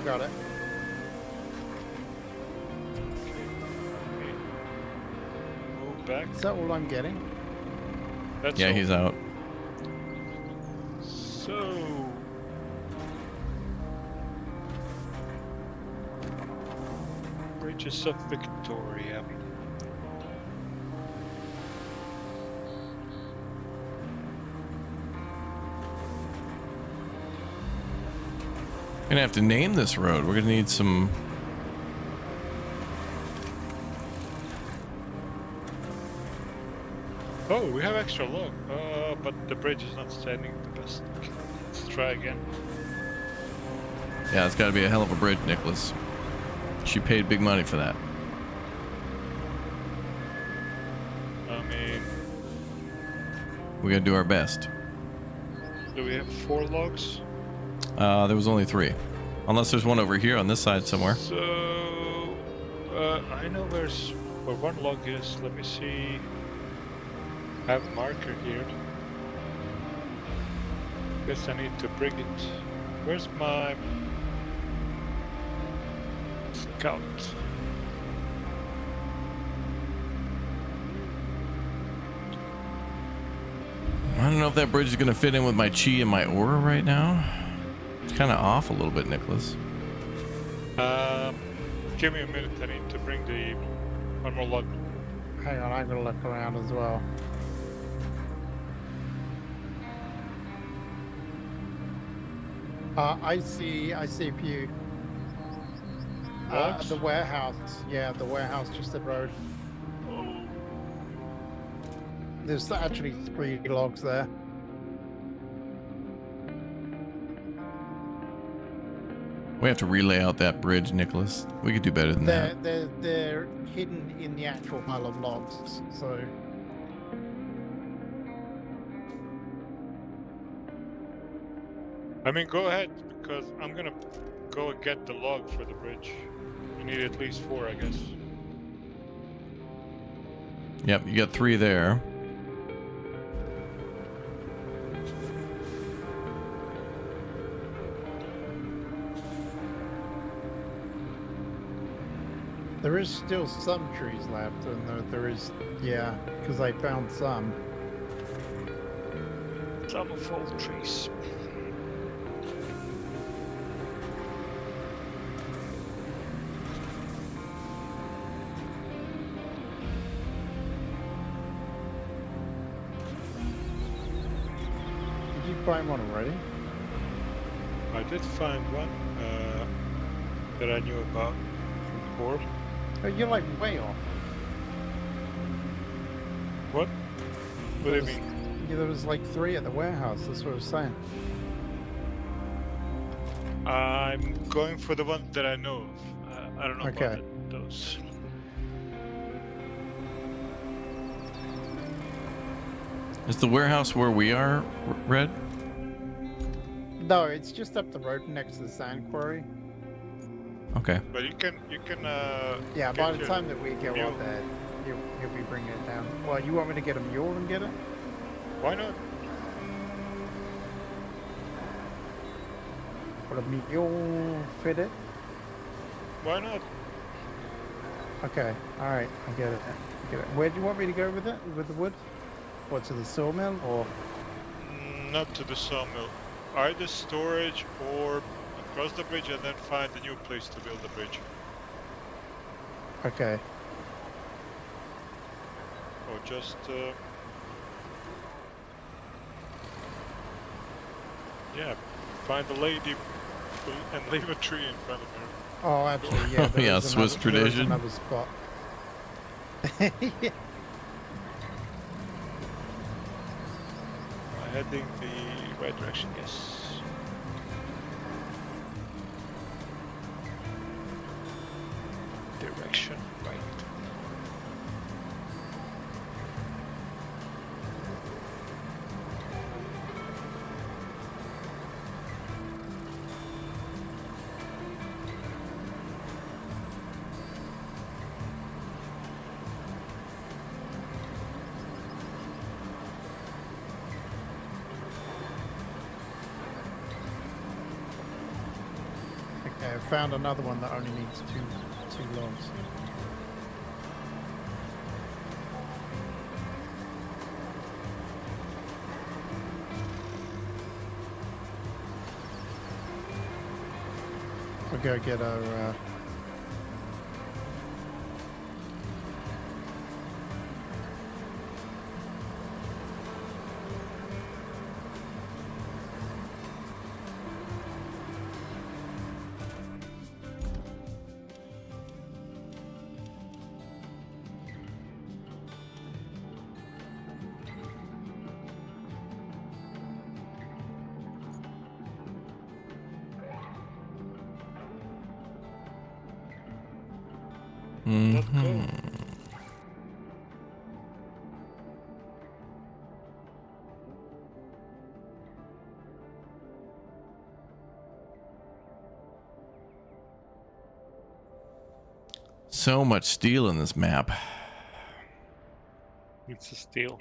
Speaker 7: Got it.
Speaker 3: Move back.
Speaker 7: Is that all I'm getting?
Speaker 3: That's
Speaker 1: Yeah,
Speaker 3: all.
Speaker 1: he's out.
Speaker 3: So. Bridges of Victoria.
Speaker 1: We're gonna have to name this road. We're gonna need some.
Speaker 3: Oh, we have extra log. But the bridge is not standing the best. Let's try again.
Speaker 1: Yeah, it's got to be a hell of a bridge, Nicholas. She paid big money for that.
Speaker 3: I mean,
Speaker 1: We gotta do our best.
Speaker 3: do we have 4 logs?
Speaker 1: There was only 3, unless there's one over here on this side somewhere.
Speaker 3: So, I know where one log is. Let me see. I have a marker here. Guess I need to bring it. Where's my scout?
Speaker 1: I don't know if that bridge is gonna fit in with my chi and my aura right now. It's kind of off a little bit, Nicholas.
Speaker 3: Give me a minute. I need to bring the one more log.
Speaker 7: Hang on, I'm gonna look around as well. I see a few. The warehouse. Yeah, the warehouse just the road. There's actually 3 logs there.
Speaker 1: We have to relay out that bridge, Nicholas. We could do better than that.
Speaker 7: They're hidden in the actual pile of logs, so.
Speaker 3: I mean, go ahead, because I'm gonna go and get the log for the bridge. We need at least 4, I guess.
Speaker 1: Yep, you got 3 there.
Speaker 7: There is still some trees left, and there is, yeah, because I found some.
Speaker 3: Some of all trees.
Speaker 7: Did you find one already?
Speaker 3: I did find one that I knew about before.
Speaker 7: Oh, you're like way off.
Speaker 3: What? What do you mean?
Speaker 7: Yeah, there was like 3 at the warehouse, that's what I was saying.
Speaker 3: I'm going for the one that I know of. I don't know about those.
Speaker 1: Is the warehouse where we are, Red?
Speaker 7: No, it's just up the road next to the sand quarry.
Speaker 1: Okay.
Speaker 3: But you can.
Speaker 7: Yeah, by the
Speaker 3: your
Speaker 7: time that we go
Speaker 3: mule.
Speaker 7: on there, you'll be bringing it down. Well, you want me to get a mule and get it?
Speaker 3: Why not?
Speaker 7: Would a mule fit it?
Speaker 3: Why not?
Speaker 7: Okay, alright, I get it. Where do you want me to go with it? With the wood? What, to the sawmill or?
Speaker 3: Not to the sawmill. Either storage or across the bridge and then find a new place to build the bridge.
Speaker 7: Okay.
Speaker 3: Or just yeah, find a lady and leave a tree in front of her.
Speaker 7: Oh, actually, yeah. there
Speaker 1: Yeah,
Speaker 7: is
Speaker 1: Swiss
Speaker 7: another, there is
Speaker 1: tradition.
Speaker 7: another spot. Yeah.
Speaker 3: Am I heading the right direction? Yes. Direction right.
Speaker 7: Okay, I found another one that only needs two logs. We'll go get our
Speaker 1: So much steel in this map.
Speaker 3: It's a steal.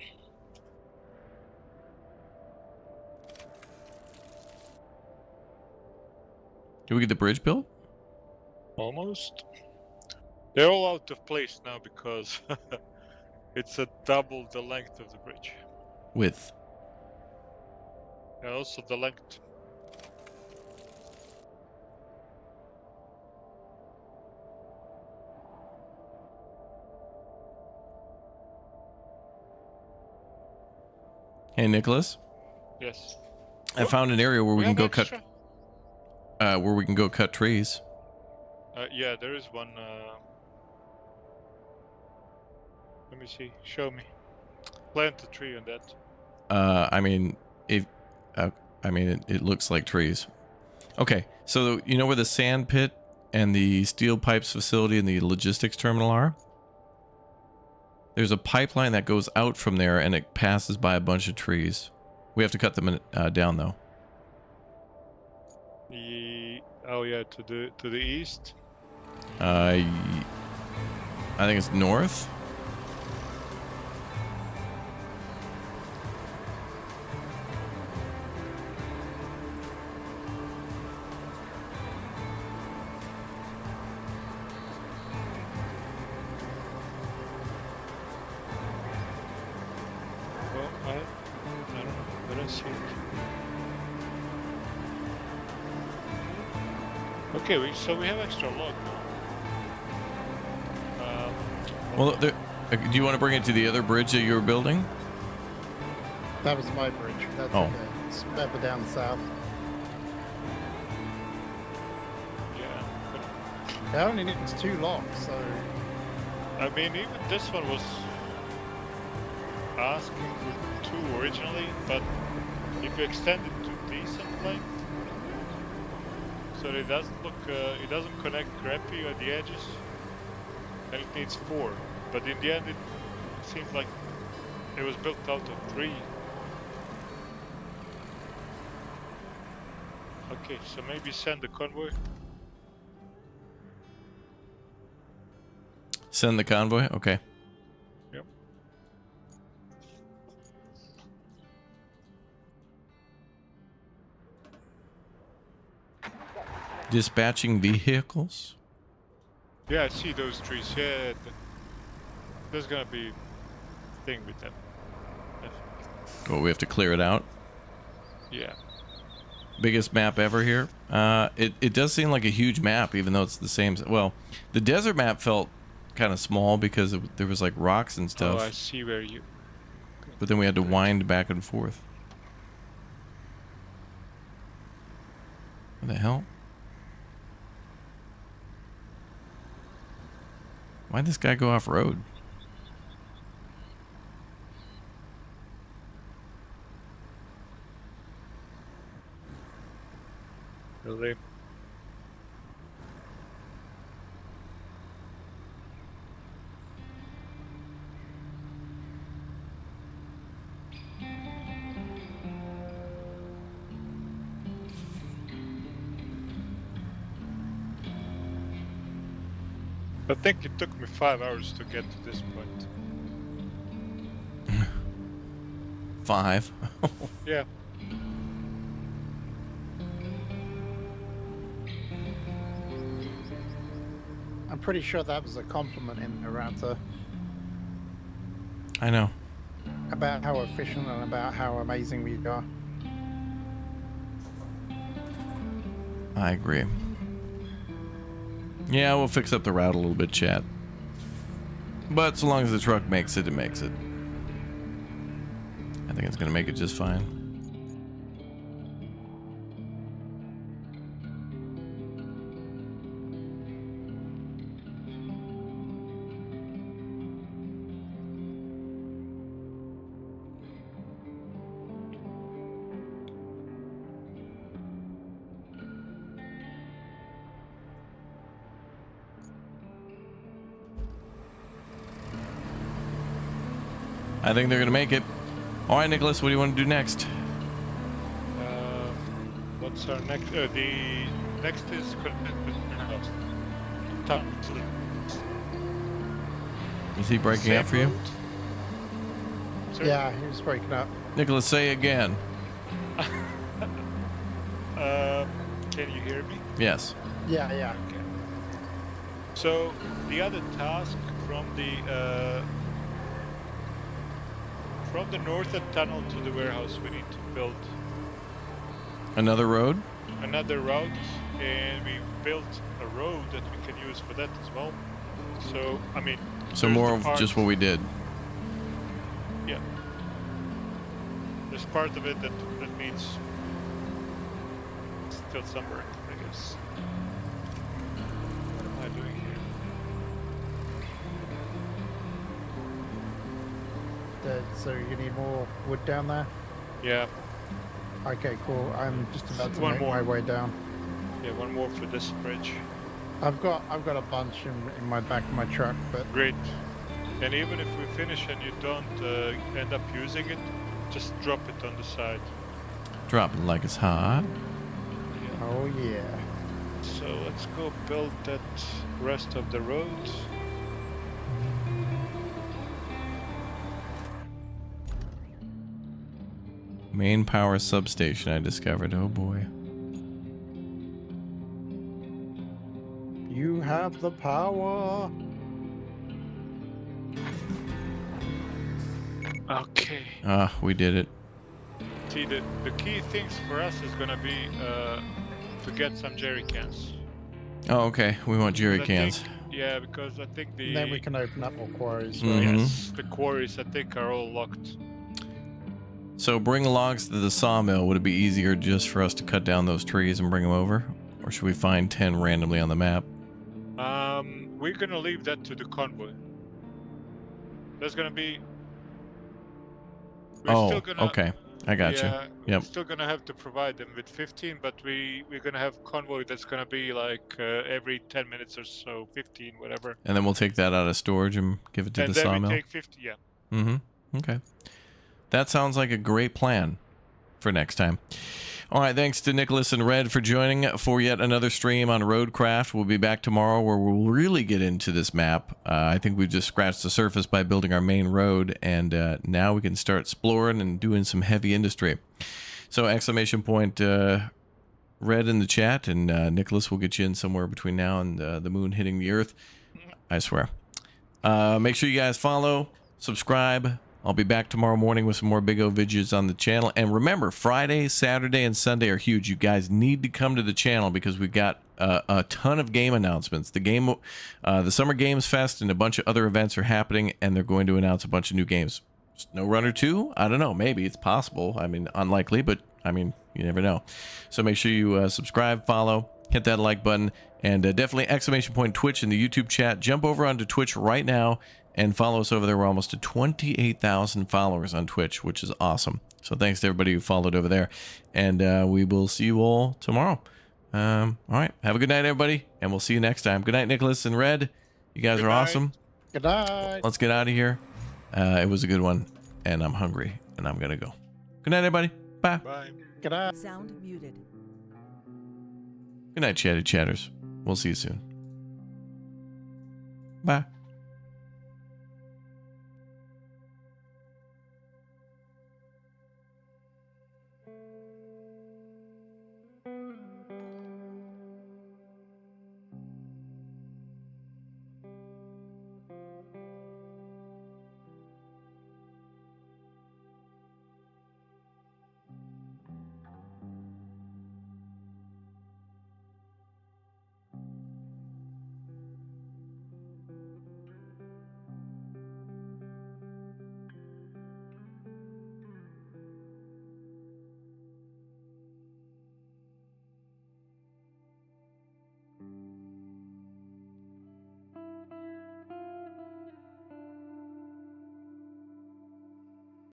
Speaker 1: Did we get the bridge built?
Speaker 3: Almost. They're all out of place now because it's a double the length of the bridge.
Speaker 1: Width.
Speaker 3: And also the length.
Speaker 1: Hey, Nicholas.
Speaker 3: Yes.
Speaker 1: I found an area where we can go cut. where we can go cut trees.
Speaker 3: Yeah, there is one. Let me see. Show me. Plant a tree on that.
Speaker 1: I mean, it looks like trees. Okay, so you know where the sand pit and the steel pipes facility and the logistics terminal are? There's a pipeline that goes out from there, and it passes by a bunch of trees. We have to cut them down, though.
Speaker 3: Oh yeah, to the east.
Speaker 1: I think it's north.
Speaker 3: Well, I don't know. I don't see it. Okay, so we have extra log now.
Speaker 1: Well, do you want to bring it to the other bridge that you were building?
Speaker 7: That was my bridge. That's
Speaker 1: Oh.
Speaker 7: okay. It's better down south.
Speaker 3: Yeah.
Speaker 7: It only needs 2 logs, so...
Speaker 3: I mean, even this one was asking for 2 originally, but if you extend it to decent length, so it doesn't look, it doesn't connect crappy at the edges, and it needs 4. But in the end, it seems like it was built out of 3. Okay, so maybe send the convoy.
Speaker 1: Send the convoy? Okay.
Speaker 3: Yep.
Speaker 1: Dispatching vehicles?
Speaker 3: Yeah, I see those trees. Yeah, there's gonna be a thing with them. Definitely.
Speaker 1: Oh, we have to clear it out?
Speaker 3: Yeah.
Speaker 1: Biggest map ever here. It does seem like a huge map, even though it's the same. Well, the desert map felt kind of small because there was like rocks and stuff.
Speaker 3: Oh, I see where you...
Speaker 1: But then we had to wind back and forth. What the hell? Why'd this guy go off road?
Speaker 3: Really? I think it took me 5 hours to get to this point.
Speaker 1: 5?
Speaker 3: Yeah.
Speaker 7: I'm pretty sure that was a compliment in Naranta
Speaker 1: I know.
Speaker 7: about how efficient and about how amazing we are.
Speaker 1: I agree. Yeah, we'll fix up the route a little bit, chat. But so long as the truck makes it, it makes it. I think it's going to make it just fine. I think they're going to make it. All right, Nicholas, what do you want to do next?
Speaker 3: What's our next? The next is
Speaker 1: Is he breaking up for you?
Speaker 3: Sorry?
Speaker 7: Yeah, he was breaking up.
Speaker 1: Nicholas, say again.
Speaker 3: Can you hear me?
Speaker 1: Yes.
Speaker 7: Yeah, yeah.
Speaker 3: Okay. So the other task from the northern tunnel to the warehouse, we need to build
Speaker 1: Another road?
Speaker 3: another route, and we built a road that we can use for that as well. So I mean,
Speaker 1: So
Speaker 3: there's
Speaker 1: more
Speaker 3: the
Speaker 1: of
Speaker 3: part-
Speaker 1: just what we did.
Speaker 3: Yeah. There's part of it that needs still somewhere, I guess. What am I doing here?
Speaker 7: So you need more wood down there?
Speaker 3: Yeah.
Speaker 7: Okay, cool. I'm just about to
Speaker 3: One
Speaker 7: make
Speaker 3: more.
Speaker 7: my way down.
Speaker 3: Yeah, one more for this bridge.
Speaker 7: I've got a bunch in my back of my truck, but
Speaker 3: Great. And even if we finish and you don't end up using it, just drop it on the side.
Speaker 1: Drop it like it's hot.
Speaker 7: Oh yeah.
Speaker 3: So let's go build that rest of the road.
Speaker 1: Main power substation I discovered. Oh boy.
Speaker 7: You have the power.
Speaker 3: Okay.
Speaker 1: Ah, we did it.
Speaker 3: See, the key things for us is gonna be to get some jerry cans.
Speaker 1: Oh, okay. We want jerry
Speaker 3: I
Speaker 1: cans.
Speaker 3: think- yeah, because I think the...
Speaker 7: And then we can open up more quarries.
Speaker 1: Mhm.
Speaker 3: Yes, the quarries I think are all locked.
Speaker 1: So bring logs to the sawmill. Would it be easier just for us to cut down those trees and bring them over? Or should we find 10 randomly on the map?
Speaker 3: We're gonna leave that to the convoy. There's gonna be... We're still gonna,
Speaker 1: okay. I got you.
Speaker 3: yeah,
Speaker 1: Yep.
Speaker 3: We're still gonna have to provide them with 15, but we're gonna have convoy that's gonna be like every 10 minutes or so, 15, whatever.
Speaker 1: And then we'll take that out of storage and give it to
Speaker 3: And
Speaker 1: the
Speaker 3: then
Speaker 1: sawmill.
Speaker 3: we take 50, yeah.
Speaker 1: Mm-hmm. Okay. That sounds like a great plan for next time. All right, thanks to Nicholas and Red for joining for yet another stream on RoadCraft. We'll be back tomorrow where we'll really get into this map. I think we've just scratched the surface by building our main road, and now we can start exploring and doing some heavy industry. So exclamation point Red in the chat, and Nicholas will get you in somewhere between now and the moon hitting the earth. I swear. Make sure you guys follow, subscribe. I'll be back tomorrow morning with some more Big O videos on the channel. And remember, Friday, Saturday, and Sunday are huge. You guys need to come to the channel because we've got a ton of game announcements. The Summer Games Fest and a bunch of other events are happening, and they're going to announce a bunch of new games. No Runner 2? I don't know. Maybe. It's possible. I mean, unlikely, but I mean, you never know. So make sure you subscribe, follow, hit that like button, and definitely exclamation point Twitch in the YouTube chat. Jump over onto Twitch right now and follow us over there. We're almost to 28,000 followers on Twitch, which is awesome. So thanks to everybody who followed over there. And we will see you all tomorrow. All right. Have a good night, everybody. And we'll see you next time. Good night, Nicholas and Red. You guys are awesome.
Speaker 7: Good night.
Speaker 1: Let's get out of here. It was a good one. And I'm hungry. And I'm going to go. Good night, everybody. Bye.
Speaker 3: Bye.
Speaker 7: Good night.
Speaker 4: Sound muted.
Speaker 1: Good night, chatty chatters. We'll see you soon. Bye.